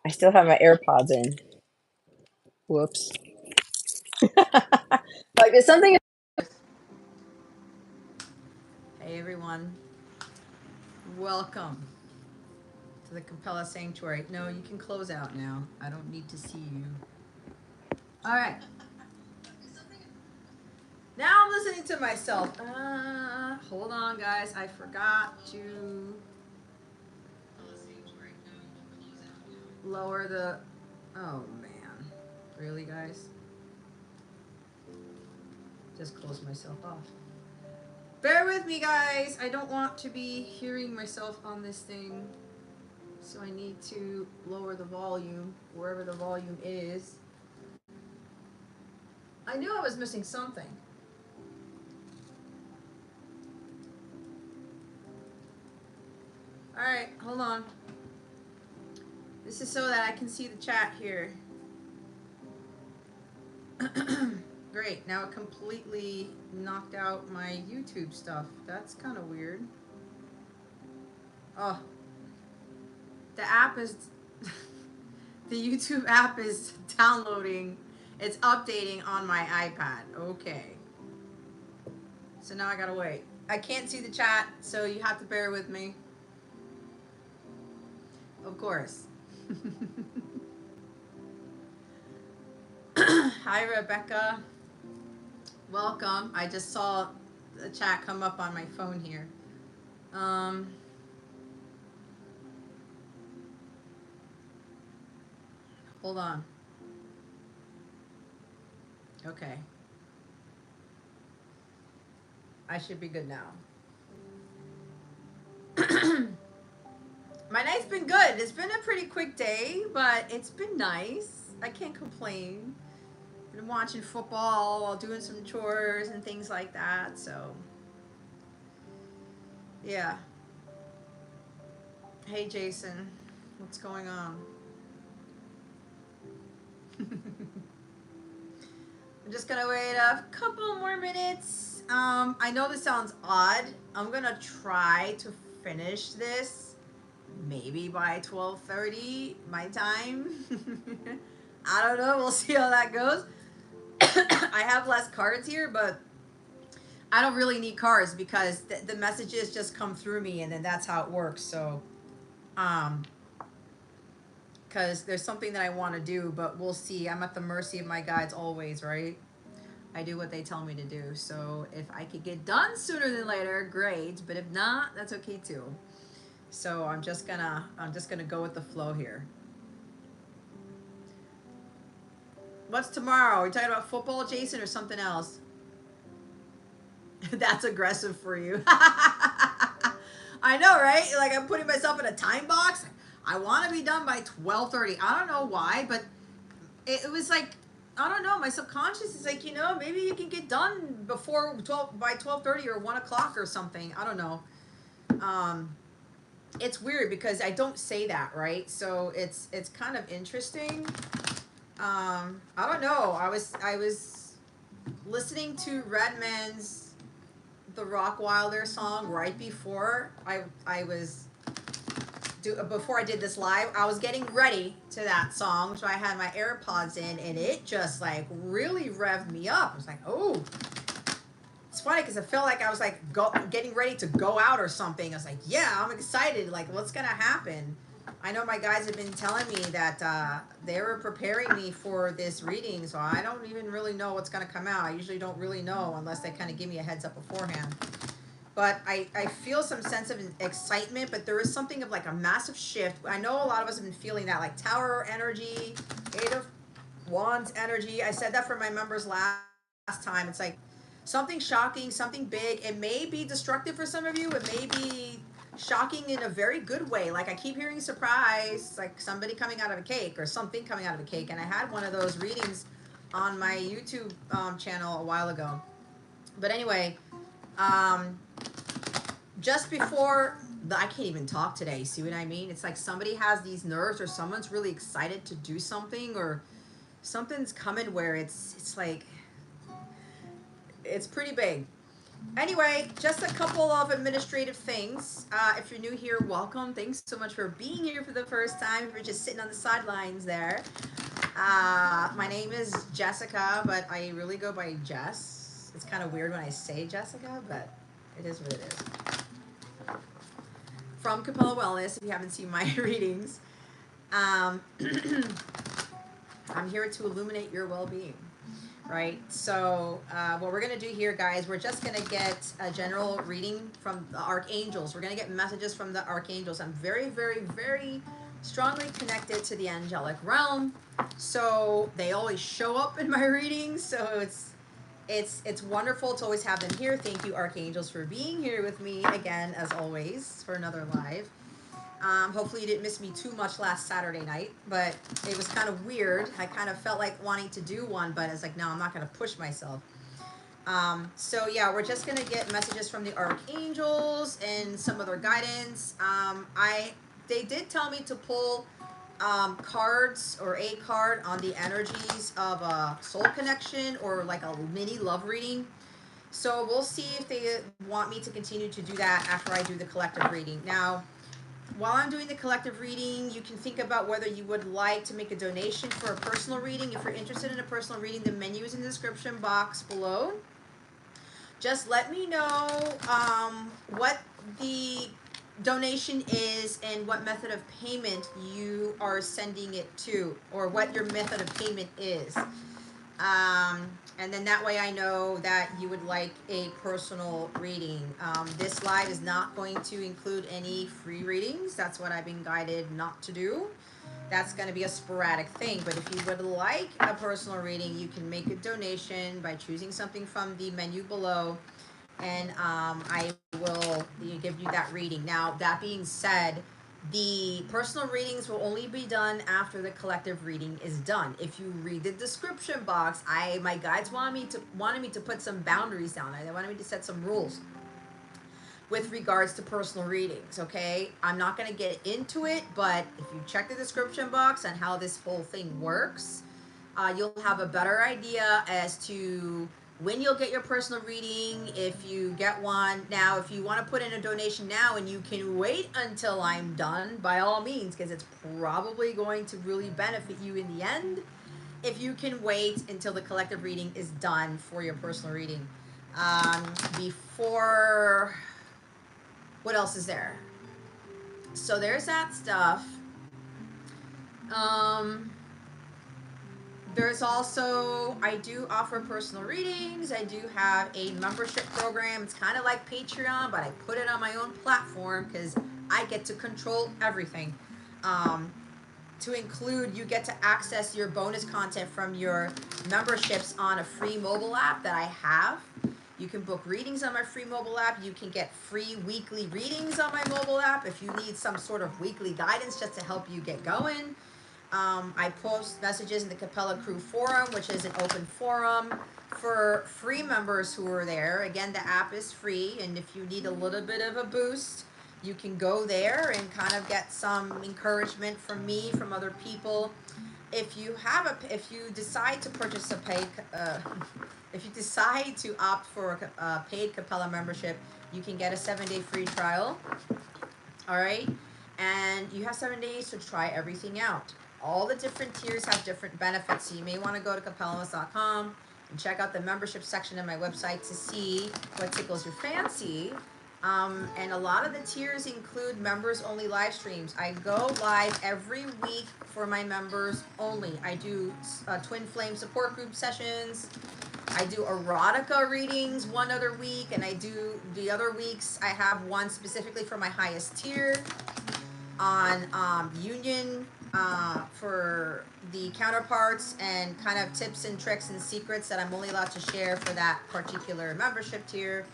I still have my AirPods in. Whoops. Like there's something. Hey everyone, welcome to the Capella Sanctuary. No, you can close out now. I don't need to see you. All right. Now I'm listening to myself. Hold on, guys. I forgot to lower the. Oh man, really, guys? Just close myself off. Bear with me, guys. I don't want to be hearing myself on this thing. So I need to lower the volume, wherever the volume is. I knew I was missing something. Alright, hold on. This is so that I can see the chat here. Great, now it completely knocked out my YouTube stuff. That's kind of weird. Oh, the app is, the YouTube app is downloading. It's updating on my iPad. Okay. So now I gotta wait. I can't see the chat, so you have to bear with me. Of course. Hi, Rebecca. Welcome. I just saw the chat come up on my phone here. Hold on. Okay. I should be good now. My night's been good. It's been a pretty quick day, but it's been nice. I can't complain. Been watching football while doing some chores and things like that, so yeah. Hey Jason, what's going on? I'm just gonna wait a couple more minutes. I know this sounds odd. I'm gonna try to finish this maybe by 12:30 my time. I don't know. We'll see how that goes. I have less cards here, but I don't really need cards because the messages just come through me, and then that's how it works. So, because there's something that I want to do, but we'll see. I'm at the mercy of my guides always, right? I do what they tell me to do. So if I could get done sooner than later, great. But if not, that's okay too. So I'm just gonna go with the flow here. What's tomorrow? Are you talking about football, Jason, or something else? That's aggressive for you. I know, right? Like I'm putting myself in a time box. I want to be done by 12:30. I don't know why, but it was like, I don't know. My subconscious is like, maybe you can get done before 12:30 or 1 o'clock or something. I don't know. It's weird because I don't say that, right? So it's kind of interesting. I don't know. I was listening to Redman's The Rock Wilder song right before before I did this live. I was getting ready to that song, so I had my AirPods in, and it just like really revved me up. I was like, oh, it's funny because I felt like I was like getting ready to go out or something. I was like, yeah, I'm excited. Like, what's gonna happen? I know my guys have been telling me that they were preparing me for this reading, so I don't even really know what's gonna come out. I usually don't really know unless they kind of give me a heads up beforehand. But I feel some sense of excitement, but there is something of like a massive shift. I know a lot of us have been feeling that, like Tower energy, Eight of Wands energy. I said that for my members last time. It's like something shocking, something big. It may be destructive for some of you. It may be shocking in a very good way. Like I keep hearing surprise, like somebody coming out of a cake or something coming out of a cake. And I had one of those readings on my YouTube channel a while ago. But anyway, just before I can't even talk today. See what I mean? It's like somebody has these nerves, or someone's really excited to do something, or something's coming where it's like it's pretty big. Anyway, just a couple of administrative things. If you're new here, welcome. Thanks so much for being here for the first time. If you're just sitting on the sidelines there, my name is Jessica, but I really go by Jess. It's kind of weird when I say Jessica, but it is what it is. From Capella Wellness, if you haven't seen my readings, I'm here to illuminate your well-being. Right, so what we're gonna do here, guys, we're just gonna get a general reading from the archangels. We're gonna get messages from the archangels. I'm very, very, very strongly connected to the angelic realm, so they always show up in my readings. So it's wonderful to always have them here. Thank you, archangels, for being here with me again, as always, for another live. Hopefully you didn't miss me too much last Saturday night, but it was kind of weird. I kind of felt like wanting to do one, but it's like, no, I'm not going to push myself. So yeah, we're just going to get messages from the archangels and some other guidance. They did tell me to pull cards or a card on the energies of a soul connection or like a mini love reading. So we'll see if they want me to continue to do that after I do the collective reading. Now, while I'm doing the collective reading, you can think about whether you would like to make a donation for a personal reading. If you're interested in a personal reading, the menu is in the description box below. Just let me know what the donation is and what method of payment you are sending it to, or what your method of payment is. And then that way I know that you would like a personal reading. This live is not going to include any free readings. That's what I've been guided not to do. That's going to be a sporadic thing. But if you would like a personal reading, you can make a donation by choosing something from the menu below. And I will give you that reading. Now, that being said, the personal readings will only be done after the collective reading is done. If you read the description box, my guides wanted me to put some boundaries down. They wanted me to set some rules with regards to personal readings, okay? I'm not going to get into it, but if you check the description box on how this whole thing works, you'll have a better idea as to when you'll get your personal reading, if you get one. Now, if you want to put in a donation now and you can wait until I'm done, by all means, because it's probably going to really benefit you in the end, if you can wait until the collective reading is done for your personal reading. Before, what else is there? So there's that stuff. There's also, I do offer personal readings. I do have a membership program. It's kind of like Patreon, but I put it on my own platform because I get to control everything. To include, you get to access your bonus content from your memberships on a free mobile app that I have. You can book readings on my free mobile app. You can get free weekly readings on my mobile app if you need some sort of weekly guidance just to help you get going. I post messages in the Capella Crew Forum, which is an open forum for free members who are there. Again, the app is free, and if you need a little bit of a boost, you can go there and kind of get some encouragement from me, from other people. If you decide to purchase if you decide to opt for a paid Capella membership, you can get a 7-day free trial. All right, and you have 7 days to try everything out. All the different tiers have different benefits, so you may want to go to capellawellness.com and check out the membership section of my website to see what tickles your fancy. And a lot of the tiers include members only live streams. I go live every week for my members only. I do twin flame support group sessions. I do erotica readings one other week, and I do the other weeks I have one specifically for my highest tier on union for the counterparts, and kind of tips and tricks and secrets that I'm only allowed to share for that particular membership tier.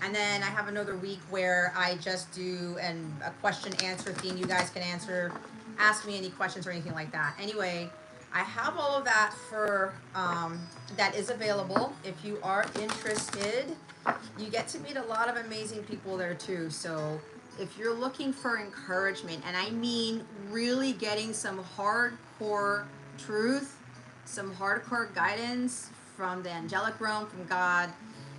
And then I have another week where I just do a question answer thing. You guys can ask me any questions or anything like that. Anyway, I have all of that for that is available if you are interested. You get to meet a lot of amazing people there too. So if you're looking for encouragement, and I mean really getting some hardcore truth, some hardcore guidance from the angelic realm, from God,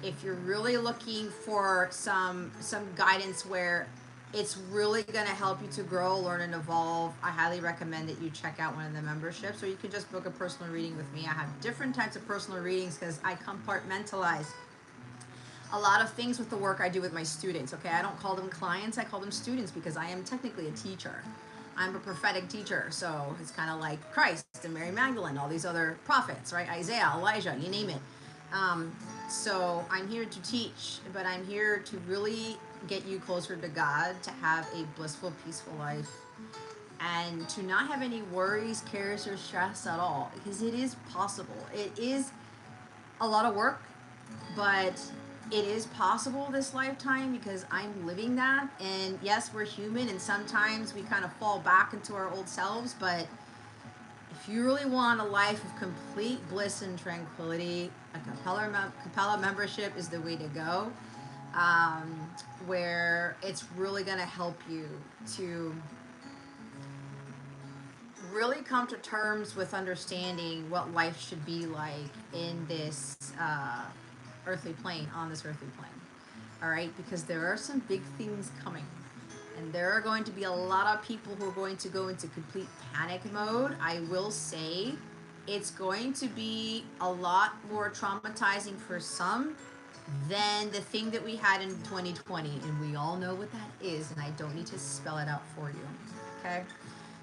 If you're really looking for some guidance where it's really going to help you to grow, learn, and evolve, I highly recommend that you check out one of the memberships, or you can just book a personal reading with me. I have different types of personal readings because I compartmentalize a lot of things with the work I do with my students. Okay, I don't call them clients, I call them students because I am technically a teacher. I'm a prophetic teacher, so it's kind of like Christ and Mary Magdalene, all these other prophets, right? Isaiah, Elijah, you name it. Um, so I'm here to teach, but I'm here to really get you closer to God, to have a blissful, peaceful life, and to not have any worries, cares, or stress at all, because it is possible. It is a lot of work, but it is possible this lifetime because I'm living that. And yes, we're human, and sometimes we kind of fall back into our old selves, but if you really want a life of complete bliss and tranquility, a Capella membership is the way to go, where it's really going to help you to really come to terms with understanding what life should be like in this earthly plane, on this earthly plane. All right, because there are some big things coming. And there are going to be a lot of people who are going to go into complete panic mode. I will say it's going to be a lot more traumatizing for some than the thing that we had in 2020. And we all know what that is, and I don't need to spell it out for you. Okay?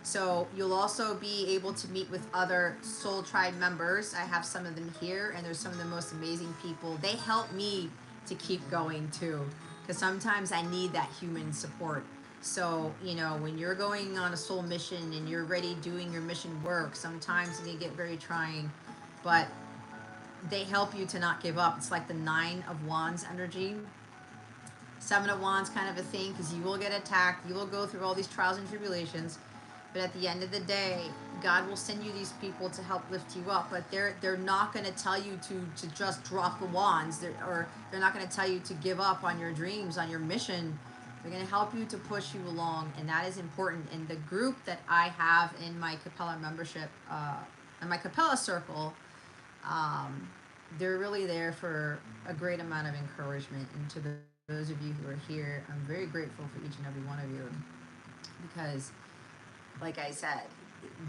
So you'll also be able to meet with other Soul Tribe members. I have some of them here, and there's some of the most amazing people. They help me to keep going too, because sometimes I need that human support. So, you know, when you're going on a soul mission and you're ready doing your mission work, sometimes it can get very trying, but they help you to not give up. It's like the 9 of Wands energy. 7 of Wands kind of a thing, because you will get attacked, you will go through all these trials and tribulations, but at the end of the day, God will send you these people to help lift you up. But they're not going to tell you to just drop the wands, or they're not going to tell you to give up on your dreams, on your mission. They're going to help you to push you along, and that is important. And the group that I have in my Capella membership, in my Capella circle, they're really there for a great amount of encouragement. And to those of you who are here, I'm very grateful for each and every one of you, because like I said,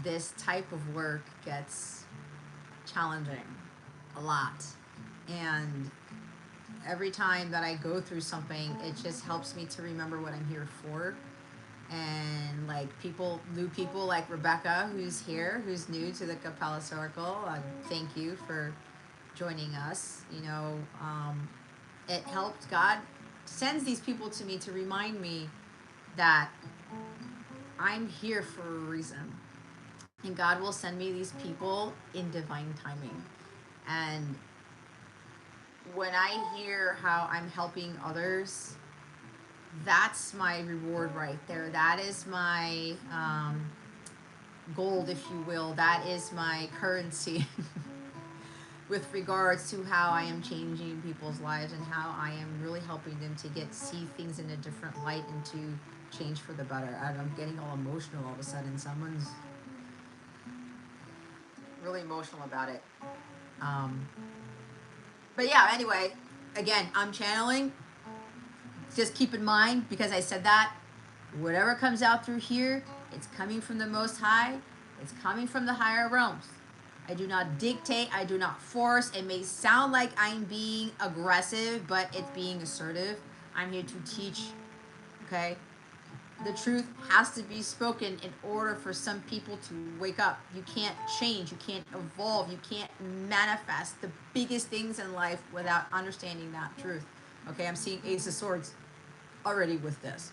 this type of work gets challenging a lot. And every time that I go through something, it just helps me to remember what I'm here for. And like new people like Rebecca, who's here, who's new to the Capella Circle, thank you for joining us. You know, it helped. God sends these people to me to remind me that I'm here for a reason. And God will send me these people in divine timing. And when I hear how I'm helping others, that's my reward right there. That is my gold, if you will. That is my currency with regards to how I am changing people's lives and how I am really helping them to see things in a different light and to change for the better. I'm getting all emotional all of a sudden. Someone's really emotional about it. But yeah, anyway, again, I'm channeling. Just keep in mind, because I said that, whatever comes out through here, it's coming from the Most High. It's coming from the higher realms. I do not dictate. I do not force. It may sound like I'm being aggressive, but it's being assertive. I'm here to teach, okay? The truth has to be spoken in order for some people to wake up. You can't change. You can't evolve. You can't manifest the biggest things in life without understanding that truth. Okay, I'm seeing Ace of Swords already with this.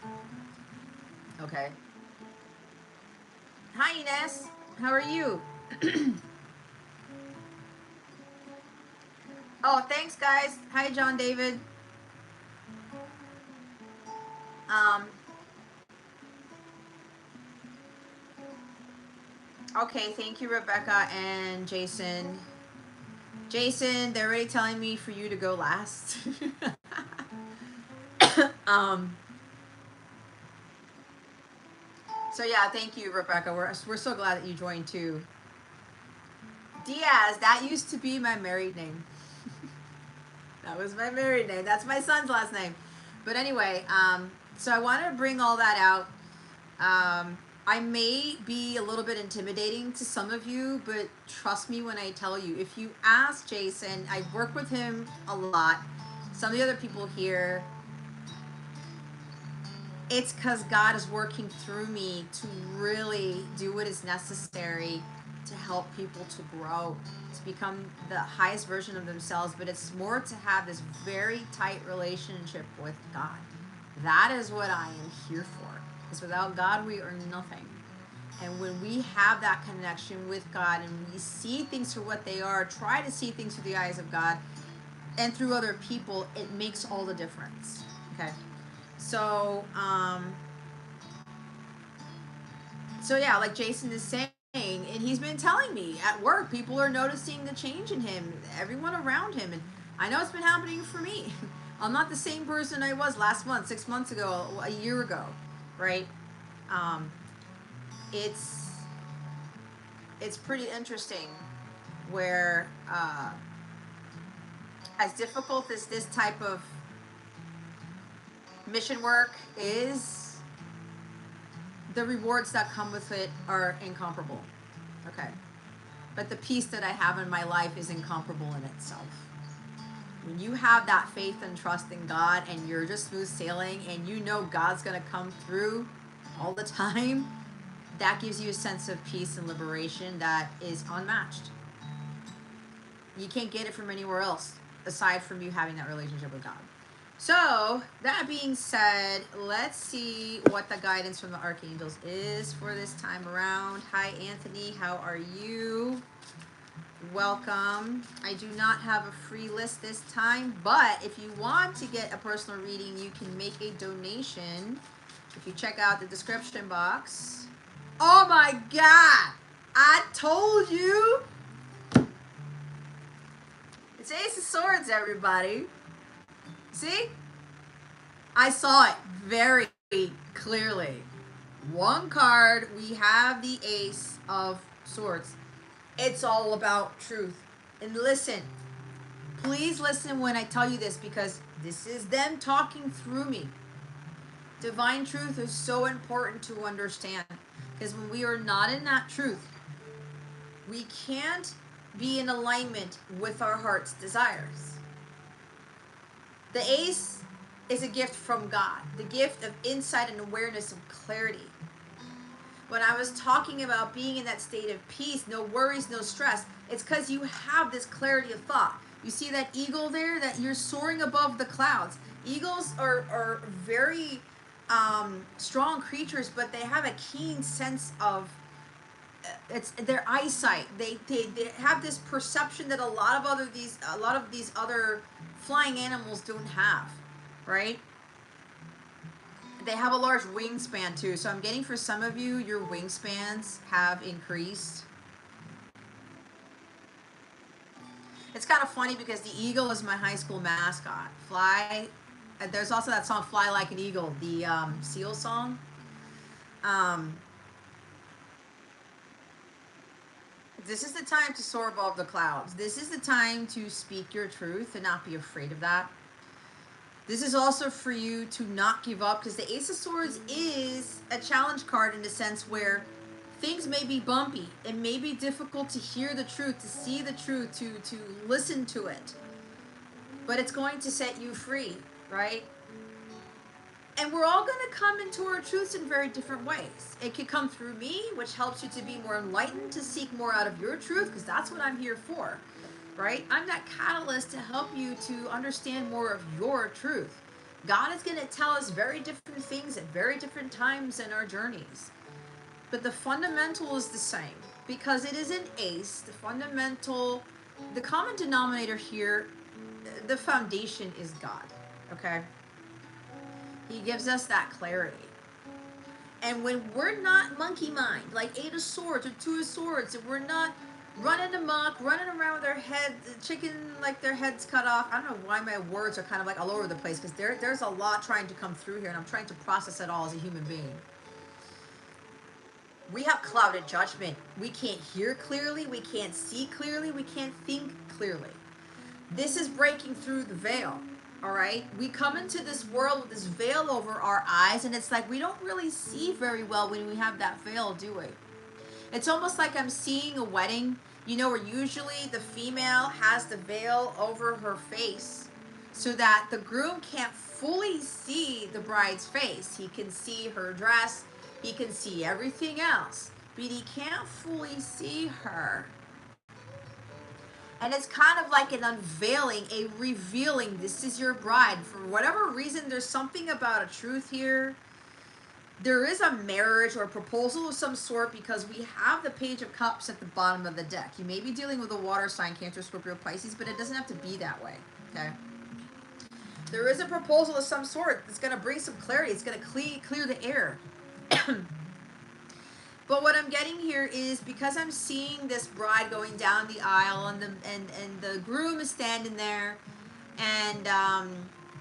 Okay. Hi, Ines. How are you? Oh, thanks, guys. Hi, John David. Okay, thank you, Rebecca and Jason. Jason, they're already telling me for you to go last. So yeah, thank you, Rebecca. We're so glad that you joined too. Diaz, that used to be my married name. That was my married name. That's my son's last name. But anyway, so I wanted to bring all that out. I may be a little bit intimidating to some of you, but trust me when I tell you, if you ask Jason, I work with him a lot, some of the other people here, it's because God is working through me to really do what is necessary to help people to grow, to become the highest version of themselves. But it's more to have this very tight relationship with God. That is what I am here for. Because without God, we are nothing. And when we have that connection with God and we see things for what they are, try to see things through the eyes of God and through other people, it makes all the difference. Okay. So yeah, like Jason is saying, and he's been telling me at work, people are noticing the change in him, everyone around him, and I know it's been happening for me. I'm not the same person I was last month, 6 months ago, a year ago, right? Um, it's pretty interesting where as difficult as this type of mission work is, the rewards that come with it are incomparable. Okay. But the peace that I have in my life is incomparable in itself. When you have that faith and trust in God and you're just smooth sailing and you know God's going to come through all the time, that gives you a sense of peace and liberation that is unmatched. You can't get it from anywhere else aside from you having that relationship with God. So, that being said, let's see what the guidance from the archangels is for this time around. Hi, Anthony. How are you? Welcome. I do not have a free list this time, but if you want to get a personal reading, you can make a donation if you check out the description box. Oh my God! I told you! It's Ace of Swords, everybody. See? I saw it very clearly. One card, we have the Ace of Swords. It's all about truth. And listen, please listen when I tell you this, because this is them talking through me. Divine truth is so important to understand, because when we are not in that truth, we can't be in alignment with our heart's desires. The Ace is a gift from God, the gift of insight and awareness of clarity. When I was talking about being in that state of peace, no worries, no stress, it's because you have this clarity of thought. You see that eagle there, that you're soaring above the clouds. Eagles are very strong creatures, but they have a keen sense of it's their eyesight. They have this perception that a lot of these other flying animals don't have, right? They have a large wingspan too. So I'm getting for some of you, your wingspans have increased. It's kind of funny because the eagle is my high school mascot. Fly. There's also that song "Fly Like an Eagle," the Seal song. This is the time to soar above the clouds. This is the time to speak your truth and not be afraid of that. This is also for you to not give up, because the Ace of Swords is a challenge card in the sense where things may be bumpy. It may be difficult to hear the truth, to see the truth, to listen to it. But it's going to set you free, right? And we're all going to come into our truths in very different ways. It could come through me, which helps you to be more enlightened, to seek more out of your truth, because that's what I'm here for. Right? I'm that catalyst to help you to understand more of your truth. God is going to tell us very different things at very different times in our journeys. But the fundamental is the same, because it is an ace. The common denominator here, the foundation is God. Okay? He gives us that clarity. And when we're not monkey mind, like 8 of Swords or 2 of Swords, and we're not running amok, running around with their head, chicken like their heads cut off. I don't know why my words are kind of like all over the place, because there's a lot trying to come through here, and I'm trying to process it all as a human being. We have clouded judgment. We can't hear clearly. We can't see clearly. We can't think clearly. This is breaking through the veil. All right, we come into this world with this veil over our eyes, and it's like we don't really see very well when we have that veil, do we? It's almost like I'm seeing a wedding, you know, where usually the female has the veil over her face so that the groom can't fully see the bride's face. He can see her dress, he can see everything else, but he can't fully see her. And it's kind of like an unveiling, a revealing. This is your bride. For whatever reason, there's something about a truth here. There is a marriage or a proposal of some sort because we have the Page of Cups at the bottom of the deck. You may be dealing with a water sign, Cancer, Scorpio, Pisces, but it doesn't have to be that way, okay? There is a proposal of some sort that's going to bring some clarity. It's going to clear the air. But what I'm getting here is because I'm seeing this bride going down the aisle and the groom is standing there, and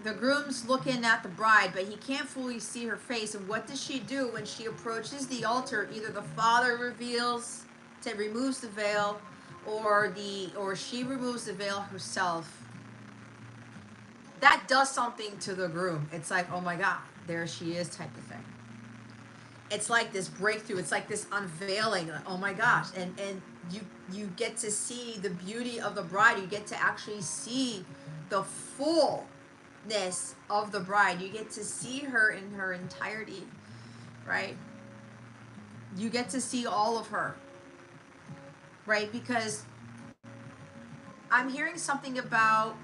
the groom's looking at the bride, but he can't fully see her face. And what does she do when she approaches the altar? Either the father removes the veil, or she removes the veil herself. That does something to the groom. It's like, oh my God, there she is, type of thing. It's like this breakthrough. It's like this unveiling. Like, oh my gosh, and you get to see the beauty of the bride. You get to actually see the fullness of the bride. You get to see her in her entirety, right? You get to see all of her, right? Because I'm hearing something about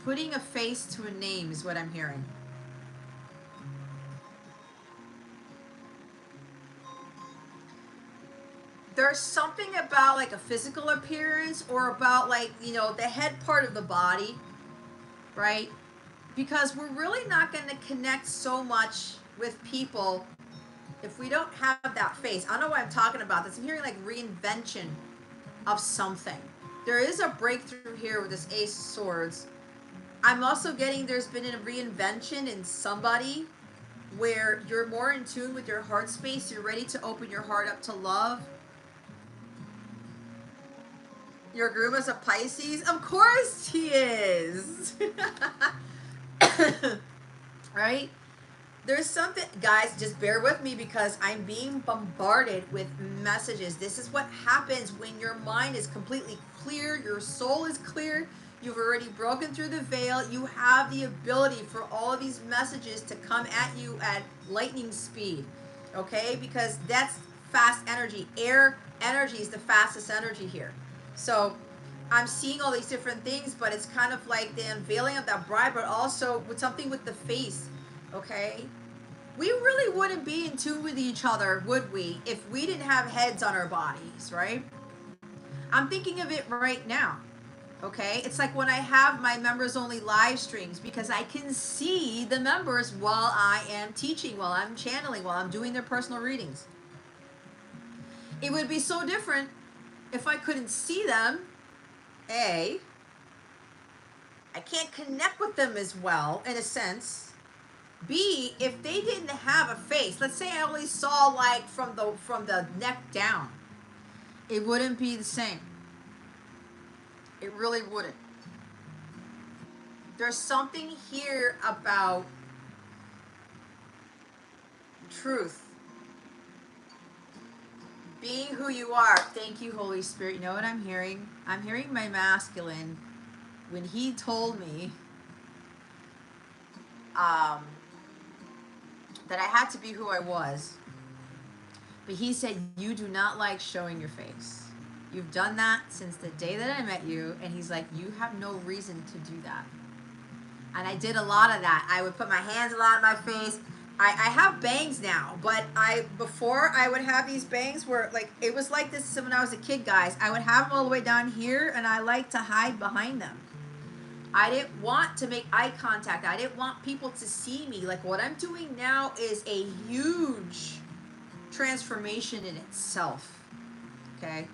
putting a face to a name is what I'm hearing. There's something about like a physical appearance or about like, you know, the head part of the body, right? Because we're really not going to connect so much with people if we don't have that face. I don't know why I'm talking about this. I'm hearing like reinvention of something. There is a breakthrough here with this Ace of Swords. I'm also getting there's been a reinvention in somebody where you're more in tune with your heart space. You're ready to open your heart up to love. Your groom is a Pisces? Of course he is. Right? There's something, guys, just bear with me because I'm being bombarded with messages. This is what happens when your mind is completely clear, your soul is clear, you've already broken through the veil, you have the ability for all of these messages to come at you at lightning speed, okay? Because that's fast energy. Air energy is the fastest energy here. So I'm seeing all these different things, but it's kind of like the unveiling of that bride, but also with something with the face, okay? We really wouldn't be in tune with each other, would we, if we didn't have heads on our bodies, right? I'm thinking of it right now, okay? It's like when I have my members only live streams because I can see the members while I am teaching, while I'm channeling, while I'm doing their personal readings. It would be so different if I couldn't see them. I can't connect with them as well, in a sense. B, if they didn't have a face, let's say I only saw like from the neck down, it wouldn't be the same. It really wouldn't. There's something here about truth. Being who you are. Thank you, Holy Spirit. You know what I'm hearing? I'm hearing my masculine when he told me that I had to be who I was. But he said, you do not like showing your face. You've done that since the day that I met you. And he's like, you have no reason to do that. And I did a lot of that. I would put my hands a lot on my face. I have bangs now, but before I would have these bangs where like it was like this when I was a kid, guys. I would have them all the way down here, and I like to hide behind them. I didn't want to make eye contact. I didn't want people to see me. Like what I'm doing now is a huge transformation in itself. Okay,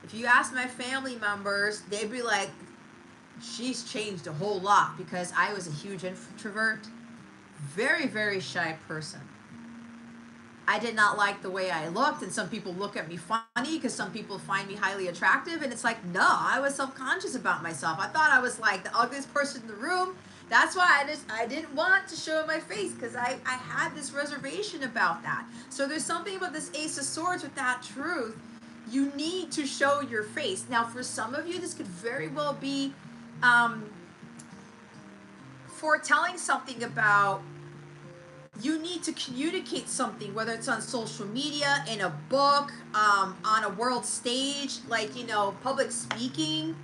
if you ask my family members, they'd be like, she's changed a whole lot, because I was a huge introvert. Very, very shy person. I did not like the way I looked, and some people look at me funny because some people find me highly attractive, and it's like, no, I was self-conscious about myself. I thought I was like the ugliest person in the room. That's why I didn't want to show my face, because I had this reservation about that. So there's something about this Ace of Swords with that truth. You need to show your face. Now, for some of you, this could very well be foretelling something about you need to communicate something, whether it's on social media, in a book, on a world stage, like, you know, public speaking.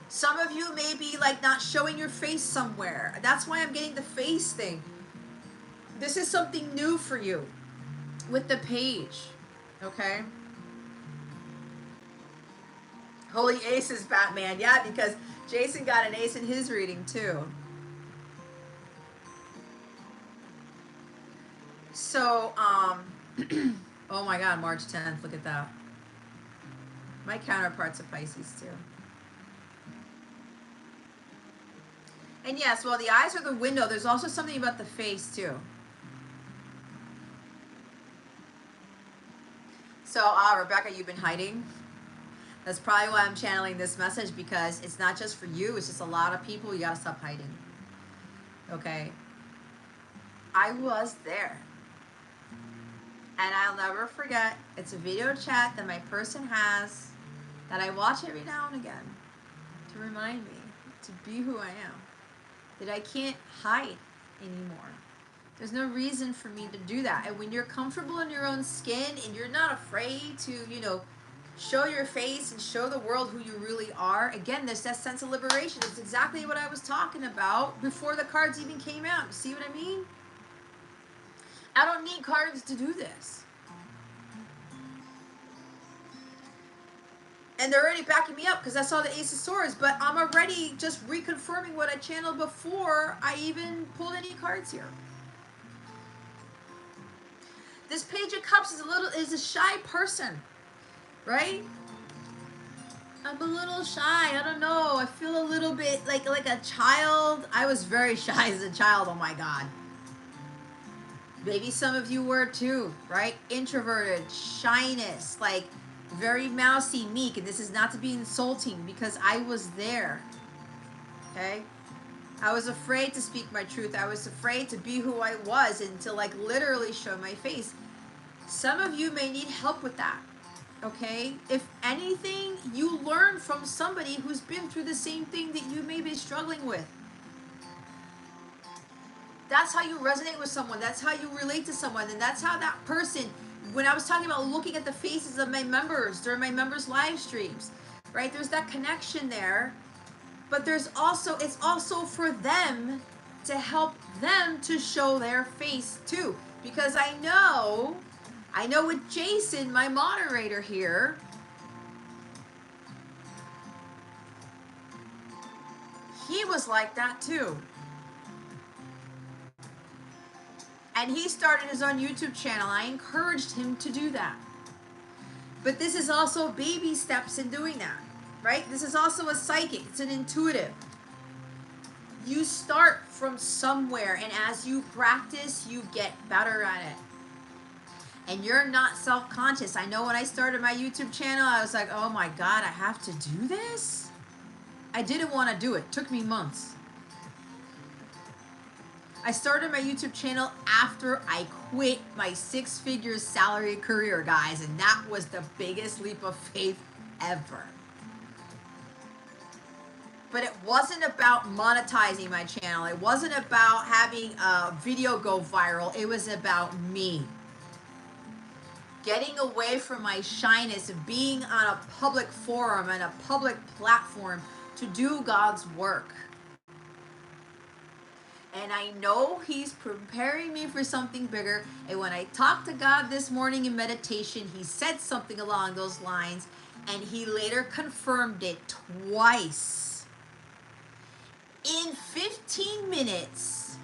Some of you may be like not showing your face somewhere. That's why I'm getting the face thing. This is something new for you with the page, okay? Holy Ace is Batman. Yeah, because Jason got an ace in his reading too. So, oh my God, March 10th, look at that. My counterpart's a Pisces too. And yes, well, the eyes are the window. There's also something about the face too. So, Rebecca, you've been hiding. That's probably why I'm channeling this message, because it's not just for you. It's just a lot of people. You gotta stop hiding. Okay? I was there. And I'll never forget, it's a video chat that my person has that I watch every now and again to remind me to be who I am. That I can't hide anymore. There's no reason for me to do that. And when you're comfortable in your own skin and you're not afraid to, you know, show your face and show the world who you really are, again, there's that sense of liberation. It's exactly what I was talking about before the cards even came out. See what I mean? I don't need cards to do this. And they're already backing me up because I saw the Ace of Swords, but I'm already just reconfirming what I channeled before I even pulled any cards here. This Page of Cups is a shy person, right? I'm a little shy. I don't know. I feel a little bit like a child. I was very shy as a child. Oh my God. Maybe some of you were too, right? Introverted, shyness, like very mousy, meek. And this is not to be insulting because I was there. Okay? I was afraid to speak my truth. I was afraid to be who I was and to like literally show my face. Some of you may need help with that. Okay? If anything, you learn from somebody who's been through the same thing that you may be struggling with. That's how you resonate with someone. That's how you relate to someone. And that's how that person, when I was talking about looking at the faces of my members during my members' live streams, right? There's that connection there. But there's also, it's also for them to help them to show their face too. Because I know with Jason, my moderator here, he was like that too. And he started his own YouTube channel. I encouraged him to do that. But this is also baby steps in doing that, right? This is also a psychic. It's an intuitive. You start from somewhere, and as you practice, you get better at it. And you're not self-conscious. I know when I started my YouTube channel, I was like, oh my God, I have to do this? I didn't want to do it. It took me months. I started my YouTube channel after I quit my 6-figure salary career, guys, and that was the biggest leap of faith ever. But it wasn't about monetizing my channel. It wasn't about having a video go viral. It was about me. Getting away from my shyness of being on a public forum and a public platform to do God's work. And I know he's preparing me for something bigger. And when I talked to God this morning in meditation, he said something along those lines. And he later confirmed it twice. In 15 minutes,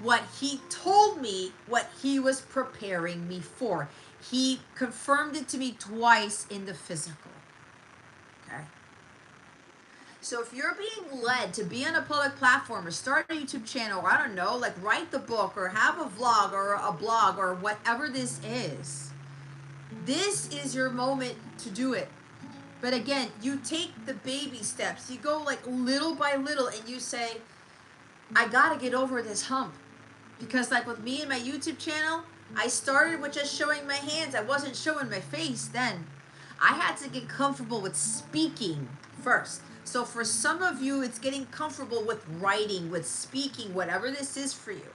what he told me, what he was preparing me for. He confirmed it to me twice in the physical. Okay? So if you're being led to be on a public platform or start a YouTube channel, or I don't know, like write the book or have a vlog or a blog or whatever this is your moment to do it. But again, you take the baby steps. You go like little by little and you say, I gotta get over this hump. Because like with me and my YouTube channel, I started with just showing my hands. I wasn't showing my face then. I had to get comfortable with speaking first. So for some of you, it's getting comfortable with writing, with speaking, whatever this is for you.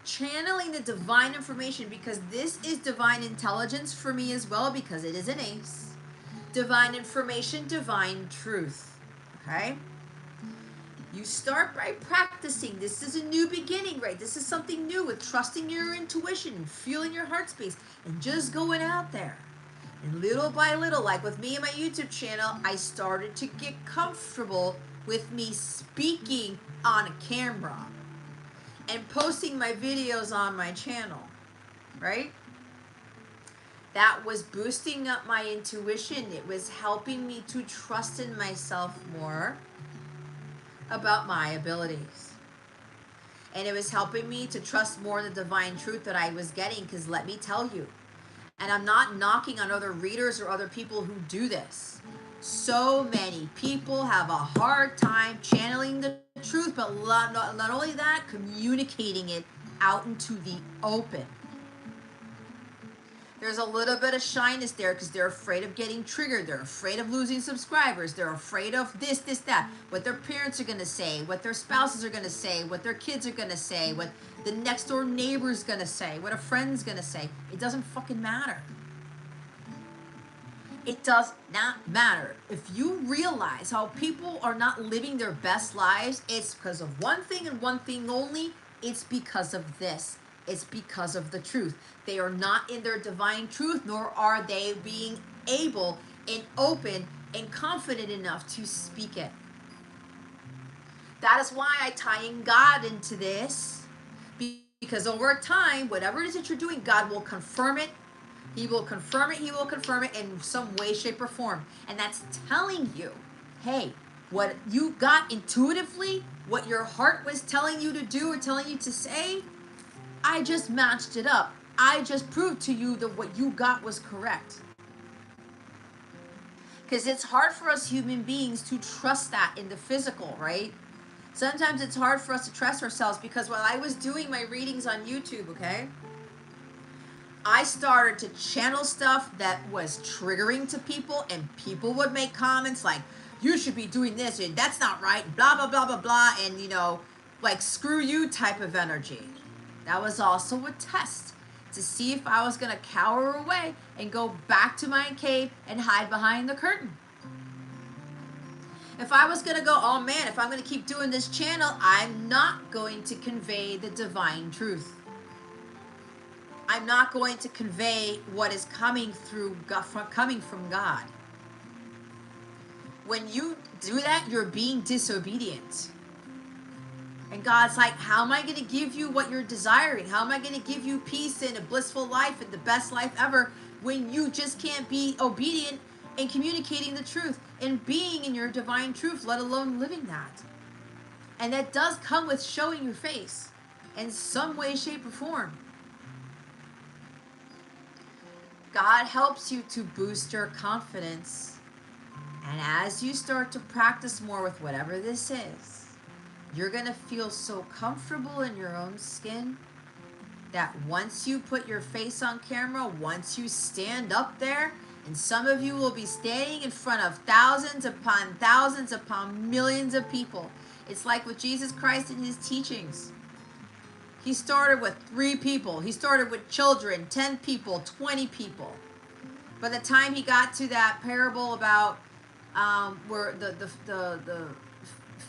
Channeling the divine information, because this is divine intelligence for me as well, because it is an ace. Divine information, divine truth. Okay? You start by practicing. This is a new beginning, right? This is something new with trusting your intuition and feeling your heart space and just going out there. And little by little, like with me and my YouTube channel, I started to get comfortable with me speaking on a camera and posting my videos on my channel, right? That was boosting up my intuition. It was helping me to trust in myself more about my abilities. And it was helping me to trust more the divine truth that I was getting, because let me tell you, and I'm not knocking on other readers or other people who do this. So many people have a hard time channeling the truth, but not only that, communicating it out into the open. There's a little bit of shyness there because they're afraid of getting triggered. They're afraid of losing subscribers. They're afraid of this, that. What their parents are going to say, what their spouses are going to say, what their kids are going to say, what the next door neighbor's going to say, what a friend's going to say. It doesn't fucking matter. It does not matter. If you realize how people are not living their best lives, it's because of one thing and one thing only. It's because of this. It's because of the truth. They are not in their divine truth, nor are they being able and open and confident enough to speak it. That is why I tie in God into this, because over time, whatever it is that you're doing, God will confirm it. He will confirm it. He will confirm it in some way, shape, or form. And that's telling you, hey, what you got intuitively, what your heart was telling you to do or telling you to say, I just matched it up. I just proved to you that what you got was correct. Because it's hard for us human beings to trust that in the physical, right? Sometimes it's hard for us to trust ourselves, because while I was doing my readings on YouTube, okay, I started to channel stuff that was triggering to people, and people would make comments like, you should be doing this, and that's not right, blah, blah, blah, blah, blah, and, you know, like, screw you type of energy. That was also a test to see if I was going to cower away and go back to my cave and hide behind the curtain. If I was going to go, oh man, if I'm going to keep doing this channel, I'm not going to convey the divine truth. I'm not going to convey what is coming through God, coming from God. When you do that, you're being disobedient. And God's like, how am I going to give you what you're desiring? How am I going to give you peace and a blissful life and the best life ever when you just can't be obedient and communicating the truth and being in your divine truth, let alone living that? And that does come with showing your face in some way, shape, or form. God helps you to boost your confidence. And as you start to practice more with whatever this is, you're going to feel so comfortable in your own skin that once you put your face on camera, once you stand up there, and some of you will be standing in front of thousands upon millions of people. It's like with Jesus Christ and his teachings. He started with 3 people. He started with children, 10 people, 20 people. By the time he got to that parable about where the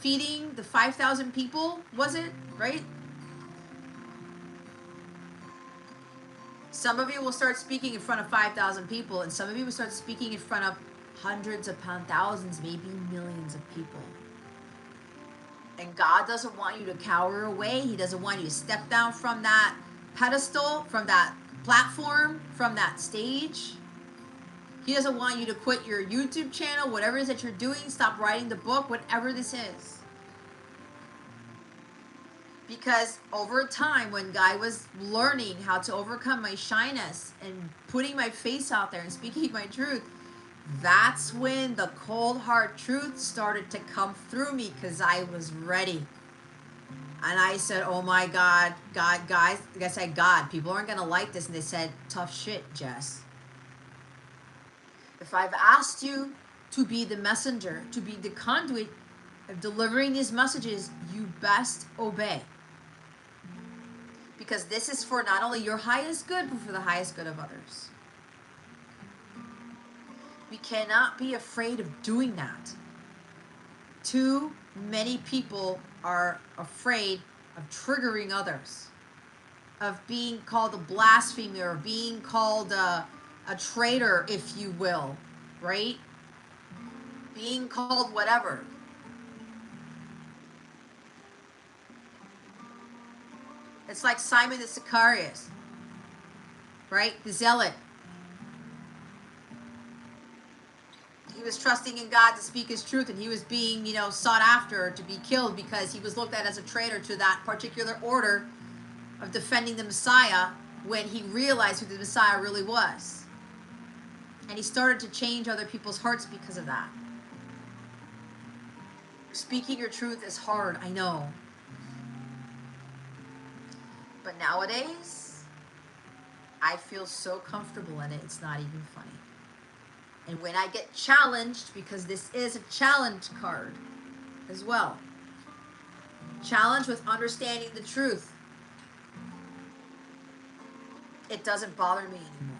feeding the 5,000 people, was it, right? Some of you will start speaking in front of 5,000 people, and some of you will start speaking in front of hundreds upon thousands, maybe millions of people. And God doesn't want you to cower away. He doesn't want you to step down from that pedestal, from that platform, from that stage. He doesn't want you to quit your YouTube channel, whatever it is that you're doing, stop writing the book, whatever this is. Because over time, when I was learning how to overcome my shyness and putting my face out there and speaking my truth, that's when the cold hard truth started to come through me, because I was ready. And I said, oh my God, guys, like I said, God, people aren't going to like this. And they said, tough shit, Jess. If I've asked you to be the messenger, to be the conduit of delivering these messages, you best obey. Because this is for not only your highest good, but for the highest good of others. We cannot be afraid of doing that. Too many people are afraid of triggering others, of being called a blasphemer, or being called a traitor, if you will, right? Being called whatever. It's like Simon the Sicarius, right? The zealot. He was trusting in God to speak his truth, and he was being, sought after to be killed because he was looked at as a traitor to that particular order of defending the Messiah, when he realized who the Messiah really was. And he started to change other people's hearts because of that. Speaking your truth is hard, I know. But nowadays, I feel so comfortable in it, it's not even funny. And when I get challenged, because this is a challenge card as well, challenged with understanding the truth, it doesn't bother me anymore.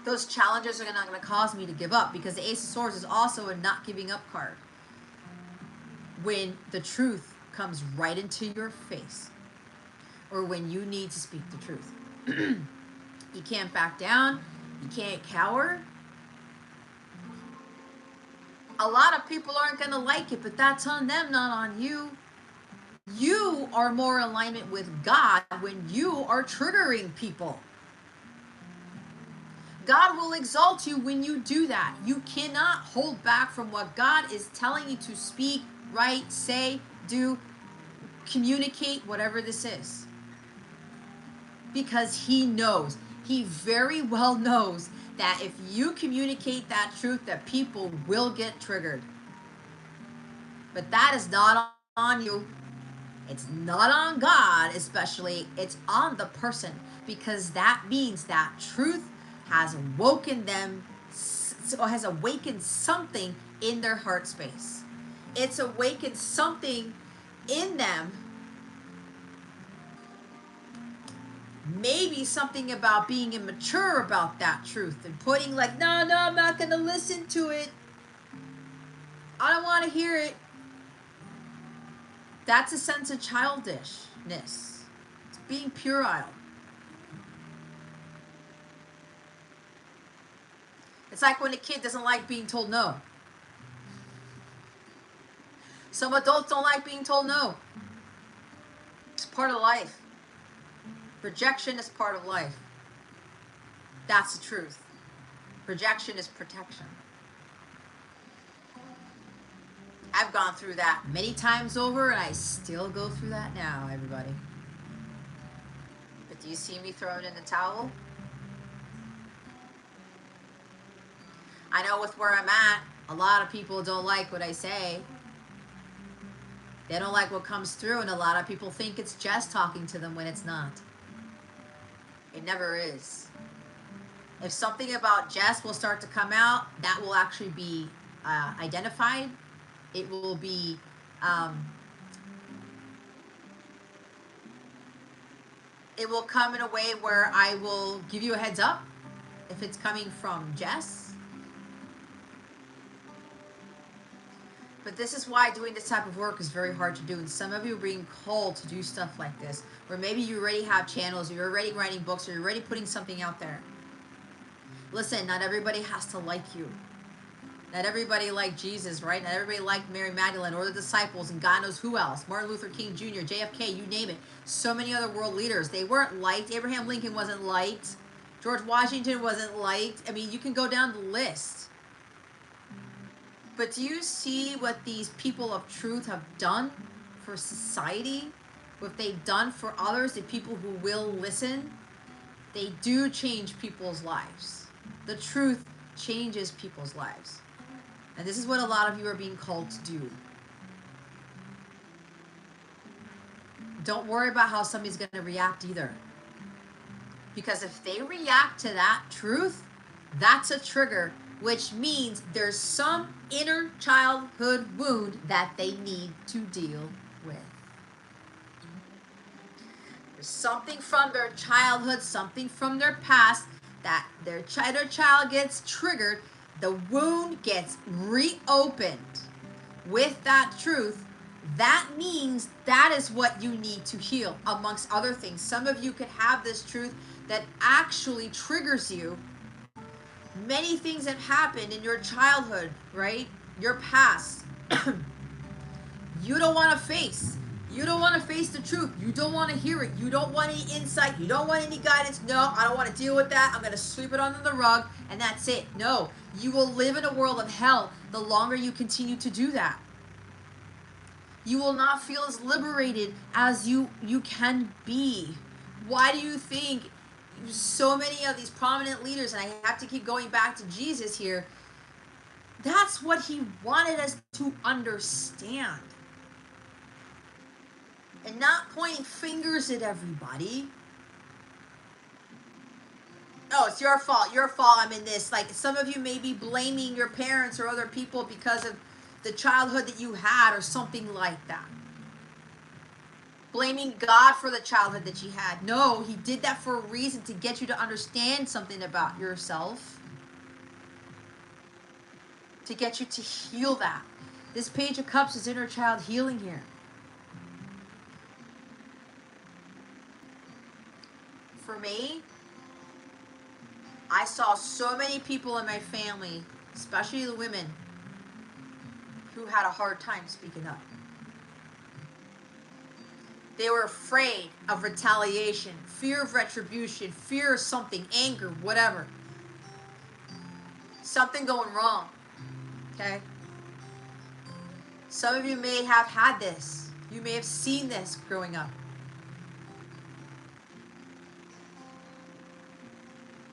Those challenges are not going to cause me to give up, because the Ace of Swords is also a not giving up card. When the truth comes right into your face, or when you need to speak the truth. You can't back down. You can't cower. A lot of people aren't going to like it, but that's on them, not on you. You are more in alignment with God when you are triggering people. God will exalt you when you do that. You cannot hold back from what God is telling you to speak, write, say, do, communicate, whatever this is. Because he knows. He very well knows that if you communicate that truth, that people will get triggered. But that is not on you. It's not on God, especially. It's on the person, because that means that truth has awoken them, or has awakened something in their heart space. It's awakened something in them. Maybe something about being immature about that truth and putting like, no, I'm not going to listen to it. I don't want to hear it. That's a sense of childishness. It's being puerile. It's like when a kid doesn't like being told no. Some adults don't like being told no. It's part of life. Rejection is part of life. That's the truth. Rejection is protection. I've gone through that many times over, and I still go through that now, everybody. But do you see me throwing in the towel? I know with where I'm at, a lot of people don't like what I say. They don't like what comes through, and a lot of people think it's Jess talking to them when it's not. It never is. If something about Jess will start to come out, that will actually be identified. It will be it will come in a way where I will give you a heads up if it's coming from Jess. But this is why doing this type of work is very hard to do. And some of you are being called to do stuff like this, where maybe you already have channels, or you're already writing books, or you're already putting something out there. Listen, not everybody has to like you. Not everybody liked Jesus, right? Not everybody liked Mary Magdalene or the disciples and God knows who else. Martin Luther King Jr., JFK, you name it. So many other world leaders. They weren't liked. Abraham Lincoln wasn't liked. George Washington wasn't liked. I mean, you can go down the list. But do you see what these people of truth have done for society? What they've done for others, the people who will listen? They do change people's lives. The truth changes people's lives. And this is what a lot of you are being called to do. Don't worry about how somebody's going to react either. Because if they react to that truth, that's a trigger, which means there's some inner childhood wound that they need to deal with. There's something from their childhood, something from their past, that their child gets triggered, the wound gets reopened with that truth. That means that is what you need to heal, amongst other things. Some of you could have this truth that actually triggers you. Many things have happened in your childhood, right? Your past. You don't want to face. You don't want to face the truth. You don't want to hear it. You don't want any insight. You don't want any guidance. No, I don't want to deal with that. I'm going to sweep it under the rug and that's it. No, you will live in a world of hell the longer you continue to do that. You will not feel as liberated as you can be. Why do you think so many of these prominent leaders, and I have to keep going back to Jesus here, that's what he wanted us to understand. And not pointing fingers at everybody. Oh, it's your fault, I'm in this. Like, some of you may be blaming your parents or other people because of the childhood that you had or something like that. Blaming God for the childhood that you had. No, he did that for a reason, to get you to understand something about yourself. To get you to heal that. This Page of Cups is inner child healing here. For me, I saw so many people in my family, especially the women, who had a hard time speaking up. They were afraid of retaliation, fear of retribution, fear of something, anger, whatever. Something going wrong, okay? Some of you may have had this. You may have seen this growing up.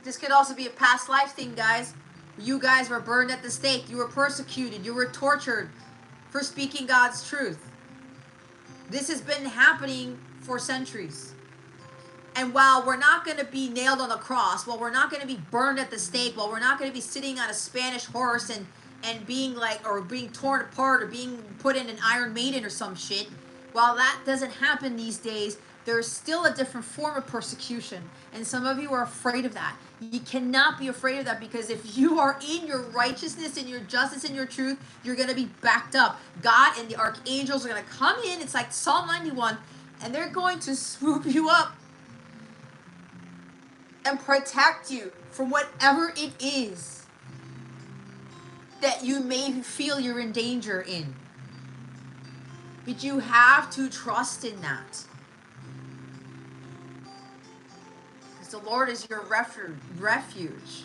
This could also be a past life thing, guys. You guys were burned at the stake. You were persecuted. You were tortured for speaking God's truth. This has been happening for centuries. And while we're not going to be nailed on the cross, while we're not going to be burned at the stake, while we're not going to be sitting on a Spanish horse and being like, or being torn apart or being put in an Iron Maiden or some shit, while that doesn't happen these days, there's still a different form of persecution. And some of you are afraid of that. You cannot be afraid of that, because if you are in your righteousness, in your justice, in your truth, you're going to be backed up. God and the archangels are going to come in. It's like Psalm 91, and they're going to swoop you up and protect you from whatever it is that you may feel you're in danger in. But you have to trust in that. Because the Lord is your refuge.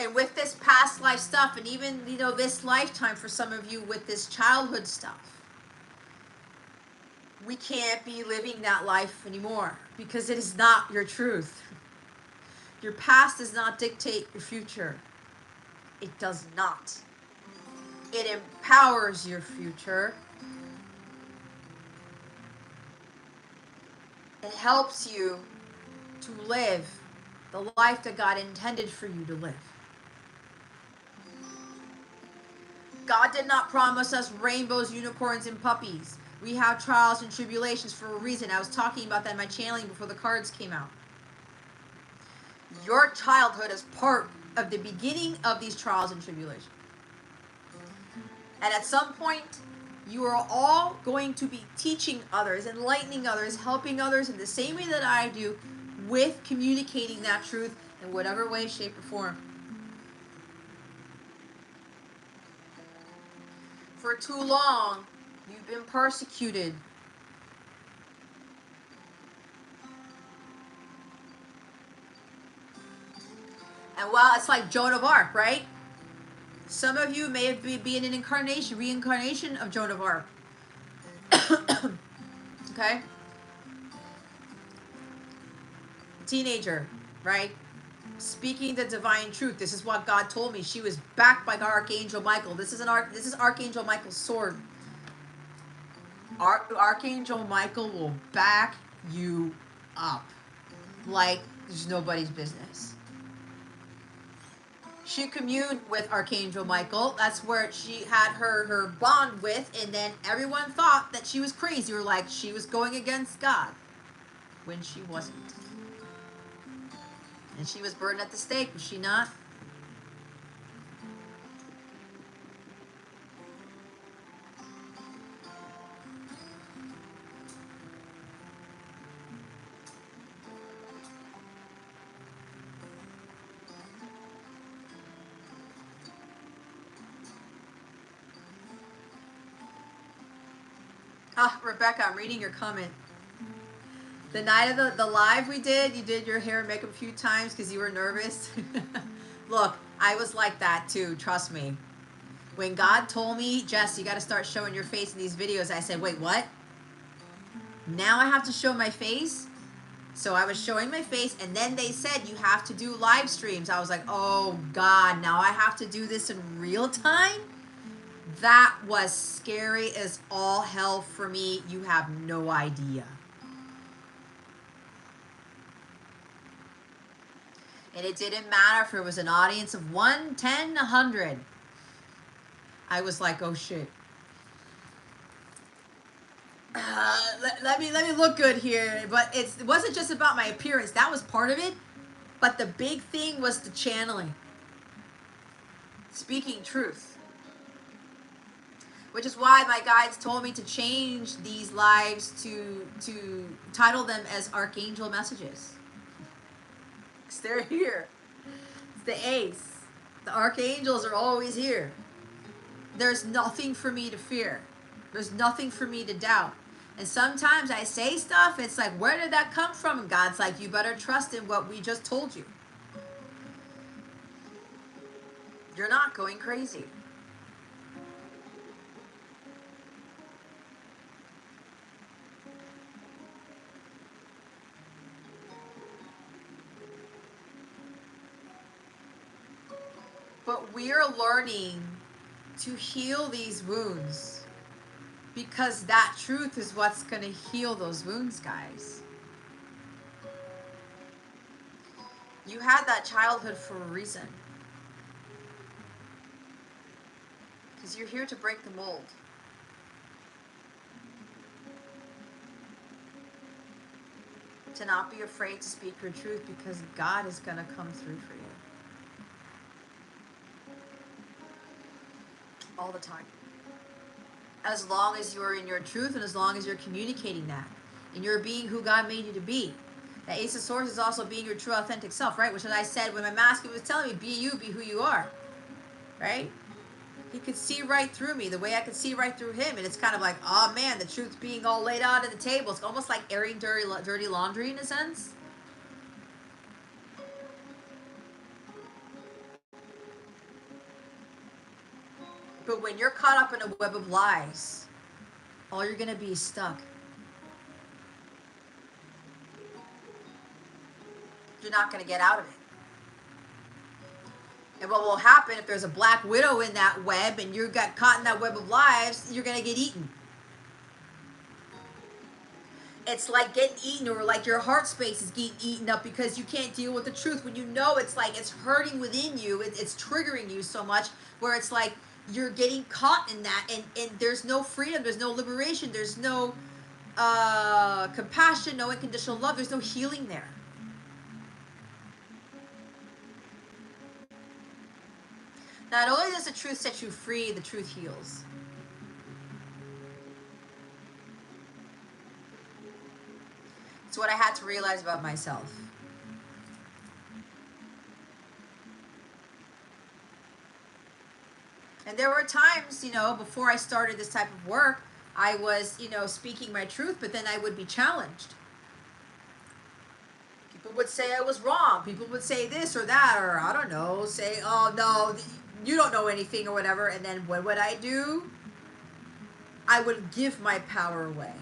And with this past life stuff, and even, this lifetime for some of you with this childhood stuff, we can't be living that life anymore, because it is not your truth. Your past does not dictate your future. It does not. It empowers your future. It helps you to live the life that God intended for you to live. God did not promise us rainbows, unicorns, and puppies. We have trials and tribulations for a reason. I was talking about that in my channeling before the cards came out. Your childhood is part of the beginning of these trials and tribulations. And at some point, you are all going to be teaching others, enlightening others, helping others in the same way that I do, with communicating that truth in whatever way, shape, or form. For too long, you've been persecuted. And well, it's like Joan of Arc, right? Some of you may be in an reincarnation of Joan of Arc. Okay? Teenager, right? Speaking the divine truth. This is what God told me. She was backed by Archangel Michael. This is Archangel Michael's sword. Archangel Michael will back you up like there's nobody's business. She communed with Archangel Michael. That's where she had her bond with, and then everyone thought that she was crazy, or like she was going against God, when she wasn't. And she was burned at the stake, was she not? Ah, Rebecca, I'm reading your comment. The night of the live we did, you did your hair and makeup a few times because you were nervous. Look, I was like that too, trust me. When God told me, Jess, you got to start showing your face in these videos, I said, wait, what? Now I have to show my face? So I was showing my face, and then they said you have to do live streams. I was like, oh God, now I have to do this in real time? That was scary as all hell for me. You have no idea. And it didn't matter if it was an audience of 1, 10, 100. I was like, oh shit. Let me look good here. But it wasn't just about my appearance. That was part of it. But the big thing was the channeling. Speaking truth. Which is why my guides told me to change these lives to title them as Archangel messages. Because they're here. It's the ace. The archangels are always here. There's nothing for me to fear. There's nothing for me to doubt. And sometimes I say stuff, it's like, where did that come from? And God's like, you better trust in what we just told you. You're not going crazy. But we're learning to heal these wounds, because that truth is what's going to heal those wounds, guys. You had that childhood for a reason. Because you're here to break the mold. To not be afraid to speak your truth, because God is going to come through for you. All the time. As long as you're in your truth, and as long as you're communicating that, and you're being who God made you to be. The Ace of Swords is also being your true authentic self, right? Which, as I said, when my masculine was telling me, be you, be who you are, right? He could see right through me the way I could see right through him. And it's kind of like, oh man, the truth's being all laid out at the table. It's almost like airing dirty laundry in a sense. But when you're caught up in a web of lies, all you're going to be is stuck. You're not going to get out of it. And what will happen if there's a black widow in that web and you got caught in that web of lies, you're going to get eaten. It's like getting eaten, or like your heart space is getting eaten up because you can't deal with the truth. When you know it's like it's hurting within you, it's triggering you so much where it's like you're getting caught in that, and there's no freedom, there's no liberation, there's no compassion, no unconditional love, there's no healing there. Not only does the truth set you free, the truth heals. It's what I had to realize about myself. And there were times, before I started this type of work, I was, speaking my truth, but then I would be challenged. People would say I was wrong. People would say this or that, or I don't know, say, oh, no, you don't know anything or whatever. And then what would I do? I would give my power away.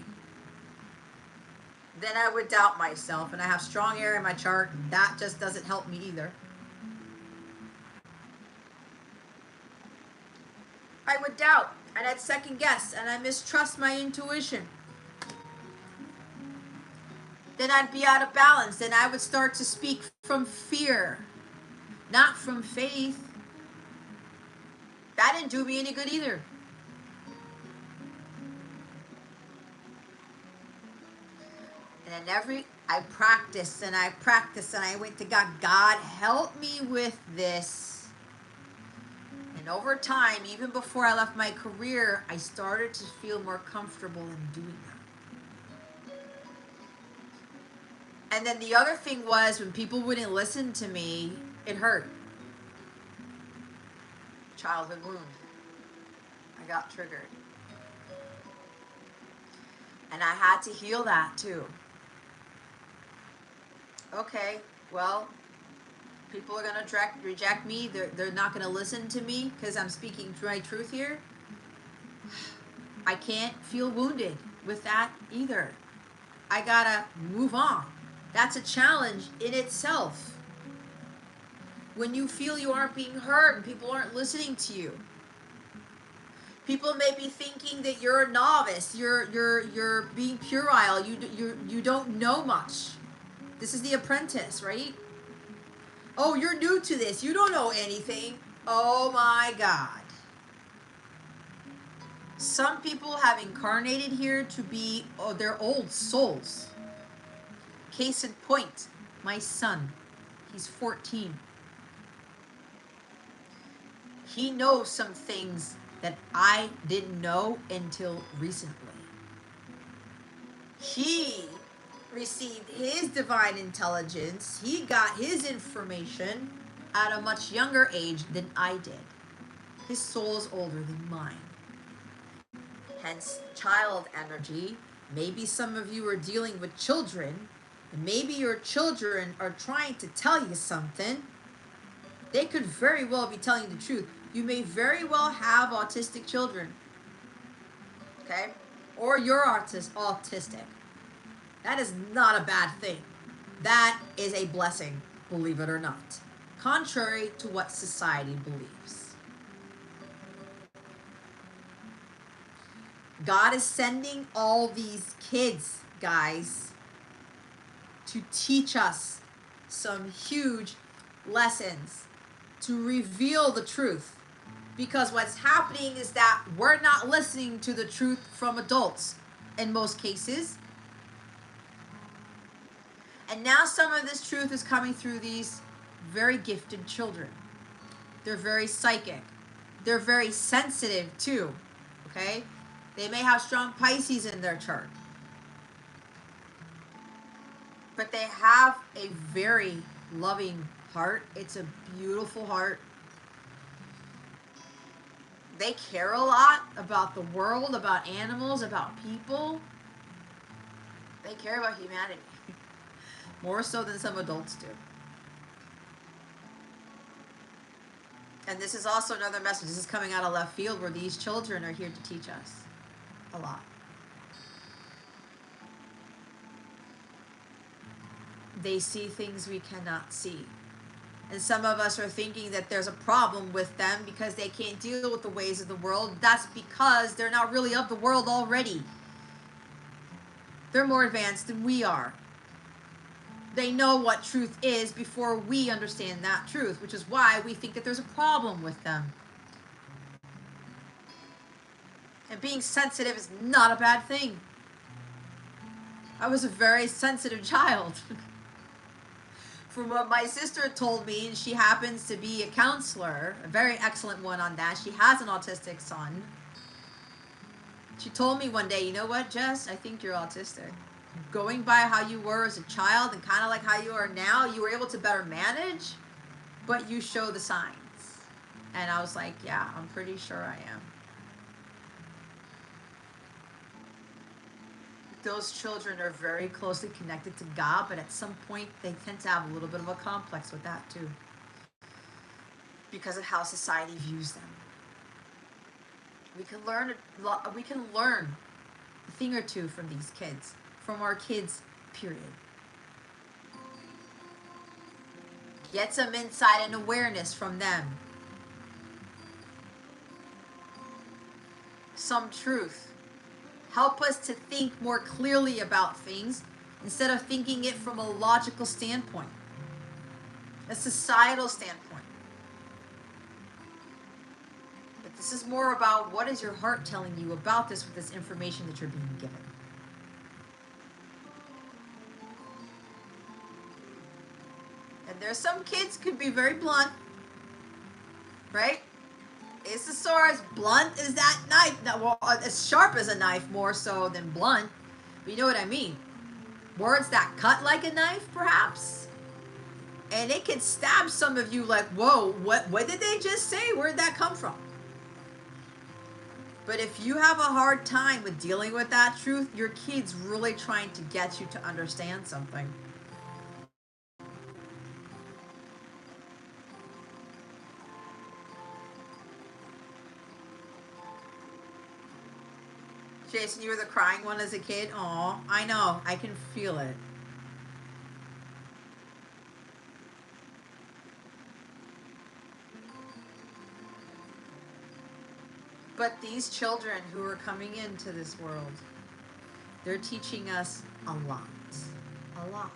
Then I would doubt myself, and I have strong air in my chart. That just doesn't help me either. I would doubt, and I'd second guess, and I mistrust my intuition. Then I'd be out of balance. Then I would start to speak from fear, not from faith. That didn't do me any good either. And then I practiced and I practiced and I went to God. God, help me with this. And over time, even before I left my career, I started to feel more comfortable in doing that. And then the other thing was, when people wouldn't listen to me, it hurt. Childhood wound. I got triggered. And I had to heal that too. Okay, well, people are going to reject me. They're not going to listen to me because I'm speaking my truth here. I can't feel wounded with that either. I got to move on. That's a challenge in itself. When you feel you aren't being heard and people aren't listening to you. People may be thinking that you're a novice. You're being puerile. You don't know much. This is The Apprentice, right? Oh, you're new to this. You don't know anything. Oh my God. Some people have incarnated here to be their old souls. Case in point, my son. He's 14. He knows some things that I didn't know until recently. He received his divine intelligence. He got his information at a much younger age than I did. His soul is older than mine. Hence, child energy. Maybe some of you are dealing with children, and maybe your children are trying to tell you something. They could very well be telling the truth. You may very well have autistic children. Okay? Or you're autistic. That is not a bad thing. That is a blessing, believe it or not. Contrary to what society believes. God is sending all these kids, guys, to teach us some huge lessons, to reveal the truth. Because what's happening is that we're not listening to the truth from adults in most cases. And now some of this truth is coming through these very gifted children. They're very psychic. They're very sensitive too, okay? They may have strong Pisces in their chart. But they have a very loving heart. It's a beautiful heart. They care a lot about the world, about animals, about people. They care about humanity. More so than some adults do. And this is also another message. This is coming out of left field, where these children are here to teach us a lot. They see things we cannot see. And some of us are thinking that there's a problem with them because they can't deal with the ways of the world. That's because they're not really of the world already. They're more advanced than we are. They know what truth is before we understand that truth, which is why we think that there's a problem with them. And being sensitive is not a bad thing. I was a very sensitive child. From what my sister told me, and she happens to be a counselor, a very excellent one on that. She has an autistic son. She told me one day, you know what, Jess? I think you're autistic. Going by how you were as a child and kind of like how you are now, you were able to better manage, but you show the signs. And I was like, yeah, I'm pretty sure I am. Those children are very closely connected to God, but at some point they tend to have a little bit of a complex with that too, because of how society views them. We can learn a thing or two from these kids, from our kids, period. Get some insight and awareness from them. Some truth. Help us to think more clearly about things instead of thinking it from a logical standpoint, a societal standpoint. But this is more about what is your heart telling you about this with this information that you're being given. And there's some kids could be very blunt, right? It's a sword as blunt as that knife. Well, as sharp as a knife, more so than blunt. But you know what I mean. Words that cut like a knife, perhaps. And it can stab some of you like, whoa, what did they just say? Where'd that come from? But if you have a hard time with dealing with that truth, your kid's really trying to get you to understand something. Jason, you were the crying one as a kid? Aw, I know. I can feel it. But these children who are coming into this world, they're teaching us a lot. A lot.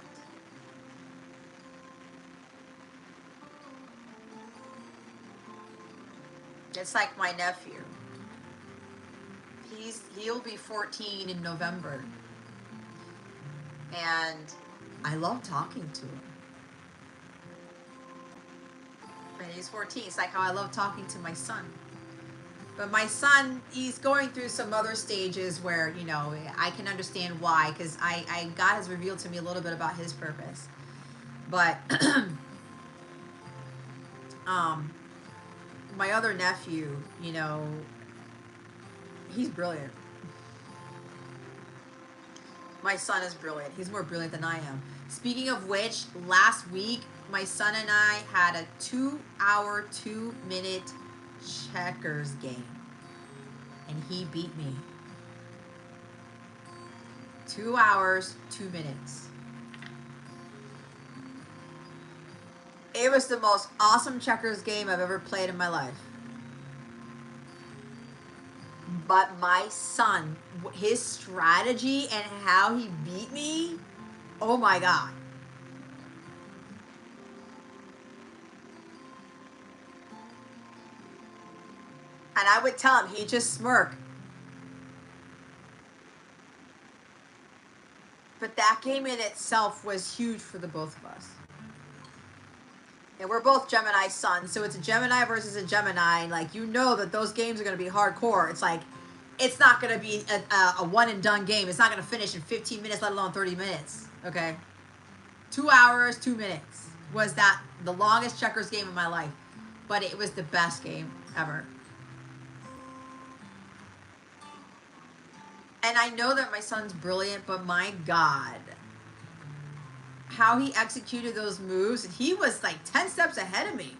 It's like my nephew. He'll be 14 in November. And I love talking to him. And he's 14. It's like how I love talking to my son. But my son, he's going through some other stages where, you know, I can understand why, because God has revealed to me a little bit about his purpose. But my other nephew, you know, he's brilliant. My son is brilliant. He's more brilliant than I am. Speaking of which, last week, my son and I had a 2-hour, 2-minute checkers game. And he beat me. 2 hours, 2 minutes. It was the most awesome checkers game I've ever played in my life. But my son, his strategy and how he beat me, oh my God. And I would tell him, he'd just smirk. But that game in itself was huge for the both of us. And we're both Gemini sons, so it's a Gemini versus a Gemini. Like, you know that those games are going to be hardcore. It's like, it's not going to be a one and done game. It's not going to finish in 15 minutes, let alone 30 minutes. Okay? 2 hours, 2 minutes was that the longest checkers game of my life. But it was the best game ever. And I know that my son's brilliant, but my God, how he executed those moves, he was like 10 steps ahead of me.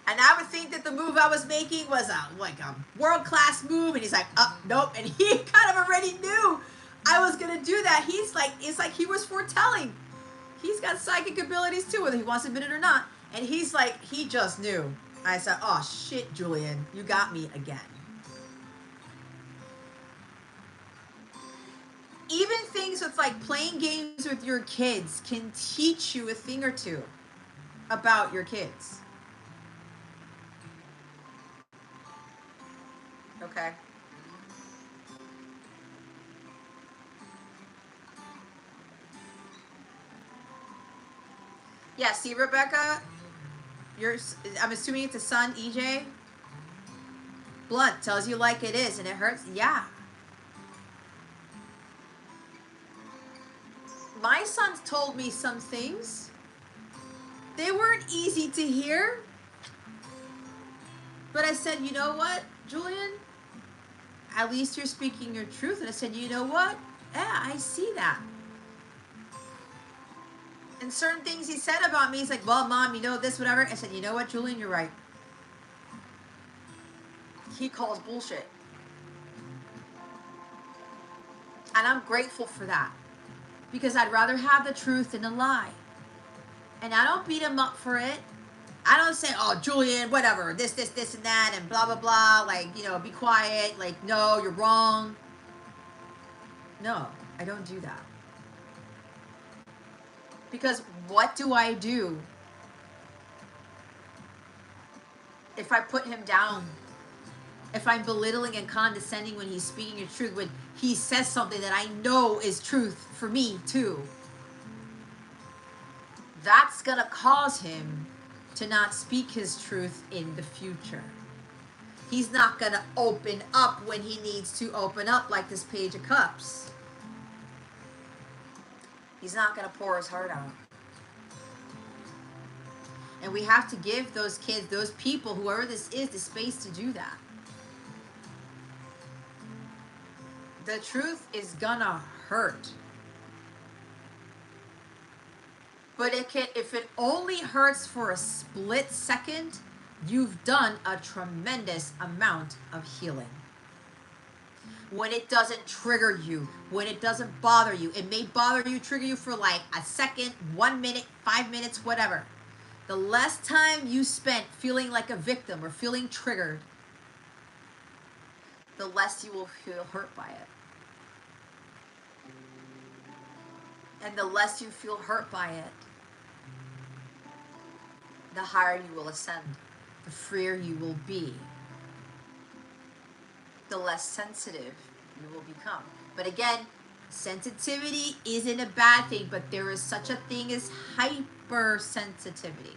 And I would think that the move I was making was like a world-class move, and he's like, oh, nope. And he kind of already knew I was going to do that. It's like he was foretelling. He's got psychic abilities too, whether he wants to admit it or not. And he's like, he just knew. I said, oh, shit, Julian, you got me again. Even things with like playing games with your kids can teach you a thing or two about your kids. Okay. Yeah, see, Rebecca, I'm assuming it's a son, EJ. Blunt tells you like it is, and it hurts. Yeah. My son's told me some things They weren't easy to hear. But I said, you know what, Julian? At least you're speaking your truth. And I said, you know what? Yeah, I see that. And certain things he said about me, he's like, well, Mom, you know this, whatever. I said, you know what, Julian, you're right. He calls bullshit. And I'm grateful for that. Because I'd rather have the truth than a lie. And I don't beat him up for it. I don't say, oh, Julian, whatever, this, and that, and blah, blah, blah. Like, you know, be quiet. Like, no, you're wrong. No, I don't do that. Because what do I do if I put him down? If I'm belittling and condescending when he's speaking the truth, when he says something that I know is truth for me too, that's going to cause him to not speak his truth in the future. He's not going to open up when he needs to open up, like this Page of Cups. He's not going to pour his heart out. And we have to give those kids, those people, whoever this is, the space to do that. The truth is gonna hurt. But if it only hurts for a split second, you've done a tremendous amount of healing. When it doesn't trigger you, when it doesn't bother you, it may bother you, trigger you for like a second, 1 minute, 5 minutes, whatever. The less time you spent feeling like a victim or feeling triggered, the less you will feel hurt by it. And the less you feel hurt by it, the higher you will ascend, the freer you will be, the less sensitive you will become. But again, sensitivity isn't a bad thing, but there is such a thing as hypersensitivity.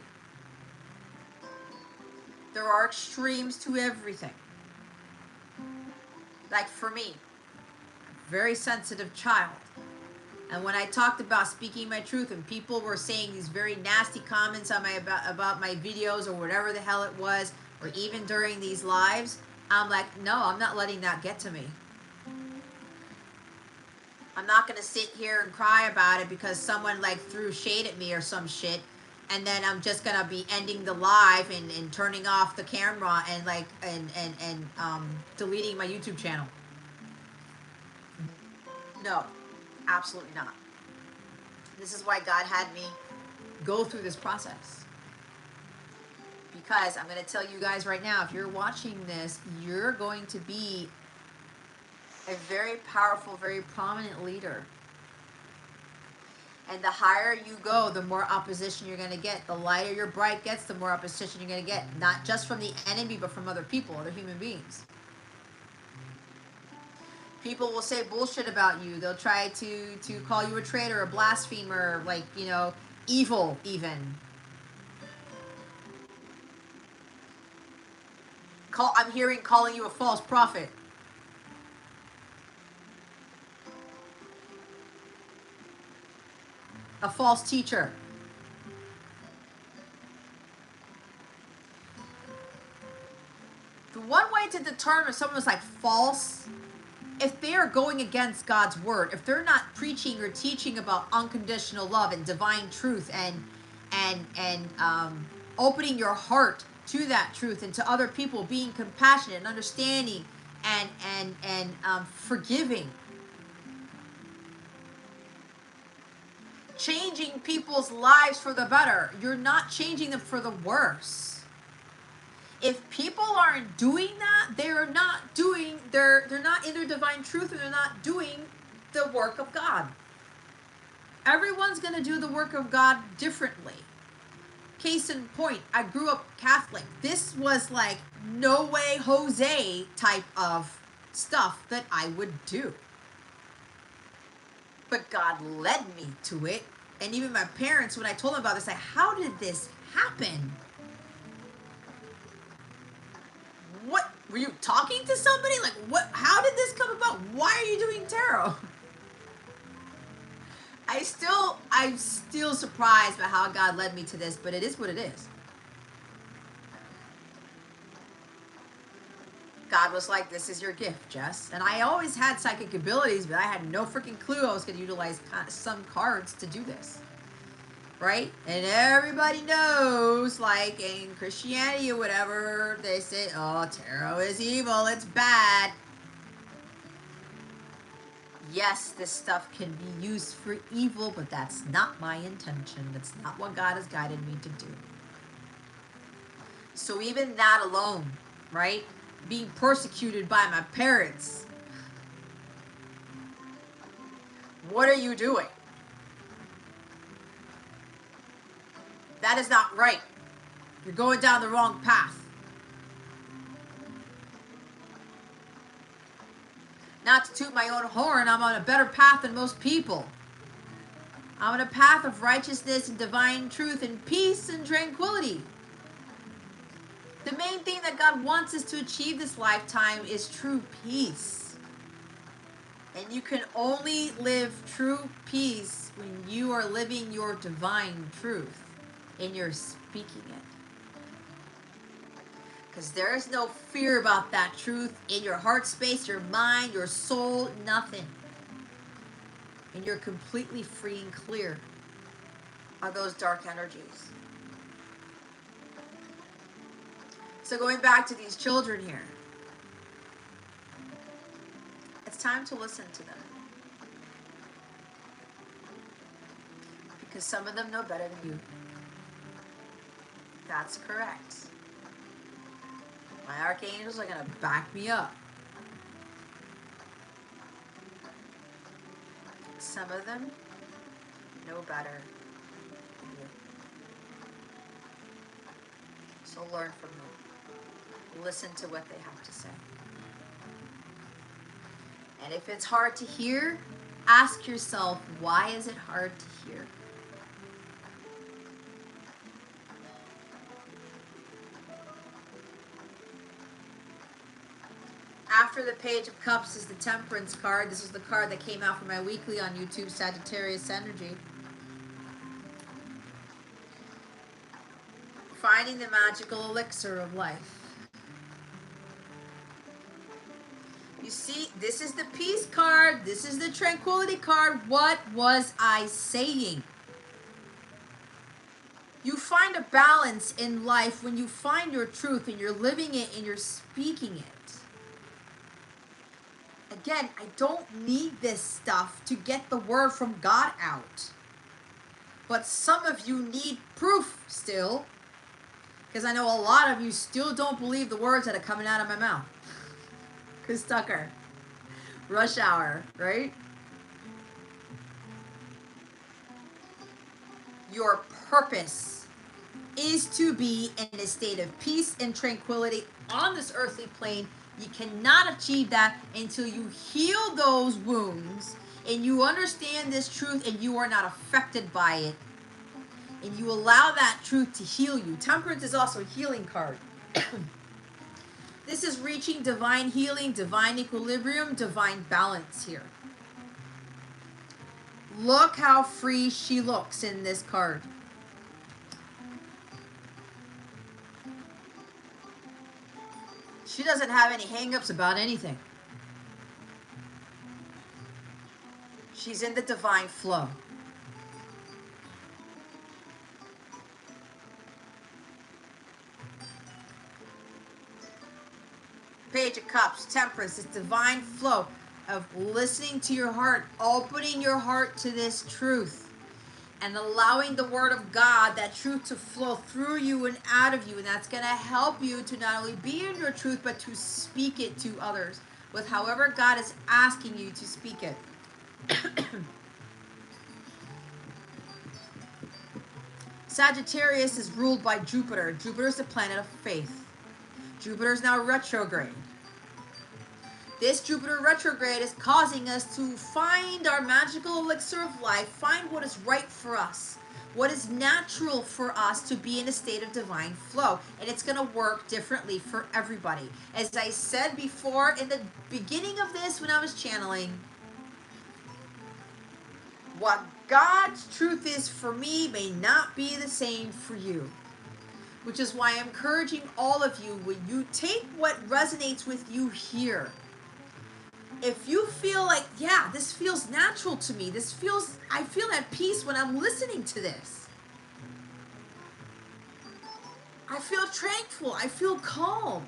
There are extremes to everything. Like for me, very sensitive child. And when I talked about speaking my truth and people were saying these very nasty comments on about my videos or whatever the hell it was, or even during these lives, I'm like, no, I'm not letting that get to me. I'm not going to sit here and cry about it because someone like threw shade at me or some shit, and then I'm just going to be ending the live and turning off the camera and like deleting my YouTube channel. No. Absolutely not. This is why God had me go through this process. Because I'm going to tell you guys right now, if you're watching this, you're going to be a very powerful, very prominent leader. And the higher you go, the more opposition you're going to get. The lighter your bright gets, the more opposition you're going to get. Not just from the enemy, but from other people, other human beings. People will say bullshit about you. They'll try to call you a traitor, a blasphemer, like, you know, evil even. I'm hearing calling you a false prophet. A false teacher. The one way to determine if someone is like false, if they are going against God's word, if they're not preaching or teaching about unconditional love and divine truth and opening your heart to that truth and to other people, being compassionate and understanding and forgiving, changing people's lives for the better, you're not changing them for the worse. If people aren't doing that, they're not in their divine truth, and they're not doing the work of God. Everyone's going to do the work of God differently. Case in point, I grew up Catholic. This was like no way Jose type of stuff that I would do. But God led me to it. And even my parents, when I told them about this, like, how did this happen? What, were you talking to somebody? Like, what, how did this come about? Why are you doing tarot? I'm still surprised by how God led me to this, but it is what it is. God was like, this is your gift, Jess. And I always had psychic abilities, but I had no freaking clue I was going to utilize some cards to do this. Right? And everybody knows, like in Christianity or whatever, they say, oh, tarot is evil, it's bad. Yes, this stuff can be used for evil, but that's not my intention. That's not what God has guided me to do. So even that alone, right? Being persecuted by my parents. What are you doing? That is not right. You're going down the wrong path. Not to toot my own horn, I'm on a better path than most people. I'm on a path of righteousness and divine truth and peace and tranquility. The main thing that God wants us to achieve this lifetime is true peace. And you can only live true peace when you are living your divine truth and you're speaking it. Because there is no fear about that truth in your heart space, your mind, your soul, nothing. And you're completely free and clear of those dark energies. So going back to these children here, it's time to listen to them. Because some of them know better than you. That's correct. My archangels are going to back me up. Some of them know better than you. So learn from them. Listen to what they have to say. And if it's hard to hear, ask yourself, why is it hard to hear? After the Page of Cups is the Temperance card. This is the card that came out for my weekly on YouTube, Sagittarius Energy. Finding the magical elixir of life. You see, this is the Peace card. This is the Tranquility card. What was I saying? You find a balance in life when you find your truth and you're living it and you're speaking it. Again, I don't need this stuff to get the word from God out. But some of you need proof still. Because I know a lot of you still don't believe the words that are coming out of my mouth. Chris Tucker. Rush hour, right? Your purpose is to be in a state of peace and tranquility on this earthly plane. You cannot achieve that until you heal those wounds and you understand this truth and you are not affected by it. And you allow that truth to heal you. Temperance is also a healing card. This is reaching divine healing, divine equilibrium, divine balance here. Look how free she looks in this card. She doesn't have any hang-ups about anything. She's in the divine flow. Page of Cups, Temperance, this divine flow of listening to your heart, opening your heart to this truth, and allowing the word of God, that truth, to flow through you and out of you. And that's going to help you to not only be in your truth, but to speak it to others with however God is asking you to speak it. Sagittarius is ruled by Jupiter. Jupiter is the planet of faith. Jupiter is now retrograde. This Jupiter retrograde is causing us to find our magical elixir of life, find what is right for us, what is natural for us to be in a state of divine flow. And it's going to work differently for everybody. As I said before in the beginning of this when I was channeling, What God's truth is for me may not be the same for you. Which is why I'm encouraging all of you, when you take what resonates with you here, if you feel like, yeah, this feels natural to me, I feel at peace when I'm listening to this. I feel tranquil, I feel calm.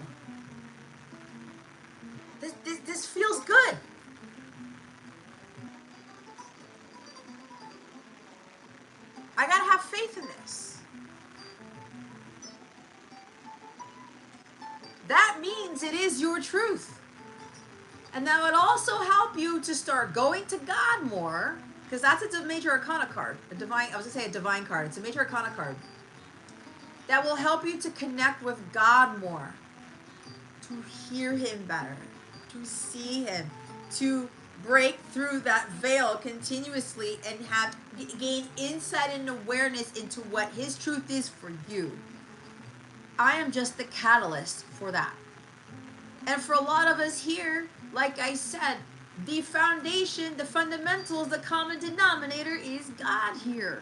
This feels good. I gotta have faith in this. That means it is your truth. And that would also help you to start going to God more, because that's a major arcana card. I was gonna say a divine card. It's a major arcana card. That will help you to connect with God more, to hear Him better, to see Him, to break through that veil continuously and gain insight and awareness into what His truth is for you. I am just the catalyst for that. And for a lot of us here, like I said, the foundation, the fundamentals, the common denominator is God here.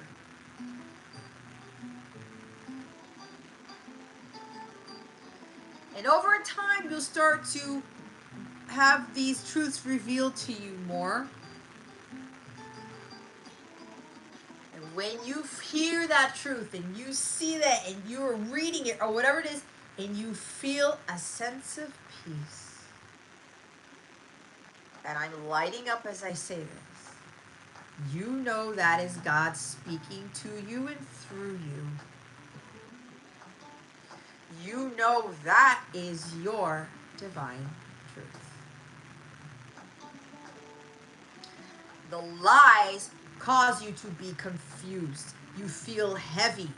And over time, you'll start to have these truths revealed to you more. And when you hear that truth and you see that and you're reading it or whatever it is, and you feel a sense of peace. And I'm lighting up as I say this. You know that is God speaking to you and through you. You know that is your divine truth. The lies cause you to be confused. You feel heavy.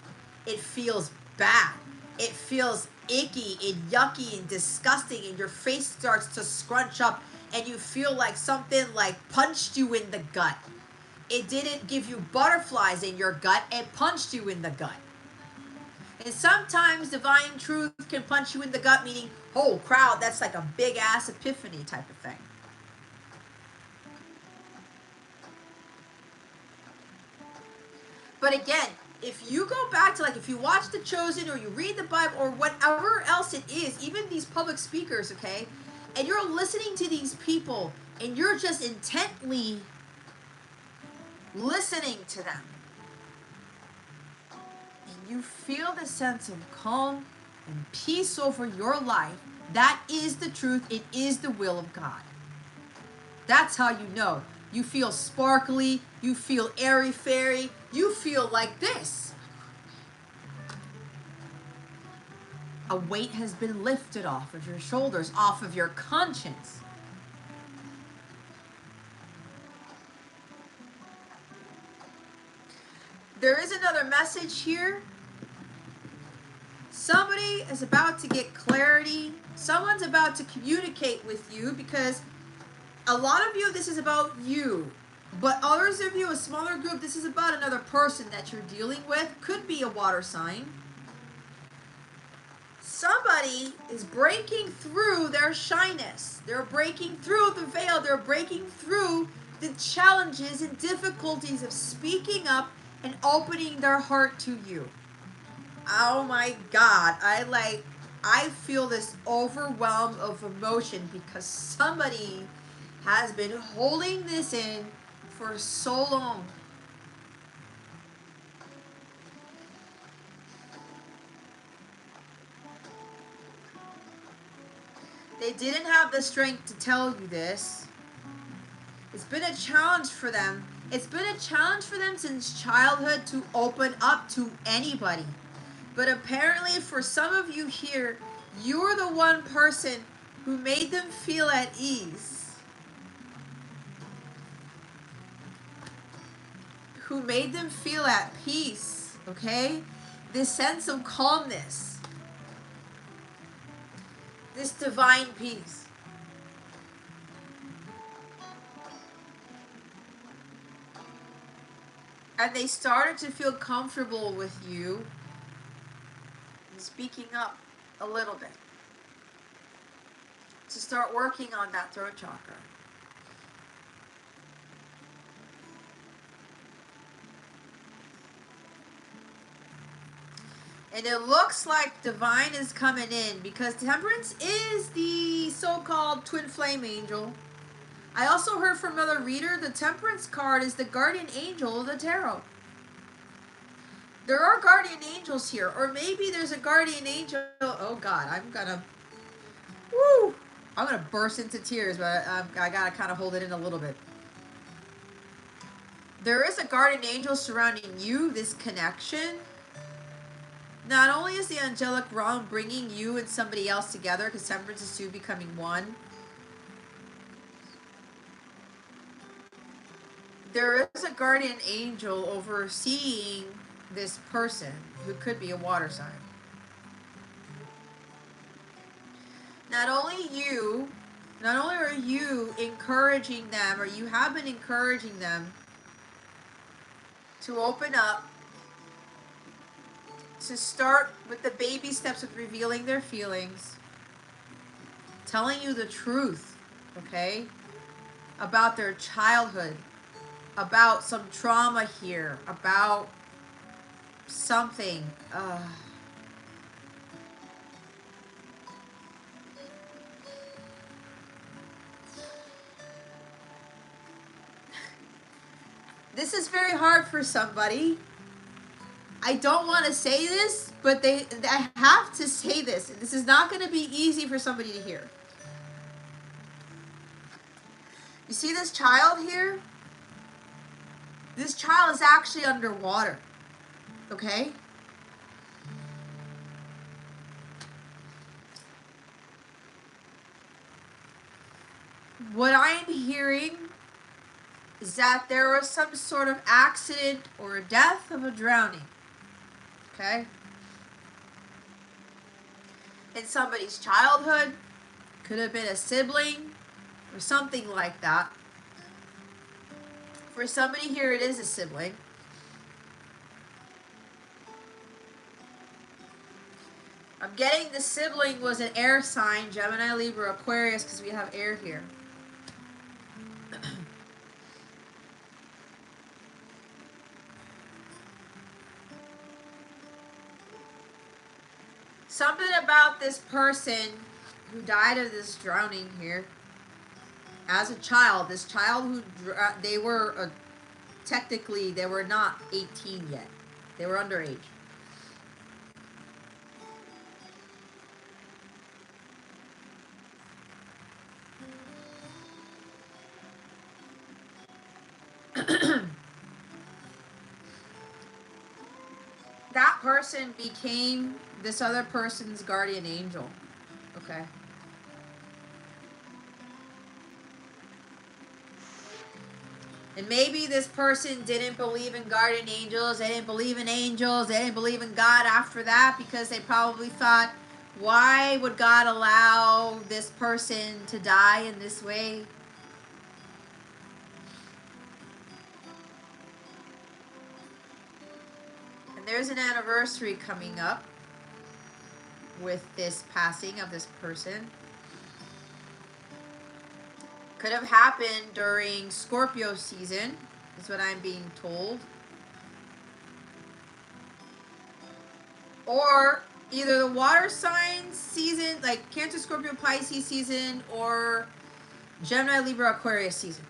It feels bad. It feels icky and yucky and disgusting, and your face starts to scrunch up and you feel like something like punched you in the gut. It didn't give you butterflies in your gut, it punched you in the gut. And sometimes divine truth can punch you in the gut, meaning, oh crowd, that's like a big ass epiphany type of thing. But again, if you go back to, like, if you watch The Chosen or you read the Bible or whatever else it is, even these public speakers, okay, and you're listening to these people and you're just intently listening to them, and you feel the sense of calm and peace over your life, that is the truth. It is the will of God. That's how you know. You feel sparkly, you feel airy-fairy, you feel like this. A weight has been lifted off of your shoulders, off of your conscience. There is another message here. Somebody is about to get clarity. Someone's about to communicate with you, because a lot of you, this is about you. But others of you, a smaller group, this is about another person that you're dealing with. Could be a water sign. Somebody is breaking through their shyness. They're breaking through the veil. They're breaking through the challenges and difficulties of speaking up and opening their heart to you. Oh my God. I feel this overwhelm of emotion because somebody has been holding this in for so long. They didn't have the strength to tell you this. It's been a challenge for them. It's been a challenge for them since childhood to open up to anybody. But apparently for some of you here, you're the one person who made them feel at ease. Who made them feel at peace, okay? This sense of calmness. This divine peace. And they started to feel comfortable with you speaking up a little bit. To start working on that throat chakra. And it looks like divine is coming in because Temperance is the so-called twin flame angel. I also heard from another reader the Temperance card is the guardian angel of the tarot. There are guardian angels here, or maybe there's a guardian angel. Oh God, I'm gonna burst into tears, but I gotta kind of hold it in a little bit. There is a guardian angel surrounding you, this connection. Not only is the angelic realm bringing you and somebody else together, because Temperance is two becoming one, there is a guardian angel overseeing this person who could be a water sign. Not only are you encouraging them, or you have been encouraging them to open up, to start with the baby steps of revealing their feelings, telling you the truth, okay, about their childhood, about some trauma here, about something. This is very hard for somebody. I don't want to say this, but I have to say this. This is not going to be easy for somebody to hear. You see this child here? This child is actually underwater. Okay? What I am hearing is that there was some sort of accident or a death of a drowning. Okay? In somebody's childhood. Could have been a sibling or something like that. For somebody here, it is a sibling. I'm getting the sibling was an air sign, Gemini, Libra, Aquarius, because we have air here. Something about this person who died of this drowning here as a child. This child who they were technically they were not 18 yet. They were underage. That person became this other person's guardian angel. Okay. And maybe this person didn't believe in guardian angels, they didn't believe in angels, they didn't believe in God after that because they probably thought, why would God allow this person to die in this way? And there's an anniversary coming up with this passing of this person. Could have happened during Scorpio season, is what I'm being told. Or either the water signs season, like Cancer, Scorpio, Pisces season, or Gemini, Libra, Aquarius season.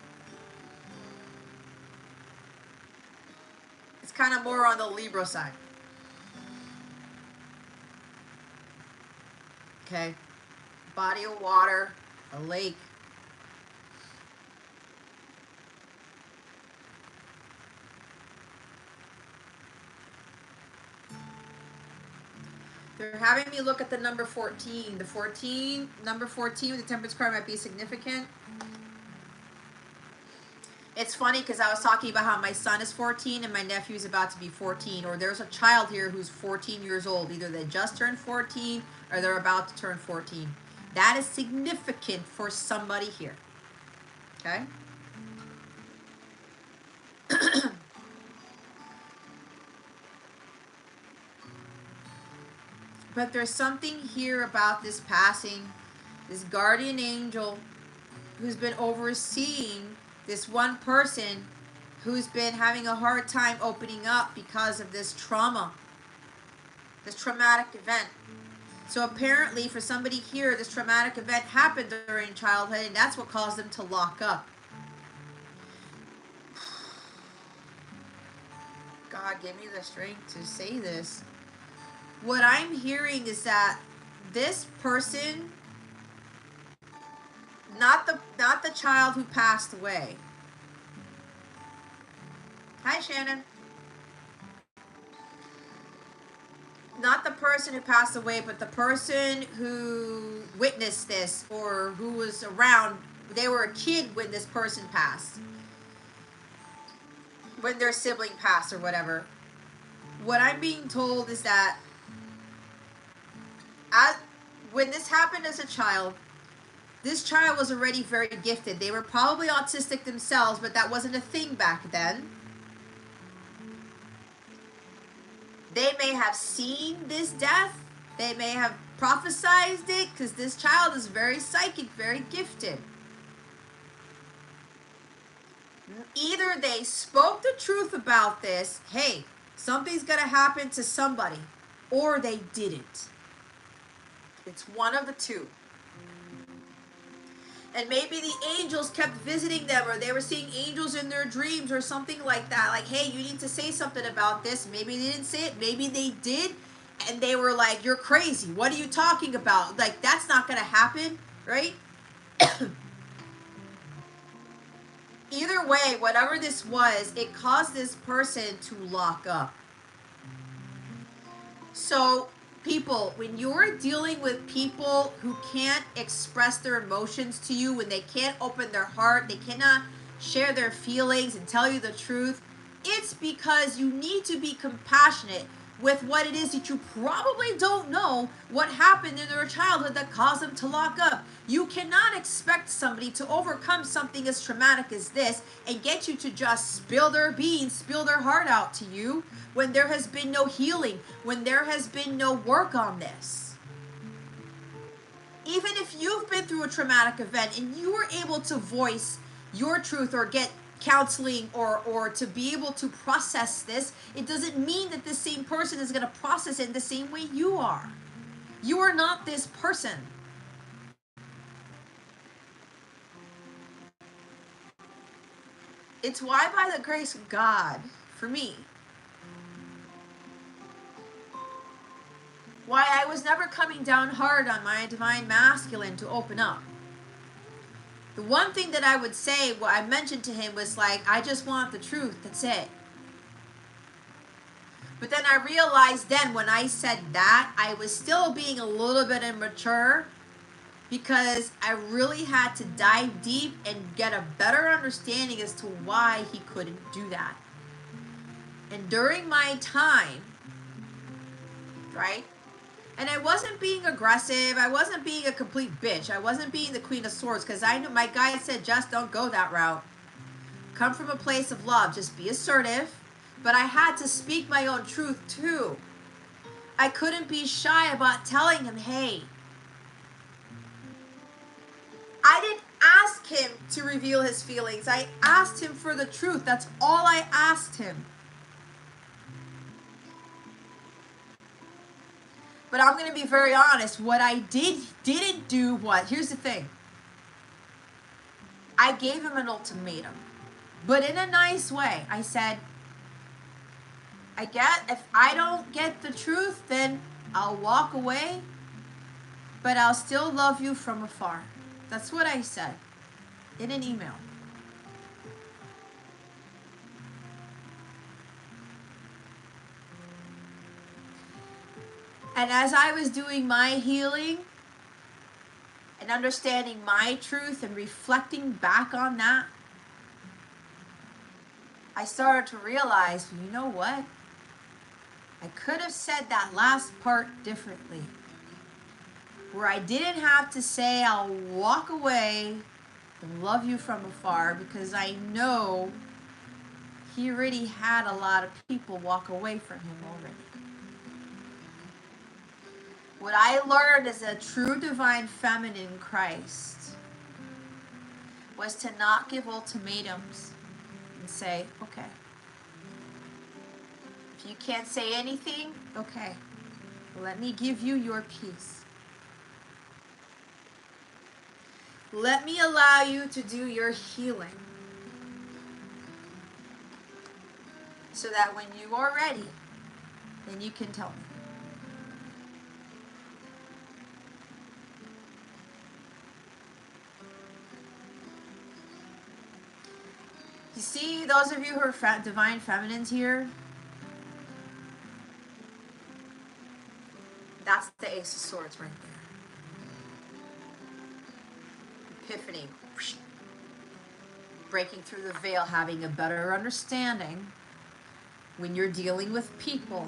It's kind of more on the Libra side. Okay. Body of water, a lake. They're having me look at the number 14. Number 14 with the Temperance card might be significant. It's funny because I was talking about how my son is 14 and my nephew is about to be 14. Or there's a child here who's 14 years old. Either they just turned 14 or they're about to turn 14. That is significant for somebody here. Okay? But there's something here about this passing, this guardian angel who's been overseeing this one person who's been having a hard time opening up because of this trauma. This traumatic event. So apparently for somebody here, this traumatic event happened during childhood, and that's what caused them to lock up. God, give me the strength to say this. What I'm hearing is that this person, not the child who passed away. Hi, Shannon. Not the person who passed away, but the person who witnessed this or who was around. They were a kid when this person passed, when their sibling passed or whatever. What I'm being told is that when this happened as a child, this child was already very gifted. They were probably autistic themselves, but that wasn't a thing back then. They may have seen this death. They may have prophesied it, because this child is very psychic, very gifted. Either they spoke the truth about this, hey, something's going to happen to somebody, or they didn't. It's one of the two. And maybe the angels kept visiting them, or they were seeing angels in their dreams or something like that. Like, hey, you need to say something about this. Maybe they didn't say it. Maybe they did. And they were like, you're crazy. What are you talking about? Like, that's not going to happen, right? Either way, whatever this was, it caused this person to lock up. So, people, when you're dealing with people who can't express their emotions to you, when they can't open their heart, they cannot share their feelings and tell you the truth, it's because you need to be compassionate with what it is that you probably don't know what happened in their childhood that caused them to lock up. You cannot expect somebody to overcome something as traumatic as this and get you to just spill their beans, spill their heart out to you when there has been no healing, when there has been no work on this. Even if you've been through a traumatic event and you were able to voice your truth or get counseling or to be able to process this, it doesn't mean that the same person is going to process it the same way you are. You are not this person. It's why, by the grace of God, for me, why I was never coming down hard on my divine masculine to open up. The one thing that I would say, what I mentioned to him was like, I just want the truth, that's it. But then I realized then when I said that, I was still being a little bit immature, because I really had to dive deep and get a better understanding as to why he couldn't do that. And during my time, right? And I wasn't being aggressive. I wasn't being a complete bitch. I wasn't being the Queen of Swords, because I knew my guy said, just don't go that route. Come from a place of love. Just be assertive. But I had to speak my own truth too. I couldn't be shy about telling him, hey, I didn't ask him to reveal his feelings. I asked him for the truth. That's all I asked him. But I'm going to be very honest. What I didn't do was, here's the thing. I gave him an ultimatum, but in a nice way. I said, if I don't get the truth, then I'll walk away, but I'll still love you from afar. That's what I said in an email. And as I was doing my healing and understanding my truth and reflecting back on that, I started to realize, you know what? I could have said that last part differently, where I didn't have to say I'll walk away and love you from afar, because I know he already had a lot of people walk away from him already. What I learned as a true divine feminine Christ was to not give ultimatums and say, okay, if you can't say anything, okay. Let me give you your peace. Let me allow you to do your healing. So that when you are ready, then you can tell me. You see, those of you who are divine feminines here, that's the Ace of Swords right there. Epiphany. Breaking through the veil, having a better understanding when you're dealing with people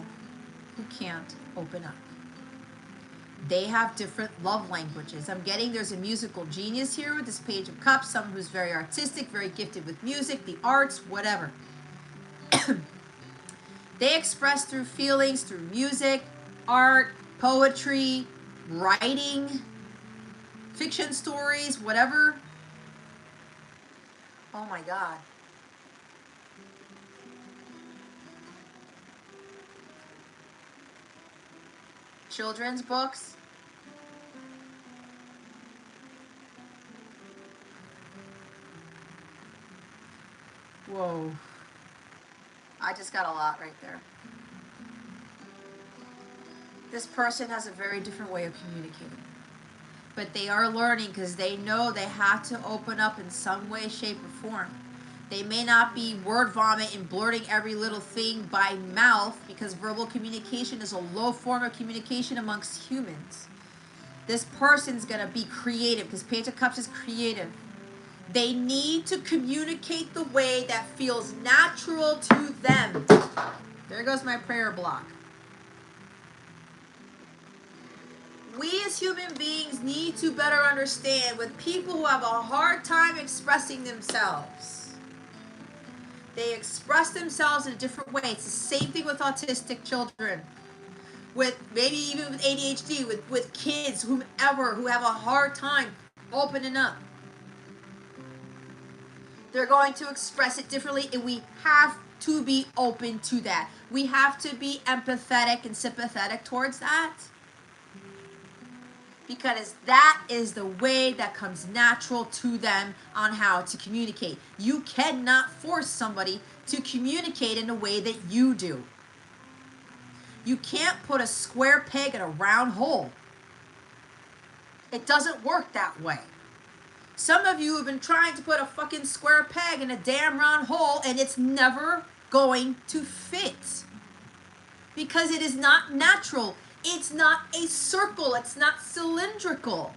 who can't open up. They have different love languages. I'm getting there's a musical genius here with this Page of Cups, someone who's very artistic, very gifted with music, the arts, whatever. They express through feelings, through music, art, poetry, writing, fiction stories, whatever. Oh my God. Children's books. Whoa. I just got a lot right there. This person has a very different way of communicating. But they are learning because they know they have to open up in some way, shape, or form. They may not be word vomit and blurting every little thing by mouth because verbal communication is a low form of communication amongst humans. This person's going to be creative because Page of Cups is creative. They need to communicate the way that feels natural to them. There goes my prayer block. We as human beings need to better understand with people who have a hard time expressing themselves. They express themselves in a different way. It's the same thing with autistic children, with maybe even with ADHD, with kids, whomever, who have a hard time opening up. They're going to express it differently, and we have to be open to that. We have to be empathetic and sympathetic towards that, because that is the way that comes natural to them on how to communicate. You cannot force somebody to communicate in a way that you do. You can't put a square peg in a round hole. It doesn't work that way. Some of you have been trying to put a fucking square peg in a damn round hole, and it's never going to fit. Because it is not natural. It's not a circle. It's not cylindrical.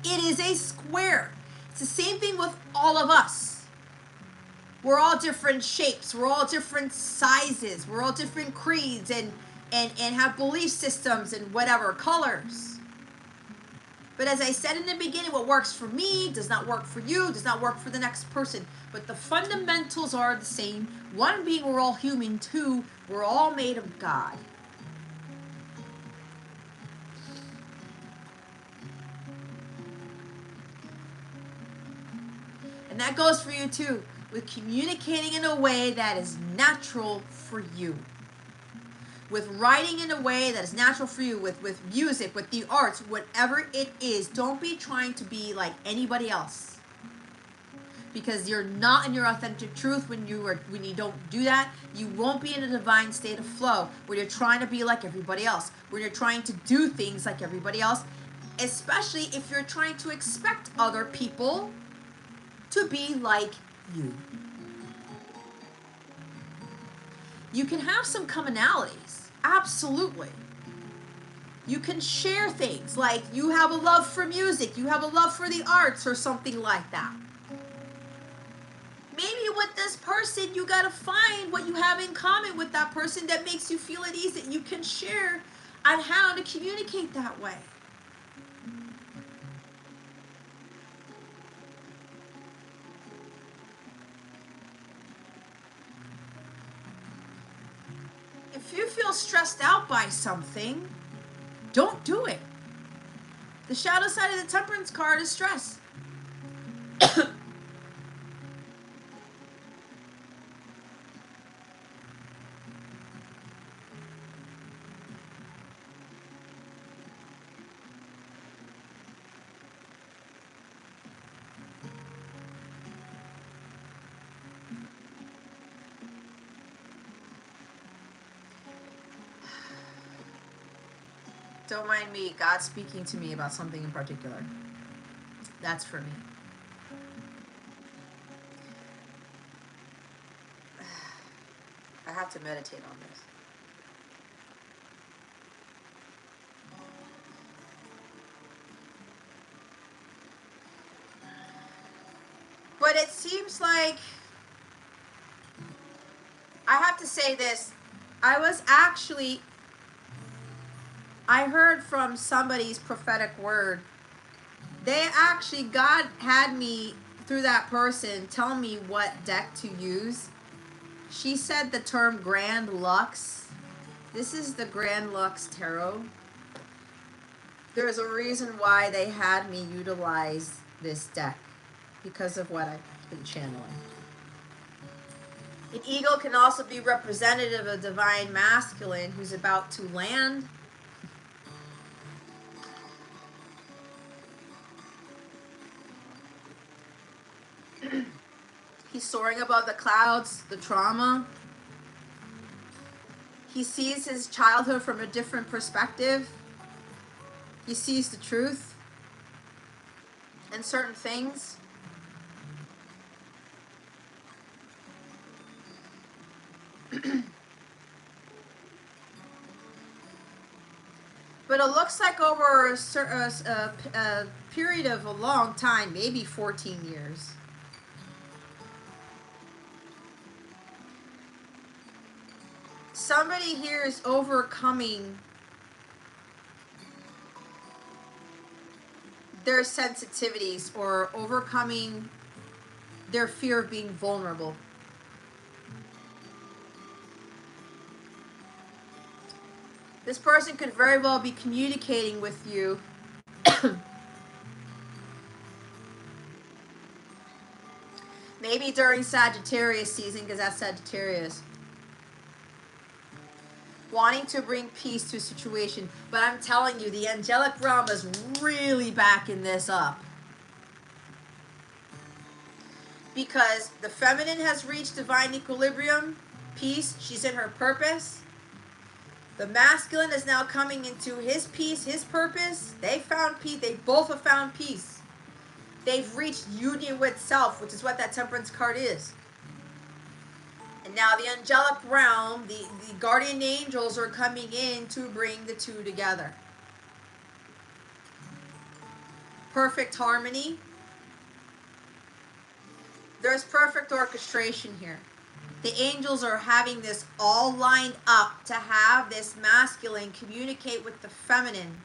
It is a square. It's the same thing with all of us. We're all different shapes. We're all different sizes. We're all different creeds and have belief systems and whatever, colors. But as I said in the beginning, what works for me does not work for you, does not work for the next person. But the fundamentals are the same. One being we're all human. Two, we're all made of God. And that goes for you too, with communicating in a way that is natural for you. With writing in a way that is natural for you, with music, with the arts, whatever it is. Don't be trying to be like anybody else. Because you're not in your authentic truth when you don't do that. You won't be in a divine state of flow where you're trying to be like everybody else, where you're trying to do things like everybody else, especially if you're trying to expect other people to be like you. You can have some commonalities, absolutely. You can share things, like you have a love for music, you have a love for the arts or something like that. Maybe with this person, you gotta find what you have in common with that person that makes you feel at ease, that you can share on how to communicate that way. If you feel stressed out by something, don't do it. The shadow side of the Temperance card is stress. Don't mind me. God's speaking to me about something in particular. That's for me. I have to meditate on this. But it seems like, I have to say this, I heard from somebody's prophetic word. God had me, through that person, tell me what deck to use. She said the term Grand Lux. This is the Grand Lux Tarot. There's a reason why they had me utilize this deck, because of what I've been channeling. An eagle can also be representative of divine masculine who's about to land. He's soaring above the clouds, the trauma. He sees his childhood from a different perspective. He sees the truth in certain things. But it looks like over a period of a long time, maybe 14 years. Somebody here is overcoming their sensitivities or overcoming their fear of being vulnerable. This person could very well be communicating with you maybe during Sagittarius season, because that's Sagittarius, wanting to bring peace to a situation. But I'm telling you, the angelic realm is really backing this up, because the feminine has reached divine equilibrium, peace. She's in her purpose. The masculine is now coming into his peace, his purpose. They found peace. They both have found peace. They've reached union with self, which is what that Temperance card is. And now the angelic realm, the guardian angels are coming in to bring the two together. Perfect harmony. There's perfect orchestration here. The angels are having this all lined up to have this masculine communicate with the feminine.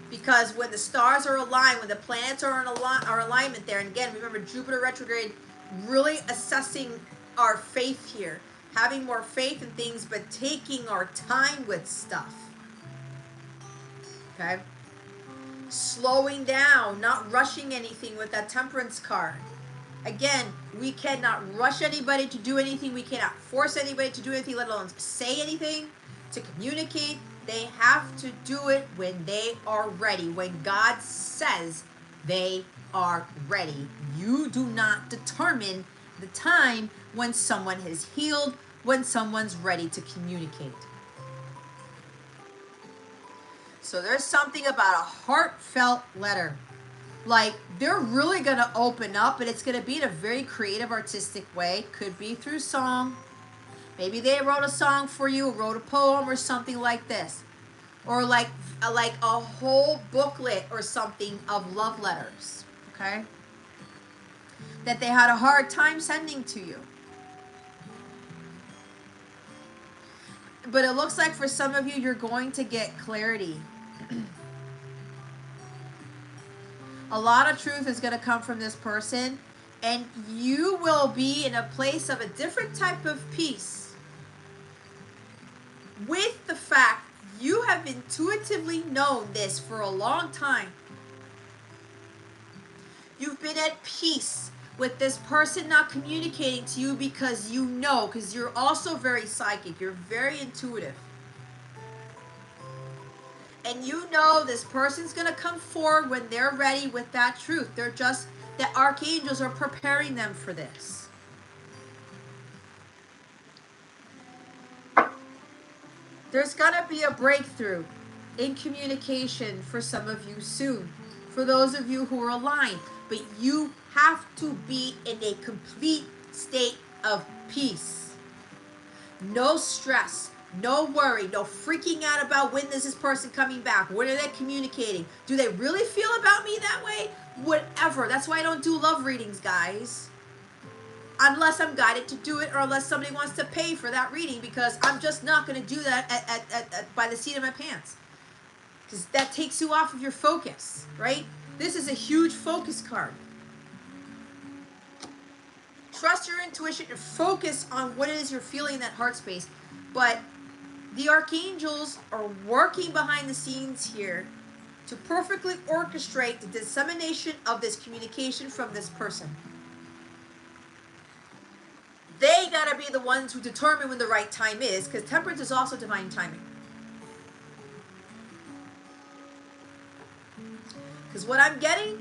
Because when the stars are aligned, when the planets are in alignment there, and again, remember Jupiter retrograde, really assessing our faith here. Having more faith in things, but taking our time with stuff. Okay? Slowing down, not rushing anything with that Temperance card. Again, we cannot rush anybody to do anything. We cannot force anybody to do anything, let alone say anything, to communicate. They have to do it when they are ready. When God says they are ready. You do not determine the time when someone has healed, when someone's ready to communicate. So there's something about a heartfelt letter. Like, they're really going to open up, but it's going to be in a very creative, artistic way. Could be through song. Maybe they wrote a song for you, wrote a poem or something like this. Or like a whole booklet or something of love letters. Okay? That they had a hard time sending to you. But it looks like for some of you, you're going to get clarity. A lot of truth is going to come from this person, and you will be in a place of a different type of peace with the fact you have intuitively known this for a long time. You've been at peace with this person not communicating to you because you know, because you're also very psychic, you're very intuitive. And you know this person's going to come forward when they're ready with that truth. They're just, the archangels are preparing them for this. There's going to be a breakthrough. in communication for some of you soon, for those of you who are aligned. But you have to be in a complete state of peace. No stress, no worry, no freaking out about when is this person coming back, when are they communicating, do they really feel about me that way, whatever. That's why I don't do love readings, guys, unless I'm guided to do it, or unless somebody wants to pay for that reading, because I'm just not going to do that by the seat of my pants, because that takes you off of your focus, right? This is a huge focus card. Trust your intuition and focus on what it is you're feeling in that heart space. But the archangels are working behind the scenes here to perfectly orchestrate the dissemination of this communication from this person. They gotta be the ones who determine when the right time is, because temperance is also divine timing. Because what I'm getting,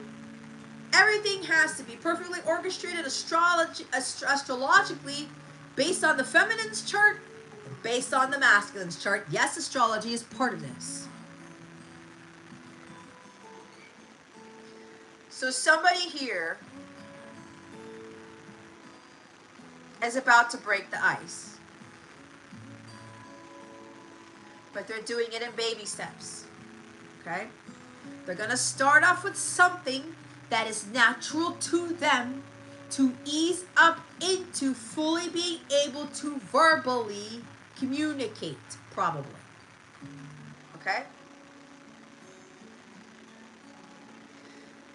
everything has to be perfectly orchestrated astrologically, based on the feminine's chart, based on the masculine's chart. Yes, astrology is part of this. So somebody here is about to break the ice, but they're doing it in baby steps. Okay? They're going to start off with something that is natural to them, to ease up into fully being able to verbally communicate, probably. Okay?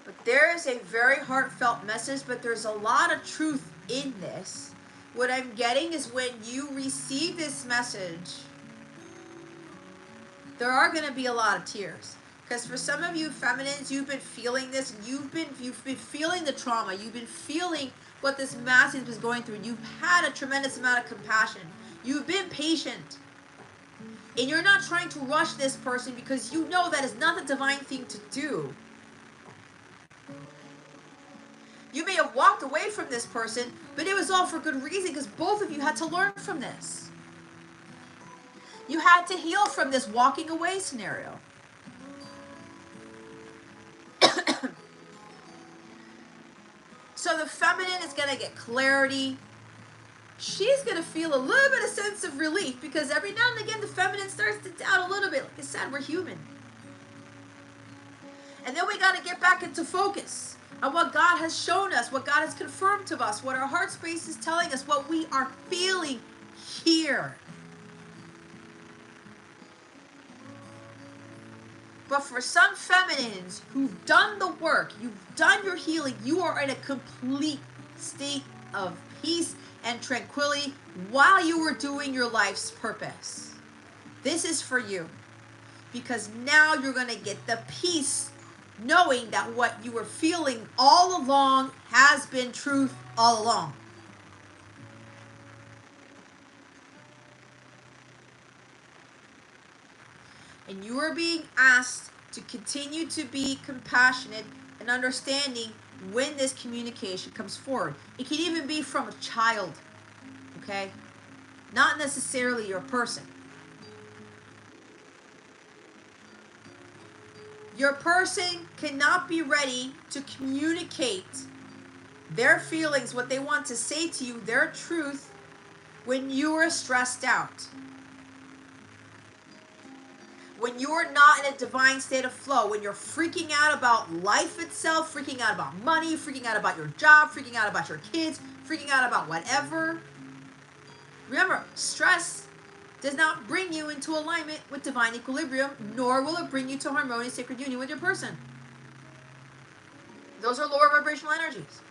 But there is a very heartfelt message, but there's a lot of truth in this. What I'm getting is when you receive this message, there are going to be a lot of tears. Because for some of you feminines, you've been feeling this, and you've been feeling the trauma, you've been feeling what this masculine was going through. You've had a tremendous amount of compassion. You've been patient. And you're not trying to rush this person, because you know that is not the divine thing to do. You may have walked away from this person, but it was all for good reason, because both of you had to learn from this. You had to heal from this walking away scenario. So the feminine is going to get clarity. She's going to feel a little bit of sense of relief, because every now and again the feminine starts to doubt a little bit. Like I said, we're human. And then we got to get back into focus on what God has shown us, what God has confirmed to us, what our heart space is telling us, what we are feeling here. But for some feminines who've done the work, you've done your healing, you are in a complete state of peace and tranquility while you were doing your life's purpose. This is for you. Because now you're going to get the peace knowing that what you were feeling all along has been truth all along. And you are being asked to continue to be compassionate and understanding when this communication comes forward. It can even be from a child, okay? Not necessarily your person. Your person cannot be ready to communicate their feelings, what they want to say to you, their truth, when you are stressed out. When you're not in a divine state of flow, when you're freaking out about life itself, freaking out about money, freaking out about your job, freaking out about your kids, freaking out about whatever. Remember, stress does not bring you into alignment with divine equilibrium, nor will it bring you to harmonious sacred union with your person. Those are lower vibrational energies.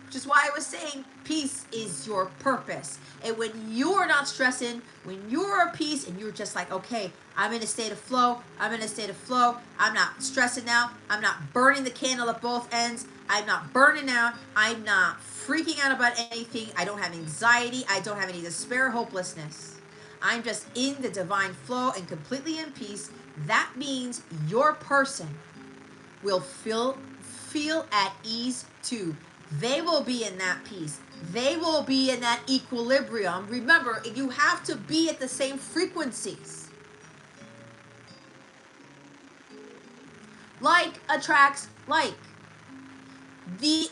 Which is why I was saying peace is your purpose. And when you're not stressing, when you're at peace and you're just like, okay, I'm in a state of flow, I'm in a state of flow, I'm not stressing now, I'm not burning the candle at both ends, I'm not burning out, I'm not freaking out about anything, I don't have anxiety, I don't have any despair, hopelessness. I'm just in the divine flow and completely in peace. That means your person will feel at ease too. They will be in that peace. They will be in that equilibrium. Remember, you have to be at the same frequencies. Like attracts like. The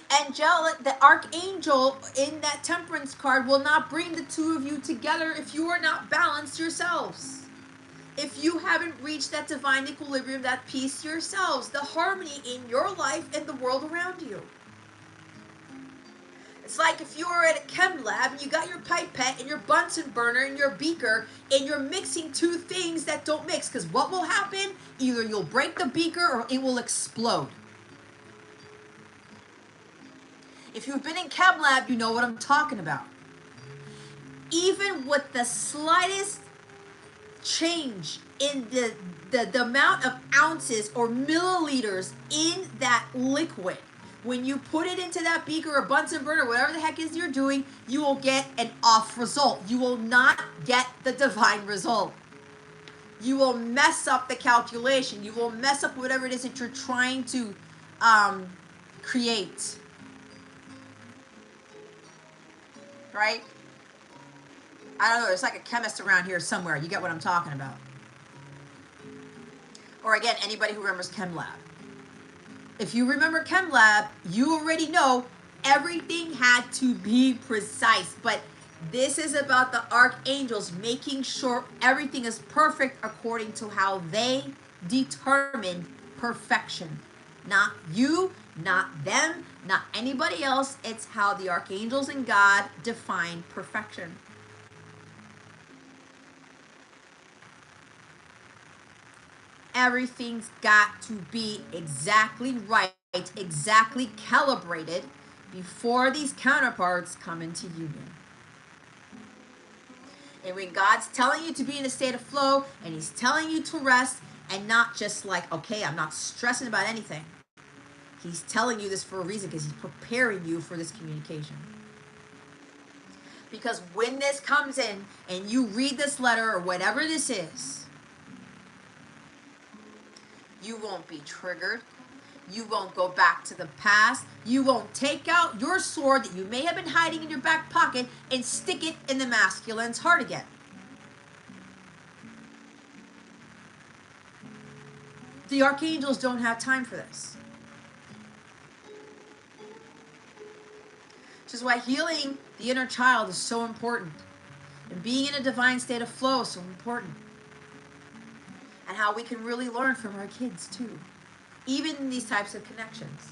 archangel in that temperance card will not bring the two of you together if you are not balanced yourselves. If you haven't reached that divine equilibrium, that peace yourselves, the harmony in your life and the world around you. It's like if you were at a chem lab and you got your pipette and your Bunsen burner and your beaker and you're mixing two things that don't mix, because what will happen? Either you'll break the beaker or it will explode. If you've been in chem lab, you know what I'm talking about. Even with the slightest change in the amount of ounces or milliliters in that liquid, when you put it into that beaker or Bunsen burner, whatever the heck is you're doing, you will get an off result. You will not get the divine result. You will mess up the calculation. You will mess up whatever it is that you're trying to create. Right? I don't know, there's like a chemist around here somewhere. You get what I'm talking about. Or again, anybody who remembers Chem Lab. If you remember Chem Lab, you already know everything had to be precise. But this is about the archangels making sure everything is perfect according to how they determine perfection. Not you, not them, not anybody else. It's how the archangels and God define perfection. Everything's got to be exactly right, exactly calibrated before these counterparts come into union. And when God's telling you to be in a state of flow and he's telling you to rest and not just like, okay, I'm not stressing about anything. He's telling you this for a reason because he's preparing you for this communication. Because when this comes in and you read this letter or whatever this is, you won't be triggered. You won't go back to the past. You won't take out your sword that you may have been hiding in your back pocket and stick it in the masculine's heart again. The archangels don't have time for this. Which is why healing the inner child is so important. And being in a divine state of flow is so important. And how we can really learn from our kids too. Even in these types of connections.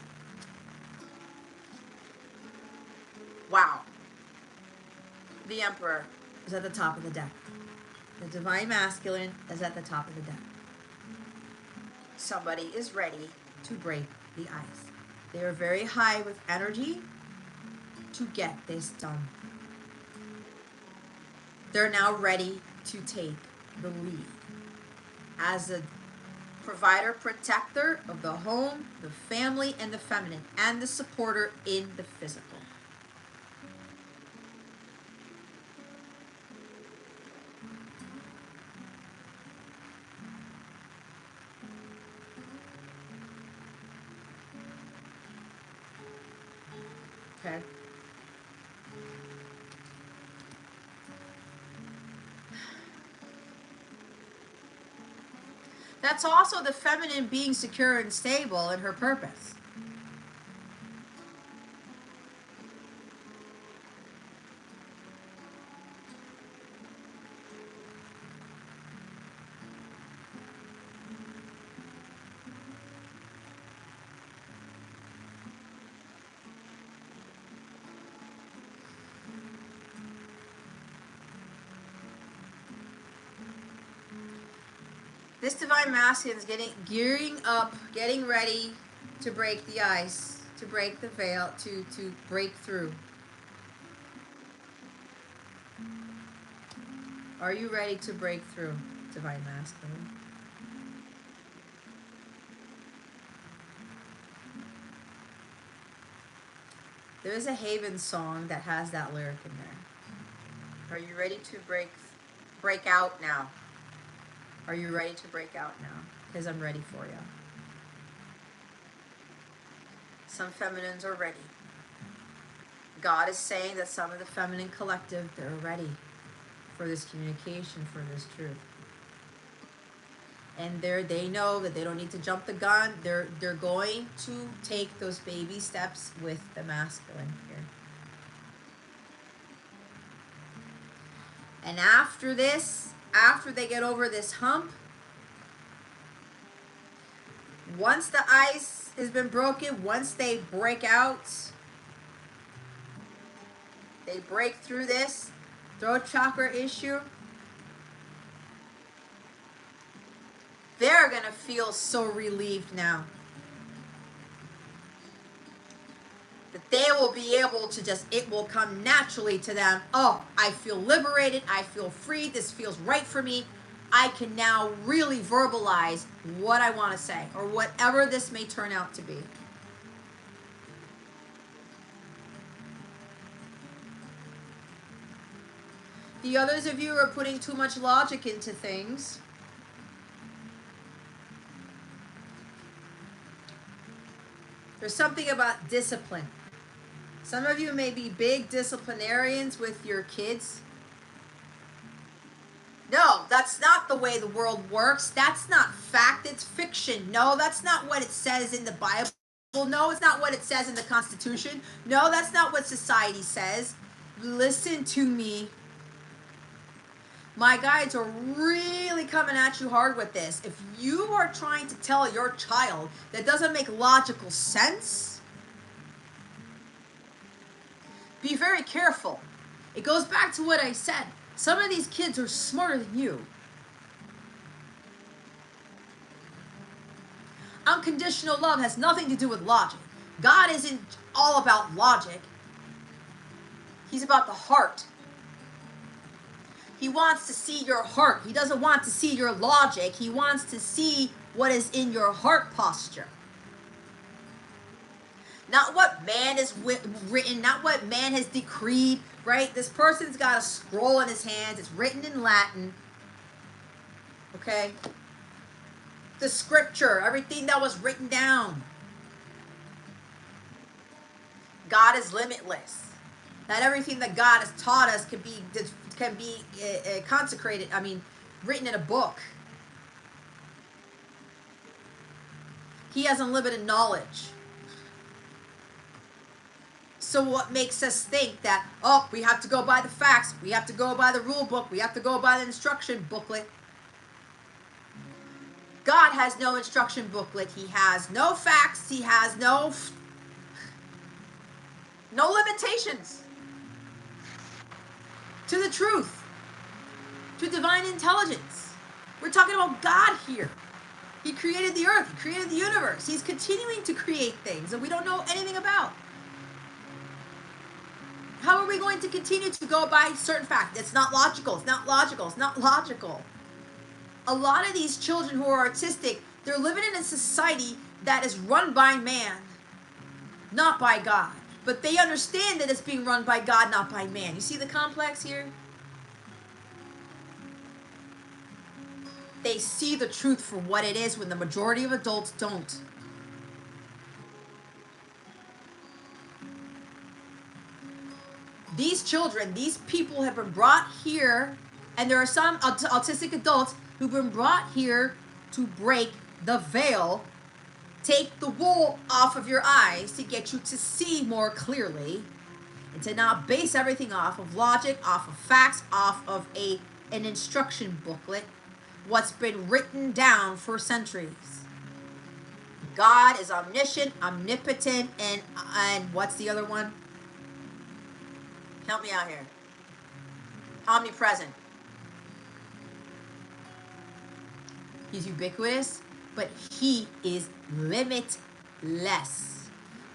Wow. The Emperor is at the top of the deck. The Divine Masculine is at the top of the deck. Somebody is ready to break the ice. They are very high with energy to get this done. They're now ready to take the lead as a provider, protector of the home, the family, and the feminine, and the supporter in the physical. Okay. That's also the feminine being secure and stable in her purpose. This divine masculine is gearing up, getting ready to break the ice, to break the veil, to break through. Are you ready to break through, divine masculine? There is a Haven song that has that lyric in there. Are you ready to break out now? Are you ready to break out now? Because I'm ready for you. Some feminines are ready. God is saying that some of the feminine collective, they're ready for this communication, for this truth. And they know that they don't need to jump the gun. They're going to take those baby steps with the masculine here. And after this, after they get over this hump, once the ice has been broken, once they break out, they break through this throat chakra issue, they're going to feel so relieved now. That they will be able to just, it will come naturally to them. Oh, I feel liberated. I feel free. This feels right for me. I can now really verbalize what I want to say or whatever this may turn out to be. The others of you are putting too much logic into things. There's something about discipline. Some of you may be big disciplinarians with your kids. No, that's not the way the world works. That's not fact. It's fiction. No, that's not what it says in the Bible. No, it's not what it says in the Constitution. No, that's not what society says. Listen to me. My guides are really coming at you hard with this. If you are trying to tell your child that doesn't make logical sense, be very careful. It goes back to what I said. Some of these kids are smarter than you. Unconditional love has nothing to do with logic. God isn't all about logic. He's about the heart. He wants to see your heart. He doesn't want to see your logic. He wants to see what is in your heart posture. Not what man has written, not what man has decreed, right? This person's got a scroll in his hands. It's written in Latin. Okay? The scripture, everything that was written down. God is limitless. Not everything that God has taught us can be consecrated, written in a book. He has unlimited knowledge. So what makes us think that, oh, we have to go by the facts, we have to go by the rule book, we have to go by the instruction booklet? God has no instruction booklet. He has no facts. He has no limitations to the truth, to divine intelligence. We're talking about God here. He created the earth. He created the universe. He's continuing to create things that we don't know anything about. How are we going to continue to go by certain facts? It's not logical. It's not logical. It's not logical. A lot of these children who are autistic, they're living in a society that is run by man, not by God. But they understand that it's being run by God, not by man. You see the complex here? They see the truth for what it is when the majority of adults don't. These children, these people have been brought here, and there are some autistic adults who've been brought here to break the veil, take the wool off of your eyes to get you to see more clearly, and to not base everything off of logic, off of facts, off of an instruction booklet, what's been written down for centuries. God is omniscient, omnipotent, and what's the other one? Help me out here. Omnipresent. He's ubiquitous, but he is limitless.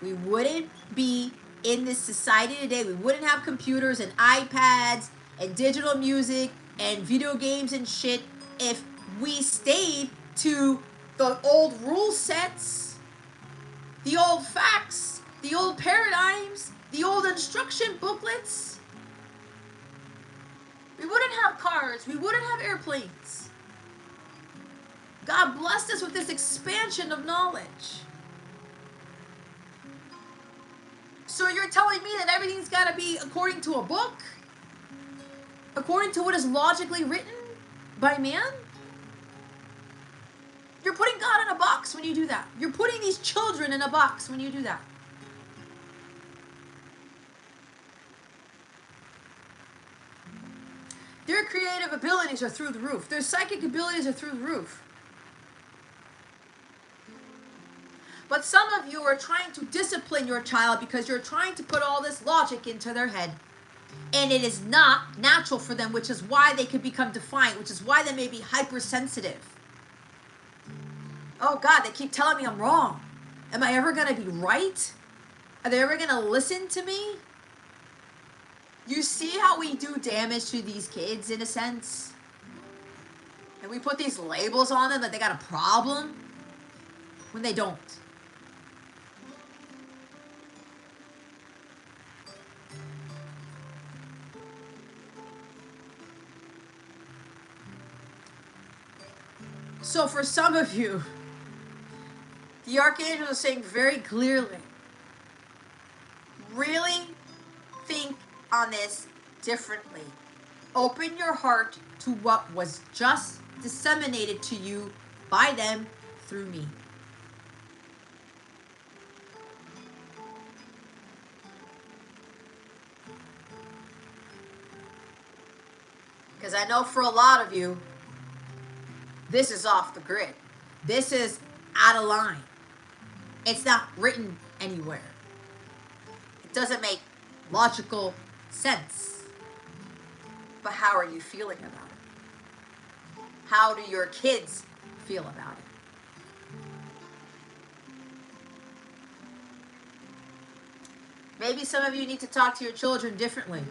We wouldn't be in this society today. We wouldn't have computers and iPads and digital music and video games and shit if we stayed to the old rule sets, the old facts, the old paradigms, the old instruction booklets. We wouldn't have cars. We wouldn't have airplanes. God blessed us with this expansion of knowledge. So you're telling me that everything's got to be according to a book? According to what is logically written by man? You're putting God in a box when you do that. You're putting these children in a box when you do that. Their creative abilities are through the roof. Their psychic abilities are through the roof. But some of you are trying to discipline your child because you're trying to put all this logic into their head. And it is not natural for them, which is why they can become defiant, which is why they may be hypersensitive. Oh God, they keep telling me I'm wrong. Am I ever going to be right? Are they ever going to listen to me? You see how we do damage to these kids in a sense? And we put these labels on them that they got a problem when they don't. So for some of you, the Archangel is saying very clearly, really think on this differently. Open your heart to what was just disseminated to you by them through me. Because I know for a lot of you, this is off the grid. This is out of line. It's not written anywhere. It doesn't make logical sense. But how are you feeling about it? How do your kids feel about it? Maybe some of you need to talk to your children differently.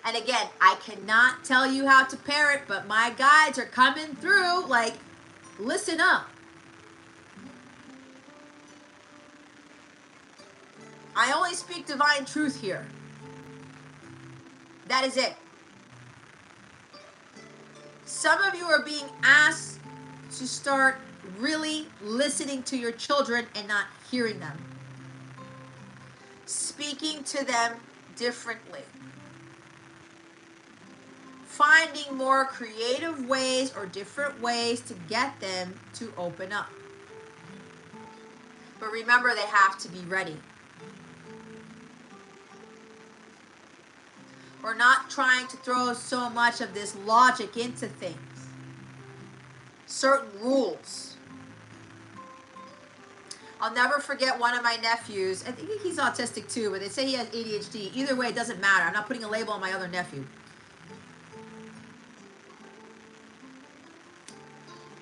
And again, I cannot tell you how to parent, but my guides are coming through. Like, listen up. I only speak divine truth here. That is it. Some of you are being asked to start really listening to your children and not hearing them. Speaking to them differently. Finding more creative ways or different ways to get them to open up. But remember, they have to be ready. We're not trying to throw so much of this logic into things. Certain rules. I'll never forget one of my nephews. I think he's autistic too, but they say he has ADHD. Either way, it doesn't matter. I'm not putting a label on my other nephew.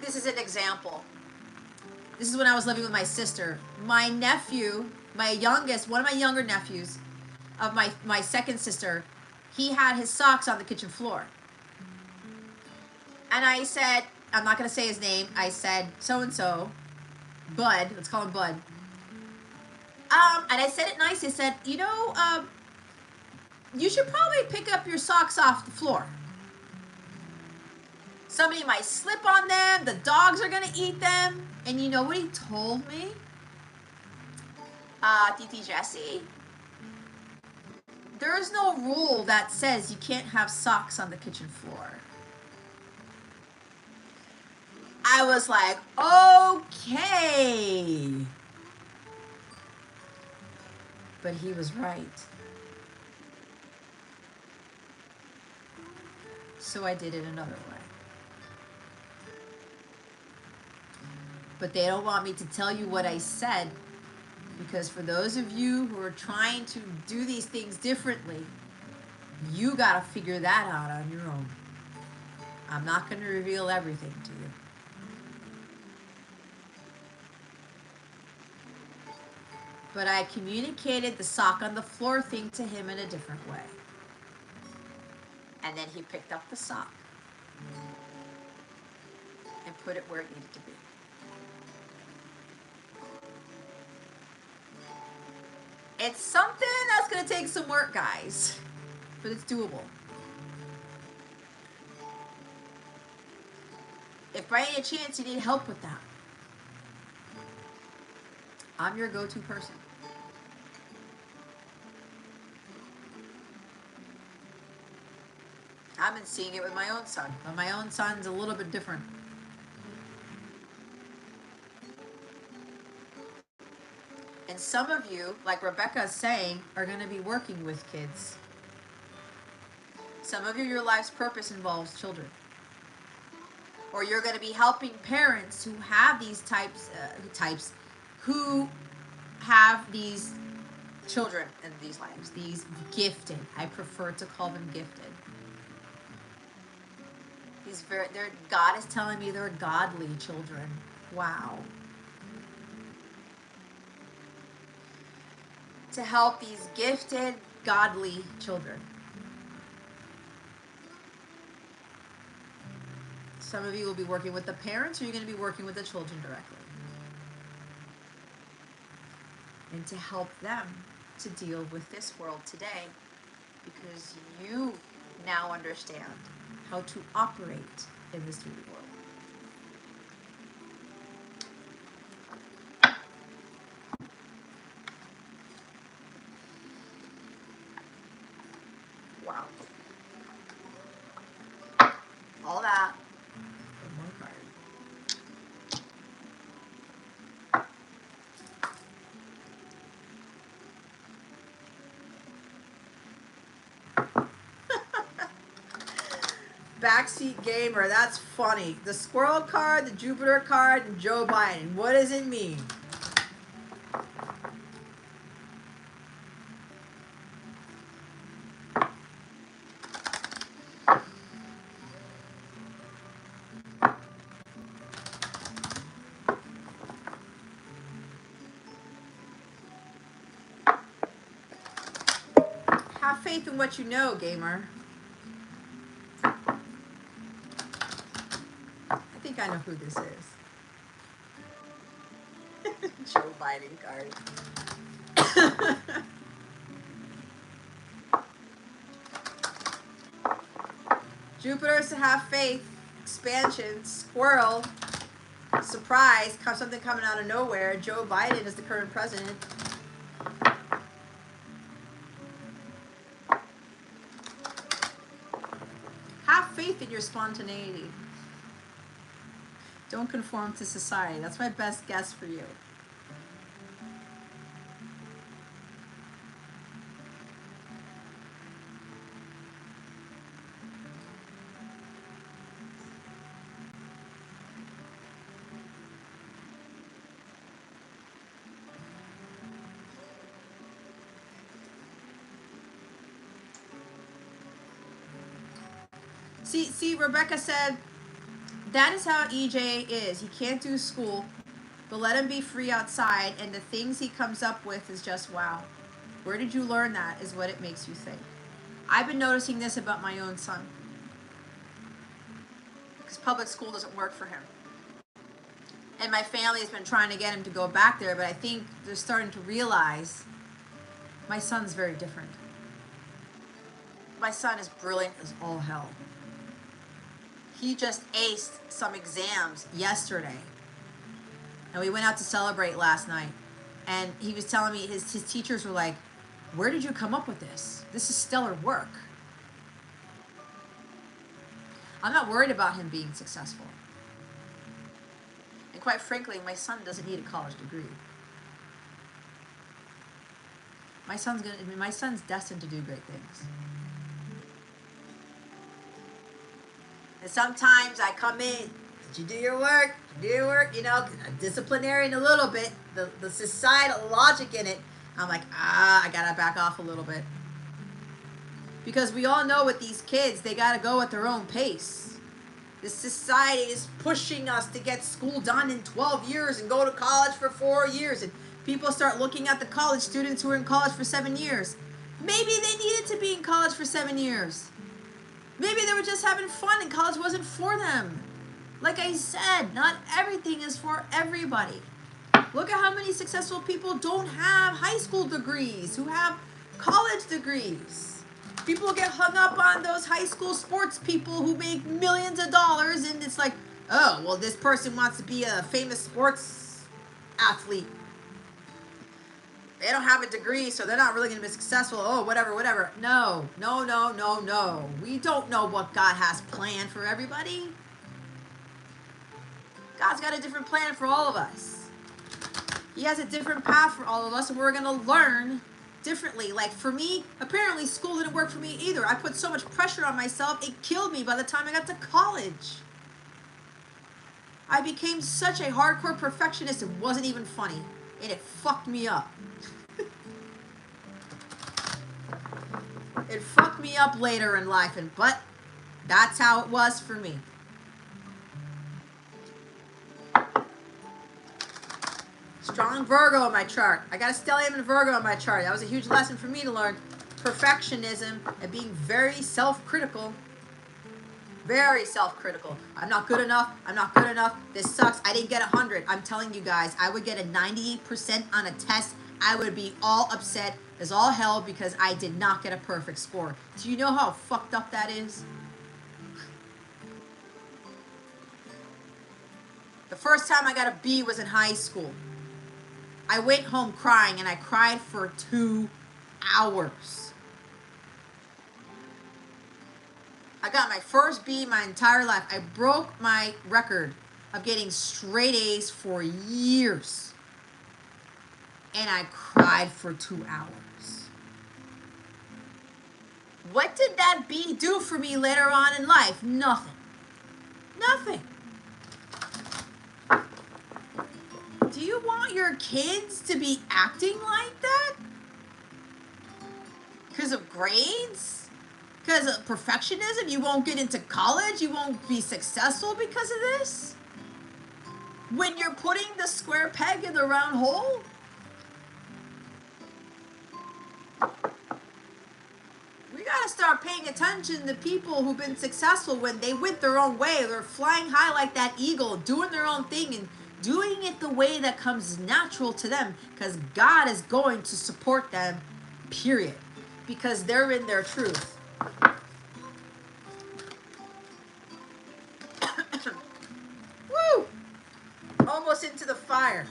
This is an example. This is when I was living with my sister. My nephew, my youngest, one of my younger nephews of my second sister, he had his socks on the kitchen floor. And I said, I'm not going to say his name. I said, so-and-so, Bud, let's call him Bud. And I said it nice. I said, you know, you should probably pick up your socks off the floor. Somebody might slip on them. The dogs are going to eat them. And you know what he told me? Titi Jessie, there's no rule that says you can't have socks on the kitchen floor. I was like, okay. But he was right. So I did it another way. But they don't want me to tell you what I said, because for those of you who are trying to do these things differently, you got to figure that out on your own. I'm not going to reveal everything to you. But I communicated the sock on the floor thing to him in a different way. And then he picked up the sock and put it where it needed to be. It's something that's going to take some work, guys, but it's doable. If by any chance you need help with that, I'm your go-to person. I've been seeing it with my own son, but my own son's a little bit different. And some of you, like Rebecca is saying, are going to be working with kids. Some of you, your life's purpose involves children. Or you're going to be helping parents who have these who have these children in these lives, these gifted. I prefer to call them gifted. God is telling me they're godly children. Wow. To help these gifted, godly children. Some of you will be working with the parents, or you're going to be working with the children directly. And to help them to deal with this world today, because you now understand how to operate in this 3D world. Wow. All that in one card. Backseat gamer, that's funny. The squirrel card, the Jupiter card, and Joe Biden. What does it mean? Have faith in what you know, gamer. I think I know who this is. Joe Biden card. Jupiter's to have faith, expansion, squirrel, surprise, something coming out of nowhere. Joe Biden is the current president. Have faith in your spontaneity. Don't conform to society. That's my best guess for you. See, Rebecca said, that is how EJ is. He can't do school, but let him be free outside, and the things he comes up with is just wow. Where did you learn that is what it makes you think. I've been noticing this about my own son. Because public school doesn't work for him. And my family has been trying to get him to go back there, but I think they're starting to realize my son's very different. My son is brilliant as all hell. He just aced some exams yesterday. And we went out to celebrate last night. And he was telling me, his teachers were like, where did you come up with this? This is stellar work. I'm not worried about him being successful. And quite frankly, my son doesn't need a college degree. My son's destined to do great things. And sometimes I come in, did you do your work? Did you do your work? You know, disciplinarian a little bit, the societal logic in it. I'm like, I gotta back off a little bit. Because we all know with these kids, they gotta go at their own pace. This society is pushing us to get school done in 12 years and go to college for 4 years. And people start looking at the college students who are in college for 7 years. Maybe they needed to be in college for 7 years. Maybe they were just having fun and college wasn't for them. Like I said, not everything is for everybody. Look at how many successful people don't have high school degrees, who have college degrees. People get hung up on those high school sports people who make millions of dollars, and it's like, oh, well, this person wants to be a famous sports athlete. They don't have a degree, so they're not really going to be successful. Oh, whatever. No. We don't know what God has planned for everybody. God's got a different plan for all of us. He has a different path for all of us, and we're going to learn differently. Like for me, apparently school didn't work for me either. I put so much pressure on myself, it killed me by the time I got to college. I became such a hardcore perfectionist, it wasn't even funny. And it fucked me up. It fucked me up later in life, but that's how it was for me. Strong Virgo in my chart. I got a stellium and Virgo in my chart. That was a huge lesson for me to learn. Perfectionism and being very self-critical. Very self-critical. I'm not good enough. I'm not good enough. This sucks. I didn't get 100. I'm telling you guys, I would get a 98% on a test. I would be all upset as all hell because I did not get a perfect score. Do you know how fucked up that is? The first time I got a B was in high school. I went home crying, and I cried for 2 hours. I got my first B my entire life. I broke my record of getting straight A's for years. And I cried for 2 hours. What did that B do for me later on in life? Nothing. Nothing. Do you want your kids to be acting like that? Because of grades? Because of perfectionism? You won't get into college? You won't be successful because of this? When you're putting the square peg in the round hole? We gotta start paying attention to people who've been successful when they went their own way. They're flying high like that eagle, doing their own thing and doing it the way that comes natural to them, because God is going to support them, period. Because they're in their truth. Woo! Almost into the fire.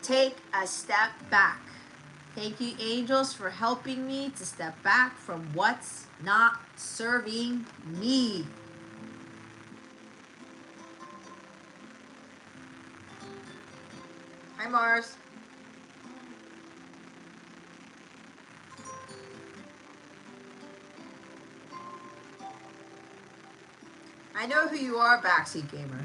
Take a step back. Thank you, angels, for helping me to step back from what's not serving me. Hi, Mars. I know who you are, Backseat Gamer.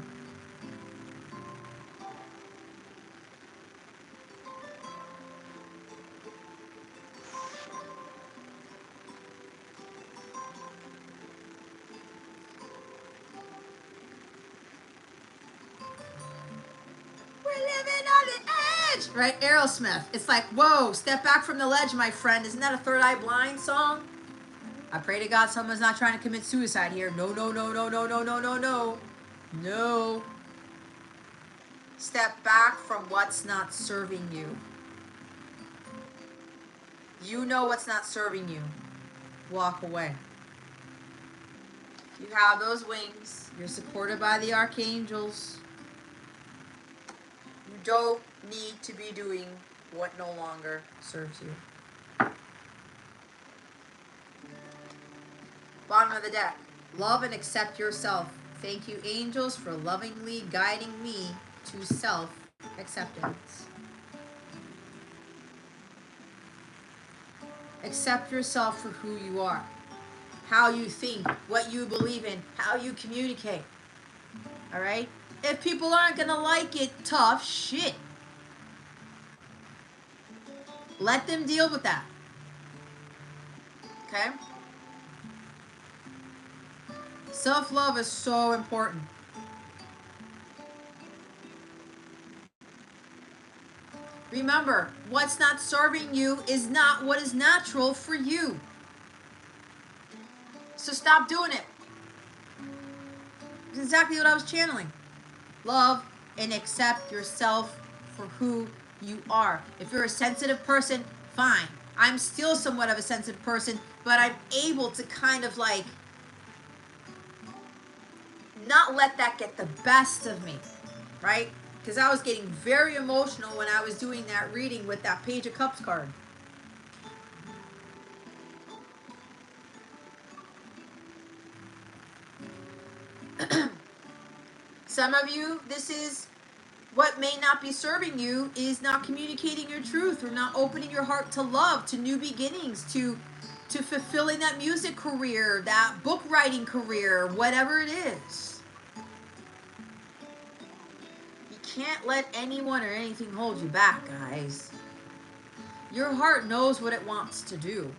We're living on the edge! Right, Aerosmith. It's like, whoa, step back from the ledge, my friend. Isn't that a Third Eye Blind song? I pray to God someone's not trying to commit suicide here. No, no, no, no, no, no, no, no, no. No. Step back from what's not serving you. You know what's not serving you. Walk away. You have those wings. You're supported by the archangels. You don't need to be doing what no longer serves you. Bottom of the deck. Love and accept yourself. Thank you, angels, for lovingly guiding me to self-acceptance. Accept yourself for who you are. How you think, what you believe in, how you communicate. All right? If people aren't going to like it, tough shit. Let them deal with that. Okay? Self-love is so important. Remember, what's not serving you is not what is natural for you. So stop doing it. It's exactly what I was channeling. Love and accept yourself for who you are. If you're a sensitive person, fine. I'm still somewhat of a sensitive person, but I'm able to kind of like not let that get the best of me, right? Because I was getting very emotional when I was doing that reading with that Page of Cups card. Some of you, this is What may not be serving you is not communicating your truth or not opening your heart to love, to new beginnings, to fulfilling that music career, that book writing career, whatever it is. You can't let anyone or anything hold you back, guys. Your heart knows what it wants to do.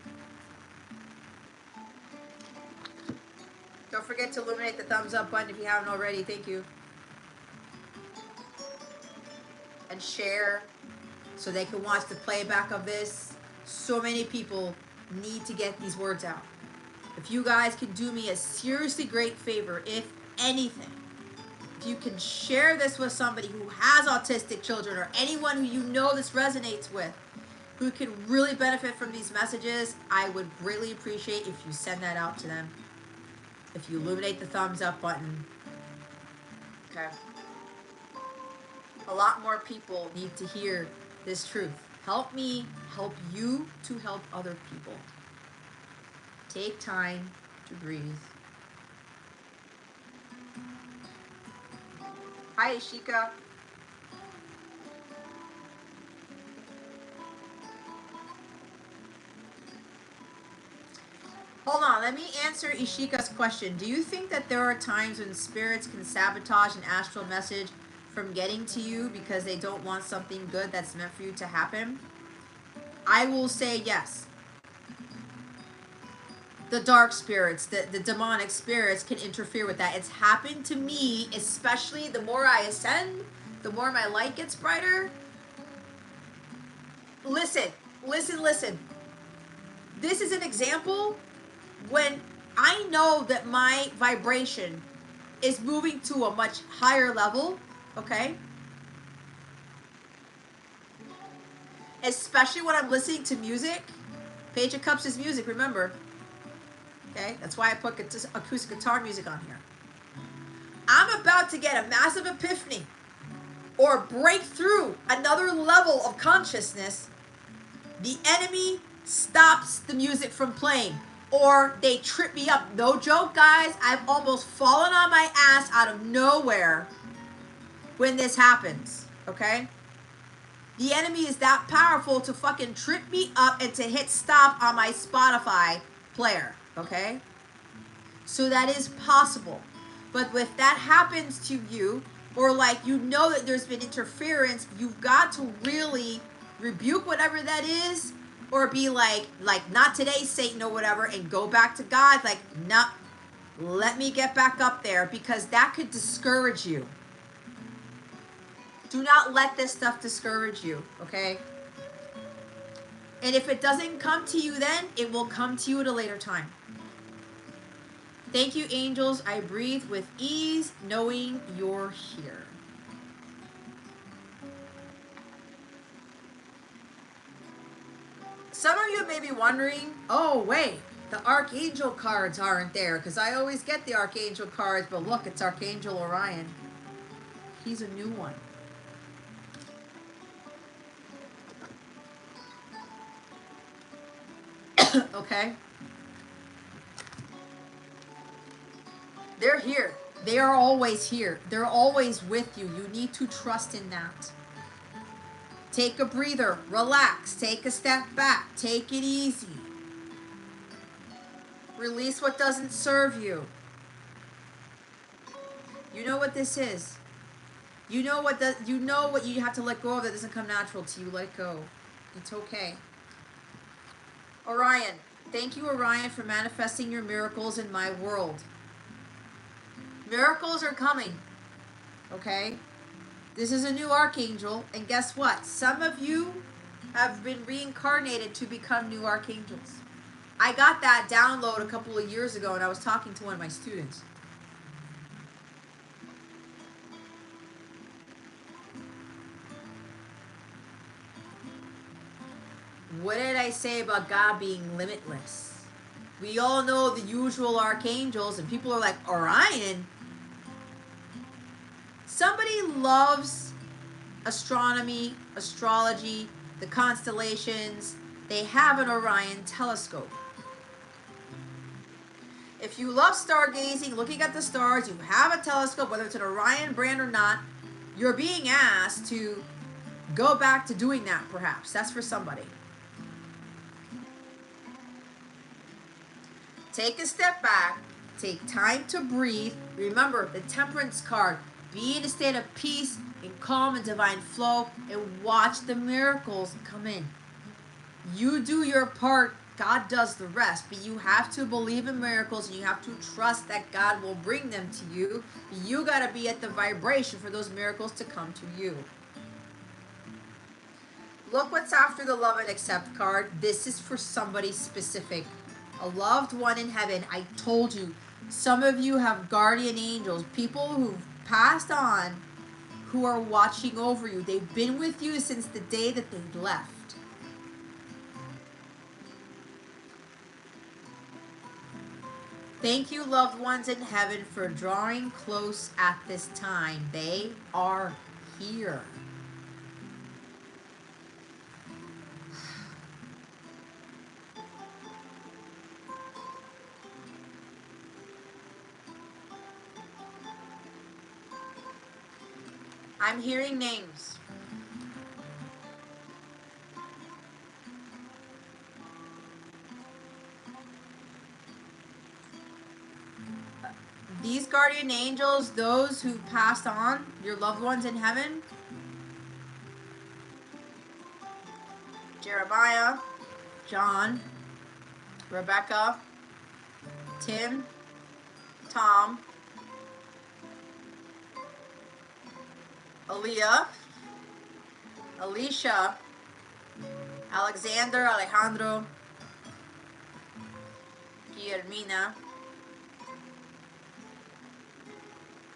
Don't forget to illuminate the thumbs up button if you haven't already. Thank you. And share so they can watch the playback of this. So many people need to get these words out. If you guys could do me a seriously great favor, if anything, if you can share this with somebody who has autistic children or anyone who you know this resonates with, who can really benefit from these messages, I would greatly appreciate if you send that out to them. If you illuminate the thumbs up button. Okay. A lot more people need to hear this truth. Help me help you to help other people. Take time to breathe. Hi, Ishika. Hold on, let me answer Ishika's question. Do you think that there are times when spirits can sabotage an astral message from getting to you because they don't want something good that's meant for you to happen? I will say yes. The dark spirits, the demonic spirits can interfere with that. It's happened to me, especially the more I ascend, the more my light gets brighter. Listen. This is an example when I know that my vibration is moving to a much higher level, okay? Especially when I'm listening to music. Page of Cups is music, remember. Okay, that's why I put acoustic guitar music on here. I'm about to get a massive epiphany or break through another level of consciousness. The enemy stops the music from playing or they trip me up. No joke, guys. I've almost fallen on my ass out of nowhere when this happens, okay? The enemy is that powerful to fucking trip me up and to hit stop on my Spotify player, okay? So that is possible. But if that happens to you, or like you know that there's been interference, you've got to really rebuke whatever that is, or be like not today, Satan, or whatever, and go back to God. Like, no, let me get back up there, because that could discourage you. Do not let this stuff discourage you, okay? And if it doesn't come to you then, it will come to you at a later time. Thank you, angels. I breathe with ease, knowing you're here. Some of you may be wondering, oh, wait, the Archangel cards aren't there, because I always get the Archangel cards, but look, it's Archangel Orion. He's a new one. Okay? They're here. They are always here. They're always with you. You need to trust in that. Take a breather. Relax. Take a step back. Take it easy. Release what doesn't serve you. You know what this is. You know what you have to let go of that doesn't come natural to you. Let go. It's okay. Orion. Thank you, Orion, for manifesting your miracles in my world. Miracles are coming. Okay? This is a new archangel, and guess what? Some of you have been reincarnated to become new archangels. I got that download a couple of years ago, and I was talking to one of my students. What did I say about God being limitless? We all know the usual archangels, and people are like, Orion? Somebody loves astronomy, astrology, the constellations. They have an Orion telescope. If you love stargazing, looking at the stars, you have a telescope, whether it's an Orion brand or not, You're being asked to go back to doing that, perhaps. That's for somebody. Take a step back. Take time to breathe. Remember the Temperance card. Be in a state of peace and calm and divine flow and watch the miracles come in. You do your part. God does the rest. But you have to believe in miracles and you have to trust that God will bring them to you. You got to be at the vibration for those miracles to come to you. Look what's after the love and accept card. This is for somebody specific. A loved one in heaven. I told you, some of you have guardian angels, people who've passed on, who are watching over you. They've been with you since the day that they left. Thank you, loved ones in heaven, for drawing close at this time. They are here. I'm hearing names. These guardian angels, those who passed on, your loved ones in heaven, Jeremiah, John, Rebecca, Tim, Tom, Aaliyah, Alicia, Alexander, Alejandro, Guillermina,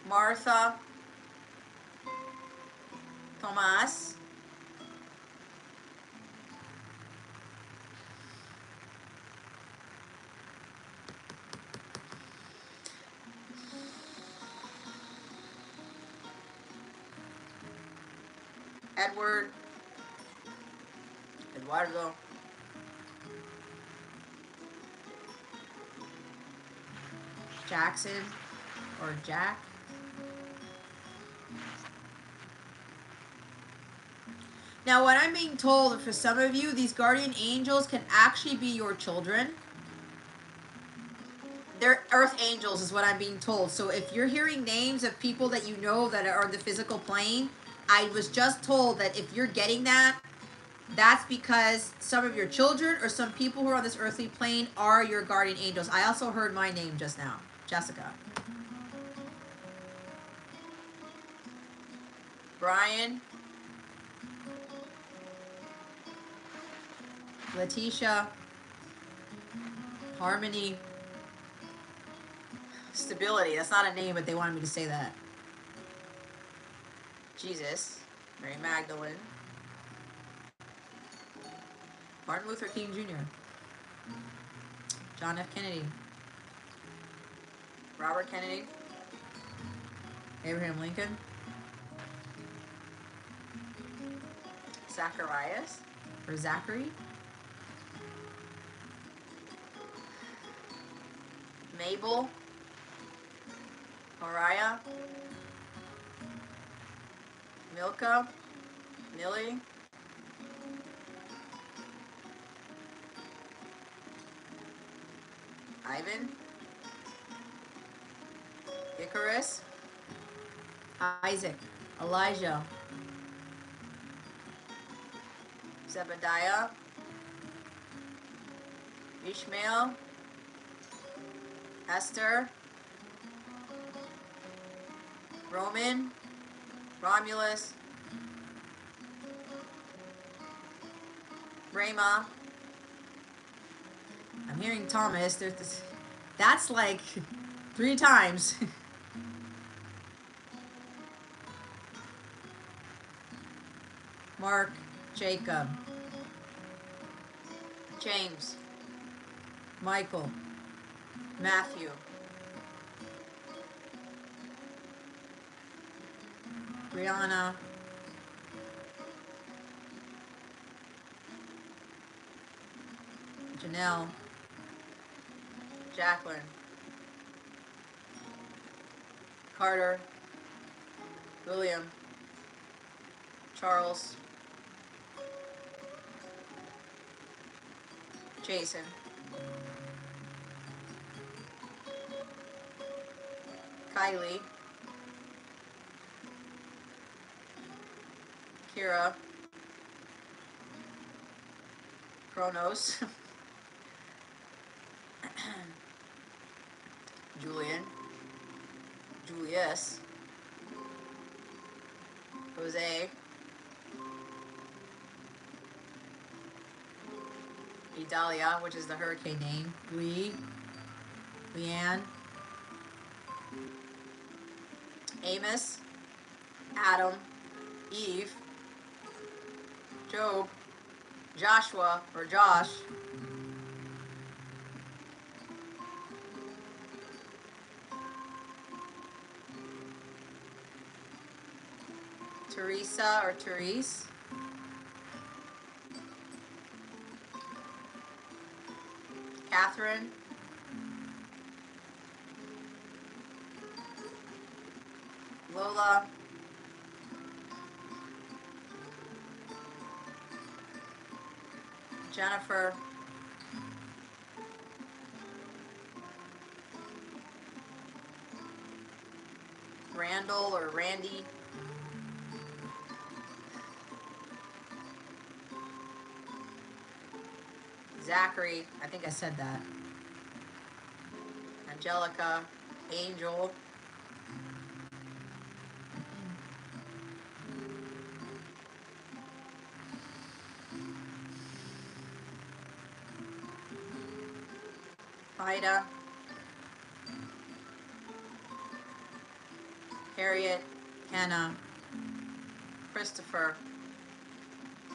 Martha, Tomas, Edward, Eduardo, Jackson, or Jack. Now, what I'm being told, for some of you, these guardian angels can actually be your children. They're earth angels is what I'm being told. So if you're hearing names of people that you know that are on the physical plane, I was just told that if you're getting that, that's because some of your children or some people who are on this earthly plane are your guardian angels. I also heard my name just now, Jessica. Brian, Letitia, Harmony, Stability. That's not a name, but they wanted me to say that. Jesus, Mary Magdalene, Martin Luther King Jr., John F. Kennedy, Robert Kennedy, Abraham Lincoln, Zacharias, or Zachary, Mabel, Mariah, Milka, Millie, Ivan, Icarus, Isaac, Elijah, Zebediah, Ishmael, Esther, Roman, Romulus, Rama. I'm hearing Thomas. There's this, that's like 3 times. Mark, Jacob, James, Michael, Matthew, Brianna, Janelle, Jacqueline, Carter, William, Charles, Jason, Kylie, Kira, Kronos, Julian, Julius, Jose, Idalia, which is the hurricane name, Leanne, Amos, Adam, Eve, Job, Joshua, or Josh, Teresa or Therese, Catherine, Lola, Jennifer, Randall or Randy, Zachary, I think I said that, Angelica, Angel, Ida, Harriet, Hannah, Christopher,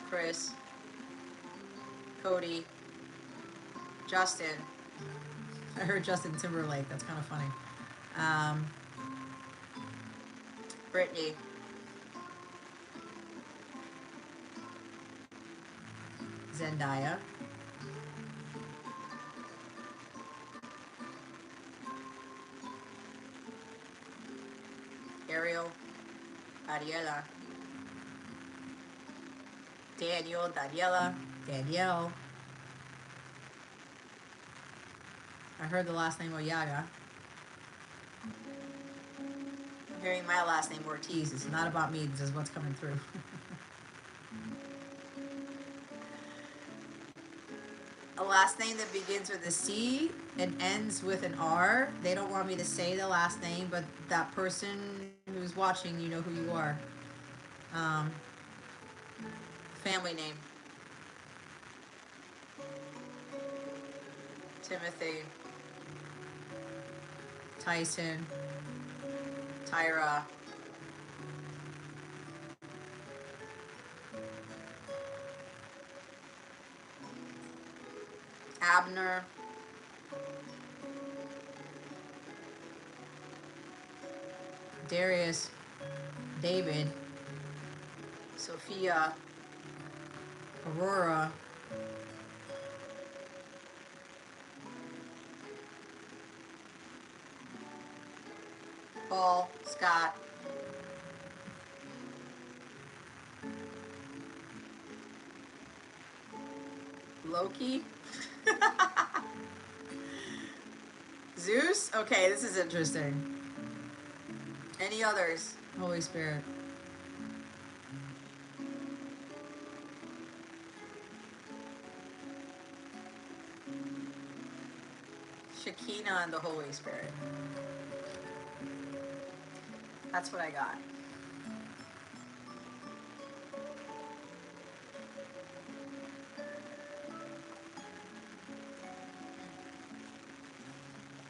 Chris, Cody, Justin. I heard Justin Timberlake. That's kind of funny. Brittany, Zendaya, Ariel, Ariela, Daniel, Daniela, Danielle. I heard the last name Oyaga. I'm hearing my last name Ortiz. It's not about me. This is what's coming through. A last name that begins with a C and ends with an R. They don't want me to say the last name, but that person who's watching, you know who you are. Family name. Timothy, Tyson, Tyra, Abner, Darius, David, Sophia, Aurora, Paul, Scott, Loki, Zeus. Okay, this is interesting. Any others? Holy Spirit. Shekinah and the Holy Spirit. That's what I got.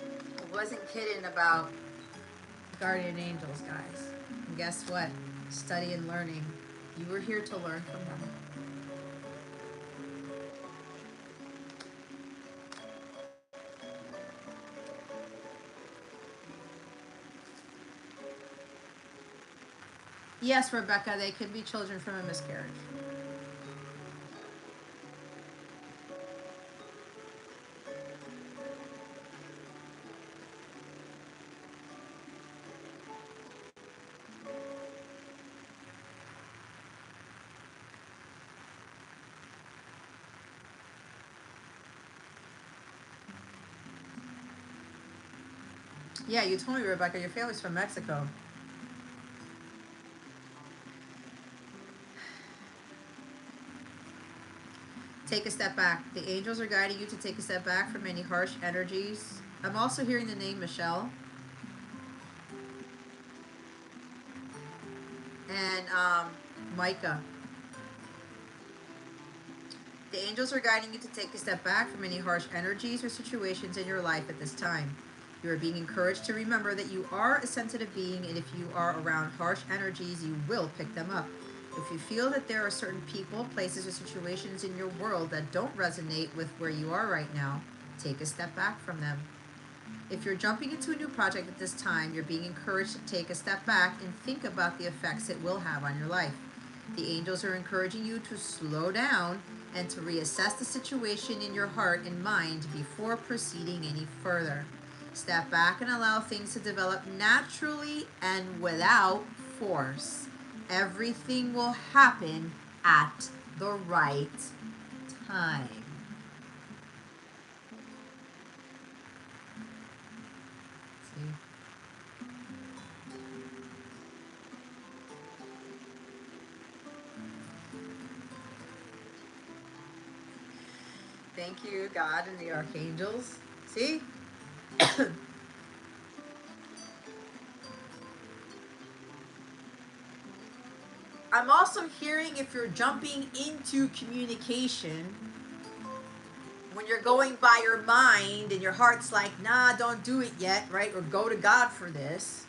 I wasn't kidding about guardian angels, guys. And guess what? Study and learning. You were here to learn from them. Yes, Rebecca, they could be children from a miscarriage. Yeah, you told me, Rebecca, your family's from Mexico. Take a step back. The angels are guiding you to take a step back from any harsh energies. I'm also hearing the name Michelle. And Micah. The angels are guiding you to take a step back from any harsh energies or situations in your life at this time. You are being encouraged to remember that you are a sensitive being, and if you are around harsh energies, you will pick them up. If you feel that there are certain people, places, or situations in your world that don't resonate with where you are right now, take a step back from them. If you're jumping into a new project at this time, you're being encouraged to take a step back and think about the effects it will have on your life. The angels are encouraging you to slow down and to reassess the situation in your heart and mind before proceeding any further. Step back and allow things to develop naturally and without force. Everything will happen at the right time. See? Thank you, God and the archangels. See? I'm also hearing if you're jumping into communication, when you're going by your mind and your heart's like, nah, don't do it yet, right? Or go to God for this.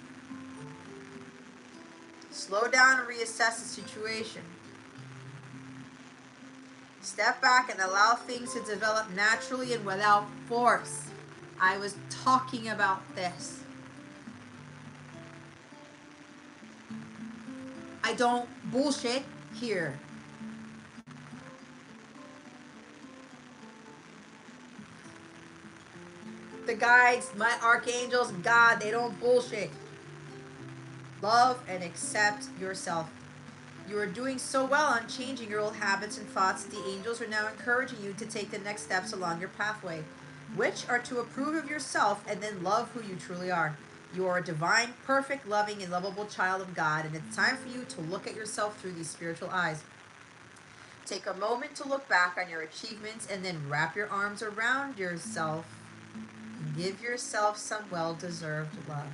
Slow down and reassess the situation. Step back and allow things to develop naturally and without force. I was talking about this. I don't bullshit here. The guides, my archangels, God, they don't bullshit. Love and accept yourself. You are doing so well on changing your old habits and thoughts. The angels are now encouraging you to take the next steps along your pathway, which are to approve of yourself and then love who you truly are. You are a divine, perfect, loving, and lovable child of God, and it's time for you to look at yourself through these spiritual eyes. Take a moment to look back on your achievements and then wrap your arms around yourself. Give yourself some well-deserved love.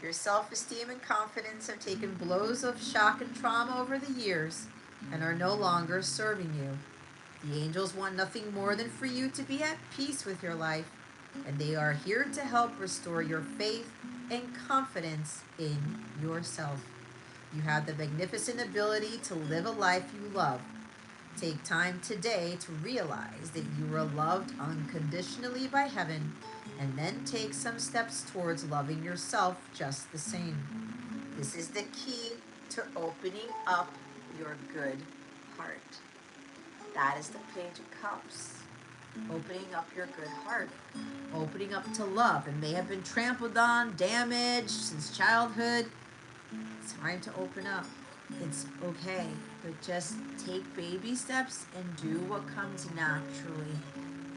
Your self-esteem and confidence have taken blows of shock and trauma over the years and are no longer serving you. The angels want nothing more than for you to be at peace with your life, and they are here to help restore your faith and confidence in yourself. You have the magnificent ability to live a life you love. Take time today to realize that you are loved unconditionally by heaven, and then take some steps towards loving yourself just the same. This is the key to opening up your good heart. That is the Page of Cups. Opening up your good heart. Opening up to love. It may have been trampled on, damaged since childhood. It's time to open up. It's okay, but just take baby steps and do what comes naturally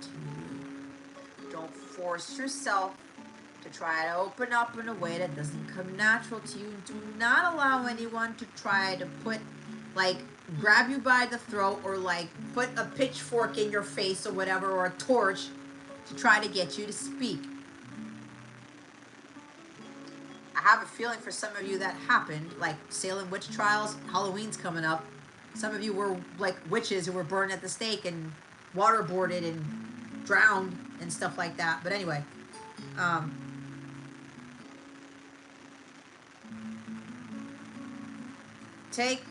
to you. Don't force yourself to try to open up in a way that doesn't come natural to you. Do not allow anyone to try to grab you by the throat or put a pitchfork in your face or whatever, or a torch to try to get you to speak. I have a feeling for some of you that happened, like Salem witch trials. Halloween's coming up. Some of you were like witches who were burned at the stake and waterboarded and drowned and stuff like that. But anyway, take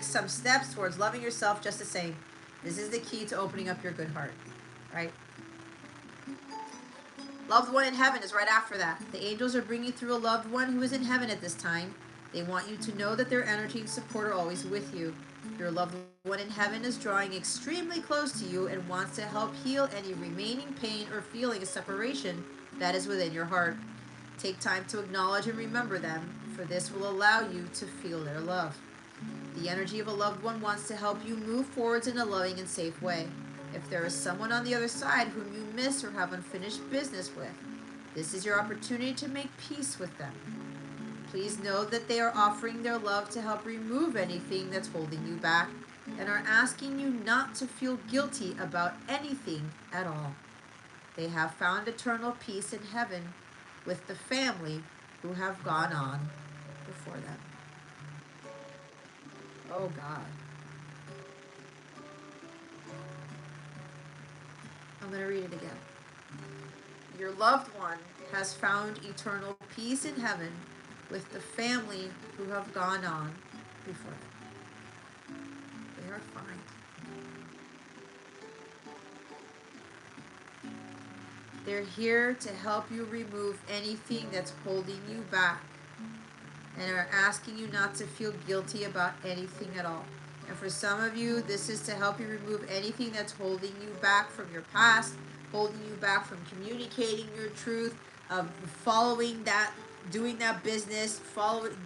some steps towards loving yourself just the same. This is the key to opening up your good heart, right? Loved one in heaven is right after that. The angels are bringing through a loved one who is in heaven at this time. They want you to know that their energy and support are always with you. Your loved one in heaven is drawing extremely close to you and wants to help heal any remaining pain or feeling of separation that is within your heart. Take time to acknowledge and remember them, for this will allow you to feel their love. The energy of a loved one wants to help you move forwards in a loving and safe way. If there is someone on the other side whom you miss or have unfinished business with, This is your opportunity to make peace with them. Please know that they are offering their love to help remove anything that's holding you back and are asking you not to feel guilty about anything at all. They have found eternal peace in heaven with the family who have gone on before them. Oh God. I'm going to read it again. Your loved one has found eternal peace in heaven with the family who have gone on before them. They are fine. They're here to help you remove anything that's holding you back and are asking you not to feel guilty about anything at all. And for some of you, this is to help you remove anything that's holding you back from your past, holding you back from communicating your truth, of following that, doing that business,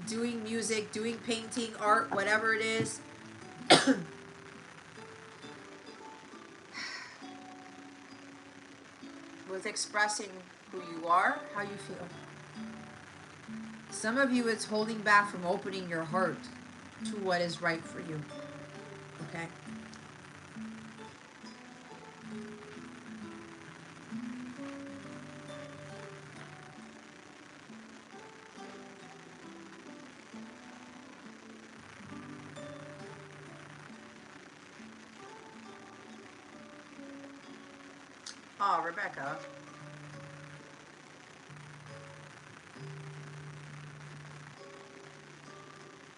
doing music, doing painting, art, whatever it is. With expressing who you are, how you feel. Some of you, it's holding back from opening your heart to what is right for you. Okay? Oh, Rebecca.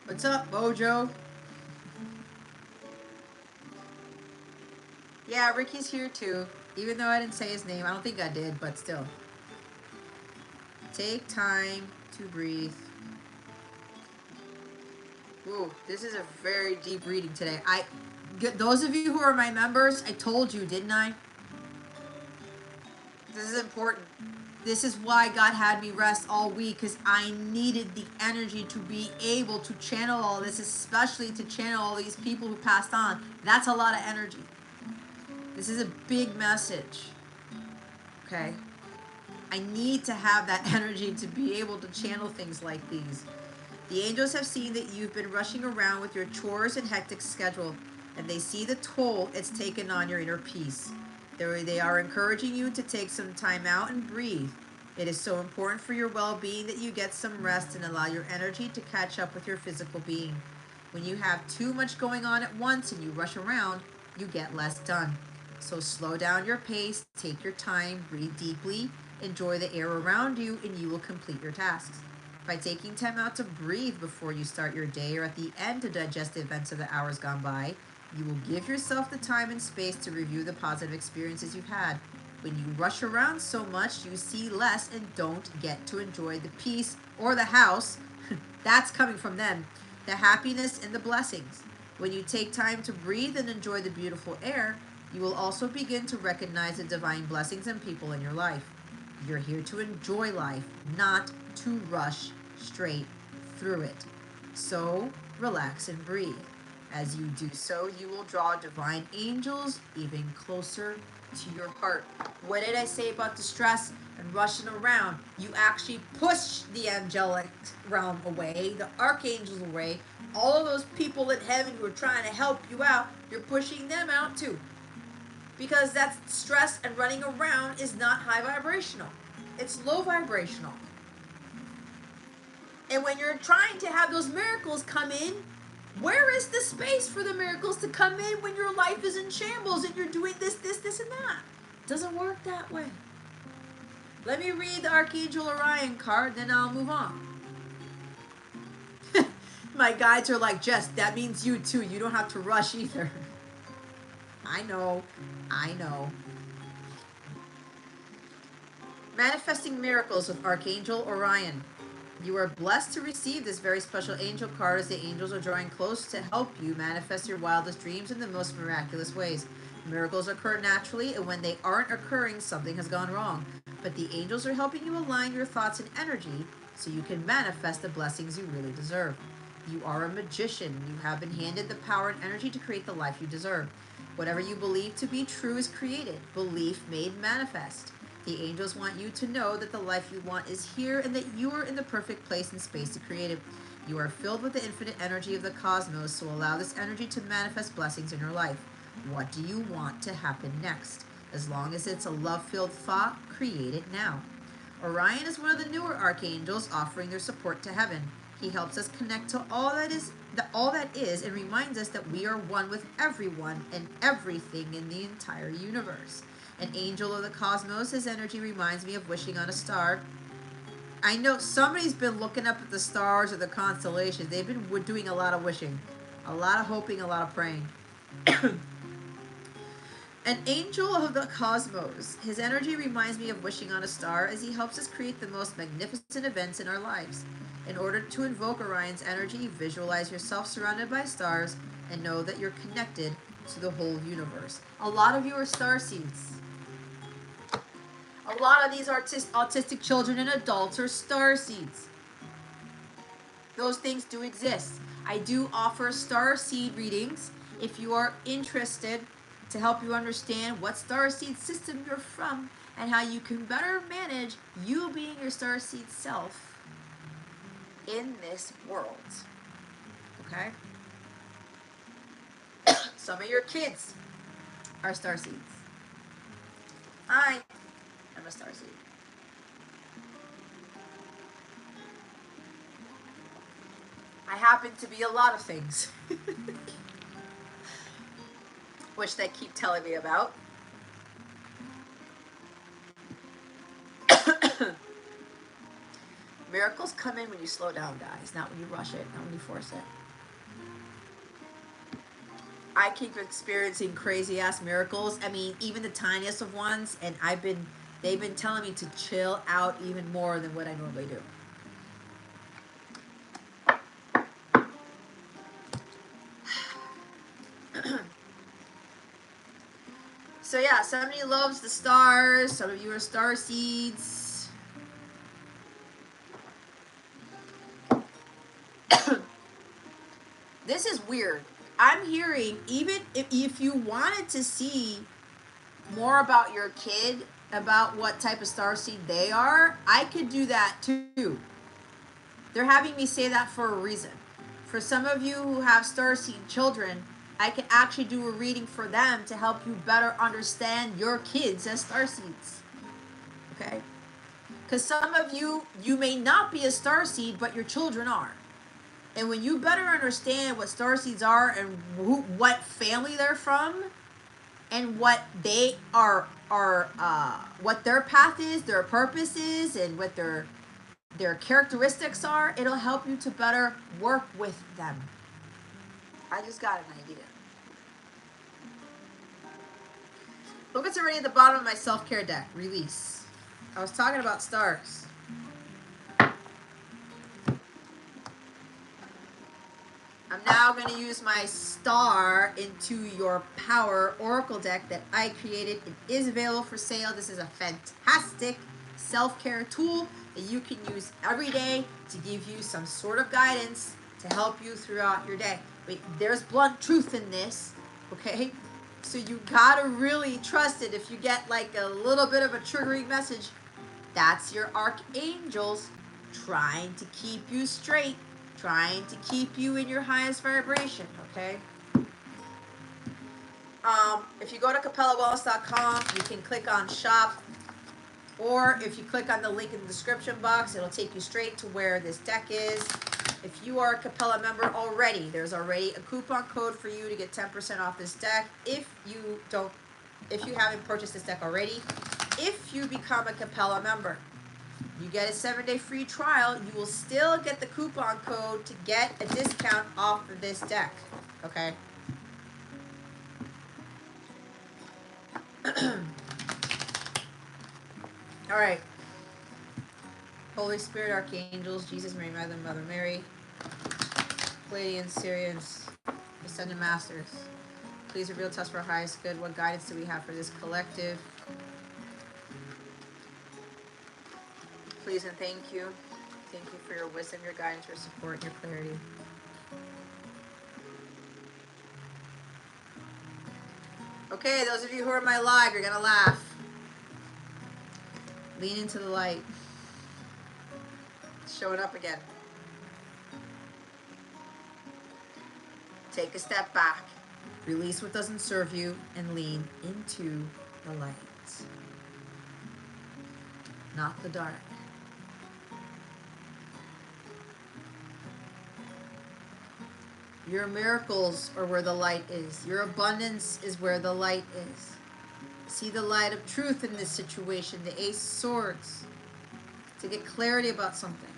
What's up, Mojo? Yeah, Ricky's here too. Even though I didn't say his name. I don't think I did, but still. Take time to breathe. Ooh, this is a very deep reading today. Those of you who are my members, I told you, didn't I? This is important. This is why God had me rest all week, because I needed the energy to be able to channel all this, especially to channel all these people who passed on. That's a lot of energy. This is a big message. Okay? I need to have that energy to be able to channel things like these. The angels have seen that you've been rushing around with your chores and hectic schedule, and they see the toll it's taken on your inner peace. They are encouraging you to take some time out and breathe. It is so important for your well-being that you get some rest and allow your energy to catch up with your physical being. When you have too much going on at once and you rush around, you get less done. So slow down your pace, take your time, breathe deeply, enjoy the air around you, and you will complete your tasks. By taking time out to breathe before you start your day or at the end to digest the events of the hours gone by, you will give yourself the time and space to review the positive experiences you've had. When you rush around so much, you see less and don't get to enjoy the peace or the house. That's coming from them. The happiness and the blessings. When you take time to breathe and enjoy the beautiful air, you will also begin to recognize the divine blessings and people in your life. You're here to enjoy life, not to rush straight through it. So relax and breathe. As you do so, you will draw divine angels even closer to your heart. What did I say about the stress and rushing around? You actually push the angelic realm away, the archangels away. All of those people in heaven who are trying to help you out, you're pushing them out too. Because that stress and running around is not high vibrational. It's low vibrational. And when you're trying to have those miracles come in, where is the space for the miracles to come in when your life is in shambles and you're doing this, and that? It doesn't work that way. Let me read the Archangel Orion card, then I'll move on. My guides are like, Jess, that means you too. You don't have to rush either. I know. Manifesting miracles with Archangel Orion. You are blessed to receive this very special angel card as the angels are drawing close to help you manifest your wildest dreams in the most miraculous ways. Miracles occur naturally, and when they aren't occurring, something has gone wrong. But the angels are helping you align your thoughts and energy so you can manifest the blessings you really deserve. You are a magician. You have been handed the power and energy to create the life you deserve. Whatever you believe to be true is created. Belief made manifest. The angels want you to know that the life you want is here and that you are in the perfect place and space to create it. You are filled with the infinite energy of the cosmos, so allow this energy to manifest blessings in your life. What do you want to happen next? As long as it's a love-filled thought, create it now. Orion is one of the newer archangels offering their support to heaven. He helps us connect to all that is and reminds us that we are one with everyone and everything in the entire universe. An angel of the cosmos, his energy reminds me of wishing on a star. I know somebody's been looking up at the stars or the constellations. They've been doing a lot of wishing, a lot of hoping, a lot of praying. An angel of the cosmos. His energy reminds me of wishing on a star as he helps us create the most magnificent events in our lives. In order to invoke Orion's energy, visualize yourself surrounded by stars and know that you're connected to the whole universe. A lot of you are star seeds. A lot of these autistic children and adults are star seeds. Those things do exist. I do offer star seed readings if you are interested, to help you understand what star seed system you're from and how you can better manage you being your star seed self in this world. Okay? Some of your kids are star seeds. I am a star seed. I happen to be a lot of things. Which they keep telling me about. Miracles come in when you slow down, guys, not when you rush it, not when you force it. I keep experiencing crazy ass miracles. I mean, even the tiniest of ones, and they've been telling me to chill out even more than what I normally do. So yeah, somebody loves the stars. Some of you are star seeds. This is weird. I'm hearing, even if you wanted to see more about your kid, about what type of star seed they are, I could do that too. They're having me say that for a reason. For some of you who have star seed children, I can actually do a reading for them to help you better understand your kids as star seeds. Okay? Because some of you may not be a star seed, but your children are. And when you better understand what star seeds are and what family they're from, and what they are, what their path is, their purpose is, and what their characteristics are, it'll help you to better work with them. I just got an idea. Look what's already at the bottom of my self-care deck. Release. I was talking about stars. I'm now going to use my star into your power oracle deck that I created. It is available for sale. This is a fantastic self-care tool that you can use every day to give you some sort of guidance to help you throughout your day. But there's blunt truth in this, okay? So you gotta really trust it. If you get like a little bit of a triggering message, that's your archangels trying to keep you straight, trying to keep you in your highest vibration, okay? If you go to capellawellness.com, you can click on shop, or if you click on the link in the description box, it'll take you straight to where this deck is. If you are a Capella member already, there's already a coupon code for you to get 10% off this deck. If you haven't purchased this deck already, if you become a Capella member, you get a 7-day free trial. You will still get the coupon code to get a discount off of this deck, okay? All right. Holy Spirit, Archangels, Jesus, Mary, Mother Mary, Pleiadians, Syrians, Ascended Masters, please reveal to us for our highest good. What guidance do we have for this collective? Please and thank you. Thank you for your wisdom, your guidance, your support, and your clarity. Okay, those of you who are in my live, you're going to laugh. Lean into the light. Show it up again. Take a step back. Release what doesn't serve you and lean into the light. Not the dark. Your miracles are where the light is. Your abundance is where the light is. See the light of truth in this situation, the Ace of Swords, to get clarity about something.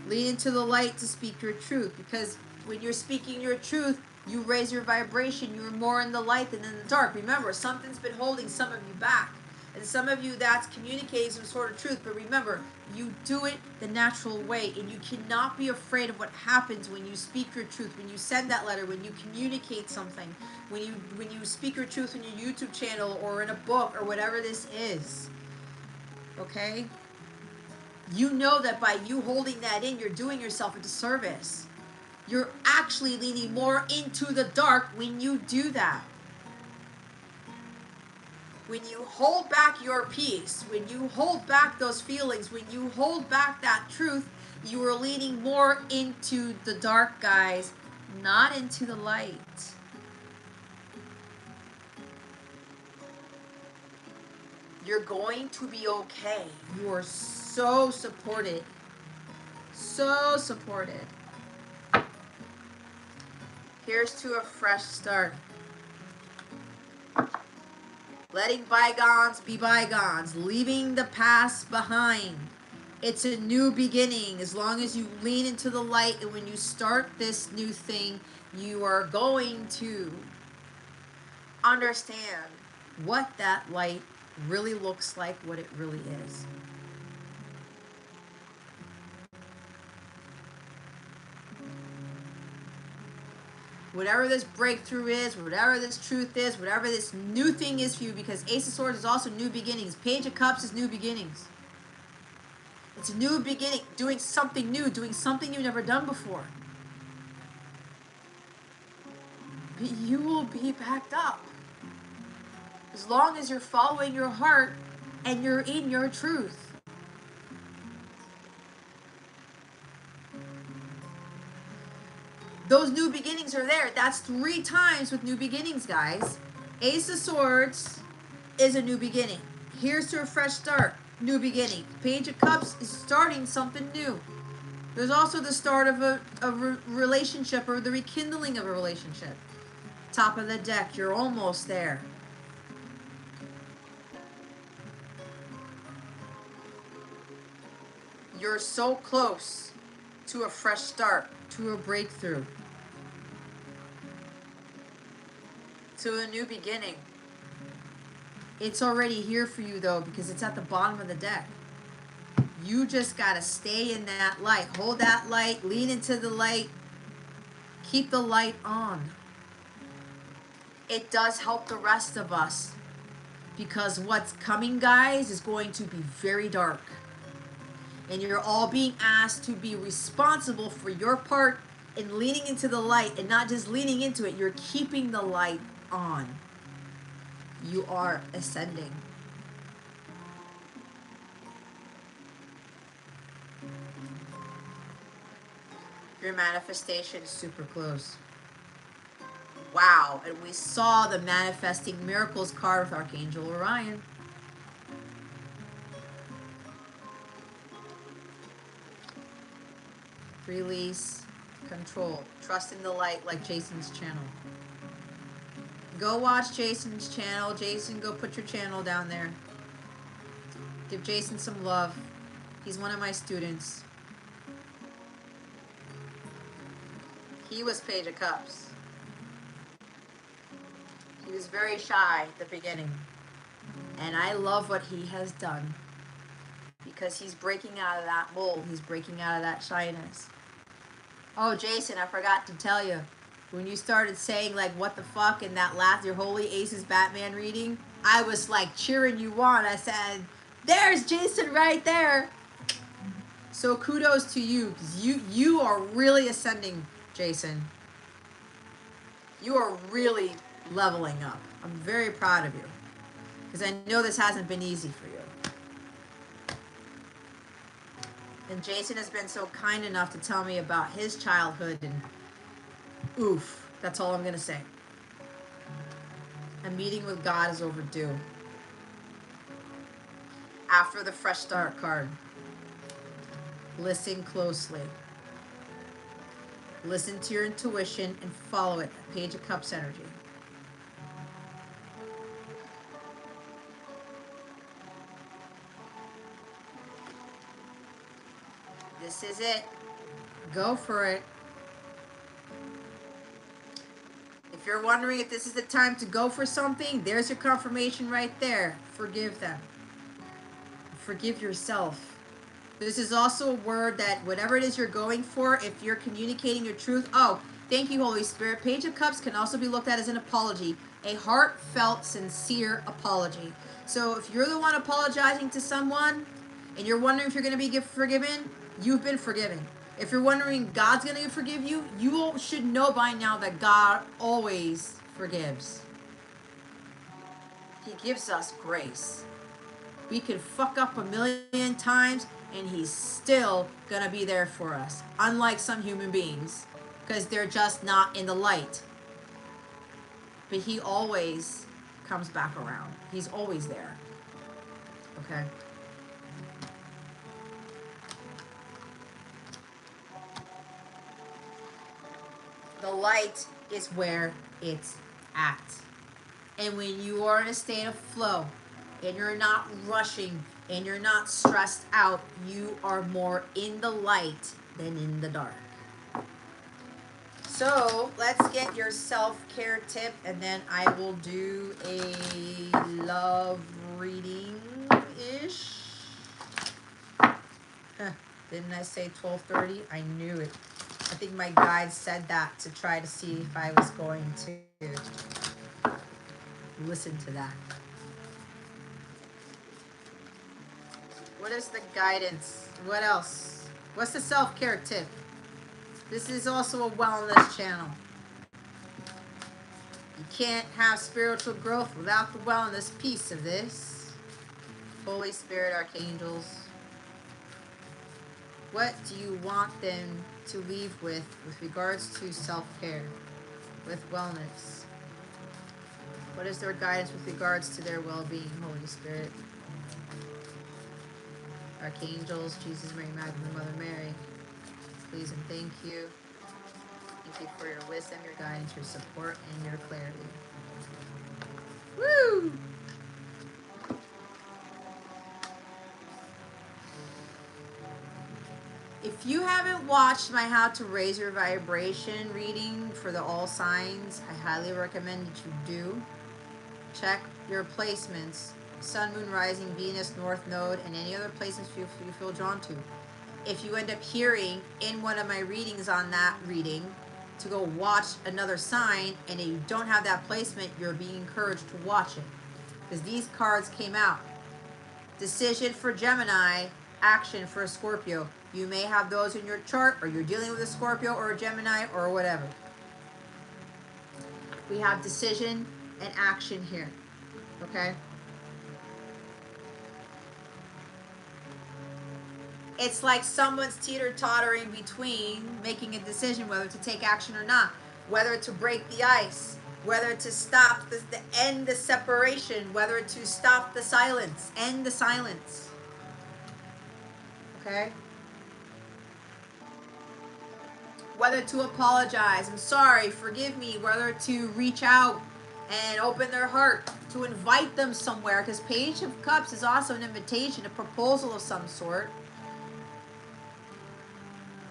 Lean into the light to speak your truth, because when you're speaking your truth, you raise your vibration. You're more in the light than in the dark. Remember, something's been holding some of you back. And some of you, that's communicating some sort of truth. But remember, you do it the natural way. And you cannot be afraid of what happens when you speak your truth, when you send that letter, when you communicate something, when you speak your truth on your YouTube channel or in a book or whatever this is. Okay? You know that by you holding that in, you're doing yourself a disservice. You're actually leaning more into the dark when you do that. When you hold back your peace, when you hold back those feelings, when you hold back that truth, you are leaning more into the dark, guys, not into the light. You're going to be okay. You are so supported. So supported. Here's to a fresh start. Letting bygones be bygones. Leaving the past behind. It's a new beginning. As long as you lean into the light, and when you start this new thing, you are going to understand what that light really looks like, what it really is. Whatever this breakthrough is, whatever this truth is, whatever this new thing is for you, because Ace of Swords is also new beginnings. Page of Cups is new beginnings. It's a new beginning, doing something new, doing something you've never done before. But you will be backed up. As long as you're following your heart and you're in your truth. Those new beginnings are there. That's 3 times with new beginnings, guys. Ace of Swords is a new beginning. Here's to a fresh start. New beginning. Page of Cups is starting something new. There's also the start of a relationship, or the rekindling of a relationship. Top of the deck. You're almost there. You're so close to a fresh start, to a breakthrough, to a new beginning. It's already here for you, though, because it's at the bottom of the deck. You just got to stay in that light. Hold that light. Lean into the light. Keep the light on. It does help the rest of us, because what's coming, guys, is going to be very dark. And you're all being asked to be responsible for your part in leaning into the light, and not just leaning into it. You're keeping the light on. You are ascending. Your manifestation is super close. Wow. And we saw the Manifesting Miracles card with Archangel Orion. Release, control, trust in the light, like Jason's channel. Go watch Jason's channel. Jason, go put your channel down there. Give Jason some love. He's one of my students. He was Page of Cups. He was very shy at the beginning. And I love what he has done, because he's breaking out of that mold. He's breaking out of that shyness. Oh, Jason, I forgot to tell you. When you started saying, like, what the fuck in that last, your Holy Aces Batman reading, I was, like, cheering you on. I said, there's Jason right there. So kudos to you, because you are really ascending, Jason. You are really leveling up. I'm very proud of you, because I know this hasn't been easy for you. And Jason has been so kind enough to tell me about his childhood, and oof, that's all I'm going to say. A meeting with God is overdue. After the Fresh Start card, listen closely. Listen to your intuition and follow it. Page of Cups energy. This is it. Go for it. If you're wondering if this is the time to go for something, there's your confirmation right there. Forgive them. Forgive yourself. This is also a word that whatever it is you're going for, if you're communicating your truth, oh, thank you, Holy Spirit. Page of Cups can also be looked at as an apology, a heartfelt, sincere apology. So if you're the one apologizing to someone and you're wondering if you're going to be forgiven, you've been forgiven. If you're wondering God's going to forgive you, you should know by now that God always forgives. He gives us grace. We can fuck up a million times and he's still gonna be there for us. Unlike some human beings, because they're just not in the light. But he always comes back around. He's always there. Okay? The light is where it's at. And when you are in a state of flow, and you're not rushing, and you're not stressed out, you are more in the light than in the dark. So let's get your self-care tip, and then I will do a love reading-ish. Didn't I say 12:30? I knew it. I think my guide said that to try to see if I was going to listen to that. What is the guidance? What else? What's the self-care tip? This is also a wellness channel. You can't have spiritual growth without the wellness piece of this. Holy Spirit, Archangels, what do you want them to leave with regards to self-care, with wellness? What is their guidance with regards to their well-being, Holy Spirit? Archangels, Jesus, Mary, Magdalene, Mother Mary, please and thank you. Thank you for your wisdom, your guidance, your support, and your clarity. Woo! If you haven't watched my How to Raise Your Vibration reading for the all signs, I highly recommend that you do. Check your placements. Sun, Moon, Rising, Venus, North Node, and any other placements you feel drawn to. If you end up hearing in one of my readings on that reading to go watch another sign and you don't have that placement, you're being encouraged to watch it. Because these cards came out. Decision for Gemini, action for a Scorpio. You may have those in your chart, or you're dealing with a Scorpio or a Gemini or whatever. We have decision and action here. Okay? It's like someone's teeter-tottering between making a decision whether to take action or not, whether to break the ice, whether to stop end the separation, whether to stop the silence, end the silence. Okay? Whether to apologize, I'm sorry, forgive me, whether to reach out and open their heart, to invite them somewhere, because Page of Cups is also an invitation, a proposal of some sort.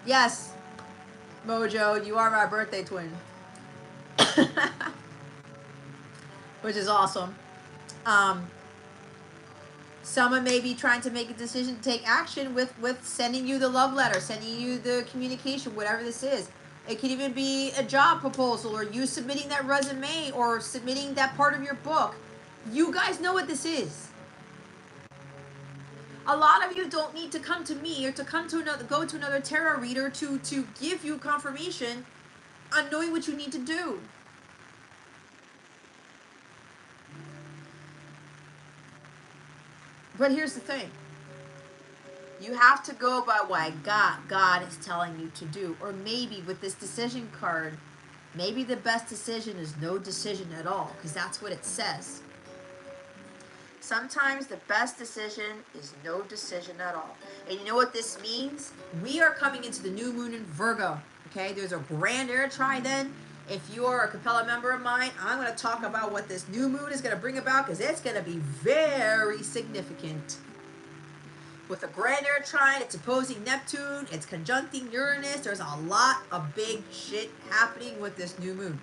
Yes, Mojo, you are my birthday twin. Which is awesome. Someone may be trying to make a decision to take action with sending you the love letter, sending you the communication, whatever this is. It could even be a job proposal, or you submitting that resume, or submitting that part of your book. You guys know what this is. A lot of you don't need to come to me or to go to another tarot reader to give you confirmation on knowing what you need to do. But here's the thing. You have to go by what God is telling you to do. Or maybe with this decision card, maybe the best decision is no decision at all, because that's what it says. Sometimes the best decision is no decision at all. And you know what this means? We are coming into the new moon in Virgo. Okay, there's a grand air tri then. If you are a Capella member of mine, I'm going to talk about what this new moon is going to bring about, because it's going to be very significant. With a grand air trine, it's opposing Neptune, it's conjuncting Uranus. There's a lot of big shit happening with this new moon.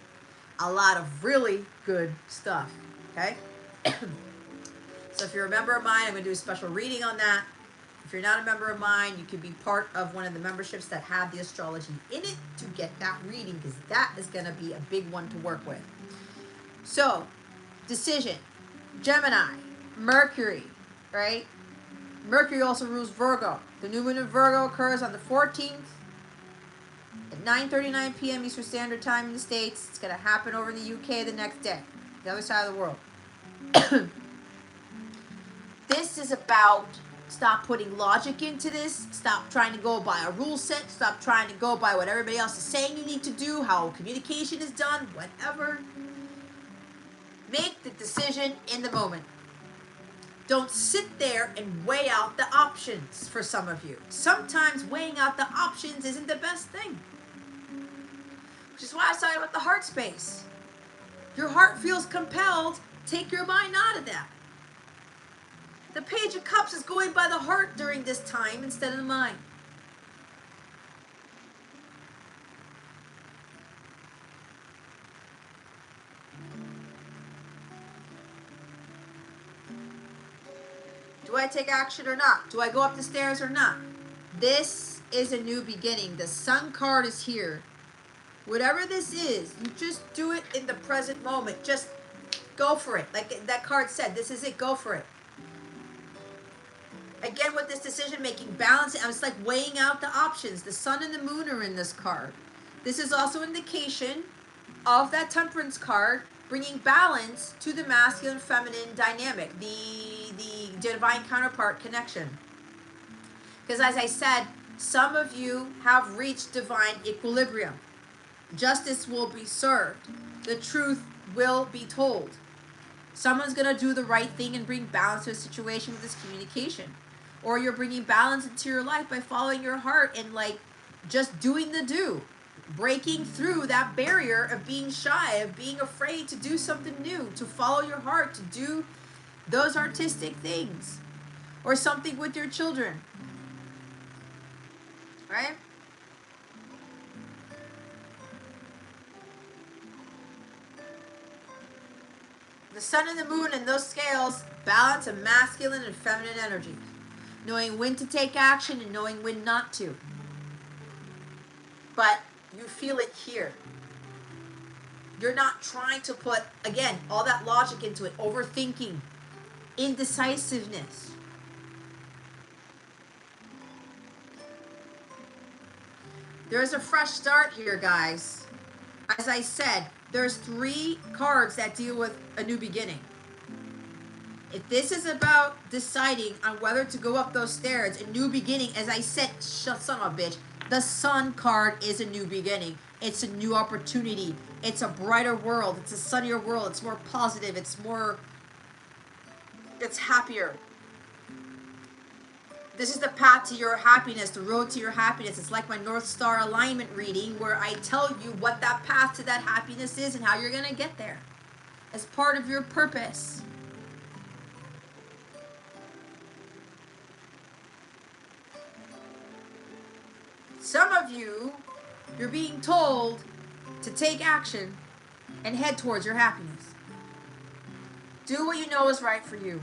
A lot of really good stuff. Okay? So if you're a member of mine, I'm going to do a special reading on that. If you're not a member of mine, you can be part of one of the memberships that have the astrology in it to get that reading, because that is going to be a big one to work with. So, decision. Gemini. Mercury. Right? Mercury also rules Virgo. The new moon in Virgo occurs on the 14th at 9:39 p.m. Eastern Standard Time in the States. It's going to happen over in the UK the next day, the other side of the world. This is about stop putting logic into this. Stop trying to go by a rule set. Stop trying to go by what everybody else is saying you need to do, how communication is done, whatever. Make the decision in the moment. Don't sit there and weigh out the options for some of you. Sometimes weighing out the options isn't the best thing. Which is why I started with the heart space. Your heart feels compelled. Take your mind out of that. The Page of Cups is going by the heart during this time instead of the mind. Do I take action or not? Do I go up the stairs or not? This is a new beginning. The Sun card is here. Whatever this is, you just do it in the present moment. Just go for it. Like that card said, this is it. Go for it. Again, with this decision making, balance, it's like weighing out the options. The Sun and the Moon are in this card. This is also an indication of that Temperance card, bringing balance to the masculine feminine dynamic, the divine counterpart connection. Because as I said, some of you have reached divine equilibrium. Justice will be served. The truth will be told. Someone's going to do the right thing and bring balance to a situation with this communication. Or you're bringing balance into your life by following your heart and like just doing the do. Breaking through that barrier of being shy, of being afraid to do something new, to follow your heart, to do those artistic things. Or something with your children. Right? The Sun and the Moon and those scales balance a masculine and feminine energy. Knowing when to take action and knowing when not to. But you feel it here. You're not trying to put, again, all that logic into it. Overthinking. Indecisiveness. There's a fresh start here, guys. As I said, there's 3 cards that deal with a new beginning. If this is about deciding on whether to go up those stairs, a new beginning, as I said, son of a bitch, the Sun card is a new beginning. It's a new opportunity. It's a brighter world. It's a sunnier world. It's more positive. It's happier. This is the path to your happiness, the road to your happiness. It's like my North Star alignment reading where I tell you what that path to that happiness is and how you're going to get there as part of your purpose. Some of you, you're being told to take action and head towards your happiness. Do what you know is right for you.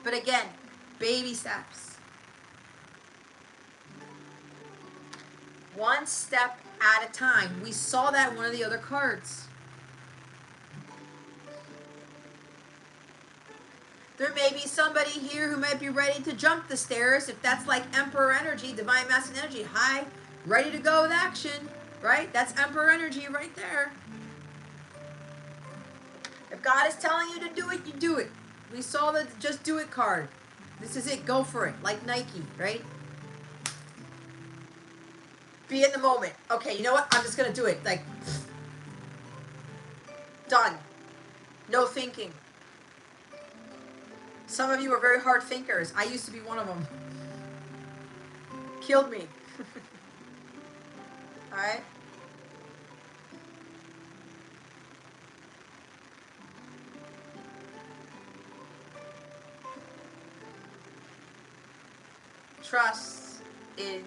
But again, baby steps. One step at a time. We saw that in one of the other cards. There may be somebody here who might be ready to jump the stairs. If that's like Emperor energy, divine masculine energy, high, ready to go with action, right? That's Emperor energy right there. If God is telling you to do it, you do it. We saw the just do it card. This is it. Go for it. Like Nike, right? Be in the moment. Okay, you know what? I'm just going to do it. Like, done. No thinking. Some of you are very hard thinkers. I used to be one of them. Killed me. All right? Trust in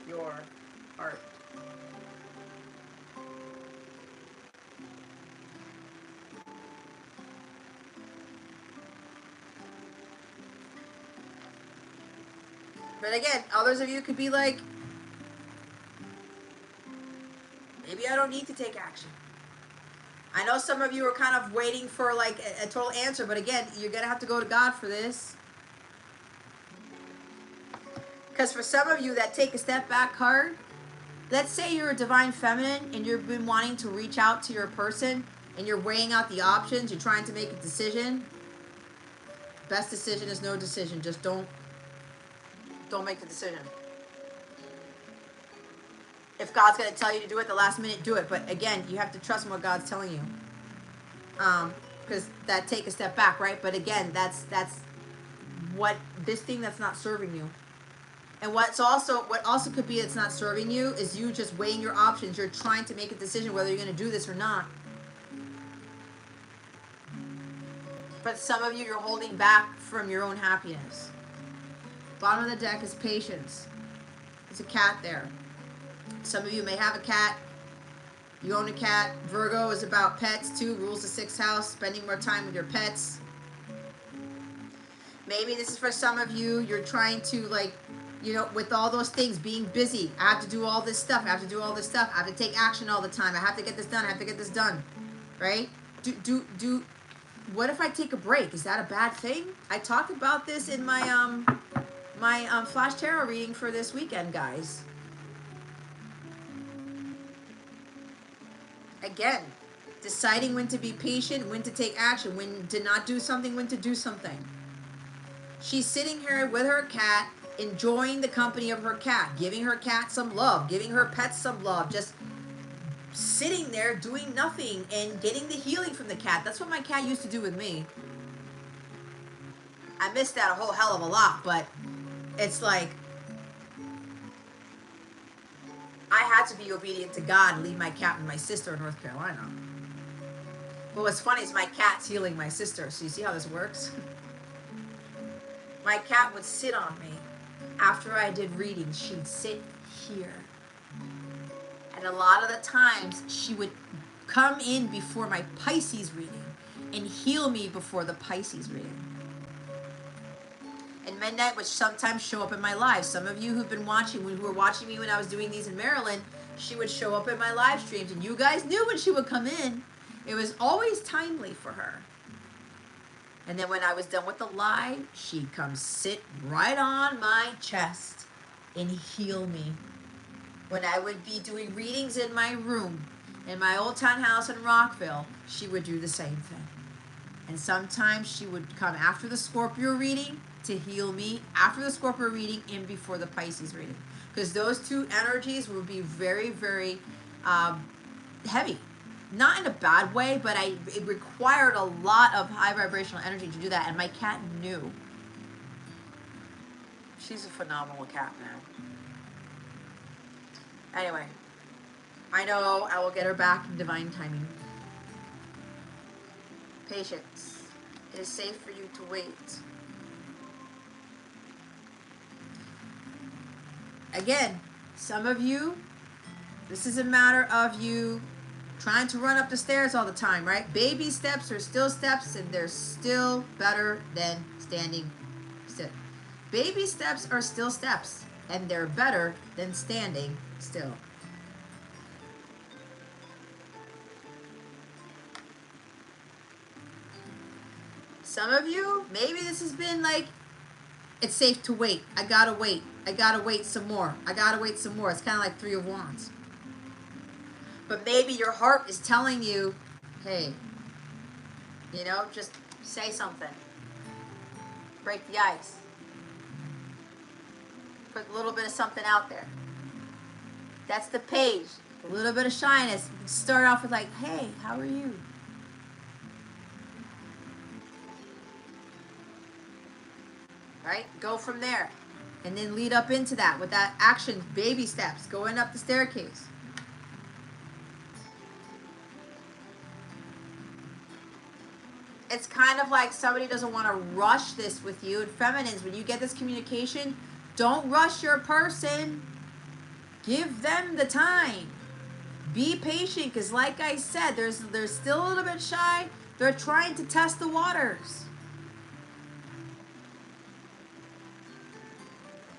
your heart. But again, others of you could be like, maybe I don't need to take action. I know some of you are kind of waiting for like a total answer, but again, you're going to have to go to God for this. Because for some of you that take a step back card, let's say you're a divine feminine and you've been wanting to reach out to your person and you're weighing out the options, you're trying to make a decision. Best decision is no decision. Just don't make the decision. If God's going to tell you to do it the last minute, do it. But again, you have to trust in what God's telling you. Because that take a step back, right? But again, that's what this thing that's not serving you. And what also could be it's not serving you is you just weighing your options. You're trying to make a decision whether you're going to do this or not. But some of you, you're holding back from your own happiness. Bottom of the deck is patience. There's a cat there. Some of you may have a cat. You own a cat. Virgo is about pets too. Rules the 6th house. Spending more time with your pets. Maybe this is for some of you. You're trying to like, you know, with all those things, being busy. I have to do all this stuff. I have to do all this stuff. I have to take action all the time. I have to get this done. I have to get this done. Right? What if I take a break? Is that a bad thing? I talked about this in my flash tarot reading for this weekend, guys. Again, deciding when to be patient, when to take action, when to not do something, when to do something. She's sitting here with her cat, enjoying the company of her cat, giving her cat some love, giving her pets some love, just sitting there doing nothing and getting the healing from the cat. That's what my cat used to do with me. I missed that a whole hell of a lot, but it's like I had to be obedient to God and leave my cat with my sister in North Carolina. But what's funny is my cat's healing my sister. So you see how this works? My cat would sit on me. After I did readings, she'd sit here. And a lot of the times, she would come in before my Pisces reading and heal me before the Pisces reading. And midnight would sometimes show up in my lives. Some of you who've been watching, who were watching me when I was doing these in Maryland, she would show up in my live streams. And you guys knew when she would come in. It was always timely for her. And then when I was done with the live, she'd come sit right on my chest and heal me. When I would be doing readings in my room, in my old townhouse in Rockville, she would do the same thing. And sometimes she would come after the Scorpio reading to heal me, after the Scorpio reading and before the Pisces reading. Because those two energies would be very, very heavy. Not in a bad way, but it required a lot of high vibrational energy to do that. And my cat knew. She's a phenomenal cat, man. Anyway, I know I will get her back in divine timing. Patience. It is safe for you to wait. Again, some of you, this is a matter of you trying to run up the stairs all the time, right? Baby steps are still steps, and they're still better than standing still. Baby steps are still steps, and they're better than standing still. Some of you, maybe this has been like, it's safe to wait. I gotta wait. I gotta wait some more. I gotta wait some more. It's kind of like 3 of Wands. But maybe your heart is telling you, hey, you know, just say something. Break the ice. Put a little bit of something out there. That's the page. A little bit of shyness. Start off with like, hey, how are you? Right? Go from there. And then lead up into that with that action, baby steps, going up the staircase. It's kind of like somebody doesn't want to rush this with you. And feminines, when you get this communication, don't rush your person. Give them the time. Be patient, because like I said, they're still a little bit shy. They're trying to test the waters.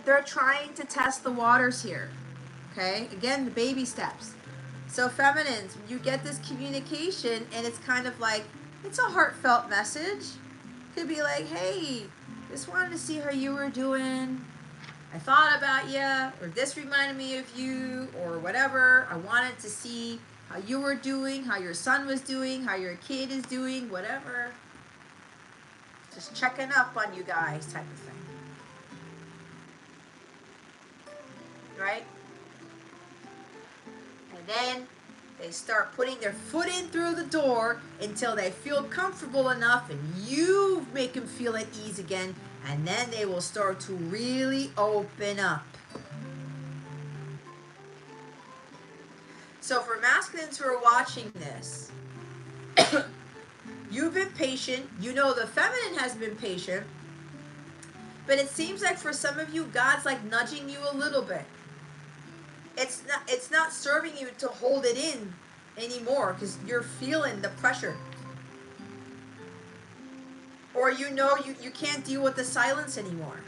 They're trying to test the waters here. Okay? Again, the baby steps. So feminines, when you get this communication and it's kind of like, it's a heartfelt message. Could be like, hey, just wanted to see how you were doing. I thought about you, or this reminded me of you, or whatever. I wanted to see how you were doing, how your son was doing, how your kid is doing, whatever. Just checking up on you guys type of thing. Right? And then they start putting their foot in through the door until they feel comfortable enough and you make them feel at ease again, and then they will start to really open up. So for masculines who are watching this, you've been patient. You know the feminine has been patient. But it seems like for some of you, God's like nudging you a little bit. It's not serving you to hold it in anymore because you're feeling the pressure. Or you know you can't deal with the silence anymore.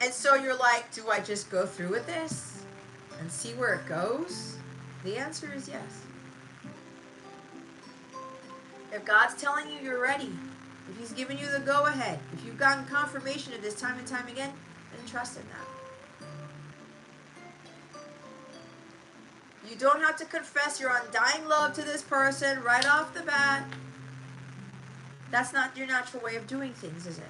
And so you're like, do I just go through with this and see where it goes? The answer is yes. If God's telling you you're ready, if He's giving you the go-ahead, if you've gotten confirmation of this time and time again, then trust in that. You don't have to confess your undying love to this person right off the bat. That's not your natural way of doing things, is it?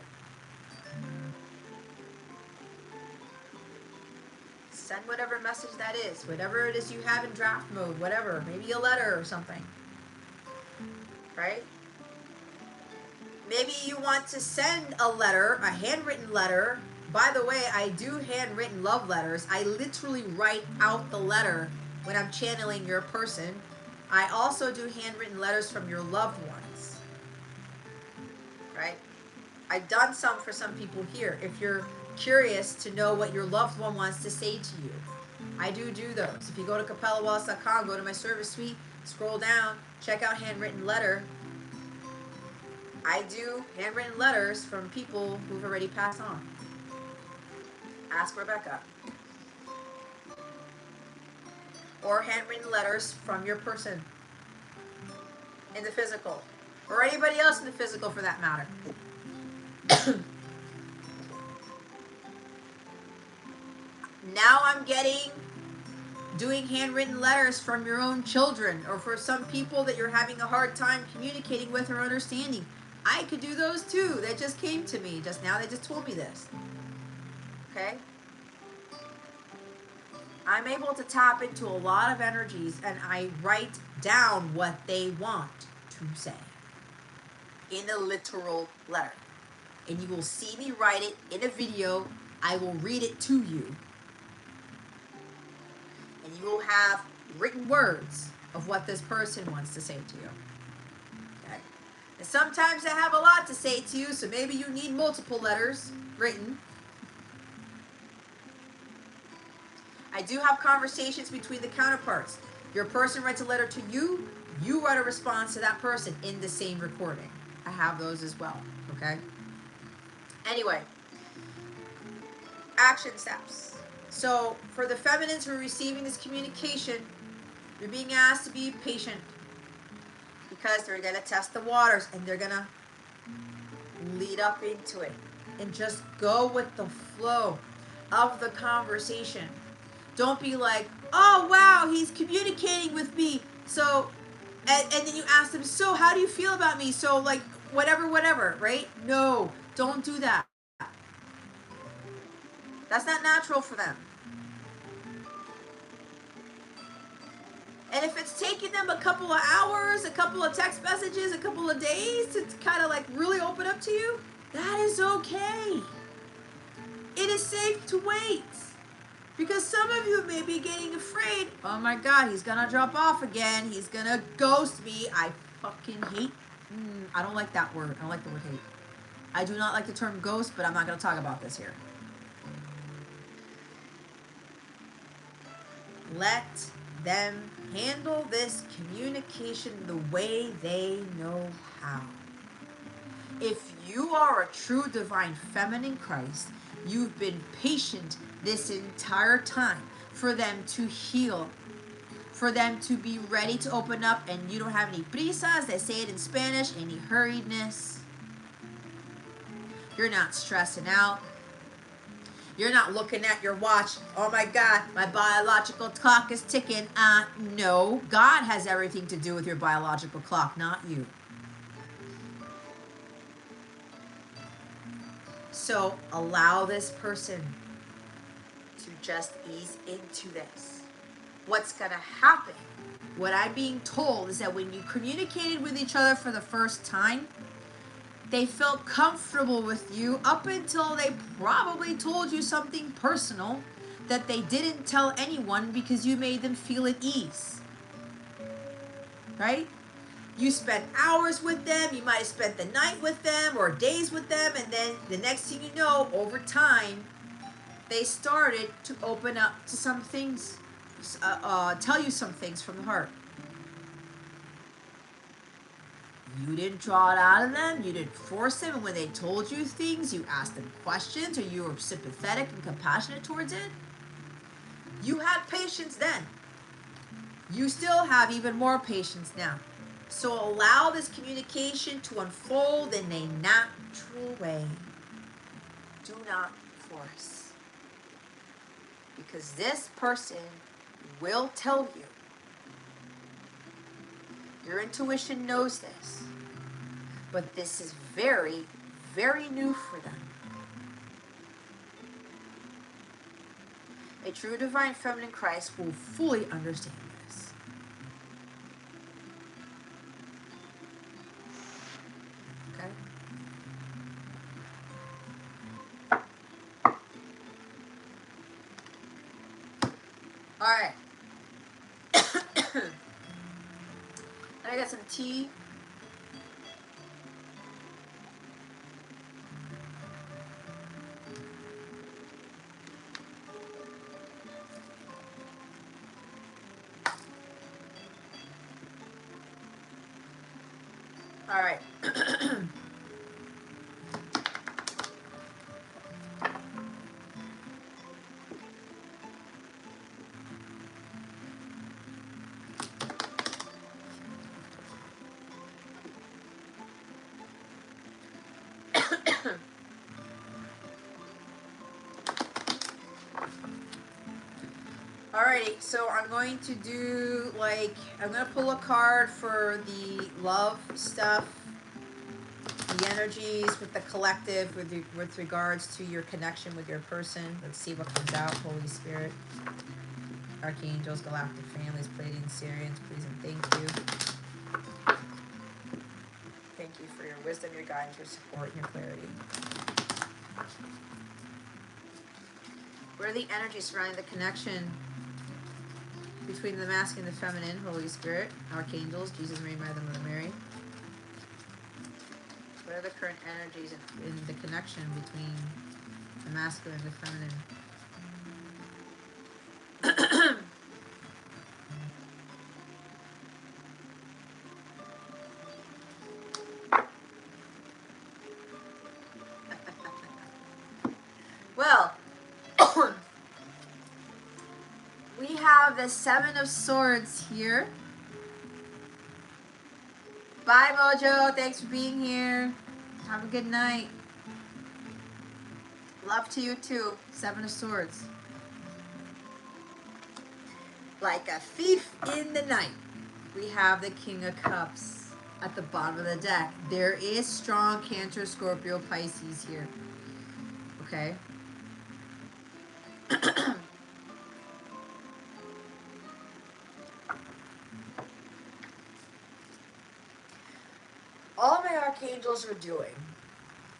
Send whatever message that is, whatever it is you have in draft mode, whatever, maybe a letter or something. Right? Maybe you want to send a letter, a handwritten letter. By the way, I do handwritten love letters. I literally write out the letter when I'm channeling your person. I also do handwritten letters from your loved ones. Right? I've done some for some people here. If you're curious to know what your loved one wants to say to you, I do those. If you go to CapellaWallace.com, go to my service suite, scroll down, check out handwritten letter. I do handwritten letters from people who've already passed on. Ask Rebecca. Or handwritten letters from your person in the physical. Or anybody else in the physical for that matter. Now I'm doing handwritten letters from your own children, or for some people that you're having a hard time communicating with or understanding. I could do those too. That just came to me just now. They just told me this. Okay? I'm able to tap into a lot of energies, and I write down what they want to say in a literal letter. And you will see me write it in a video. I will read it to you. And you will have written words of what this person wants to say to you. Okay? And sometimes I have a lot to say to you, so maybe you need multiple letters written. I do have conversations between the counterparts. Your person writes a letter to you, you write a response to that person in the same recording. I have those as well, okay? Anyway, action steps. So for the feminines who are receiving this communication, you're being asked to be patient because they're going to test the waters and they're going to lead up into it. And just go with the flow of the conversation. Don't be like, oh, wow, he's communicating with me. So And then you ask them, so how do you feel about me? So like, whatever, right? No, don't do that. That's not natural for them. And if it's taking them a couple of hours, a couple of text messages, a couple of days to kind of like really open up to you, that is okay. It is safe to wait. Because some of you may be getting afraid. Oh my God, he's gonna drop off again. He's gonna ghost me. I fucking hate. I don't like that word. I don't like the word hate. I do not like the term ghost, but I'm not gonna talk about this here. Let them handle this communication the way they know how. If you are a true divine feminine Christ, you've been patient this entire time for them to heal, for them to be ready to open up, and you don't have any prisas, they say it in Spanish, any hurriedness. You're not stressing out. You're not looking at your watch. Oh my God, my biological clock is ticking. No, God has everything to do with your biological clock, not you. So allow this person to just ease into this. What's going to happen, what I'm being told, is that when you communicated with each other for the first time, they felt comfortable with you up until they probably told you something personal that they didn't tell anyone because you made them feel at ease. Right? You spent hours with them, you might have spent the night with them or days with them, and then the next thing you know, over time, they started to open up to some things, tell you some things from the heart. You didn't draw it out of them, you didn't force them, and when they told you things, you asked them questions, or you were sympathetic and compassionate towards it. You had patience then. You still have even more patience now. So allow this communication to unfold in a natural way. Do not force. Because this person will tell you. Your intuition knows this. But this is very, very new for them. A true divine feminine Christ will fully understand this. Okay? All right. I got some tea. All right. Alrighty, so I'm going to do, like, I'm going to pull a card for the love stuff, the energies with the collective, with regards to your connection with your person. Let's see what comes out. Holy Spirit, Archangels, Galactic Families, Pleiadian, Syrians, please and thank you. Thank you for your wisdom, your guidance, your support, and your clarity. What are the energies surrounding the connection between the masculine and the feminine? Holy Spirit, Archangels, Jesus, Mary, Mother Mary. What are the current energies in the connection between the masculine and the feminine? Well, we have the Seven of Swords here. Bye, Mojo. Thanks for being here. Have a good night. Love to you too. Seven of Swords. Like a thief in the night. we have the King of Cups at the bottom of the deck. There is strong Cancer, Scorpio, Pisces here. Okay? All my archangels are doing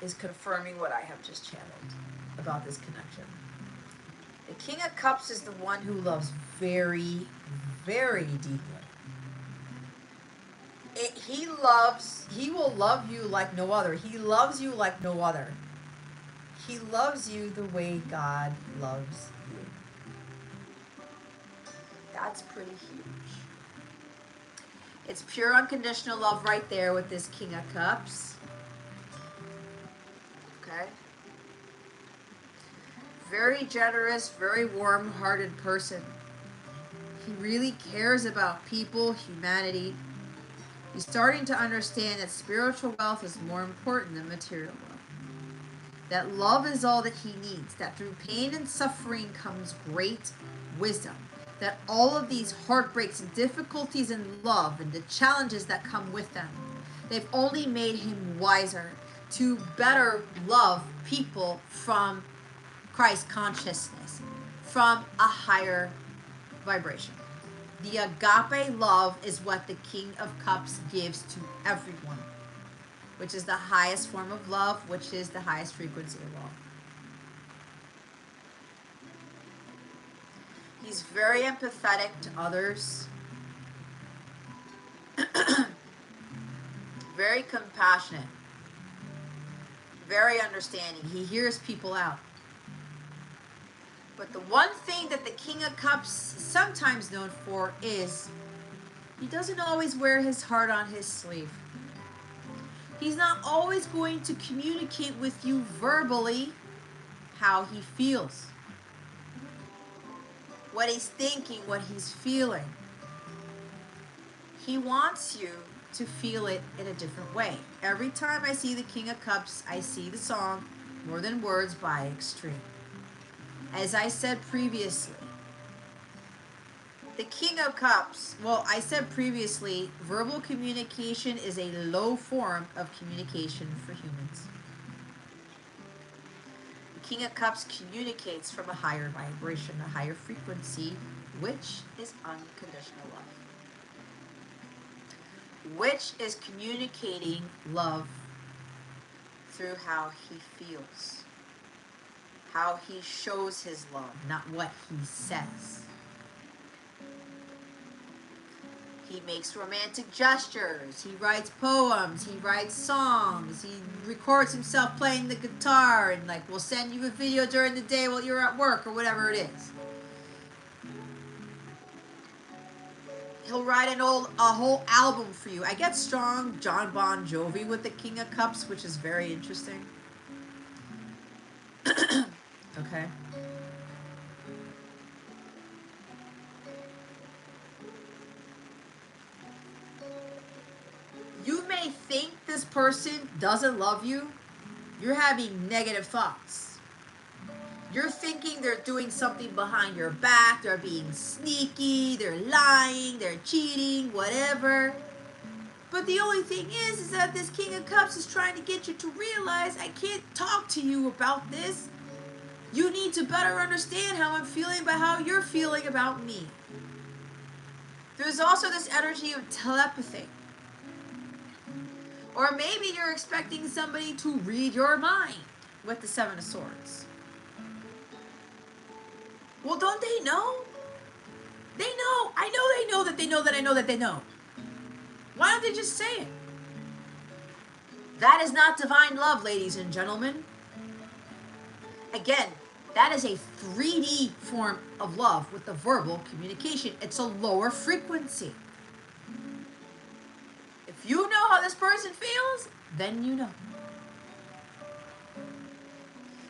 is confirming what I have just channeled about this connection. The King of Cups is the one who loves very, very deeply. He will love you like no other. He loves you like no other. He loves you the way God loves you. That's pretty huge. It's pure unconditional love right there with this King of Cups. Okay? Very generous, very warm-hearted person. He really cares about people, humanity. He's starting to understand that spiritual wealth is more important than material wealth. That love is all that he needs. That through pain and suffering comes great wisdom. That all of these heartbreaks and difficulties in love and the challenges that come with them, they've only made him wiser to better love people from Christ consciousness, from a higher vibration. The agape love is what the King of Cups gives to everyone, which is the highest form of love, which is the highest frequency of love. He's very empathetic to others, very compassionate, very understanding. He hears people out. But the one thing that the King of Cups is sometimes known for is he doesn't always wear his heart on his sleeve. He's not always going to communicate with you verbally how he feels, what he's thinking, what he's feeling. He wants you to feel it in a different way. Every time I see the King of Cups, I see the song More Than Words by Extreme. As I said previously, the King of Cups, well, I said previously, verbal communication is a low form of communication for humans. The King of Cups communicates from a higher vibration, a higher frequency, which is unconditional love. Which is communicating love through how he feels. How he shows his love, not what he says. He makes romantic gestures. He writes poems. He writes songs. He records himself playing the guitar and like will send you a video during the day while you're at work or whatever it is. He'll write a whole album for you. I get strong John Bon Jovi with the King of Cups, which is very interesting. Okay. You may think this person doesn't love you. You're having negative thoughts. You're thinking they're doing something behind your back. They're being sneaky. They're lying. They're cheating. Whatever. But the only thing is that this King of Cups is trying to get you to realize I can't talk to you about this. You need to better understand how I'm feeling about how you're feeling about me. There's also this energy of telepathy. Or maybe you're expecting somebody to read your mind with the Seven of Swords. Well, don't they know? They know. I know they know that they know that I know that they know. Why don't they just say it? That is not divine love, ladies and gentlemen. Again, that is a 3D form of love with the verbal communication. It's a lower frequency. If you know how this person feels, then you know.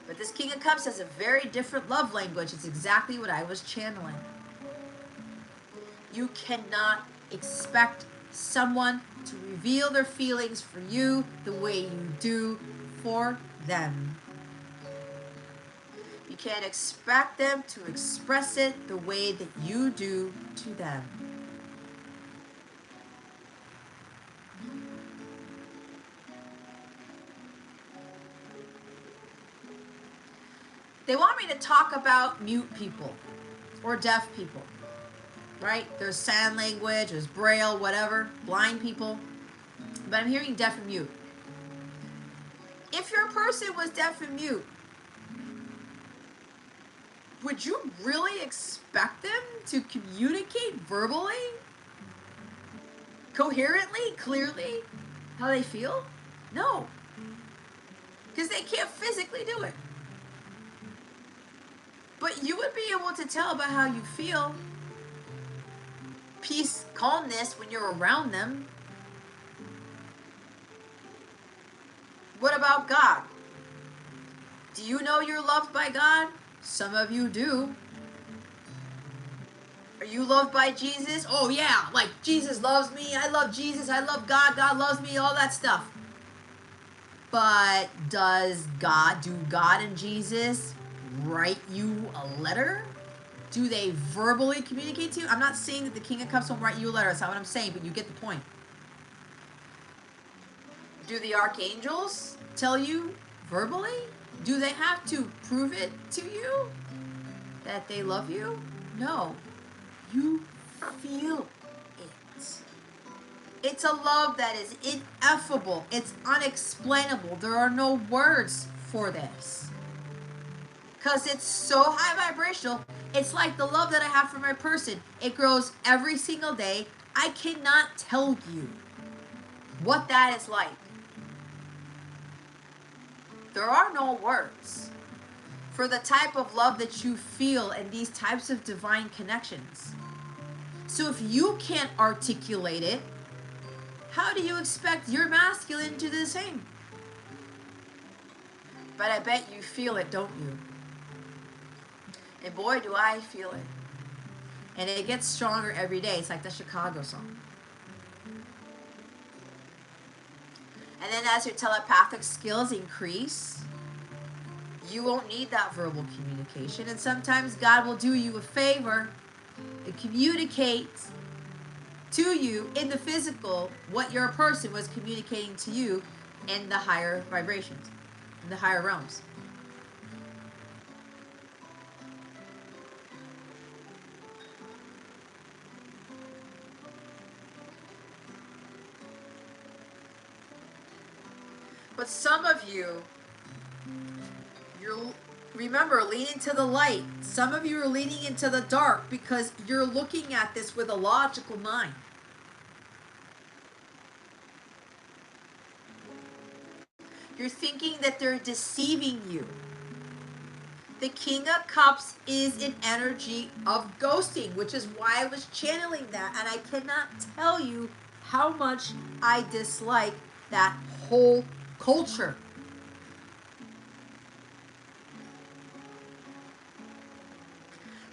But this King of Cups has a very different love language. It's exactly what I was channeling. You cannot expect someone to reveal their feelings for you the way you do for them. You can't expect them to express it the way that you do to them. They want me to talk about mute people or deaf people, right? There's sign language, there's braille, whatever, blind people. But I'm hearing deaf and mute. If your person was deaf and mute, would you really expect them to communicate verbally, coherently, clearly, how they feel? No. Because they can't physically do it. But you would be able to tell by how you feel. Peace, calmness when you're around them. What about God? Do you know you're loved by God? Some of you do. Are you loved by Jesus? Oh yeah, like Jesus loves me, I love Jesus, I love God, God loves me, all that stuff. But do God and Jesus write you a letter? Do they verbally communicate to you? I'm not saying that the King of Cups won't write you a letter, that's not what I'm saying, but you get the point. Do the archangels tell you verbally? Do they have to prove it to you that they love you? No. You feel it. It's a love that is ineffable. It's unexplainable. There are no words for this. Because it's so high vibrational. It's like the love that I have for my person. It grows every single day. I cannot tell you what that is like. There are no words for the type of love that you feel and these types of divine connections. So if you can't articulate it, how do you expect your masculine to do the same? But I bet you feel it, don't you? And boy, do I feel it. And it gets stronger every day. It's like the Chicago song. And then as your telepathic skills increase, you won't need that verbal communication. And sometimes God will do you a favor and communicate to you in the physical what your person was communicating to you in the higher vibrations, in the higher realms. But some of you, remember, lean into the light. Some of you are leaning into the dark because you're looking at this with a logical mind. You're thinking that they're deceiving you. The King of Cups is an energy of ghosting, which is why I was channeling that. And I cannot tell you how much I dislike that whole culture.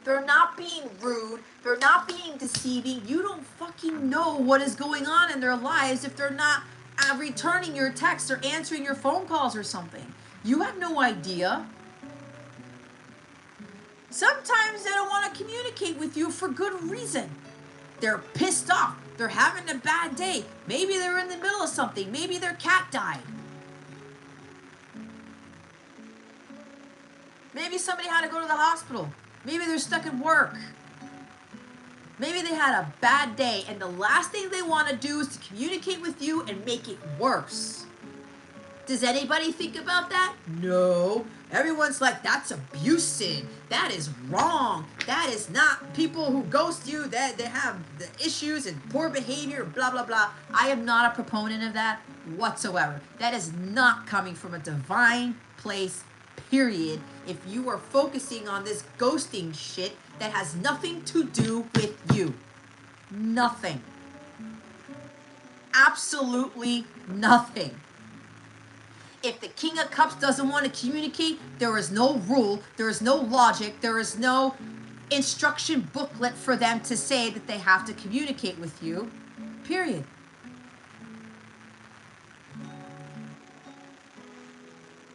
They're not being rude. They're not being deceiving. You don't fucking know what is going on in their lives if they're not returning your texts or answering your phone calls or something. You have no idea. Sometimes they don't want to communicate with you for good reason. They're pissed off. They're having a bad day. Maybe they're in the middle of something. Maybe their cat died. Maybe somebody had to go to the hospital. Maybe they're stuck at work. Maybe they had a bad day and the last thing they want to do is to communicate with you and make it worse. Does anybody think about that? No. Everyone's like, that's abusive. That is wrong. That is not people who ghost you, that they have the issues and poor behavior, blah, blah, blah. I am not a proponent of that whatsoever. That is not coming from a divine place, period. If you are focusing on this ghosting shit that has nothing to do with you. Nothing. Absolutely nothing. If the King of Cups doesn't want to communicate, there is no rule, there is no logic, there is no instruction booklet for them to say that they have to communicate with you, period.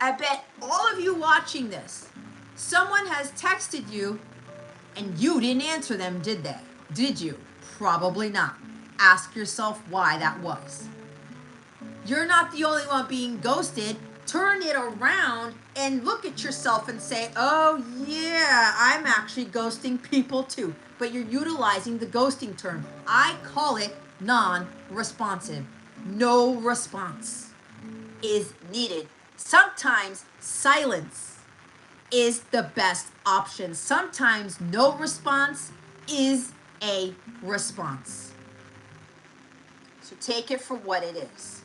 I bet all of you watching this, someone has texted you and you didn't answer them, did they? Did you? Probably not. Ask yourself why that was. You're not the only one being ghosted. turn it around and look at yourself and say, oh yeah, I'm actually ghosting people too. But you're utilizing the ghosting term. I call it non-responsive. No response is needed. Sometimes silence is the best option. Sometimes no response is a response. So take it for what it is.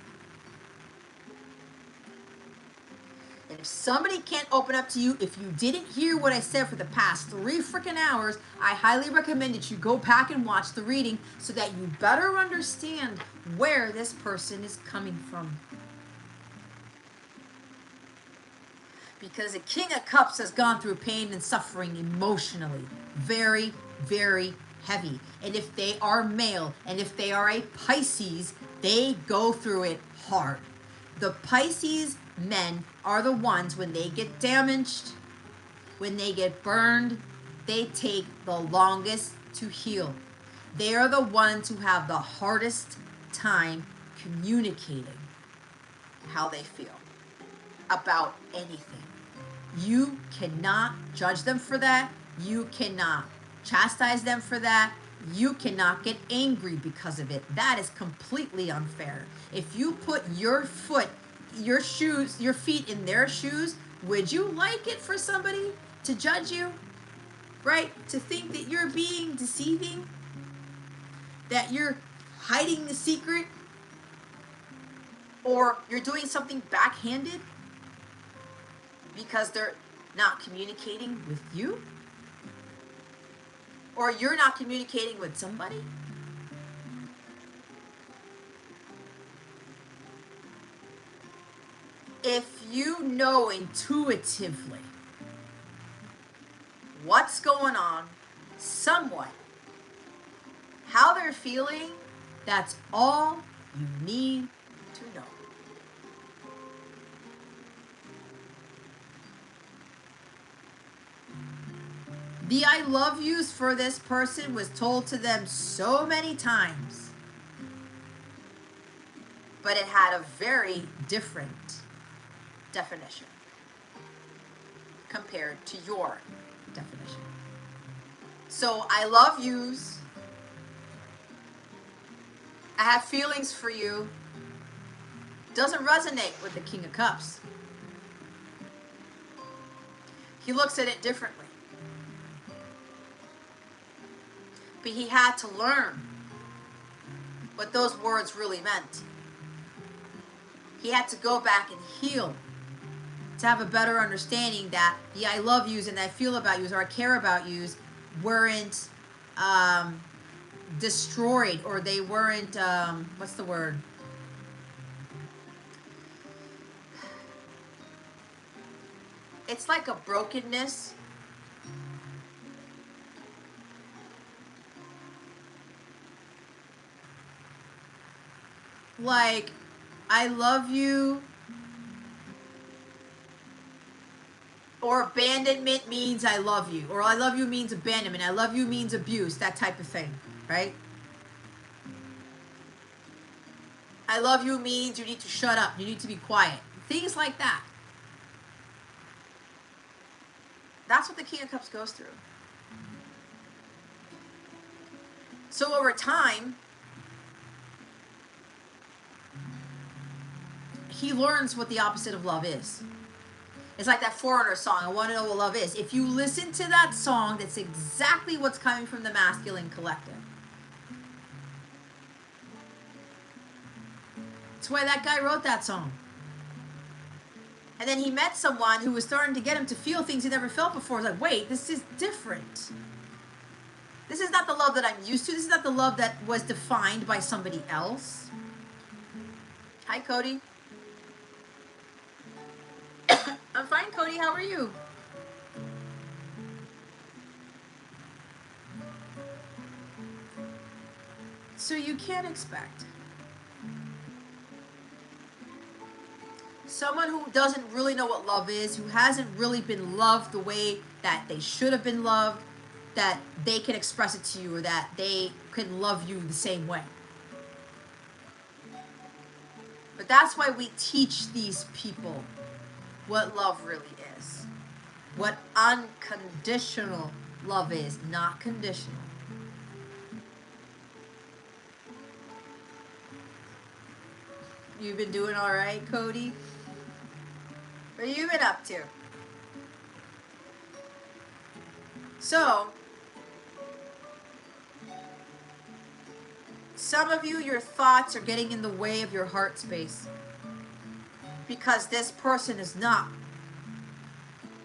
And if somebody can't open up to you, if you didn't hear what I said for the past 3 freaking hours, I highly recommend that you go back and watch the reading so that you better understand where this person is coming from. Because the King of Cups has gone through pain and suffering emotionally. Very, very heavy. And if they are male, and if they are a Pisces, they go through it hard. The Pisces men are the ones, when they get damaged, when they get burned, they take the longest to heal. They are the ones who have the hardest time communicating how they feel about anything. You cannot judge them for that. You cannot chastise them for that. You cannot get angry because of it. That is completely unfair. If you put your foot, your shoes, your feet in their shoes, would you like it for somebody to judge you? Right? To think that you're being deceiving? That you're hiding the secret? Or you're doing something backhanded because they're not communicating with you? Or you're not communicating with somebody? If you know intuitively what's going on, somewhat, how they're feeling, that's all you need to know. The I love yous for this person was told to them so many times, but it had a very different definition compared to your definition. So I love yous. I have feelings for you. Doesn't resonate with the King of Cups. He looks at it differently. But he had to learn what those words really meant. He had to go back and heal to have a better understanding that the I love yous and I feel about yous or I care about yous weren't destroyed, or they weren't, what's the word? It's like a brokenness. Like, I love you, or abandonment means I love you, or I love you means abandonment, I love you means abuse, that type of thing, right? I love you means you need to shut up, you need to be quiet, things like that. That's what the King of Cups goes through. So over time, he learns what the opposite of love is. It's like that Foreigner song, I Want to Know What Love Is. If you listen to that song, that's exactly what's coming from the masculine collective. That's why that guy wrote that song. And then he met someone who was starting to get him to feel things he never felt before. He's like, wait, this is different. This is not the love that I'm used to. This is not the love that was defined by somebody else. Hi, Cody. I'm fine, Cody. How are you? So you can't expect someone who doesn't really know what love is, who hasn't really been loved the way that they should have been loved, that they can express it to you, or that they can love you the same way. But that's why we teach these people what love really is. What unconditional love is, not conditional. You've been doing all right, Cody? What have you been up to? So, some of you, your thoughts are getting in the way of your heart space because this person is not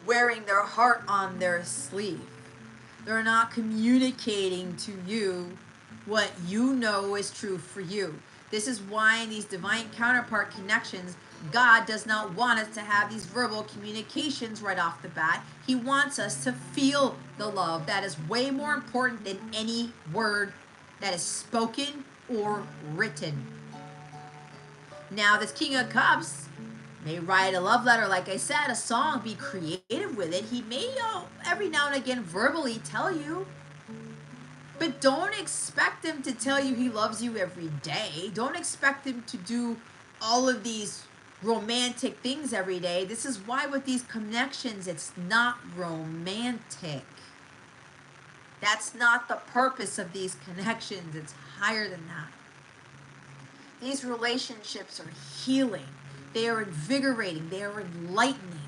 wearing their heart on their sleeve. They're not communicating to you what you know is true for you. This is why in these divine counterpart connections, God does not want us to have these verbal communications right off the bat. He wants us to feel the love. That is way more important than any word that is spoken or written. Now, this King of Cups may write a love letter, like I said, a song, be creative with it. He may every now and again verbally tell you, but don't expect him to tell you he loves you every day. Don't expect him to do all of these romantic things every day. This is why with these connections, it's not romantic. That's not the purpose of these connections. It's higher than that. These relationships are healing. They are invigorating. They are enlightening.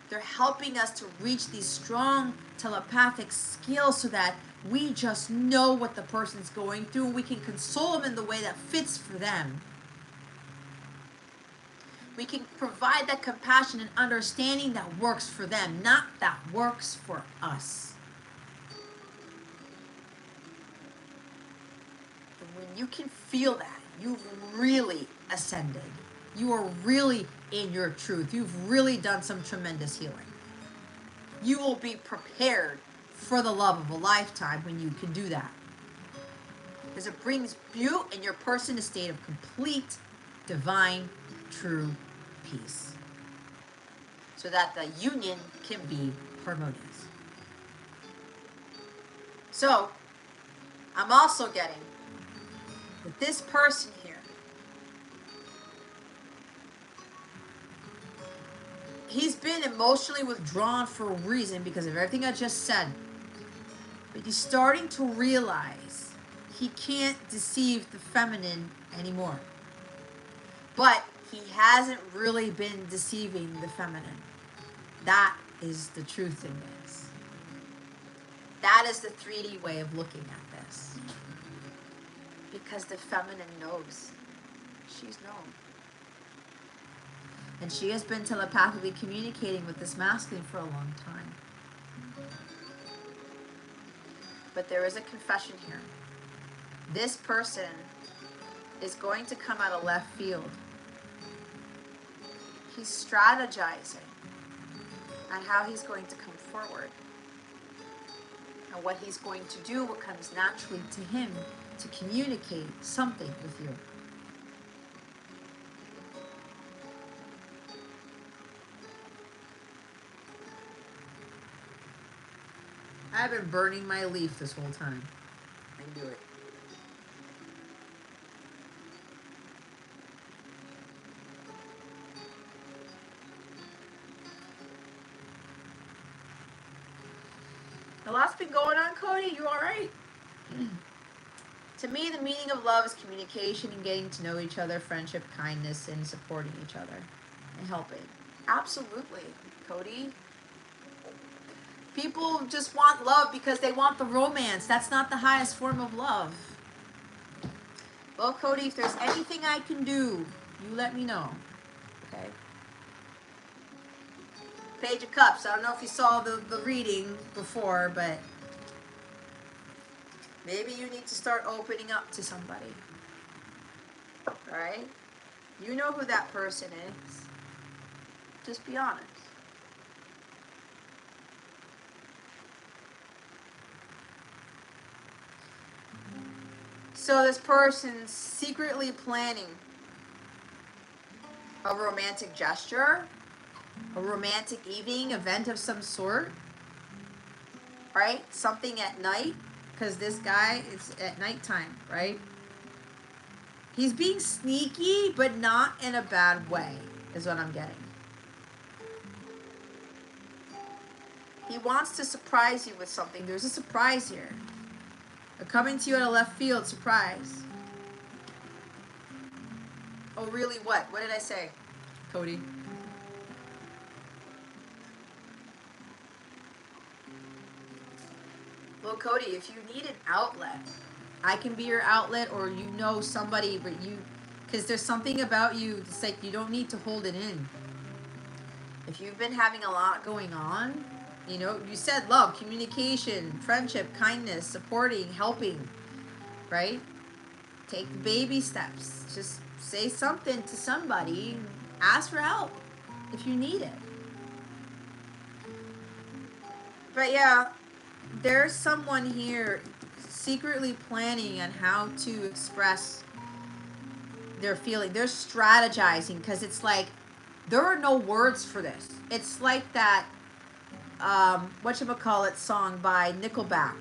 They're helping us to reach these strong telepathic skills so that we just know what the person's going through and we can console them in the way that fits for them. We can provide that compassion and understanding that works for them, not that works for us. And when you can feel that, you've really ascended. You are really in your truth. You've really done some tremendous healing. You will be prepared for the love of a lifetime when you can do that. Because it brings you and your person a state of complete, divine, true peace. So that the union can be harmonious. So, I'm also getting that this person here, he's been emotionally withdrawn for a reason because of everything I just said. But he's starting to realize he can't deceive the feminine anymore. But he hasn't really been deceiving the feminine. That is the truth in this. That is the 3D way of looking at this. Because the feminine knows. She's known. And she has been telepathically communicating with this masculine for a long time. But there is a confession here. This person is going to come out of left field. He's strategizing on how he's going to come forward. And what he's going to do, what comes naturally to him to communicate something with you. I've been burning my leaf this whole time. I knew it. A lot's been going on, Cody. You all right? To me, the meaning of love is communication and getting to know each other, friendship, kindness, and supporting each other and helping. Absolutely, Cody. People just want love because they want the romance. That's not the highest form of love. Well, Cody, if there's anything I can do, you let me know. Okay? Page of Cups. I don't know if you saw the reading before, but maybe you need to start opening up to somebody. Alright? You know who that person is. Just be honest. So this person's secretly planning a romantic gesture, a romantic evening event of some sort, right? Something at night, because this guy, it's at nighttime, right? He's being sneaky, but not in a bad way, is what I'm getting. He wants to surprise you with something. There's a surprise here. They're coming to you out of left field. Surprise. Oh, really? What? What did I say, Cody? Well, Cody, if you need an outlet, I can be your outlet, or you know somebody, but you, because there's something about you, it's like you don't need to hold it in. If you've been having a lot going on, you know, you said love, communication, friendship, kindness, supporting, helping, right? Take the baby steps. Just say something to somebody. Ask for help if you need it. But yeah, there's someone here secretly planning on how to express their feeling. They're strategizing because it's like there are no words for this. It's like that whatchamacallit song by Nickelback.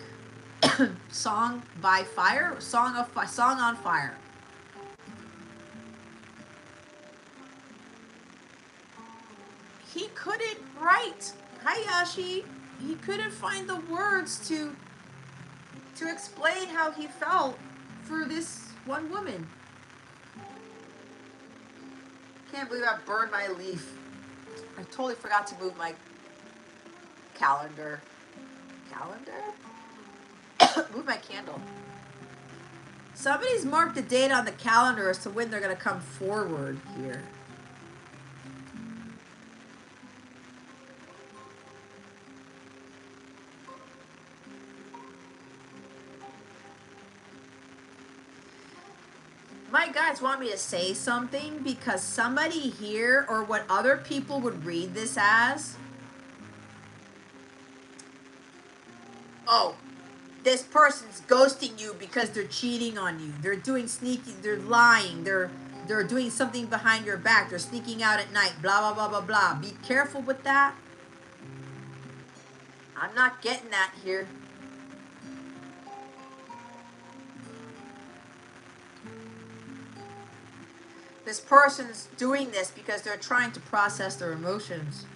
Song by Fire? Song on Fire. He couldn't write. Hayashi. He couldn't find the words to explain how he felt for this one woman. Can't believe I burned my leaf. I totally forgot to move my calendar. Move my candle. Somebody's marked the date on the calendar as to when they're going to come forward here. My guys want me to say something because somebody here, or what other people would read this as, oh, this person's ghosting you because they're cheating on you. They're doing sneaky, they're lying, they're doing something behind your back, they're sneaking out at night, blah, blah, blah, blah, blah. Be careful with that. I'm not getting that here. This person's doing this because they're trying to process their emotions.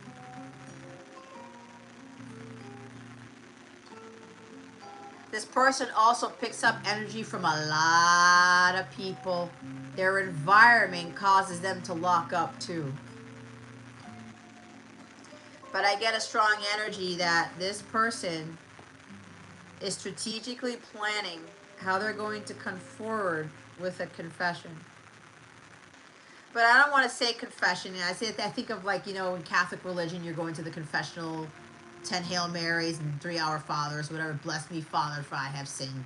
This person also picks up energy from a lot of people. Their environment causes them to lock up too. But I get a strong energy that this person is strategically planning how they're going to come forward with a confession. But I don't want to say confession. I think of, like, you know, in Catholic religion, you're going to the confessional, 10 Hail Marys and 3 Our Fathers, whatever. Bless me, Father, for I have sinned.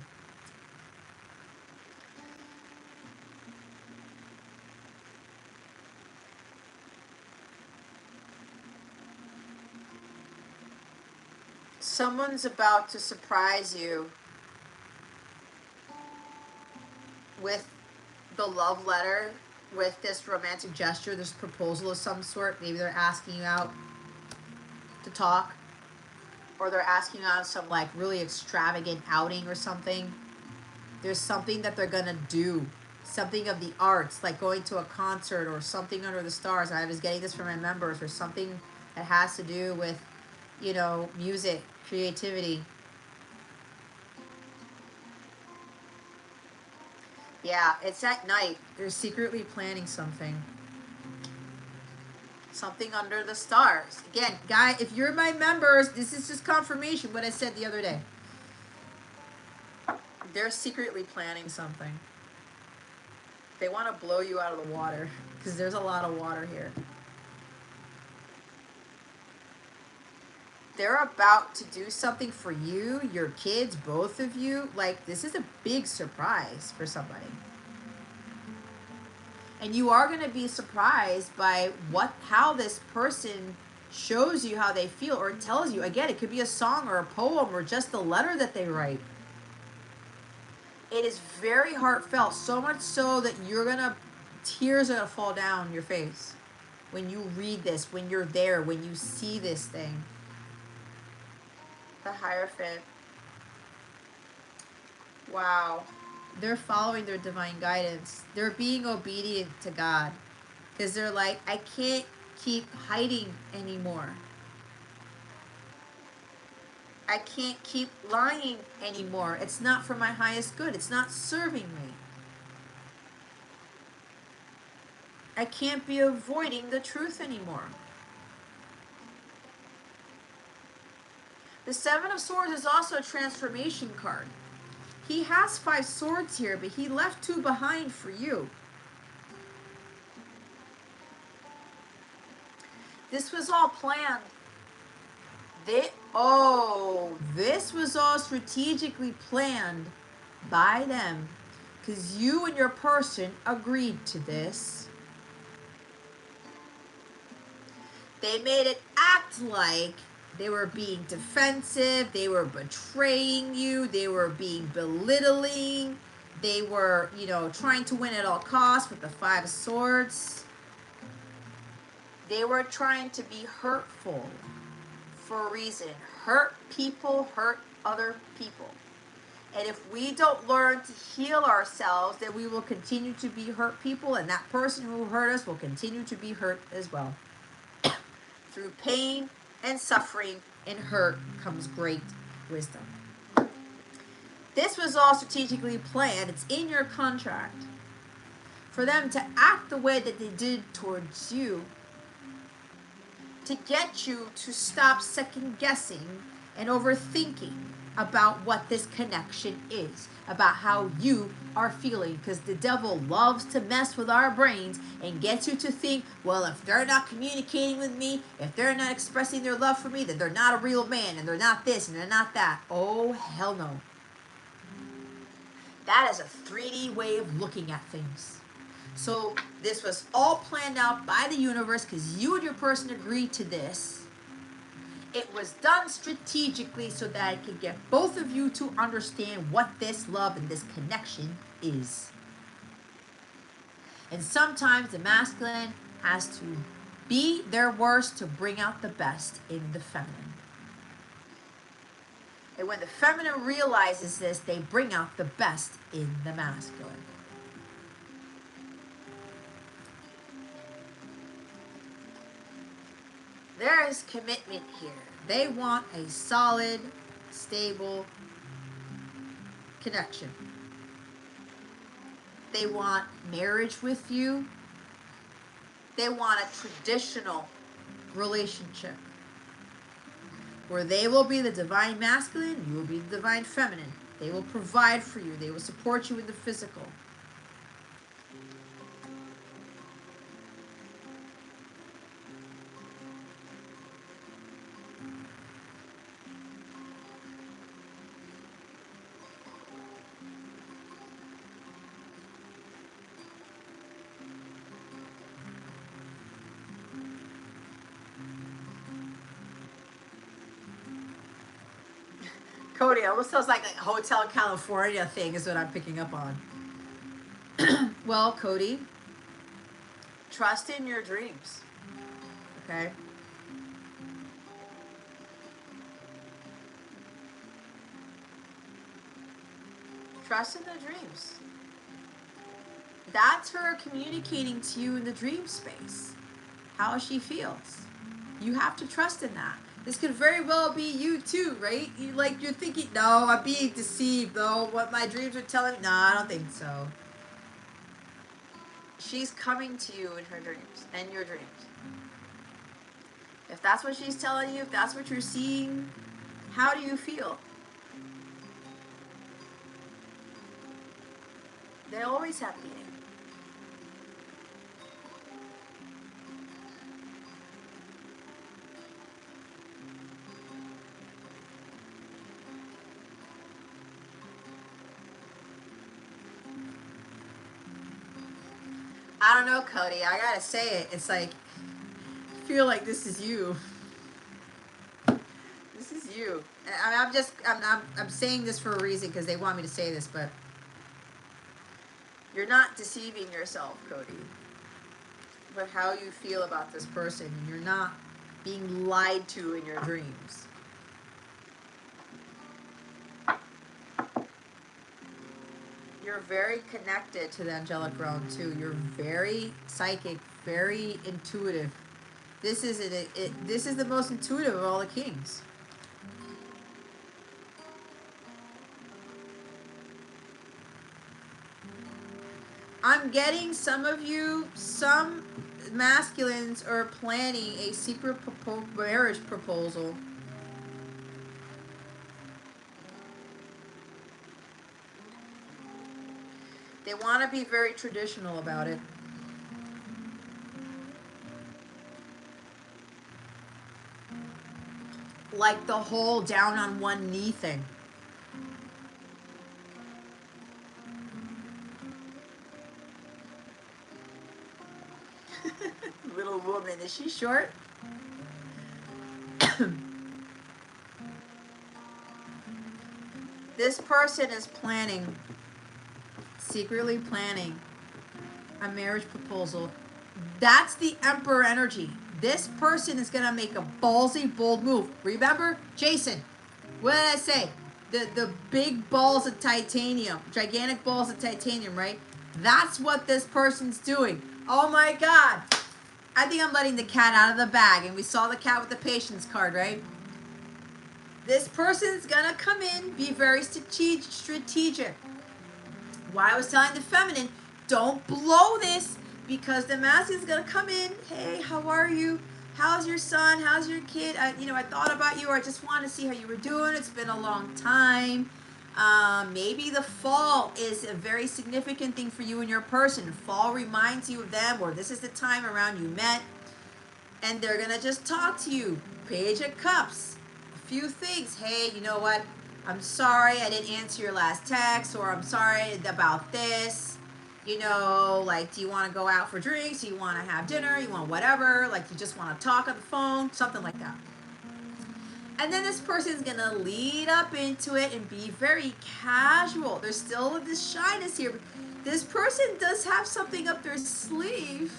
Someone's about to surprise you with the love letter, with this romantic gesture, this proposal of some sort. Maybe they're asking you out to talk, or they're asking you out some, like, really extravagant outing or something. There's something that they're gonna do, something of the arts, like going to a concert or something under the stars. I was getting this from my members, or something that has to do with, you know, music, creativity. Yeah, it's at night. They're secretly planning something. Something under the stars. Again, guy, if you're my members, this is just confirmation what I said the other day. They're secretly planning something. They want to blow you out of the water because there's a lot of water here. They're about to do something for you, your kids, both of you. Like, this is a big surprise for somebody. And you are going to be surprised by how this person shows you how they feel, or tells you. Again, it could be a song or a poem or just a letter that they write. It is very heartfelt, so much so that tears are going to fall down your face when you read this, when you're there, when you see this thing. The Hierophant. Wow. They're following their divine guidance. They're being obedient to God. Because they're like, I can't keep hiding anymore. I can't keep lying anymore. It's not for my highest good. It's not serving me. I can't be avoiding the truth anymore. The Seven of Swords is also a transformation card. He has 5 swords here, but he left 2 behind for you. This was all planned. This was all strategically planned by them, because you and your person agreed to this. They made it act like they were being defensive, they were betraying you, they were being belittling, they were, trying to win at all costs with the 5 of Swords. They were trying to be hurtful for a reason. Hurt people hurt other people. And if we don't learn to heal ourselves, then we will continue to be hurt people, and that person who hurt us will continue to be hurt as well. Through pain and suffering and hurt comes great wisdom. This was all strategically planned. It's in your contract. For them to act the way that they did towards you, to get you to stop second guessing and overthinking about what this connection is, about how you are feeling, because the devil loves to mess with our brains and gets you to think, well, if they're not communicating with me, if they're not expressing their love for me, then they're not a real man, and they're not this, and they're not that. Oh, hell no. That is a 3D way of looking at things. So this was all planned out by the universe because you and your person agreed to this. It was done strategically so that it could get both of you to understand what this love and this connection is. And sometimes the masculine has to be their worst to bring out the best in the feminine. And when the feminine realizes this, they bring out the best in the masculine. There is commitment here. They want a solid, stable connection. They want marriage with you. They want a traditional relationship where they will be the divine masculine, you will be the divine feminine. They will provide for you. They will support you in the physical. Cody, it almost sounds like a Hotel California thing is what I'm picking up on. Well, Cody, trust in your dreams. Okay? Trust in the dreams. That's her communicating to you in the dream space. How she feels. You have to trust in that. This could very well be you too, right? You're thinking, no, I'm being deceived, though. What my dreams are telling me, no, I don't think so. She's coming to you in her dreams and your dreams. If that's what she's telling you, if that's what you're seeing, how do you feel? They always have meaning. I don't know, Cody. I gotta say it. It's like, I feel like this is you. This is you. I'm saying this for a reason because they want me to say this, but you're not deceiving yourself, Cody. But how you feel about this person, you're not being lied to in your dreams. You're very connected to the angelic realm too. You're very psychic, very intuitive. This is the most intuitive of all the kings. I'm getting some of you, some masculines are planning a secret marriage proposal. They want to be very traditional about it. Like the whole down on one knee thing. Little woman, is she short? This person is planning, secretly planning a marriage proposal. That's the Emperor energy. This person is going to make a ballsy, bold move. Remember, Jason, what did I say? The big balls of titanium, gigantic balls of titanium, right? That's what this person's doing. Oh my God. I think I'm letting the cat out of the bag. And we saw the cat with the patience card, right? This person's going to come in, be very strategic. Why I was telling the feminine, don't blow this, because the masculine's going to come in. Hey, how are you? How's your son? How's your kid? I thought about you, or I just want to see how you were doing. It's been a long time. Maybe the fall is a very significant thing for you and your person. Fall reminds you of them, or this is the time around you met. And they're going to just talk to you. Page of Cups. A few things. Hey, you know what? I'm sorry I didn't answer your last text, or I'm sorry about this. You know, like, do you want to go out for drinks? Do you want to have dinner? You want whatever? Like, you just want to talk on the phone? Something like that. And then this person's going to lead up into it and be very casual. There's still this shyness here. This person does have something up their sleeve.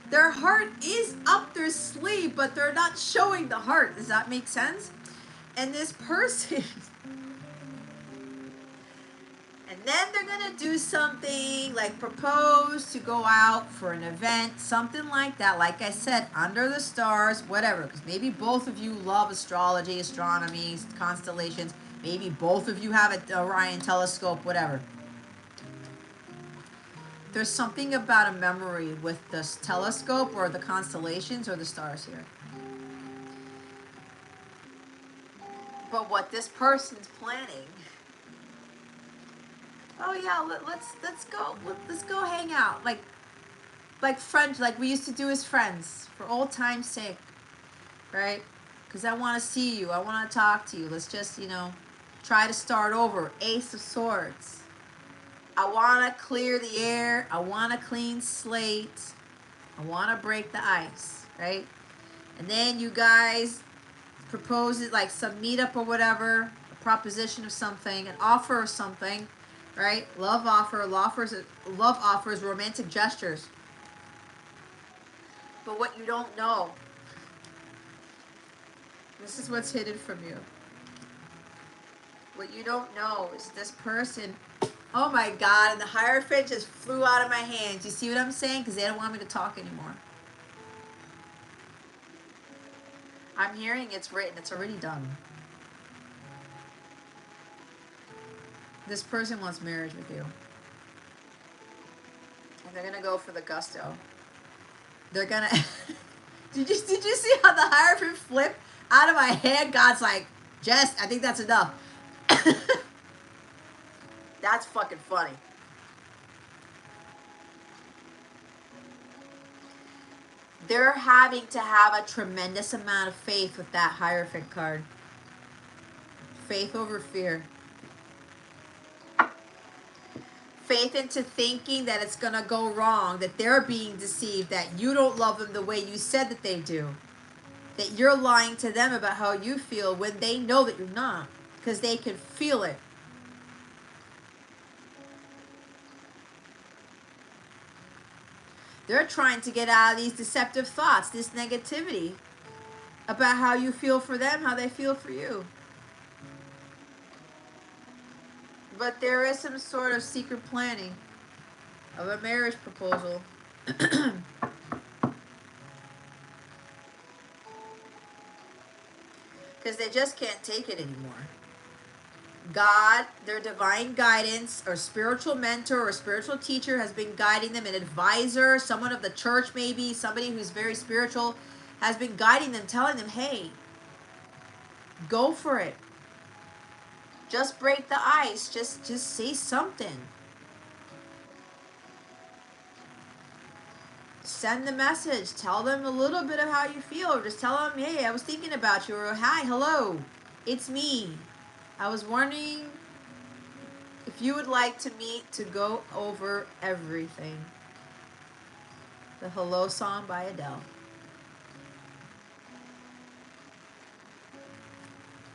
Their heart is up their sleeve, but they're not showing the heart. Does that make sense? And this person... And then they're going to do something like propose to go out for an event, something like that. Like I said, under the stars, whatever. Because maybe both of you love astrology, astronomy, constellations. Maybe both of you have an Orion telescope, whatever. There's something about a memory with this telescope or the constellations or the stars here. But what this person's planning... Oh yeah, let's go hang out, like friends, like we used to do as friends, for old time's sake, right? Because I want to see you, I want to talk to you. Let's just, try to start over. Ace of Swords. I want to clear the air. I want a clean slate. I want to break the ice, right? And then you guys propose it, like some meetup or whatever, a proposition of something, an offer of something. Right? Love offers romantic gestures. But what you don't know, this is what's hidden from you. What you don't know is this person, oh my God, and the Hierophant just flew out of my hands. You see what I'm saying? Because they don't want me to talk anymore. I'm hearing it's written. It's already done. This person wants marriage with you. And they're going to go for the gusto. They're going to... Did you see how the Hierophant flipped out of my hand? God's like, Jess, I think that's enough. That's fucking funny. They're having to have a tremendous amount of faith with that Hierophant card. Faith over fear. Faith into thinking that it's going to go wrong, that they're being deceived, that you don't love them the way you said that they do, that you're lying to them about how you feel when they know that you're not, because they can feel it. They're trying to get out of these deceptive thoughts, this negativity about how you feel for them, how they feel for you. But there is some sort of secret planning of a marriage proposal. Because they just can't take it anymore. God, their divine guidance, or spiritual mentor or spiritual teacher has been guiding them, an advisor, someone of the church maybe, somebody who's very spiritual, has been guiding them, telling them, hey, go for it. Just break the ice. Just say something. Send the message. Tell them a little bit of how you feel. Or just tell them, hey, I was thinking about you. Or hi, hello, it's me. I was wondering if you would like to meet to go over everything. The Hello Song by Adele.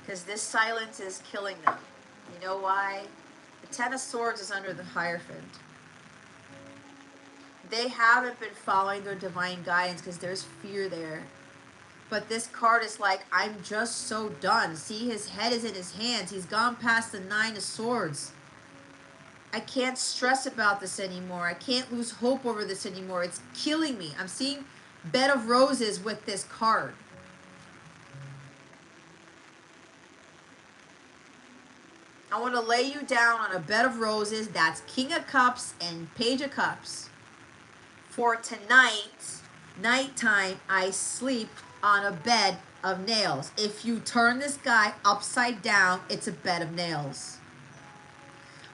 Because this silence is killing them. You know why? The Ten of Swords is under the Hierophant. They haven't been following their divine guidance because there's fear there. But this card is like, I'm just so done. See, his head is in his hands. He's gone past the Nine of Swords. I can't stress about this anymore. I can't lose hope over this anymore. It's killing me. I'm seeing Bed of Roses with this card. I want to lay you down on a bed of roses. That's King of Cups and Page of Cups. For tonight, nighttime, I sleep on a bed of nails. If you turn this guy upside down, it's a bed of nails.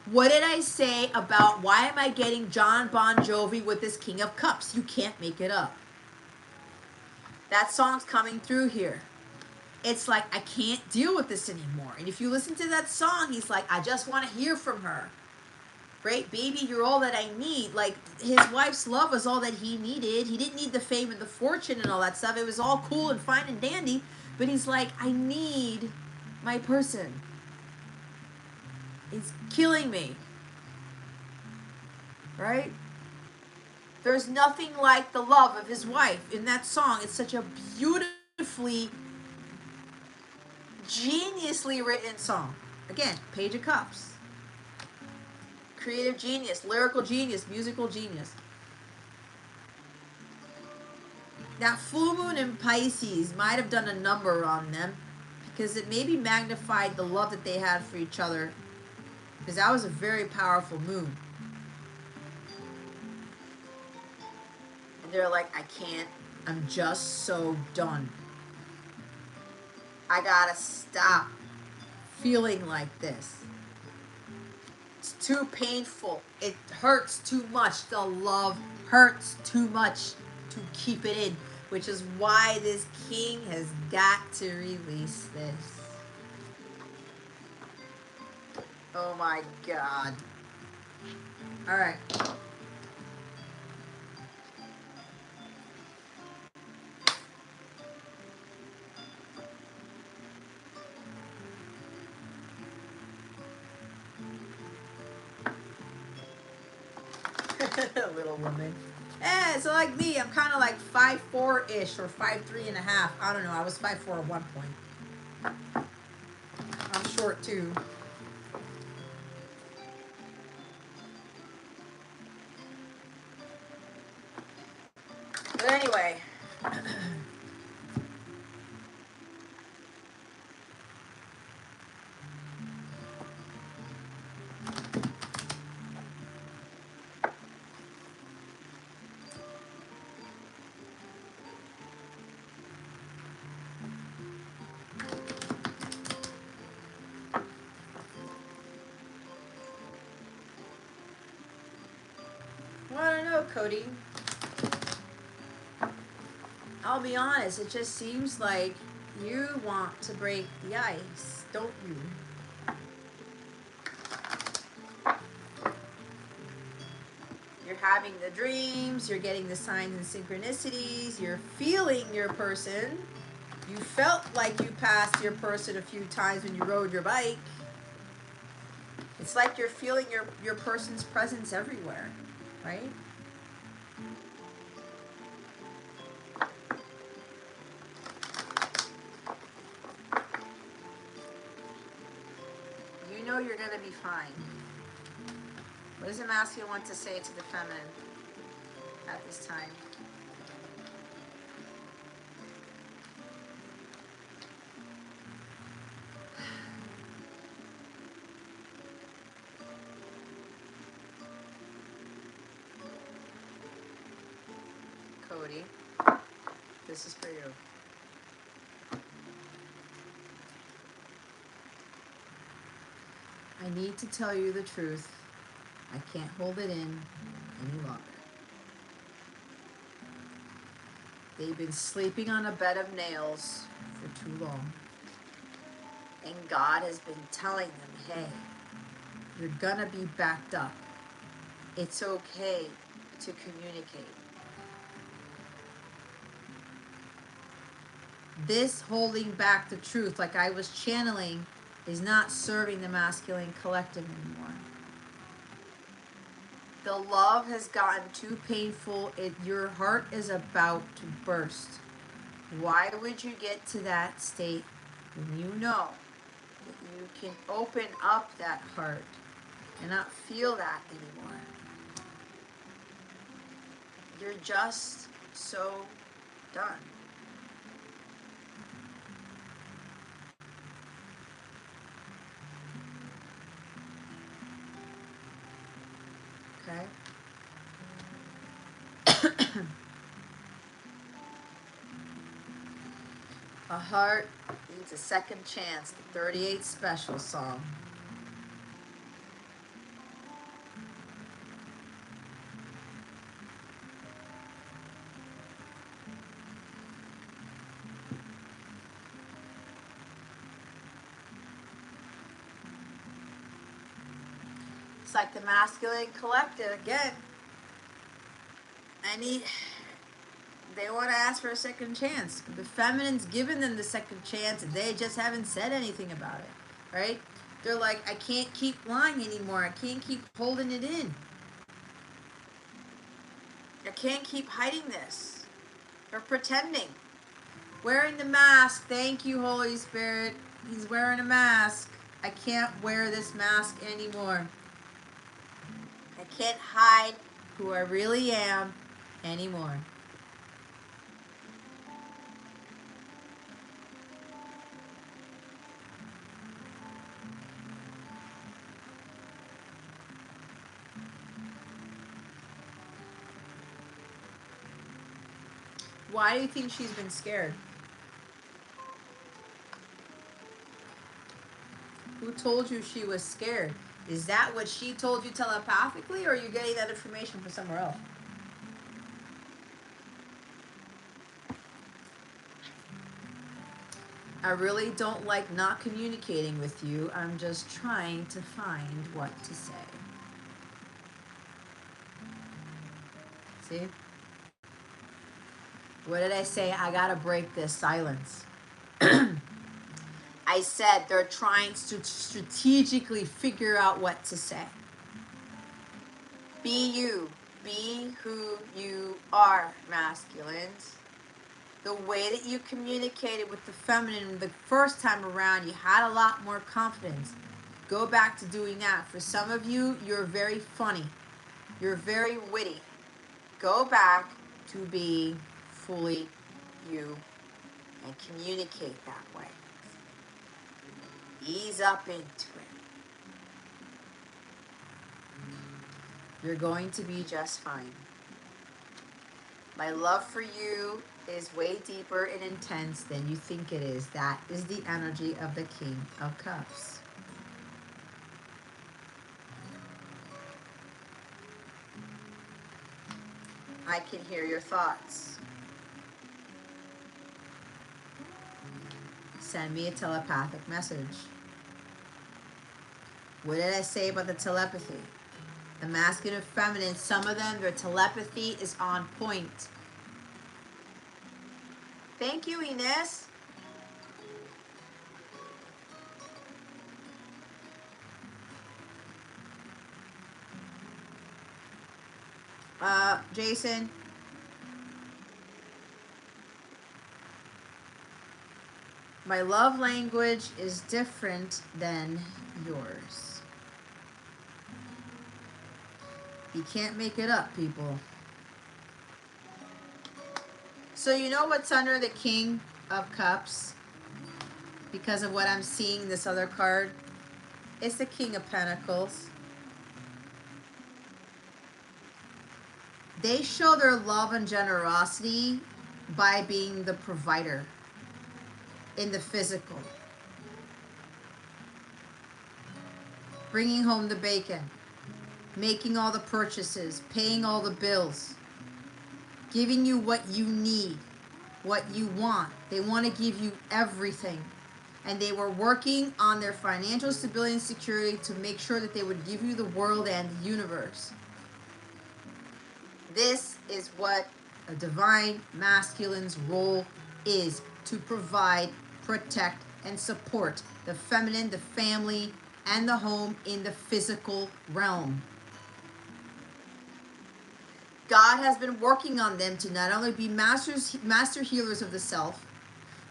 What did I say about why am I getting John Bon Jovi with this King of Cups? You can't make it up. That song's coming through here. It's like, I can't deal with this anymore. And if you listen to that song, he's like, I just want to hear from her. Right, baby, you're all that I need. Like, his wife's love was all that he needed. He didn't need the fame and the fortune and all that stuff. It was all cool and fine and dandy. But he's like, I need my person. It's killing me. Right? There's nothing like the love of his wife in that song. It's such a beautifully, geniusly written song. Again, Page of Cups. Creative genius, lyrical genius, musical genius. That full moon in Pisces might have done a number on them because it maybe magnified the love that they had for each other, because that was a very powerful moon. And they're like, I can't, I'm just so done. I gotta stop feeling like this. It's too painful. It hurts too much. The love hurts too much to keep it in, which is why this king has got to release this. Oh my God. All right. Little woman. So like me, I'm kind of like 5'4"-ish or 5'3.5". I don't know. I was 5'4" at one point. I'm short too. But anyway. Well, I don't know, Cody. I'll be honest, it just seems like you want to break the ice, don't you? You're having the dreams, you're getting the signs and synchronicities, you're feeling your person. You felt like you passed your person a few times when you rode your bike. It's like you're feeling your person's presence everywhere, right? You know you're going to be fine. What does the masculine want to say to the feminine at this time? this is for you. I need to tell you the truth. I can't hold it in any longer. They've been sleeping on a bed of nails for too long. And God has been telling them, hey, you're gonna be backed up. It's okay to communicate. This holding back the truth, like I was channeling, is not serving the masculine collective anymore. The love has gotten too painful. Your heart is about to burst. Why would you get to that state when you know that you can open up that heart and not feel that anymore? You're just so done. Okay? A heart needs a second chance. The 38 Special song. It's like the masculine collective again. They want to ask for a second chance. The feminine's given them the second chance, and they just haven't said anything about it, right? They're like, I can't keep lying anymore. I can't keep holding it in. I can't keep hiding this. Or pretending. Wearing the mask. Thank you, Holy Spirit. He's wearing a mask. I can't wear this mask anymore. I can't hide who I really am anymore. Why do you think she's been scared? Who told you she was scared? Is that what she told you telepathically, or are you getting that information from somewhere else? I really don't like not communicating with you. I'm just trying to find what to say. See? What did I say? I gotta break this silence. I said they're trying to strategically figure out what to say. Be you. Be who you are, masculines. The way that you communicated with the feminine the first time around, you had a lot more confidence. Go back to doing that. For some of you, you're very funny. You're very witty. Go back to be fully you and communicate that way. Ease up into it. You're going to be just fine. My love for you is way deeper and intense than you think it is. That is the energy of the King of Cups. I can hear your thoughts. Send me a telepathic message. What did I say about the telepathy? The masculine and feminine, some of them, their telepathy is on point. Thank you, Ines. Jason. My love language is different than yours. You can't make it up, people. So you know what's under the King of Cups? Because of what I'm seeing in this other card. It's the King of Pentacles. They show their love and generosity by being the provider in the physical, bringing home the bacon, making all the purchases, paying all the bills, giving you what you need, what you want. They want to give you everything. And they were working on their financial stability and security to make sure that they would give you the world and the universe. This is what a divine masculine's role is: to provide, protect, and support the feminine, the family, and the home in the physical realm. God has been working on them to not only be master healers of the self,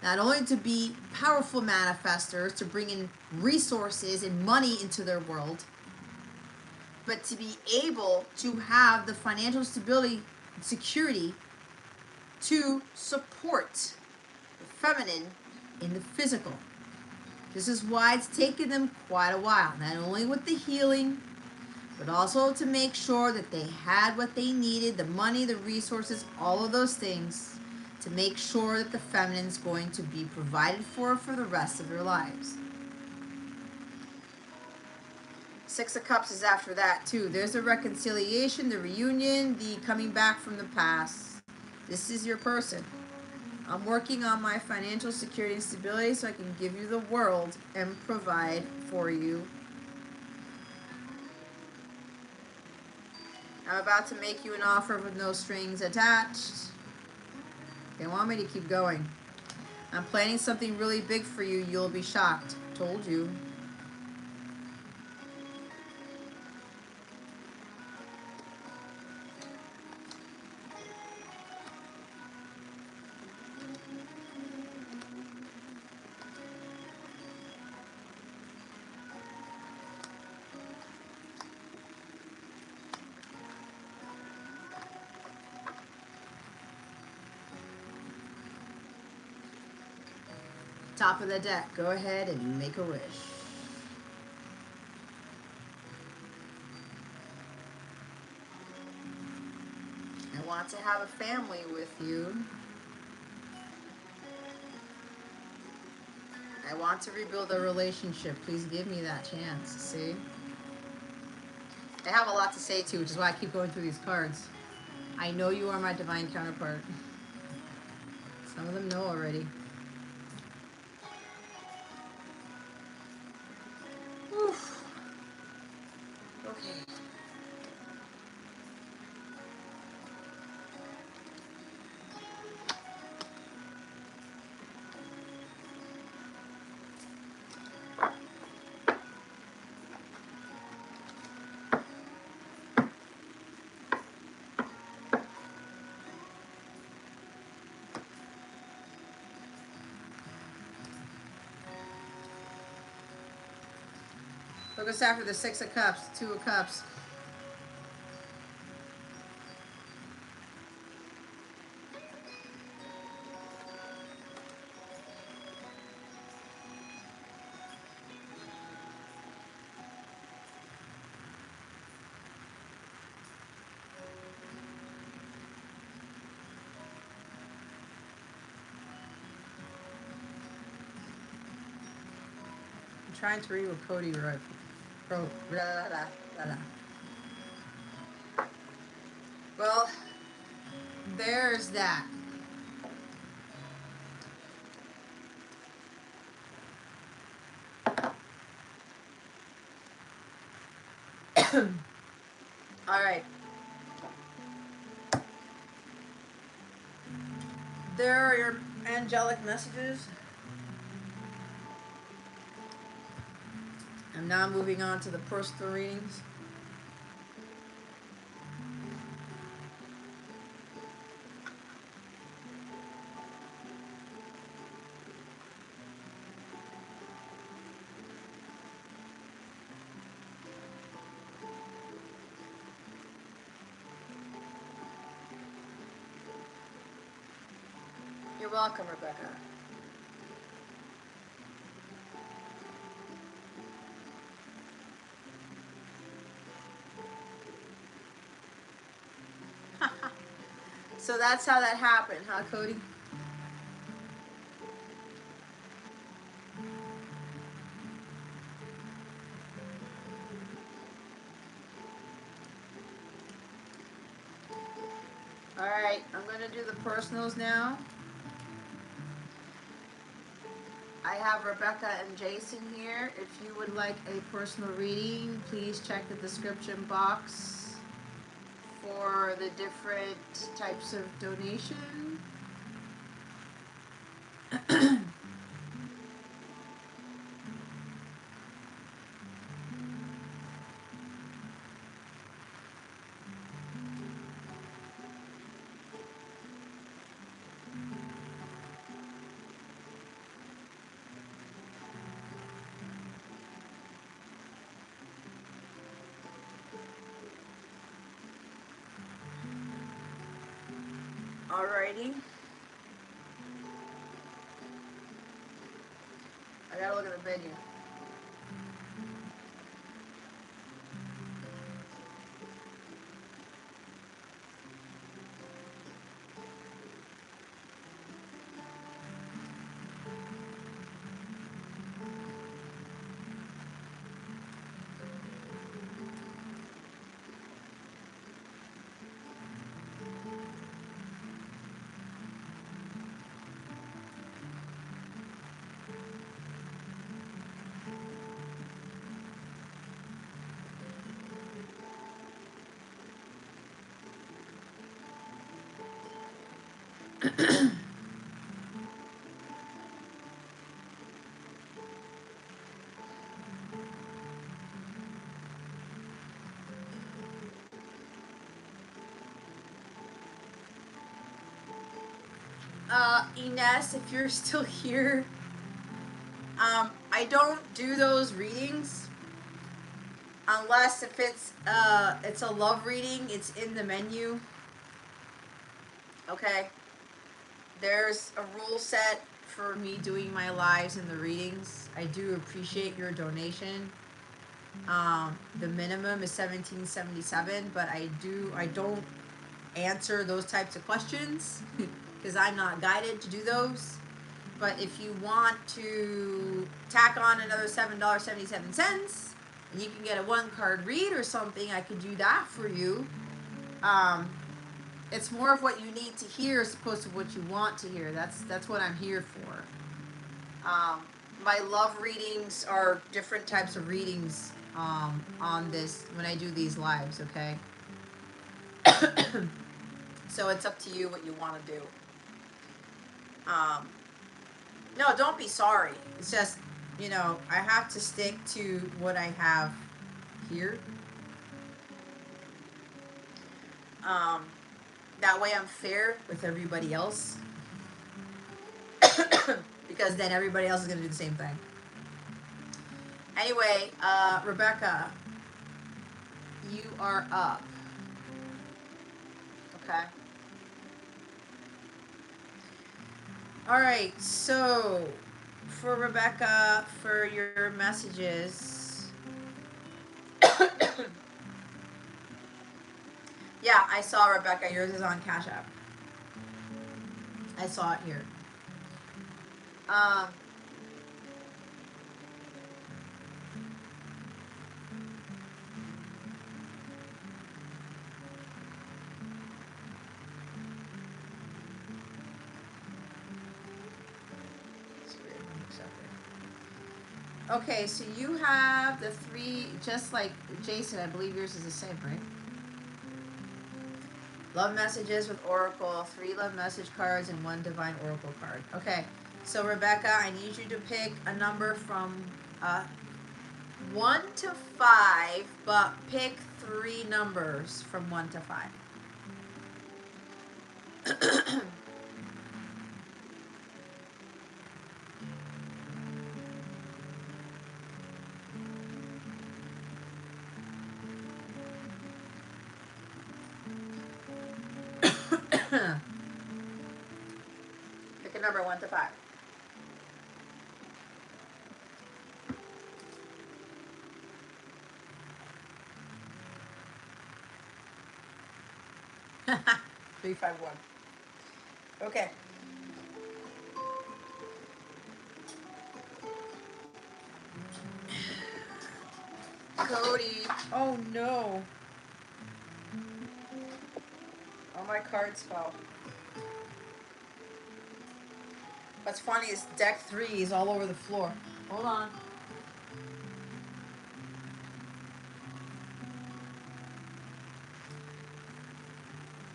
not only to be powerful manifestors, to bring in resources and money into their world, but to be able to have the financial stability and security to support the feminine in the physical. This is why it's taken them quite a while, not only with the healing, but also to make sure that they had what they needed, the money, the resources, all of those things, to make sure that the feminine's going to be provided for the rest of their lives. Six of Cups is after that too. There's the reconciliation, the reunion, the coming back from the past. This is your person. I'm working on my financial security and stability so I can give you the world and provide for you. I'm about to make you an offer with no strings attached. They want me to keep going. I'm planning something really big for you. You'll be shocked. Told you. Top of the deck. Go ahead and make a wish. I want to have a family with you. I want to rebuild a relationship. Please give me that chance. See? I have a lot to say too, which is why I keep going through these cards. I know you are my divine counterpart. Some of them know already. Oof. Okay. Look what's after the Six of Cups, Two of Cups. I'm trying to read what Cody wrote. Well, there's that. All right. There are your angelic messages. I'm now moving on to the personal readings. You're welcome, Rebecca. So that's how that happened, huh, Cody? All right, I'm going to do the personals now. I have Rebecca and Jason here. If you would like a personal reading, please check the description box for the different types of donation. Alrighty. I gotta look at the menu. Ines, if you're still here, I don't do those readings unless if it's a love reading, it's in the menu. Okay. There's a rule set for me doing my lives and the readings. I do appreciate your donation. The minimum is $17.77, but I don't answer those types of questions because I'm not guided to do those. But if you want to tack on another $7.77 and you can get a 1-card read or something, I could do that for you. It's more of what you need to hear as opposed to what you want to hear. That's what I'm here for. My love readings are different types of readings on this when I do these lives, okay? So it's up to you what you want to do. No, don't be sorry. It's just, I have to stick to what I have here. That way I'm fair with everybody else. Because then everybody else is going to do the same thing. Anyway, Rebecca, you are up. Okay. All right, so for Rebecca, for your messages. Yeah, I saw Rebecca. Yours is on Cash App. I saw it here. Okay, so you have the 3, just like Jason, I believe yours is the same, right? Love messages with Oracle, 3 love message cards and 1 divine Oracle card. Okay, so Rebecca, I need you to pick a number from 1 to 5, but pick 3 numbers from 1 to 5. Pick a number 1 to 5. Three, 5, 1. Okay. Cody. Oh no. All my cards fell. What's funny is deck 3 is all over the floor. Hold on.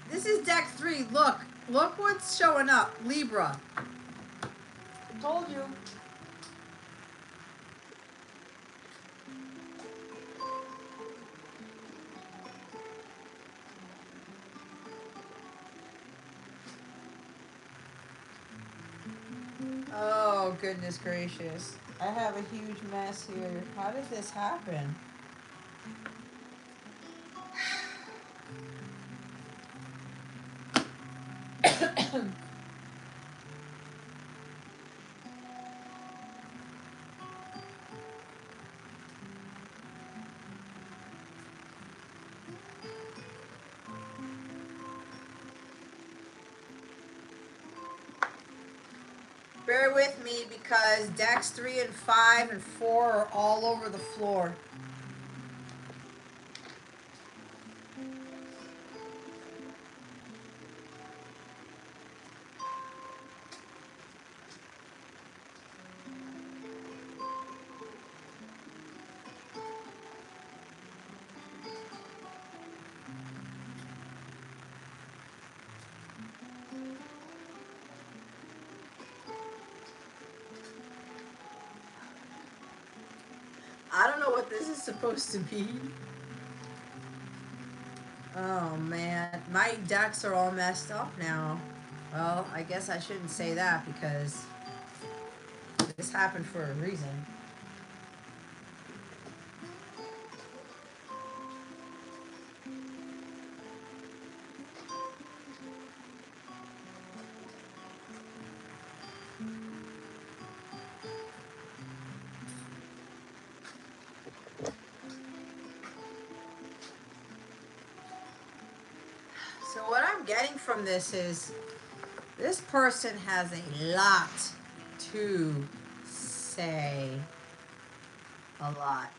This is deck 3. Look. Look what's showing up. Libra. I told you. Oh, goodness gracious. I have a huge mess here. How did this happen? Bear with me because decks 3 and 5 and 4 are all over the floor. I don't know what this is supposed to be. Oh man, my decks are all messed up now. Well, I guess I shouldn't say that because this happened for a reason. So what I'm getting from this is this person has a lot to say. A lot.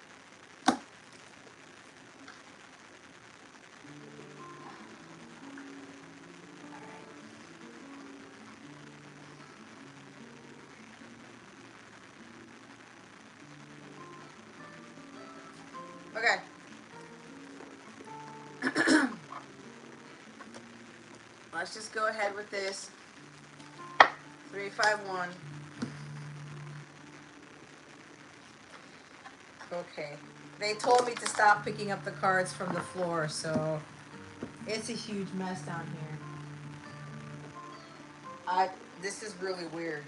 Okay. Let's just go ahead with this. 351. Okay. They told me to stop picking up the cards from the floor, so it's a huge mess down here. This is really weird.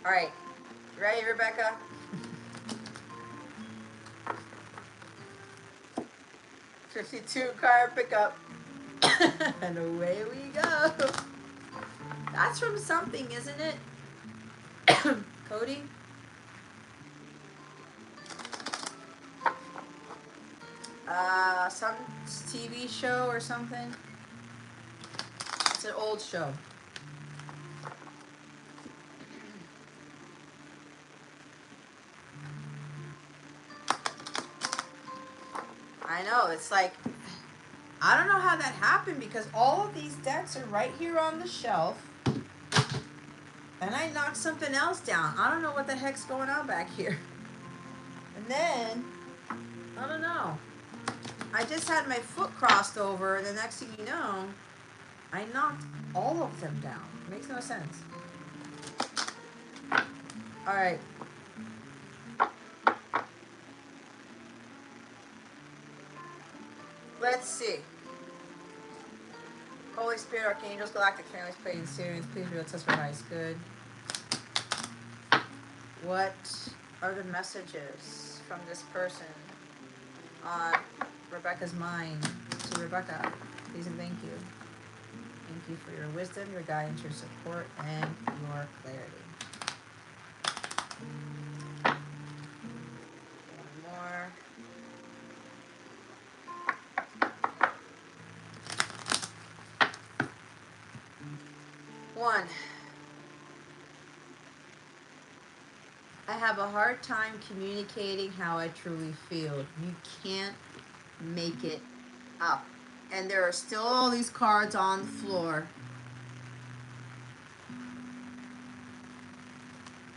All right. Ready, Rebecca? 52 card pickup. And away we go. That's from something, isn't it? Cody? Some TV show or something. It's an old show. I know, it's like, I don't know how that happened because all of these decks are right here on the shelf. And I knocked something else down. I don't know what the heck's going on back here. And then, I don't know. I just had my foot crossed over, and the next thing you know, I knocked all of them down. It makes no sense. Alright. Let's see. Holy Spirit, Archangels, Galactic Families, Playing Syrians, please reveal to us for highest good. What are the messages from this person on Rebecca's mind to Rebecca? Please and thank you. Thank you for your wisdom, your guidance, your support, and your clarity. One more. One, I have a hard time communicating how I truly feel. You can't make it up. And there are still all these cards on the floor.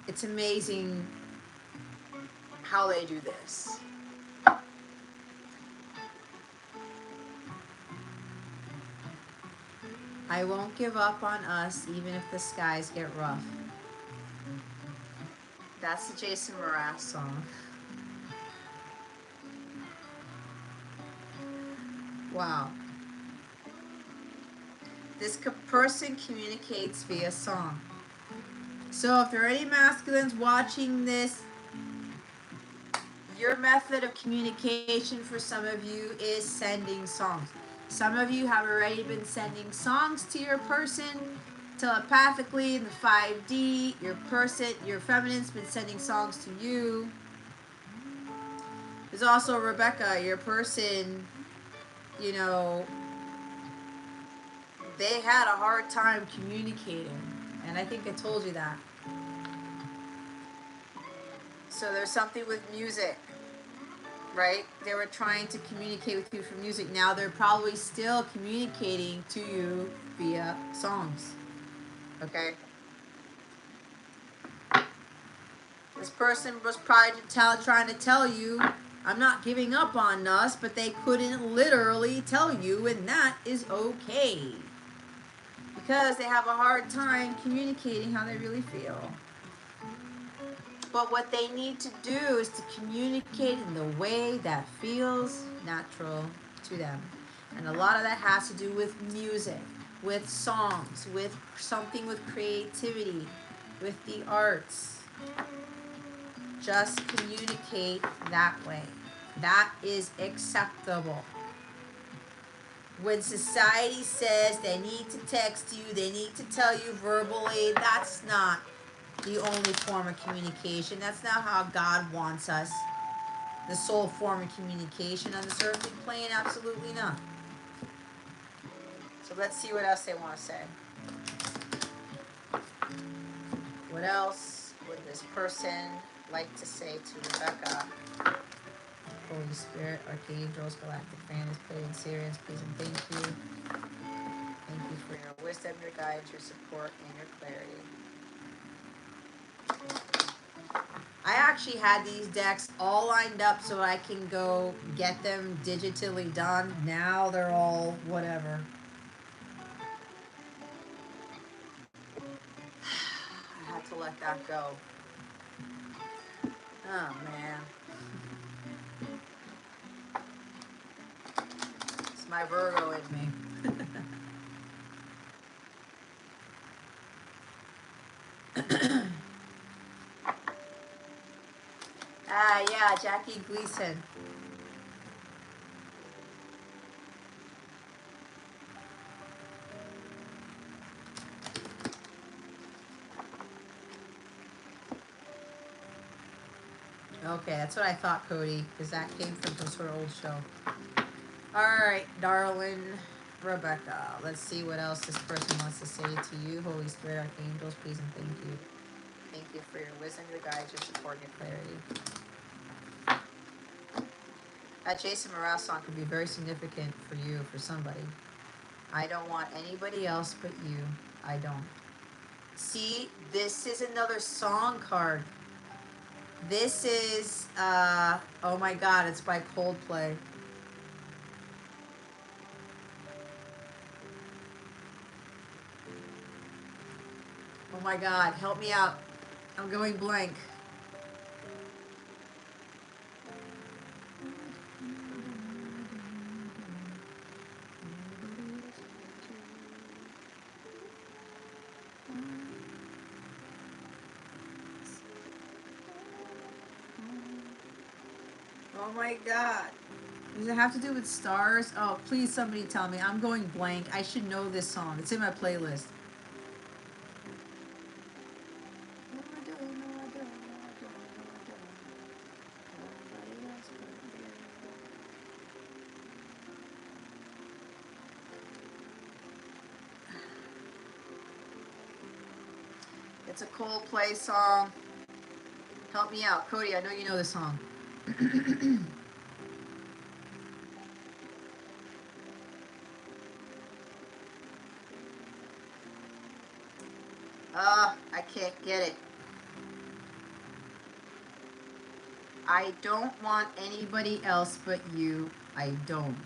It's amazing how they do this. I won't give up on us even if the skies get rough. That's the Jason Mraz song. Wow. This person communicates via song. So if there are any masculines watching this, your method of communication for some of you is sending songs. Some of you have already been sending songs to your person telepathically in the 5D. Your feminine's been sending songs to you. There's also Rebecca, your person, you know, they had a hard time communicating. And I think I told you that. So there's something with music, right? They were trying to communicate with you through music. Now they're probably still communicating to you via songs. Okay? This person was probably trying to tell you, I'm not giving up on us, but they couldn't literally tell you, and that is okay. Because they have a hard time communicating how they really feel. But what they need to do is to communicate in the way that feels natural to them. And a lot of that has to do with music, with songs, with something with creativity, with the arts. Just communicate that way. That is acceptable. When society says they need to text you, they need to tell you verbally, that's not the only form of communication. That's not how God wants us. The sole form of communication on this earthly plane, absolutely not. So let's see what else they want to say. What else would this person like to say to Rebecca? Holy Spirit, Archangels, Galactic Families, Pleiadian Sirians, please and thank you. Thank you for your wisdom, your guidance, your support, and your clarity. I actually had these decks all lined up so I can go get them digitally done. Now they're all whatever. I had to let that go. Oh, man. It's my Virgo in me. Yeah, Jackie Gleason. Okay, that's what I thought, Cody, because that came from some sort of old show. All right, darling Rebecca. Let's see what else this person wants to say to you. Holy Spirit, Archangels, please and thank you. Thank you for your wisdom, your guidance, your support, and your clarity. That Jason Mraz song could be very significant for you, for somebody. I don't want anybody else but you. I don't. See, this is another song card. This is, oh my God, it's by Coldplay. Oh my God, help me out. I'm going blank. Oh my God. Does it have to do with stars? Oh, please somebody tell me. I'm going blank. I should know this song. It's in my playlist. It's a Coldplay song. Help me out. Cody, I know you know this song. I can't get it. I don't want anybody else but you. I don't.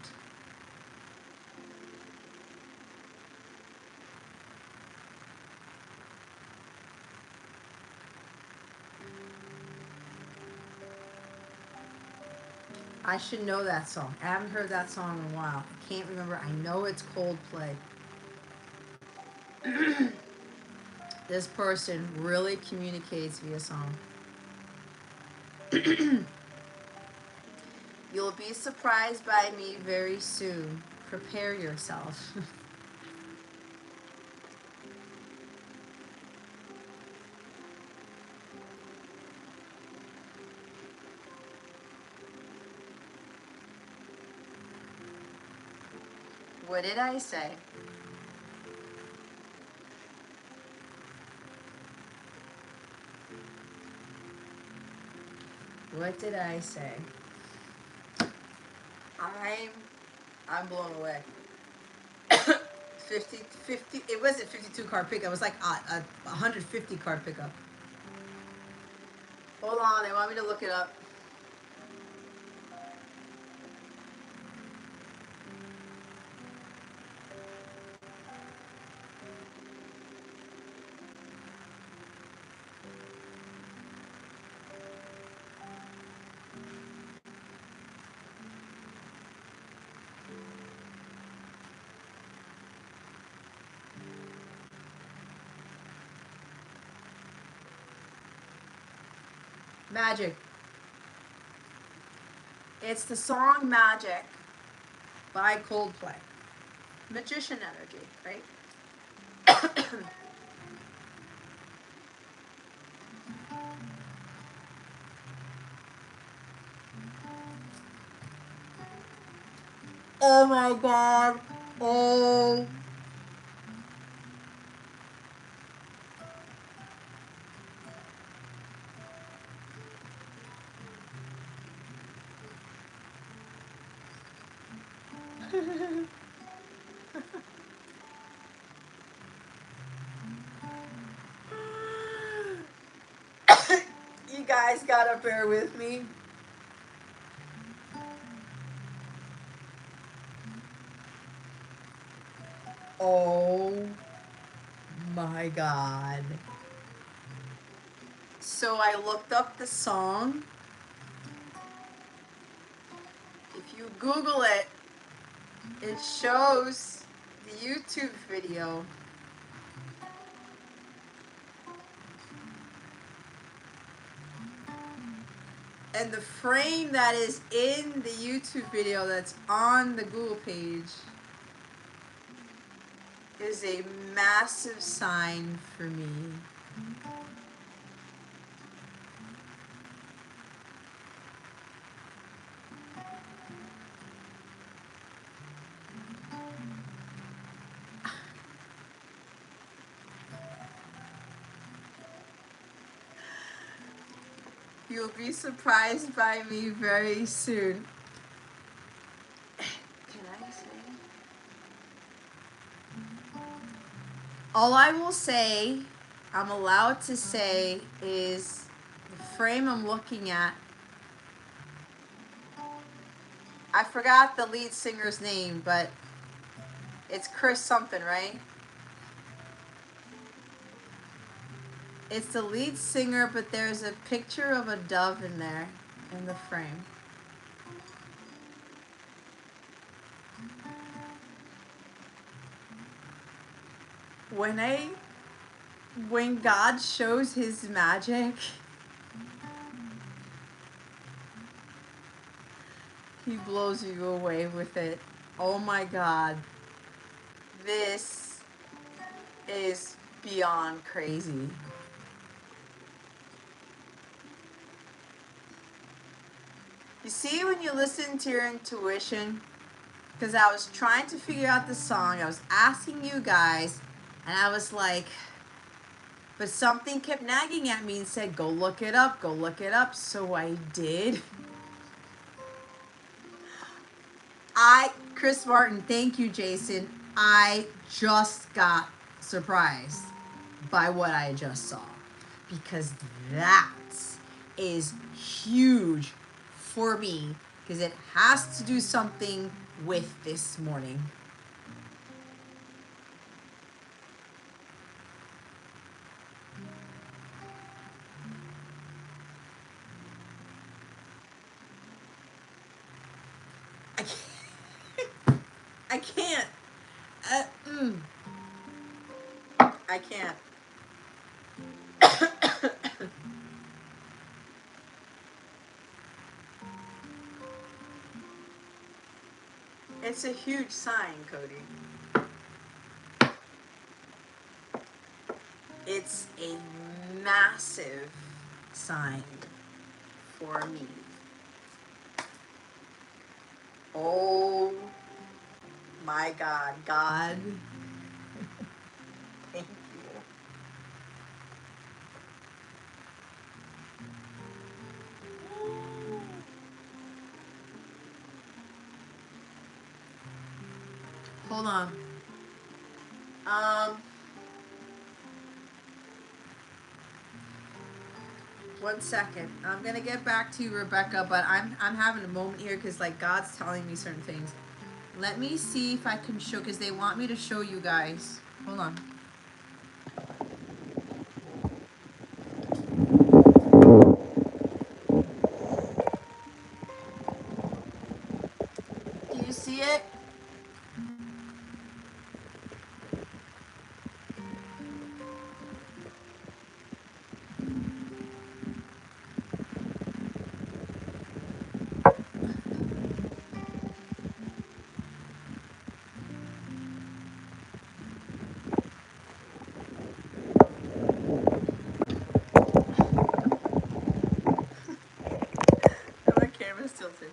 I should know that song. I haven't heard that song in a while. I can't remember. I know it's Coldplay. This person really communicates via song. You'll be surprised by me very soon. Prepare yourself. What did I say? What did I say? I'm blown away. 50, it wasn't 52 card pickup. It was like a 150 card pickup. Hold on, they want me to look it up. Magic. It's the song Magic by Coldplay. Magician energy, right? Oh my god. Oh. You guys gotta bear with me. Oh my god. So I looked up the song. If you Google it, it shows the YouTube video. And the frame that is in the YouTube video that's on the Google page is a massive sign for me. You'll be surprised by me very soon. Can I say? All I will say, I'm allowed to say, is the frame I'm looking at. I forgot the lead singer's name, but it's Chris something, right? It's the lead singer, but there's a picture of a dove in there, in the frame. When God shows his magic, he blows you away with it. Oh my God. This is beyond crazy. You see, when you listen to your intuition, because I was trying to figure out the song, I was asking you guys, and I was like, But something kept nagging at me and said, go look it up, go look it up. So I did. Chris Martin, thank you, Jason. I just got surprised by what I just saw, because that is huge for me, because it has to do something with this morning. I can't. I can't. I can't. It's a huge sign, Cody. It's a massive sign for me. Oh my God. God, thank you. Hold on. Um, 1 second. I'm gonna get back to you, Rebecca, but I'm having a moment here because like God's telling me certain things. Let me see if I can show, because they want me to show you guys. Hold on. Do you see it? My camera's tilted.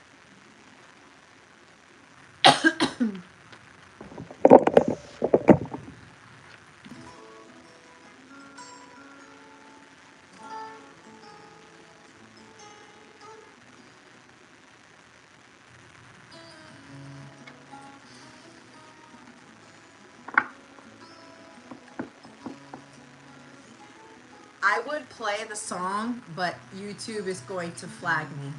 I would play the song, but YouTube is going to flag me.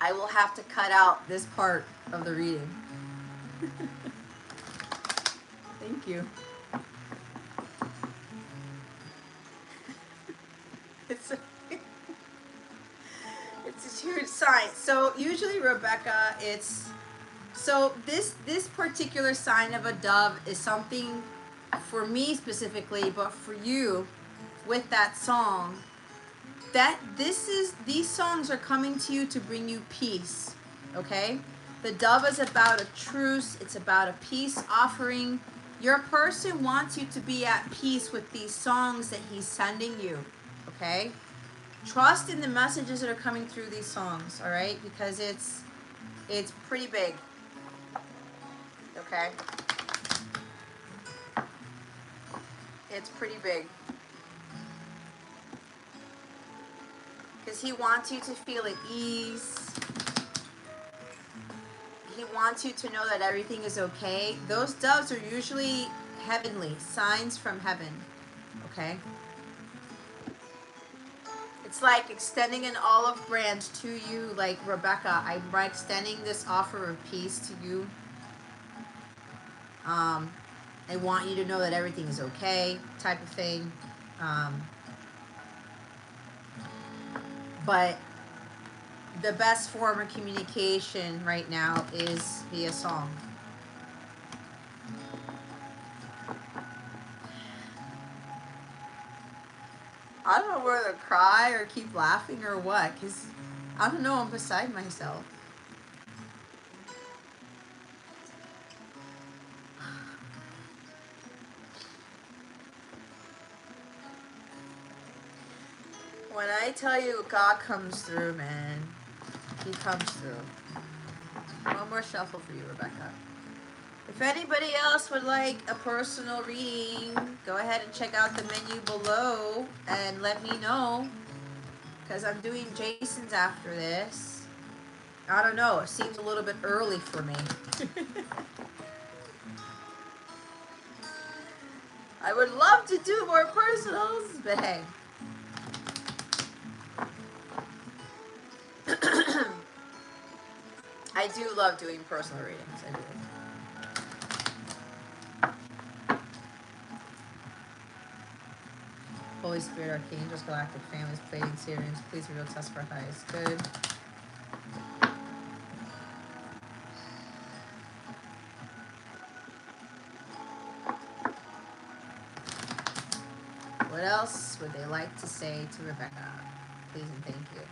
I will have to cut out this part of the reading. Thank you. It's a, it's a huge sign. So usually, Rebecca, it's so this particular sign of a dove is something for me specifically, but for you, with that song, that these songs are coming to you to bring you peace. Okay, the dove is about a truce. It's about a peace offering. Your person wants you to be at peace with these songs that he's sending you. Okay, trust in the messages that are coming through these songs. All right, because it's pretty big. Okay, it's pretty big. Because he wants you to feel at ease. He wants you to know that everything is okay. Those doves are usually heavenly, signs from heaven. Okay? It's like extending an olive branch to you, like Rebecca. I'm extending this offer of peace to you. I want you to know that everything is okay, type of thing. But the best form of communication right now is via song. I don't know whether to cry or keep laughing or what, because I don't know, I'm beside myself. When I tell you God comes through, man, he comes through. One more shuffle for you, Rebecca. If anybody else would like a personal reading, go ahead and check out the menu below and let me know. Because I'm doing Jason's after this. I don't know. It seems a little bit early for me. I would love to do more personals, but hey. I do love doing personal readings. I do. Holy Spirit, Archangels, Galactic Families, Pleiadian Sirians, please reveal to us for highest good. What else would they like to say to Rebecca? Please and thank you.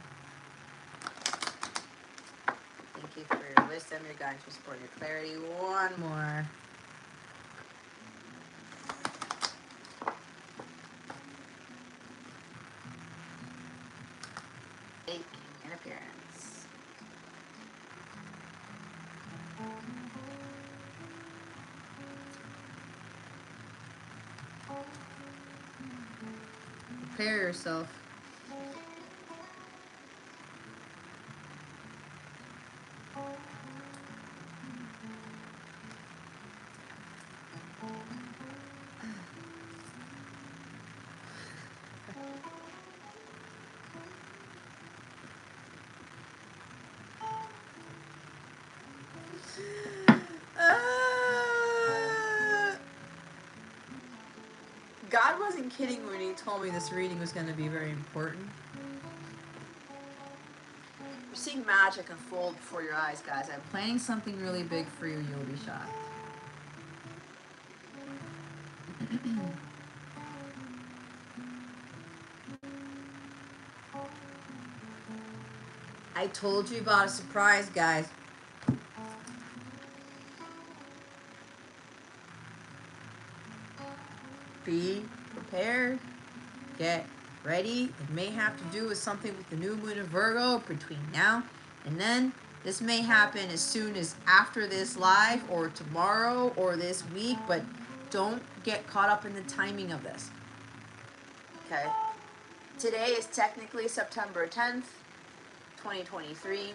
Thank you for your wisdom, your guidance, your support, your clarity. One more. Fake interference. Prepare yourself. God wasn't kidding when he told me this reading was going to be very important. You're seeing magic unfold before your eyes, guys. I'm planning something really big for you. You'll be shocked. I told you about a surprise, guys. Be prepared. Get ready. It may have to do with something with the new moon of Virgo between now and then. This may happen as soon as after this live or tomorrow or this week, but don't get caught up in the timing of this. Okay? Today is technically September 10th, 2023.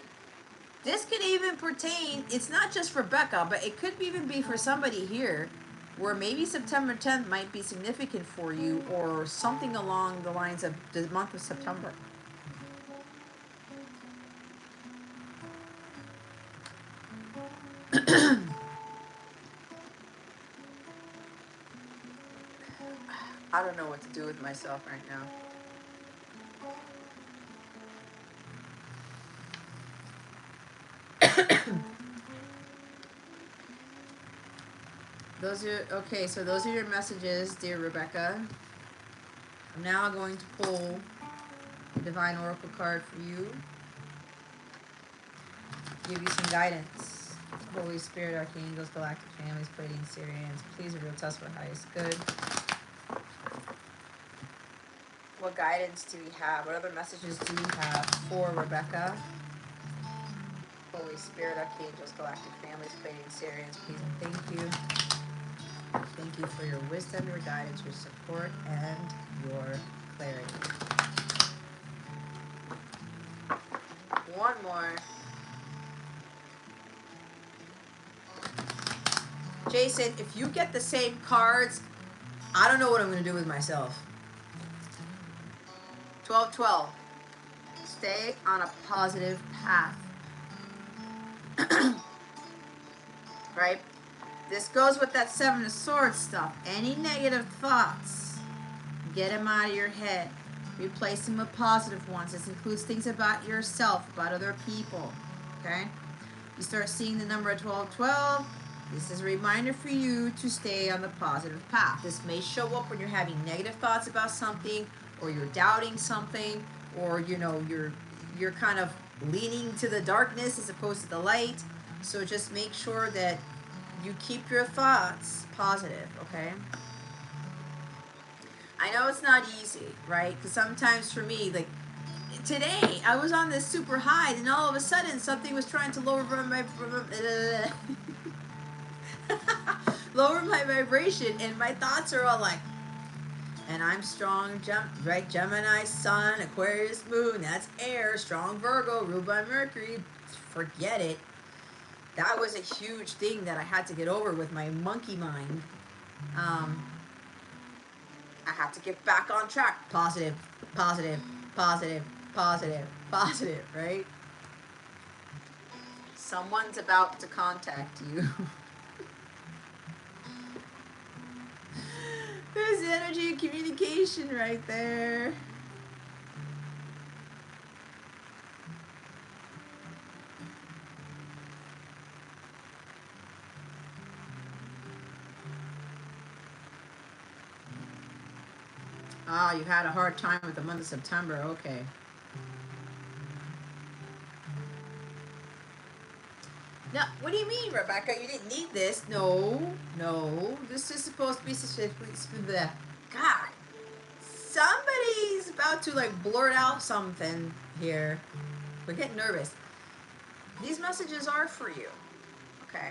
This could even pertain, it's not just for Becca, but it could even be for somebody here where maybe September 10th might be significant for you or something along the lines of the month of September. I don't know what to do with myself right now. Those are, okay, so those are your messages, dear Rebecca. I'm now going to pull the Divine Oracle card for you. Give you some guidance. Holy Spirit, Archangels, Galactic Families, Pleiadian Sirians, please reveal to us for highest good. What guidance do we have? What other messages do we have for Rebecca? Holy Spirit, Archangels, Galactic Families, Pleiadian Sirians, please and thank you. Thank you for your wisdom, your guidance, your support, and your clarity. One more. Jason, if you get the same cards, I don't know what I'm going to do with myself. 12-12. Stay on a positive path. Right? This goes with that Seven of Swords stuff. Any negative thoughts, get them out of your head. Replace them with positive ones. This includes things about yourself, about other people. Okay? You start seeing the number 12-12. This is a reminder for you to stay on the positive path. This may show up when you're having negative thoughts about something, or you're doubting something, or you know you're kind of leaning to the darkness as opposed to the light. So just make sure that you keep your thoughts positive, okay? I know it's not easy, right? Because sometimes for me, like today, I was on this super high, and all of a sudden something was trying to lower my lower my vibration, and my thoughts are all like, and I'm strong, right? Gemini, Sun, Aquarius, Moon. That's air. Strong Virgo, ruled by Mercury. Forget it. That was a huge thing that I had to get over with my monkey mind. I have to get back on track. Positive, positive, positive, positive, positive, right? Someone's about to contact you. There's energy and communication right there. Ah, you had a hard time with the month of September. Okay. Now, what do you mean, Rebecca? You didn't need this. No, no. This is supposed to be specifically. God, somebody's about to like blurt out something here. We're getting nervous. These messages are for you. Okay.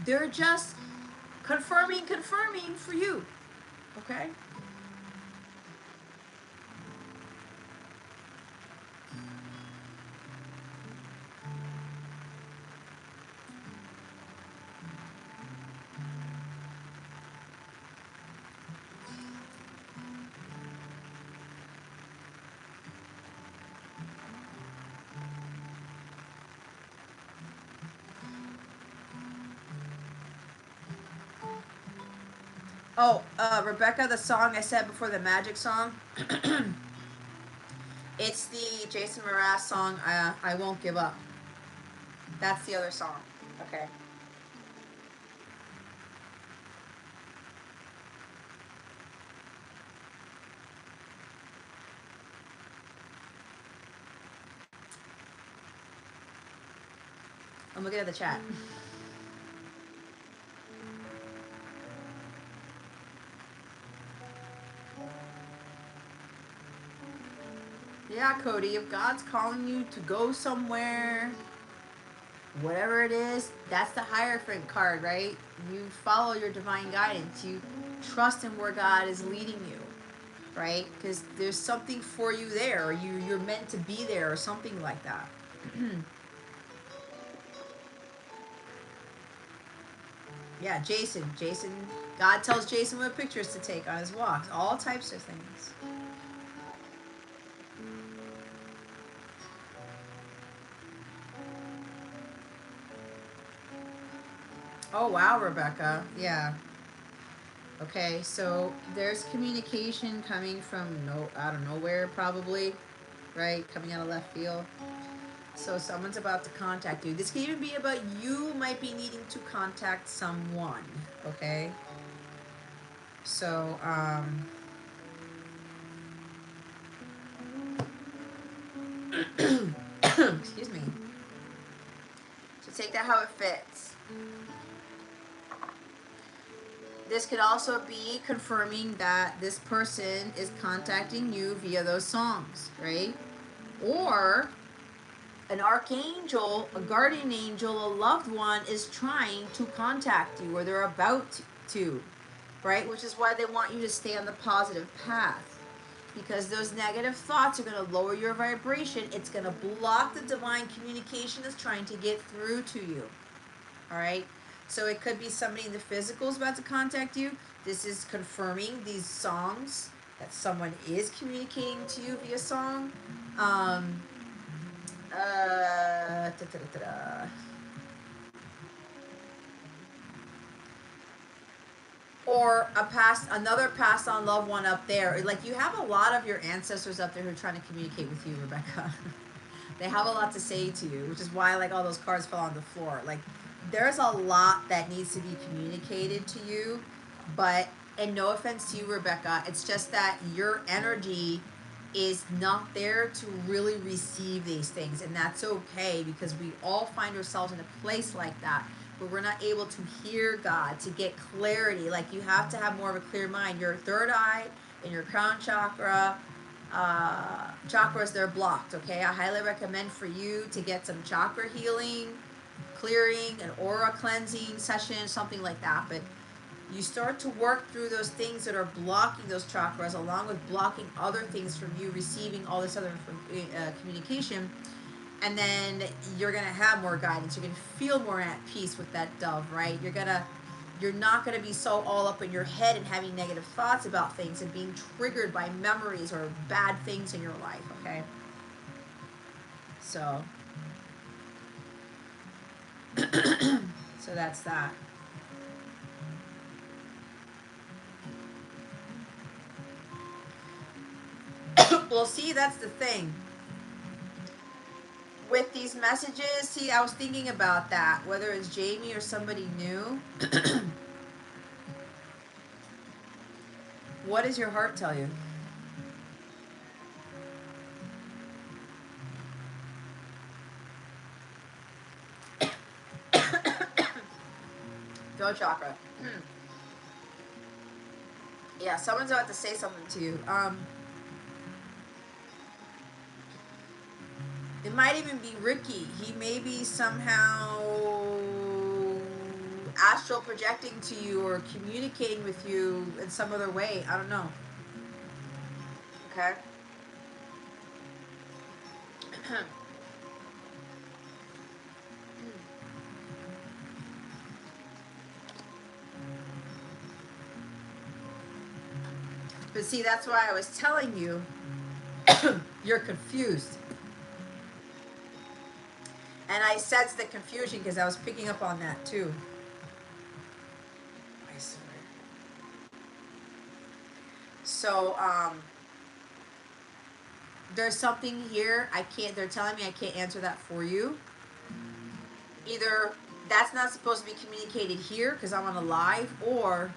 They're just confirming for you. Okay? Oh, Rebecca, the song I said before, the magic song, it's the Jason Mraz song, I Won't Give Up. That's the other song. Okay. I'm looking at the chat. Yeah, Cody, if God's calling you to go somewhere, whatever it is, that's the Hierophant card, right? You follow your divine guidance. You trust in where God is leading you, right? Because there's something for you there, or you're meant to be there, or something like that. Yeah, Jason. God tells Jason what pictures to take on his walks. All types of things. Oh, wow, Rebecca. Yeah. Okay, so there's communication coming from out of nowhere, probably, right? Coming out of left field. So someone's about to contact you. This can even be about you might be needing to contact someone, okay? So, excuse me. So take that how it fits. This could also be confirming that this person is contacting you via those songs, right? Or an archangel, a guardian angel, a loved one is trying to contact you, or they're about to, right? Which is why they want you to stay on the positive path. Because those negative thoughts are going to lower your vibration. It's going to block the divine communication that's trying to get through to you. All right? So it could be somebody in the physical is about to contact you. This is confirming these songs that someone is communicating to you via song. Or another passed on loved one up there. Like, you have a lot of your ancestors up there who are trying to communicate with you, Rebecca. They have a lot to say to you, which is why like all those cards fell on the floor. Like, there's a lot that needs to be communicated to you, but, and no offense to you, Rebecca, it's just that your energy is not there to really receive these things, and that's okay, because we all find ourselves in a place like that where we're not able to hear God, to get clarity. Like, you have to have more of a clear mind. Your third eye and your crown chakra, chakras, they're blocked. Okay, I highly recommend for you to get some chakra healing, clearing, an aura cleansing session, something like that. But you start to work through those things that are blocking those chakras, along with blocking other things from you receiving all this other communication. And then you're gonna have more guidance. You're gonna feel more at peace with that dove, right? You're not gonna be so all up in your head and having negative thoughts about things and being triggered by memories or bad things in your life. Okay, so so that's that. Well, see, that's the thing with these messages. See, I was thinking about that, whether it's Jamie or somebody new. What does your heart tell you? Throat chakra. Yeah, someone's about to say something to you. It might even be Ricky. He may be somehow astral projecting to you or communicating with you in some other way. I don't know. Okay. But see, that's why I was telling you you're confused. And I sense the confusion because I was picking up on that too. I swear. So, there's something here. They're telling me I can't answer that for you. Either that's not supposed to be communicated here because I'm on a live, or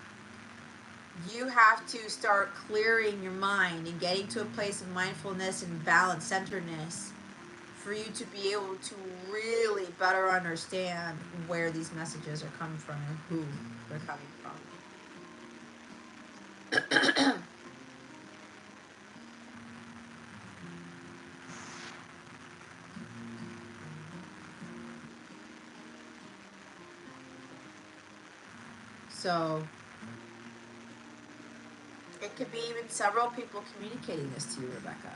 you have to start clearing your mind and getting to a place of mindfulness and balance centeredness for you to be able to really better understand where these messages are coming from and who they're coming from. So it could be even several people communicating this to you, Rebecca.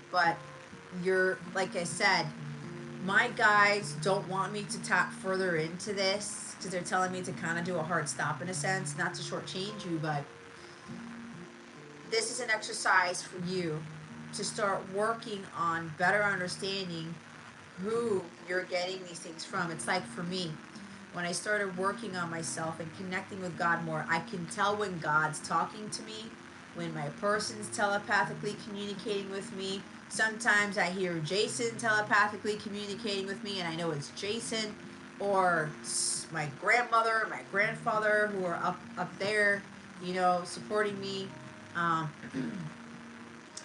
But you're, like I said, my guides don't want me to tap further into this because they're telling me to kind of do a hard stop in a sense, not to shortchange you, but this is an exercise for you to start working on better understanding who you're getting these things from. It's like for me, when I started working on myself and connecting with God more, I can tell when God's talking to me, when my person's telepathically communicating with me. Sometimes I hear Jason telepathically communicating with me and I know it's Jason, or my grandmother, my grandfather who are up there, supporting me, um,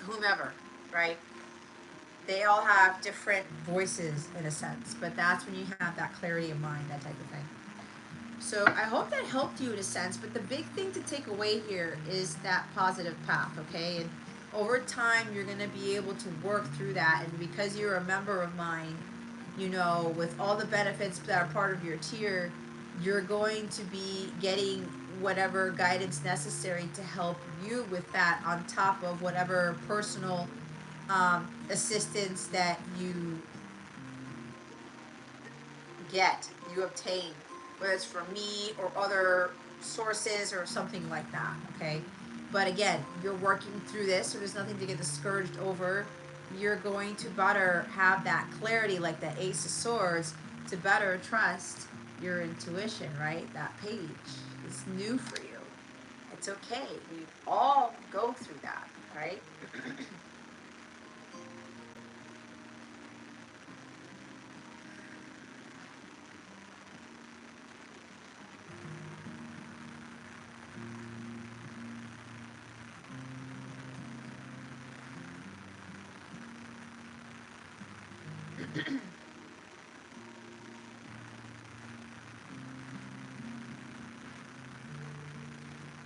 whomever, right? They all have different voices in a sense, but that's when you have that clarity of mind, that type of thing. So I hope that helped you in a sense, but the big thing to take away here is that positive path, okay? And over time, you're going to be able to work through that. And because you're a member of mine, with all the benefits that are part of your tier, you're going to be getting whatever guidance necessary to help you with that on top of whatever personal assistance that you obtain, whether it's from me or other sources or something like that, okay? But again, you're working through this, so there's nothing to get discouraged over. You're going to better have that clarity, like the Ace of Swords, to better trust your intuition, right? That page is new for you. It's okay. We all go through that, right?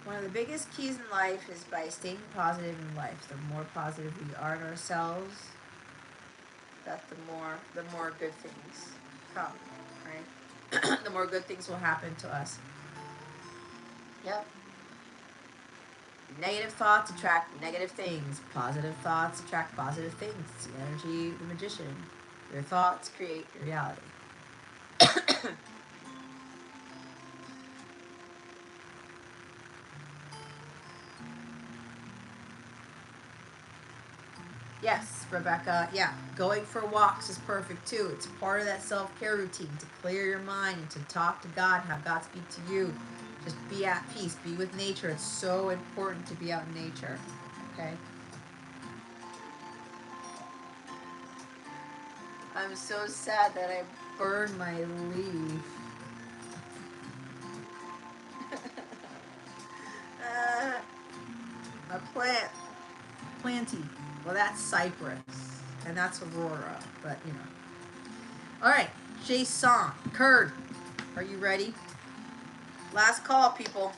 One of the biggest keys in life is by staying positive in life. The more positive we are in ourselves, that the more good things come, right? The more good things will happen to us. Yep. Negative thoughts attract negative things. Positive thoughts attract positive things. It's the energy of the magician. Your thoughts create your reality. Yes, Rebecca. Yeah, going for walks is perfect too. It's part of that self-care routine to clear your mind and to talk to God, have God speak to you. Just be at peace, be with nature. It's so important to be out in nature. Okay? I'm so sad that I burned my leaf. A plant. Planty. Well, that's cypress. And that's aurora. But, you know. Alright. Jason. Kurd. Are you ready? Last call, people.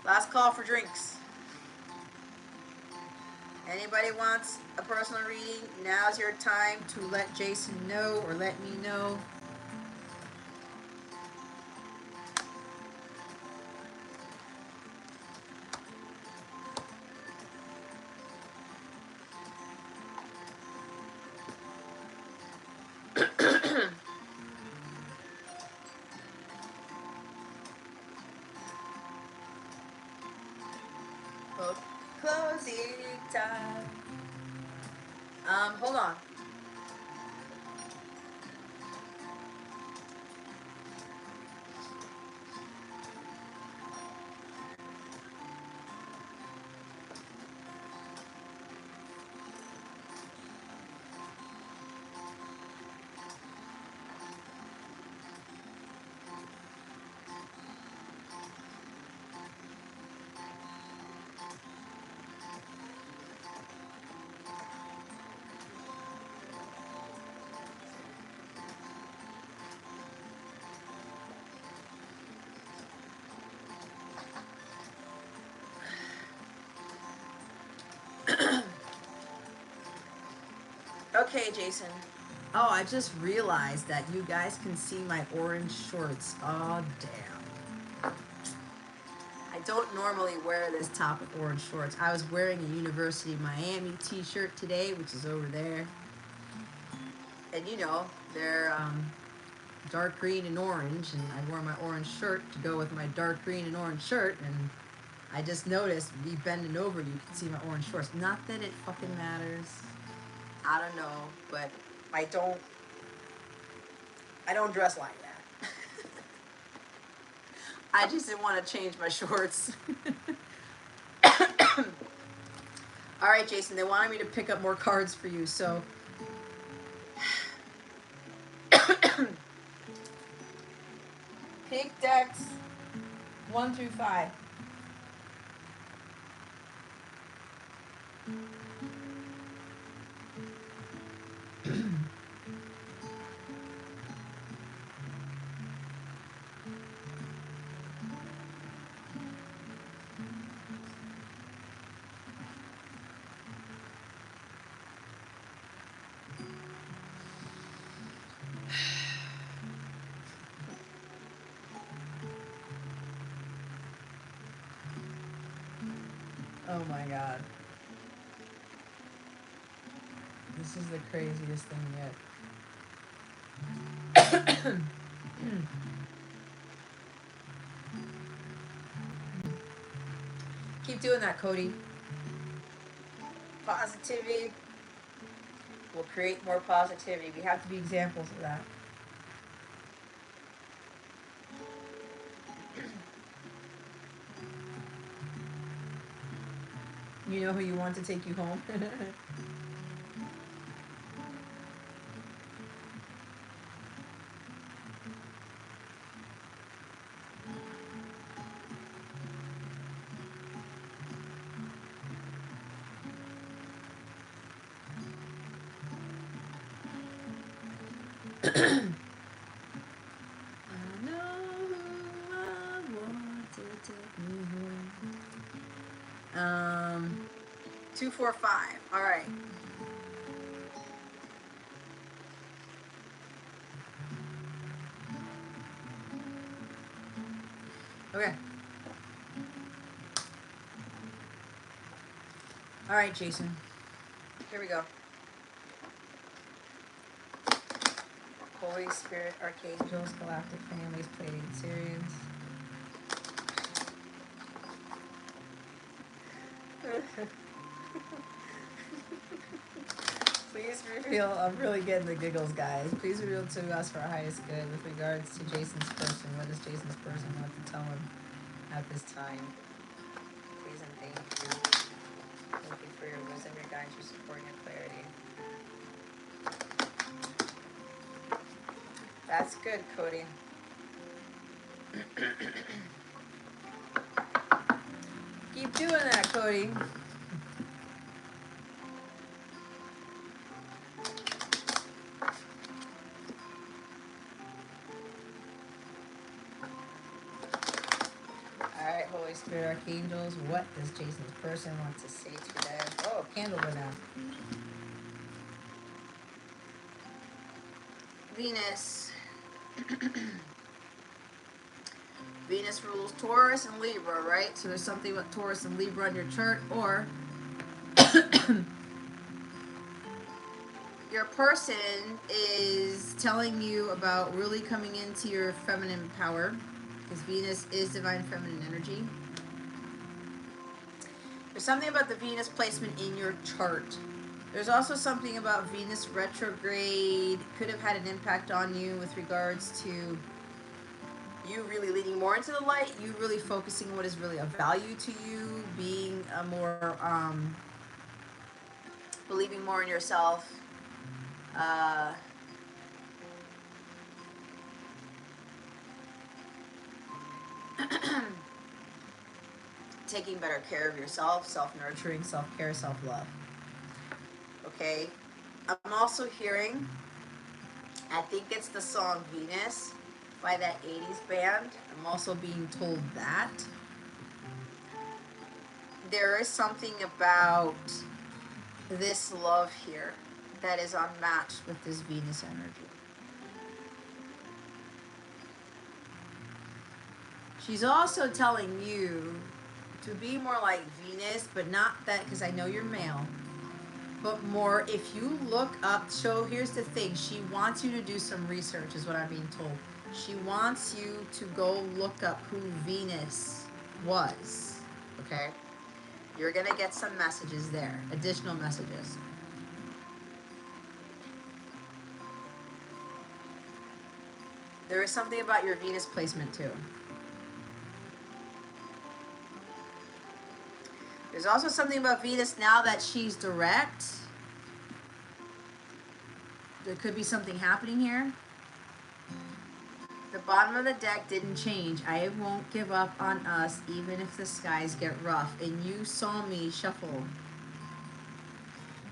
Last call for drinks. Anybody wants a personal reading? Now's your time to let Jason know or let me know. Oh, closing time. Hold on. Okay, Jason. Oh, I just realized that you guys can see my orange shorts. Oh, damn. I don't normally wear this top of orange shorts. I was wearing a University of Miami t-shirt today, which is over there. And you know, they're dark green and orange, and I wore my orange shirt to go with my dark green and orange shirt, and I just noticed me bending over, you can see my orange shorts. Not that it fucking matters. I don't know, but I don't dress like that. I just didn't want to change my shorts. All right, Jason, they wanted me to pick up more cards for you, so pick decks 1 through 5. Oh my god. This is the craziest thing yet. Keep doing that, Cody. Positivity will create more positivity. We have to be examples of that. You know who you want to take you home? I know who I want to take me home. 2, 4, 5. All right. Okay. All right, Jason. Here we go. Holy Spirit, Archangels, Galactic Families, Pleiadian Syrians. Please reveal, I'm really getting the giggles, guys. Please reveal to us for our highest good with regards to Jason's person. What does Jason's person want to tell him at this time? Please and thank you. Thank you for your wisdom, your guidance, your support, and your clarity. That's good, Cody. Keep doing that, Cody. Alright, Holy Spirit, Archangels, what does Jason's person want to say today? Oh, candle went out. Venus. Venus rules Taurus and Libra, right? So there's something about Taurus and Libra on your chart, or your person is telling you about really coming into your feminine power, because Venus is divine feminine energy. There's something about the Venus placement in your chart. There's also something about Venus retrograde could have had an impact on you with regards to you really leaning more into the light, you really focusing on what is really of value to you, being a more, believing more in yourself, taking better care of yourself, self-nurturing, self-care, self-love. Okay? I'm also hearing, I think it's the song Venus by that 80s band. I'm also being told that there is something about this love here that is unmatched with this Venus energy. She's also telling you to be more like Venus, but not that, because I know you're male, but more if you look up. So here's the thing, she wants you to do some research is what I'm being told. She wants you to go look up who Venus was, okay? You're going to get some messages there, additional messages. There is something about your Venus placement too. There's also something about Venus now that she's direct. There could be something happening here. The bottom of the deck didn't change. I won't give up on us even if the skies get rough. And you saw me shuffle.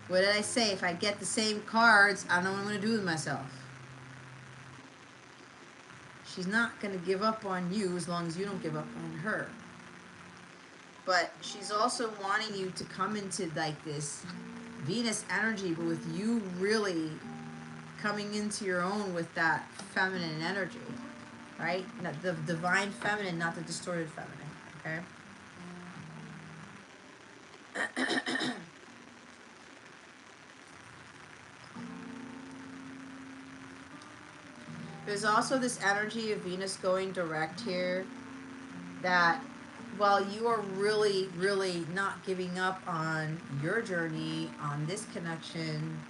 What did I say? If I get the same cards, I don't know what I'm going to do with myself. She's not going to give up on you as long as you don't give up on her. But she's also wanting you to come into like this Venus energy, but with you really coming into your own with that feminine energy. Right? The divine feminine, not the distorted feminine. Okay? There's also this energy of Venus going direct here that while you are really, really not giving up on your journey, on this connection,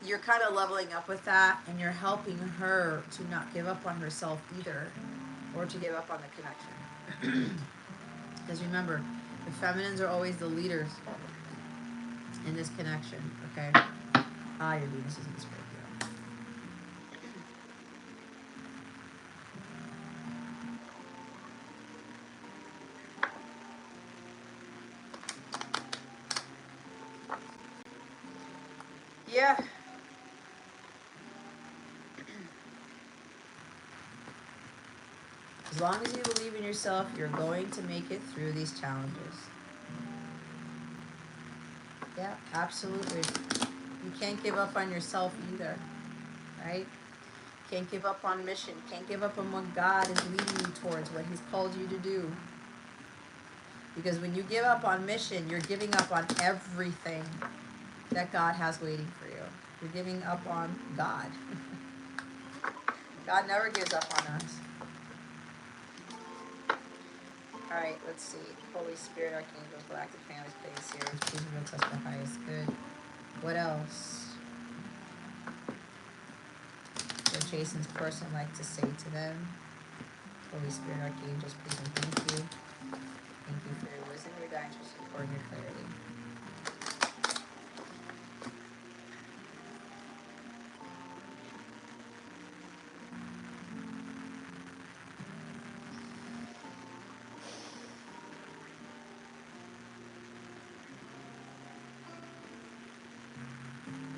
you're kind of leveling up with that, and you're helping her to not give up on herself either, or to give up on the connection. Because remember, the feminines are always the leaders in this connection, okay? Your Venus is in Scorpio. Yeah. As long as you believe in yourself, you're going to make it through these challenges. Yeah, absolutely. You can't give up on yourself either, right? Can't give up on mission. Can't give up on what God is leading you towards, what He's called you to do. Because when you give up on mission, you're giving up on everything that God has waiting for you. You're giving up on God. God never gives up on us. All right, let's see. Holy Spirit, Archangel, Galactic Families, place here. Please reveal to us the highest good. What else would Jason's person like to say to them? Holy Spirit, Archangels, please and thank you. Thank you for your wisdom, your guidance, your support, and your clarity.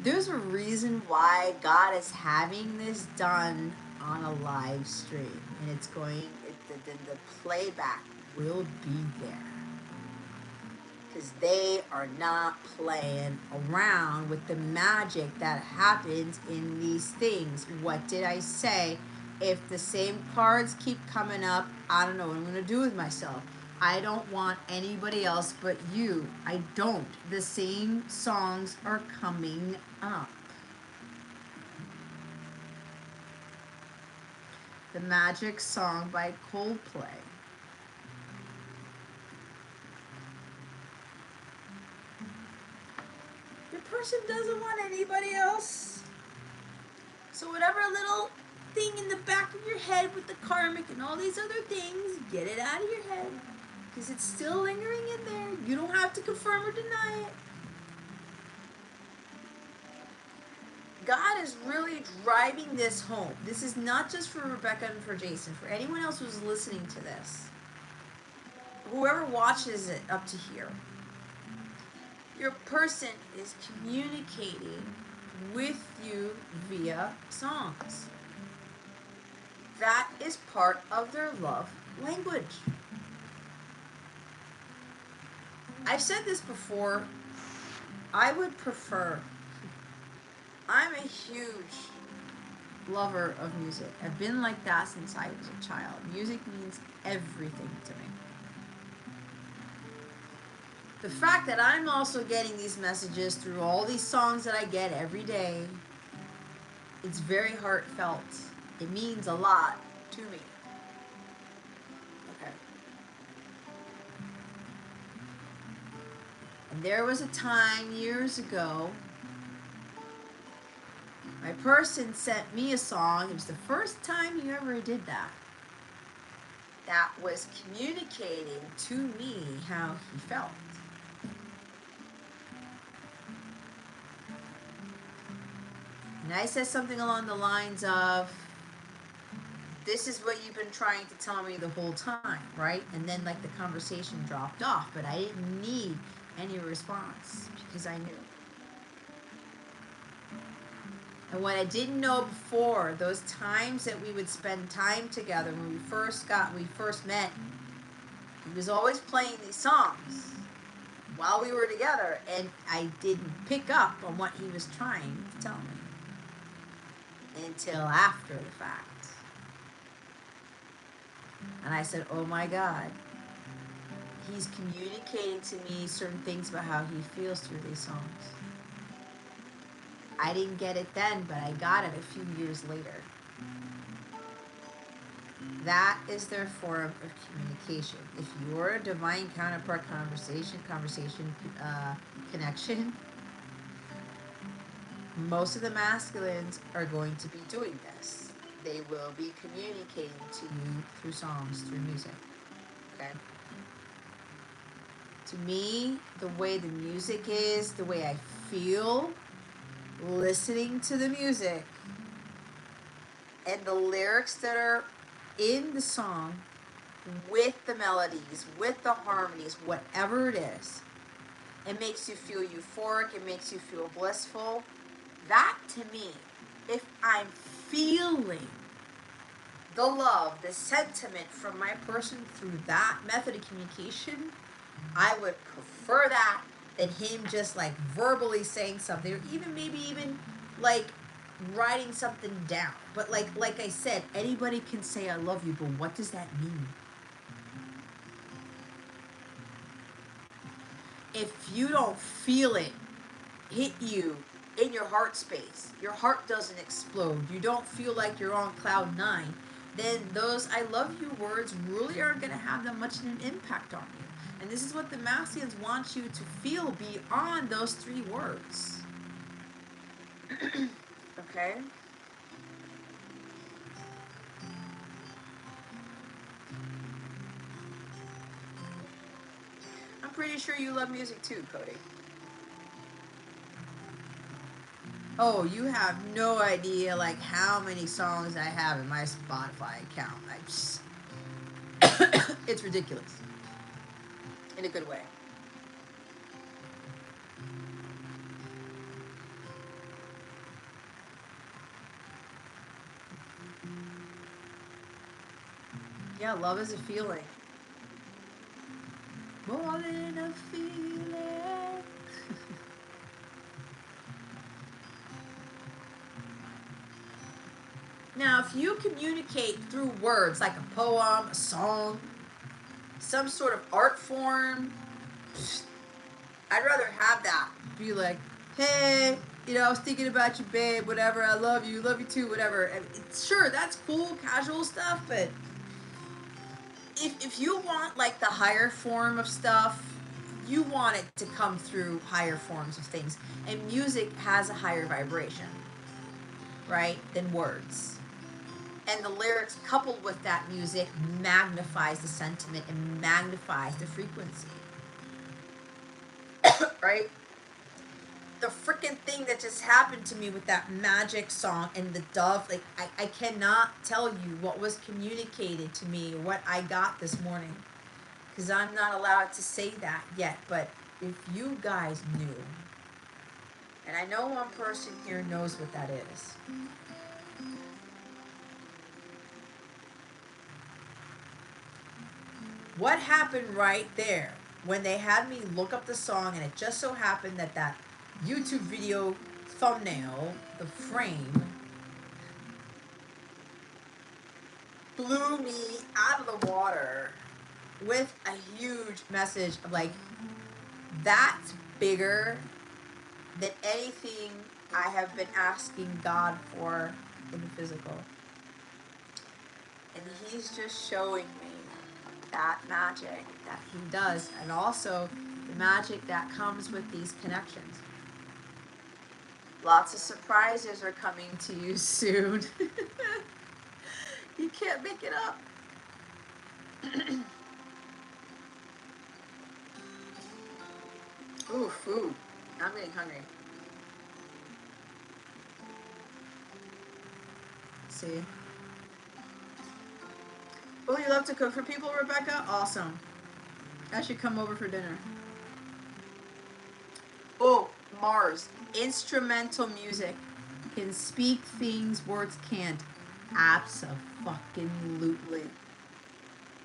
There's a reason why God is having this done on a live stream, and it's going. The playback will be there because they are not playing around with the magic that happens in these things. What did I say? If the same cards keep coming up, I don't know what I'm going to do with myself. I don't want anybody else but you. I don't. The same songs are coming up. The Magic Song by Coldplay. Your person doesn't want anybody else. So whatever little thing in the back of your head with the karmic and all these other things, get it out of your head. Because it's still lingering in there. You don't have to confirm or deny it. God is really driving this home. This is not just for Rebecca and for Jason. For anyone else who's listening to this. Whoever watches it up to here. Your person is communicating with you via songs. That is part of their love language. I've said this before. I would prefer. I'm a huge lover of music. I've been like that since I was a child. Music means everything to me. The fact that I'm also getting these messages through all these songs that I get every day, it's very heartfelt. It means a lot to me. Okay. And there was a time years ago, my person sent me a song. It was the first time he ever did that. That was communicating to me how he felt. And I said something along the lines of, this is what you've been trying to tell me the whole time, right? And then like the conversation dropped off, but I didn't need any response because I knew. And what I didn't know before, those times that we would spend time together when we first met, he was always playing these songs while we were together, and I didn't pick up on what he was trying to tell me until after the fact. And I said, oh my God, he's communicating to me certain things about how he feels through these songs. I didn't get it then, but I got it a few years later. That is their form of communication. If you're a divine counterpart connection, most of the masculines are going to be doing this. They will be communicating to you through songs, through music. Okay? To me, the way the music is, the way I feel listening to the music and the lyrics that are in the song with the melodies, with the harmonies, whatever it is, it makes you feel euphoric, it makes you feel blissful. That to me, if I'm feeling the love, the sentiment from my person through that method of communication, I would prefer that than him just like verbally saying something, or even maybe like writing something down. But like I said, anybody can say I love you, but what does that mean? If you don't feel it hit you in your heart space, your heart doesn't explode, you don't feel like you're on cloud nine, then those I love you words really aren't going to have that much of an impact on you. And this is what the Mastians want you to feel beyond those three words. Okay? I'm pretty sure you love music too, Cody. Oh, you have no idea like how many songs I have in my Spotify account. I just it's ridiculous. In a good way. Yeah, love is a feeling. More than a feeling. Now, if you communicate through words like a poem, a song, some sort of art form, I'd rather have that. Be like, hey, I was thinking about you, babe, whatever, I love you too, whatever. And sure, that's cool, casual stuff, but if you want like the higher form of stuff, you want it to come through higher forms of things. And music has a higher vibration, right, than words. And the lyrics coupled with that music magnifies the sentiment and magnifies the frequency. Right? The freaking thing that just happened to me with that magic song and the dove, like I cannot tell you what was communicated to me, what I got this morning. Because I'm not allowed to say that yet, but if you guys knew, and I know one person here knows what that is. What happened right there when they had me look up the song, and it just so happened that that YouTube video thumbnail, the frame, blew me out of the water with a huge message of like, that's bigger than anything I have been asking God for in the physical. And he's just showing me that magic that he does, and also the magic that comes with these connections. Lots of surprises are coming to you soon. You can't make it up. Ooh, food. I'm getting hungry. See? Oh, you love to cook for people, Rebecca? Awesome. I should come over for dinner. Oh, Mars. Instrumental music can speak things words can't. Abso-fucking-lutely.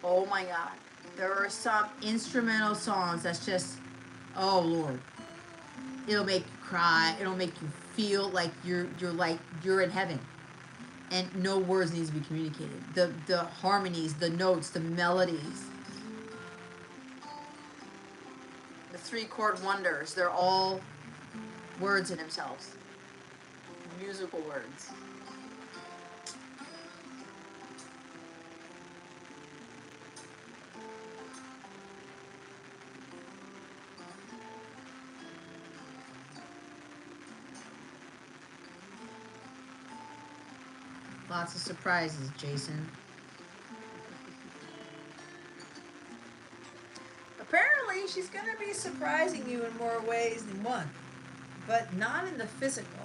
Oh my God. There are some instrumental songs that's just, oh Lord. It'll make you cry. It'll make you feel like you're in heaven. And no words needs to be communicated. The harmonies, the notes, the melodies. The three chord wonders, they're all words in themselves. Musical words. Lots of surprises, Jason. Apparently, she's going to be surprising you in more ways than one. But not in the physical.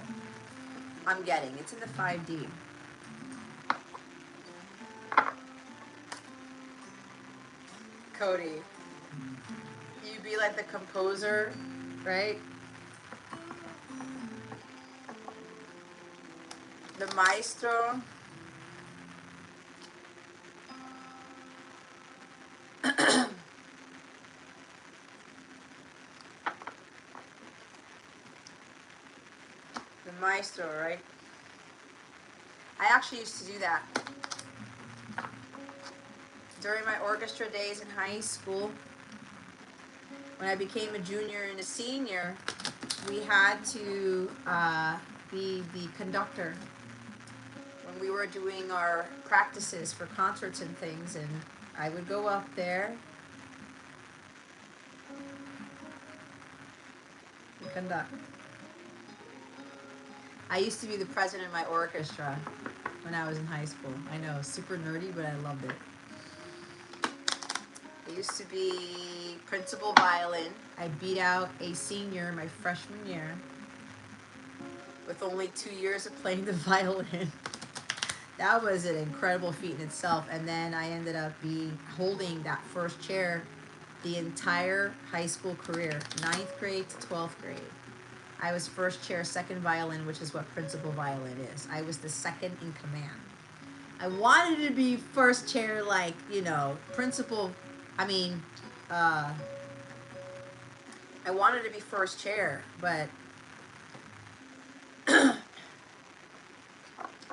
I'm getting. It's in the 5D. Cody, you be like the composer, right? The maestro. The maestro, right? I actually used to do that. During my orchestra days in high school, when I became a junior and a senior, we had to be the conductor when we were doing our practices for concerts and things, and I would go up there and conduct. I used to be the president of my orchestra when I was in high school. I know, super nerdy, but I loved it. I used to be principal violin. I beat out a senior my freshman year with only 2 years of playing the violin. That was an incredible feat in itself. And then I ended up holding that first chair the entire high school career, 9th grade to 12th grade. I was first chair, second violin, which is what principal violin is. I was the second in command. I wanted to be first chair, like, you know, principal. I wanted to be first chair, but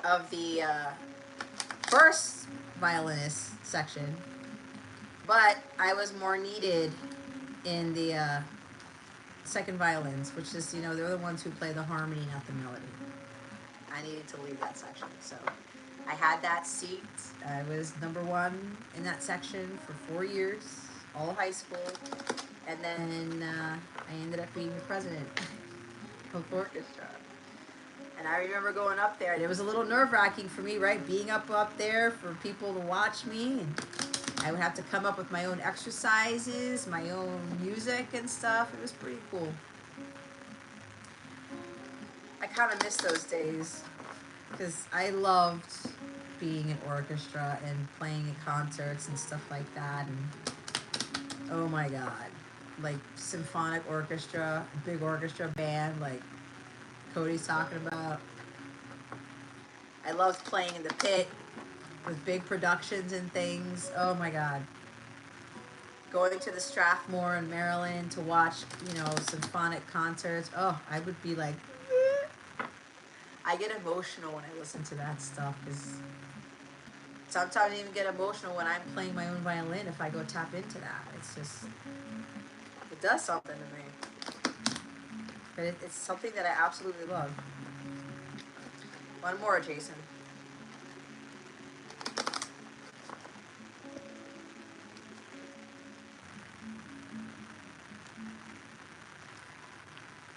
of the first violinist section, but I was more needed in the second violins, which is, you know, they're the ones who play the harmony, not the melody. I needed to lead that section, so I had that seat. I was number 1 in that section for 4 years, all high school, and then I ended up being the president of the orchestra. And I remember going up there, and it was a little nerve-wracking for me, right? Being up there for people to watch me, and I would have to come up with my own exercises, my own music and stuff. It was pretty cool. I kind of miss those days because I loved being in orchestra and playing at concerts and stuff like that. And oh my God, like symphonic orchestra, big orchestra band, like Cody's talking about. I loved playing in the pit with big productions and things. Oh my God. Going to the Strathmore in Maryland to watch, you know, symphonic concerts. Oh, I would be like, I get emotional when I listen to that stuff, because sometimes I even get emotional when I'm playing my own violin if I go tap into that. It's just, it does something to me. But it's something that I absolutely love. One more, Jason.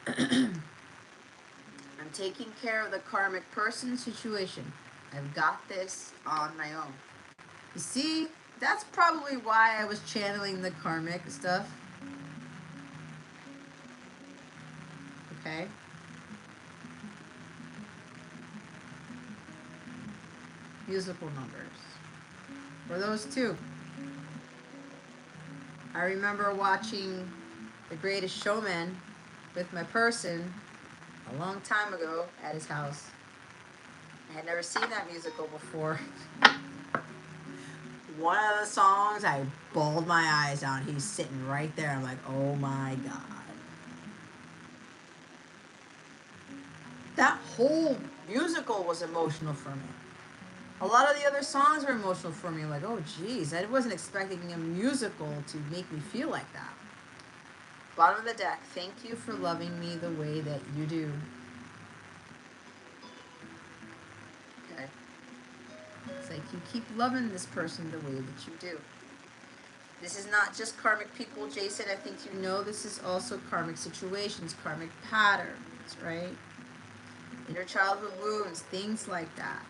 I'm taking care of the karmic person situation. I've got this on my own. You see, that's probably why I was channeling the karmic stuff. Okay? Musical numbers. For those two. I remember watching The Greatest Showman with my person a long time ago at his house. I had never seen that musical before. One of the songs, I bawled my eyes out. He's sitting right there. I'm like, oh my God. That whole musical was emotional for me. A lot of the other songs were emotional for me. Like, oh geez, I wasn't expecting a musical to make me feel like that. Bottom of the deck, thank you for loving me the way that you do. Okay. It's like you keep loving this person the way that you do. This is not just karmic people, Jason. I think you know this is also karmic situations, karmic patterns, right? Inner childhood wounds, things like that.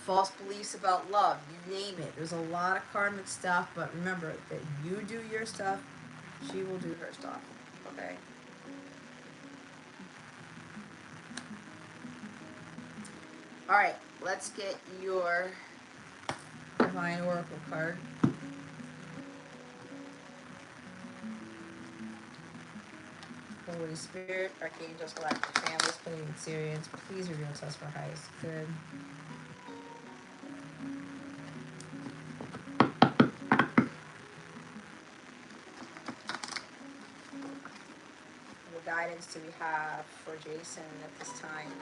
False beliefs about love, you name it. There's a lot of karmic stuff, but remember that you do your stuff, she will do her stuff, okay? All right, let's get your Divine Oracle card. Holy Spirit, Archangels, Galactic Families, Playing Syrians, please reveal to us for highest good. What guidance do we have for Jason at this time?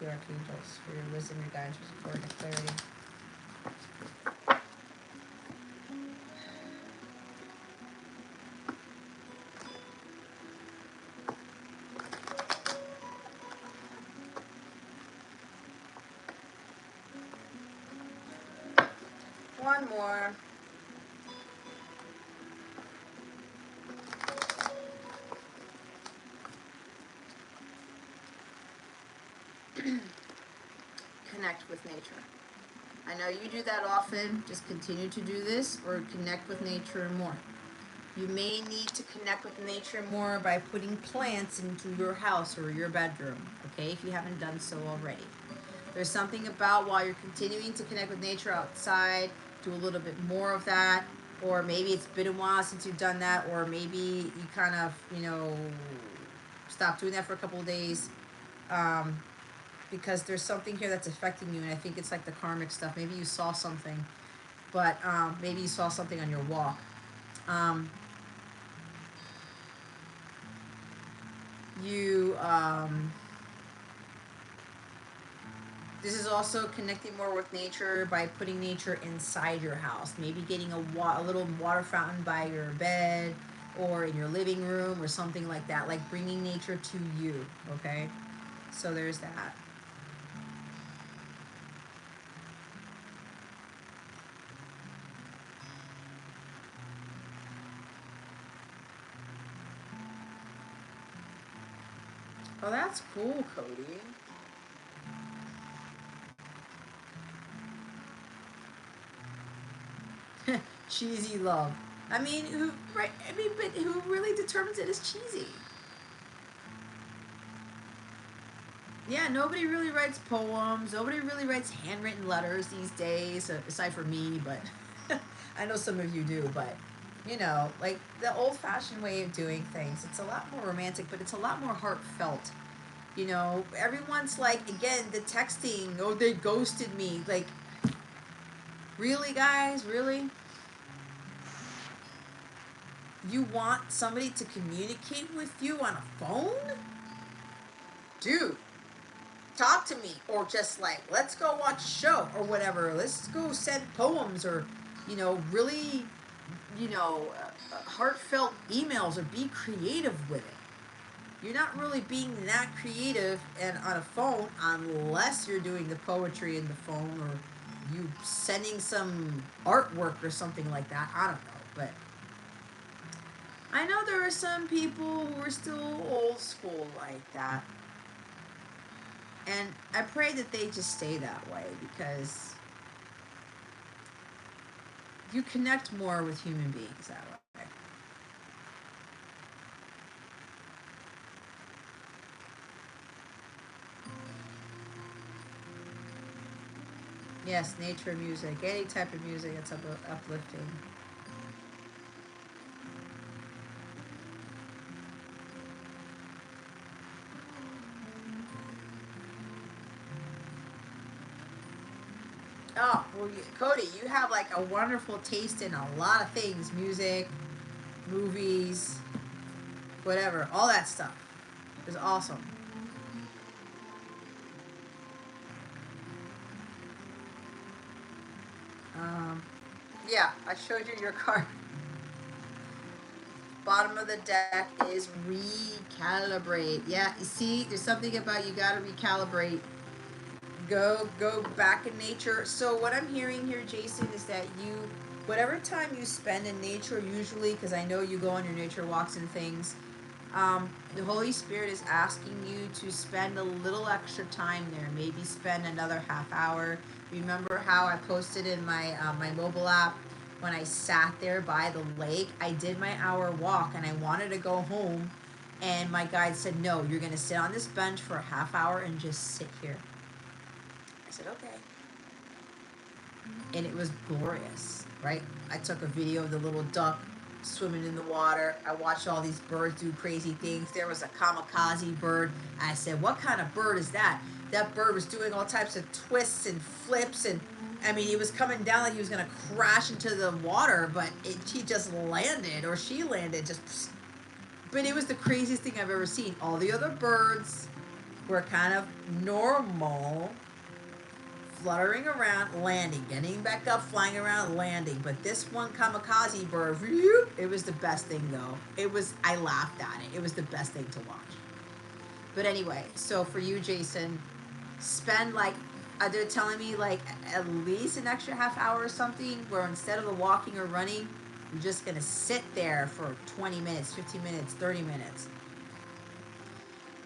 you, Archangels, for your wisdom, your guidance, your support, and clarity. One more. Connect with nature. I know you do that often. Just continue to do this or connect with nature more. You may need to connect with nature more by putting plants into your house or your bedroom, okay, if you haven't done so already. There's something about while you're continuing to connect with nature outside, do a little bit more of that, or maybe it's been a while since you've done that, or maybe you kind of, stop doing that for a couple of days. Because there's something here that's affecting you, and I think it's like the karmic stuff. Maybe you saw something, but maybe you saw something on your walk. This is also connecting more with nature by putting nature inside your house. Maybe getting a little water fountain by your bed or in your living room or something like that. Like bringing nature to you, okay? So there's that. Oh, that's cool, Cody. Cheesy love. I mean, but who really determines it as cheesy? Yeah, nobody really writes poems. Nobody really writes handwritten letters these days, aside from me, but I know some of you do, but like the old-fashioned way of doing things, it's a lot more romantic, but it's a lot more heartfelt. Everyone's like, again, the texting, oh, they ghosted me. Like, really, guys? Really? You want somebody to communicate with you on a phone? Dude, talk to me. Or just like, let's go watch a show or whatever. Let's go send poems or, really, heartfelt emails or be creative with it. You're not really being that creative and on a phone unless you're doing the poetry in the phone or you sending some artwork or something like that. I don't know, but I know there are some people who are still old school like that. And I pray that they just stay that way because you connect more with human beings that way. Yes, nature music, any type of music that's uplifting. Oh, well, Cody, you have like a wonderful taste in a lot of things: music, movies, whatever. All that stuff is awesome. Um, yeah, I showed you your card. Bottom of the deck is recalibrate. Yeah, you see, there's something about you got to recalibrate. Go back in nature. So what I'm hearing here, Jason, is that whatever time you spend in nature, usually, because I know you go on your nature walks and things, the Holy Spirit is asking you to spend a little extra time there. Maybe spend another half hour. Remember how I posted in my mobile app when I sat there by the lake? I did my hour walk and I wanted to go home, and my guide said, "No, you're going to sit on this bench for a half hour and just sit here." I said, "Okay." And it was glorious, right? I took a video of the little duck swimming in the water. I watched all these birds do crazy things. There was a kamikaze bird. I said, "What kind of bird is that?" That bird was doing all types of twists and flips, and I mean, he was coming down like he was going to crash into the water, but he just landed, or she landed, just. But it was the craziest thing I've ever seen. All the other birds we're kind of normal, fluttering around, landing, getting back up, flying around, landing. But this one kamikaze bird, it was the best thing though. I laughed at it. It was the best thing to watch. But anyway, so for you, Jason, spend like, they're telling me like at least an extra half hour or something, where instead of the walking or running, you're just gonna sit there for 20 minutes, 15 minutes, 30 minutes.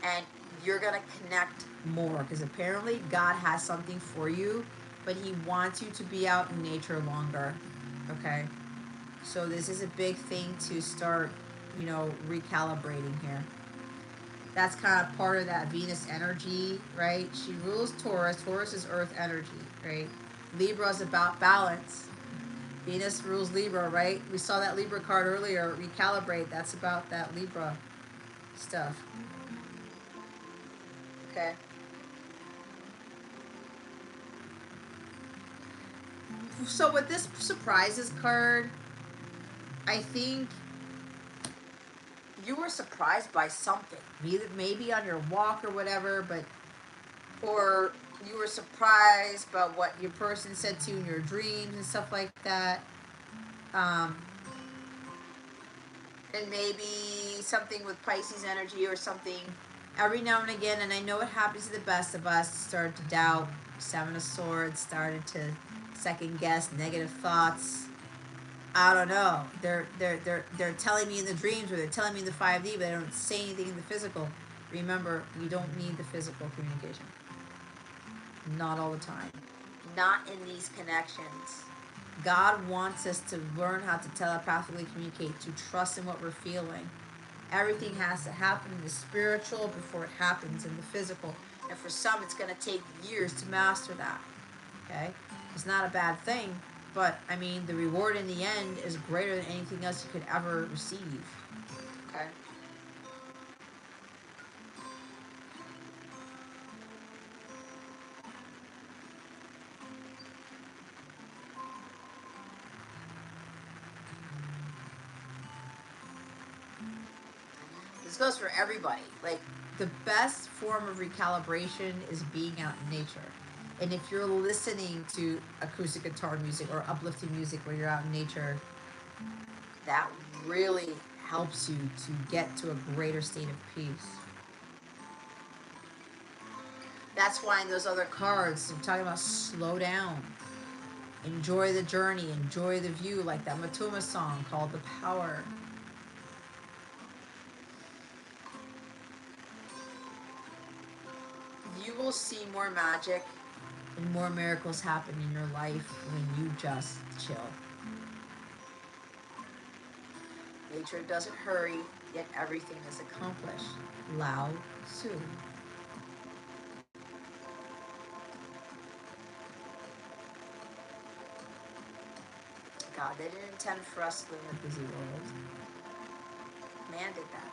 And you're gonna connect more, because apparently God has something for you, but He wants you to be out in nature longer. Okay? So this is a big thing to start, recalibrating here. That's kind of part of that Venus energy, right? She rules Taurus. Taurus is earth energy, right? Libra is about balance. Venus rules Libra, right? We saw that Libra card earlier. Recalibrate. That's about that Libra stuff. Okay. So with this surprises card, I think you were surprised by something. Maybe on your walk or whatever, or you were surprised by what your person said to you in your dreams and stuff like that. And maybe something with Pisces energy or something. Every now and again, and I know it happens to the best of us, start to doubt. Seven of Swords, started to second guess, negative thoughts. I don't know. They're telling me in the dreams, or they're telling me in the 5D, but they don't say anything in the physical. Remember, you don't need the physical communication. Not all the time. Not in these connections. God wants us to learn how to telepathically communicate, to trust in what we're feeling. Everything has to happen in the spiritual before it happens in the physical. And for some, it's going to take years to master that. Okay? It's not a bad thing, but I mean, the reward in the end is greater than anything else you could ever receive. Okay? This goes for everybody. Like, the best form of recalibration is being out in nature. And if you're listening to acoustic guitar music or uplifting music where you're out in nature, that really helps you to get to a greater state of peace. That's why in those other cards, I'm talking about slow down. Enjoy the journey, enjoy the view, like that Matuma song called The Power. You will see more magic and more miracles happen in your life when you just chill. Nature doesn't hurry, yet everything is accomplished. Lao Tzu. God, they didn't intend for us to live in a busy world. Man did that.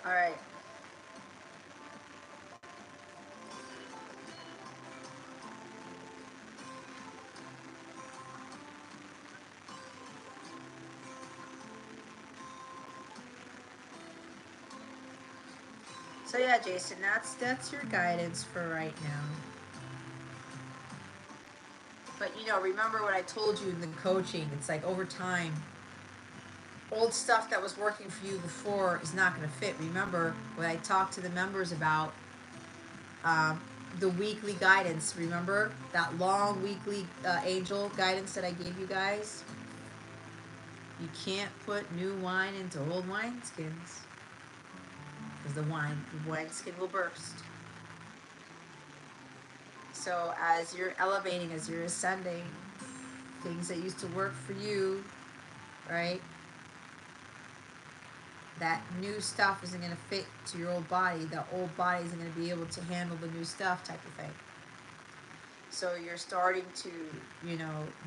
All right. So yeah, Jason, that's your guidance for right now. But remember what I told you in the coaching. It's like over time, old stuff that was working for you before is not going to fit. Remember what I talked to the members about, the weekly guidance. Remember that long weekly angel guidance that I gave you guys? You can't put new wine into old wineskins, because the wineskin will burst. So as you're elevating, as you're ascending, things that used to work for you, right? That new stuff isn't going to fit to your old body. The old body isn't going to be able to handle the new stuff, type of thing. So you're starting to,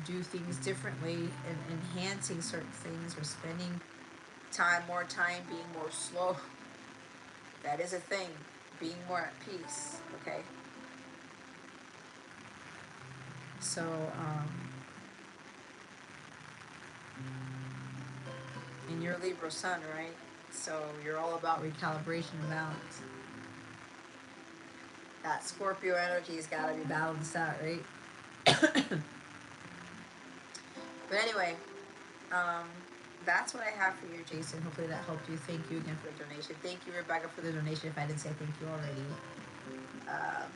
do things differently and enhancing certain things, or spending more time being more slow. That is a thing. Being more at peace, okay? So, And you're Libra sun, right? So you're all about recalibration and balance. That Scorpio energy's got to be balanced out, right? But anyway, um, that's what I have for you, Jason. Hopefully that helped you. Thank you again for the donation. Thank you, Rebecca, for the donation. If I didn't say thank you already. Um,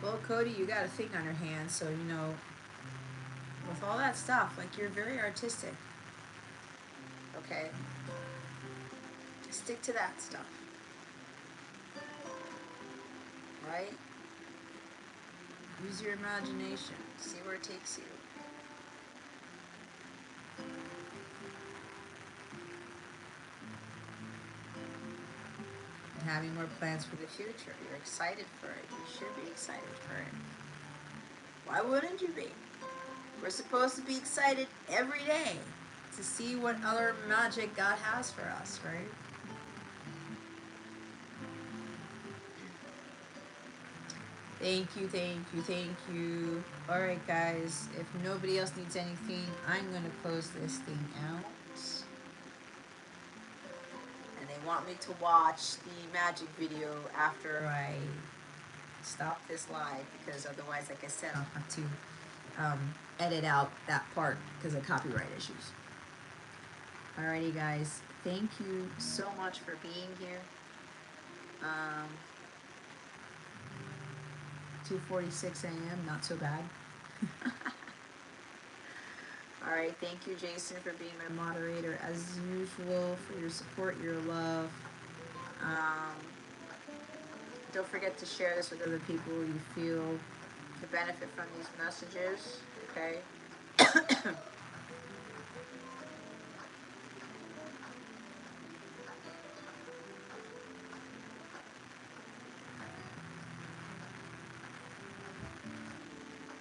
well, Cody, you got a thing on your hands, so you know, with all that stuff, like you're very artistic. Okay, stick to that stuff, right? Use your imagination. See where it takes you. And having more plans for the future. You're excited for it. You should be excited for it. Why wouldn't you be? We're supposed to be excited every day to see what other magic God has for us, right? Thank you, thank you, thank you. All right, guys. If nobody else needs anything, I'm going to close this thing out. And they want me to watch the magic video after I stop this live, because otherwise, like I said, I'll have to edit out that part because of copyright issues. Alrighty, guys. Thank you so much for being here. 2:46 a.m. Not so bad. All right. Thank you, Jason, for being my moderator as usual, for your support, your love. Don't forget to share this with other people you feel could benefit from these messages. Okay.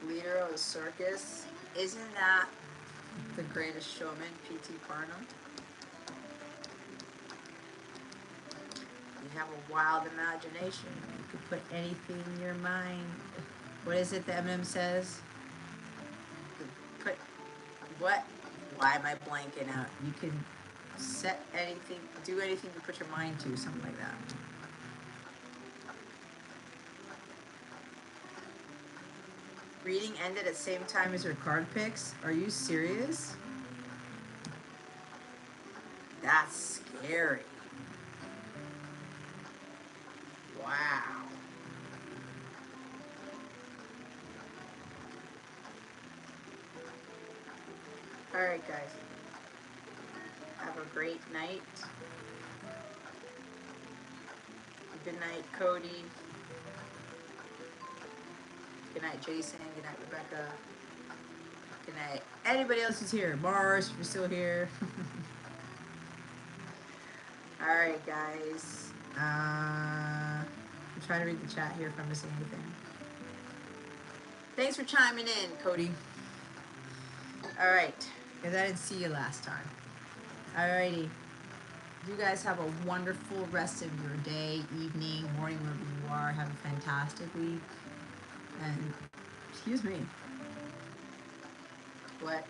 Leader of the circus. Isn't that The Greatest Showman, P.T. Barnum? You have a wild imagination. You could put anything in your mind. What is it that Eminem says? Put what? Why am I blanking out? You can set anything, do anything you put your mind to, something like that. Reading ended at the same time as your card picks? Are you serious? That's scary. Wow. Alright, guys. Have a great night. Good night, Cody. Good night, Jason. Good night, Rebecca. Good night. Anybody else who's here? Mars, if you're still here. Alright, guys. I'm trying to read the chat here if I'm missing anything. Thanks for chiming in, Cody. Alright. Because I didn't see you last time. Alrighty. You guys have a wonderful rest of your day, evening, morning, wherever you are. Have a fantastic week. And, excuse me. What?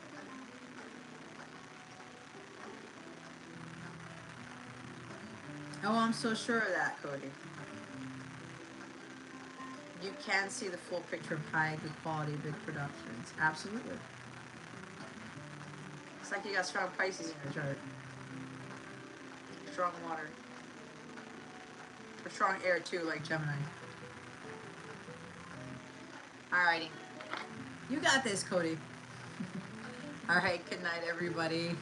Oh, I'm so sure of that, Cody. You can see the full picture of high, good quality, big productions. Absolutely. It's like you got strong Pisces in your chart. Strong water. Or strong air, too, like Gemini. Alrighty. You got this, Cody. Alright, good night, everybody.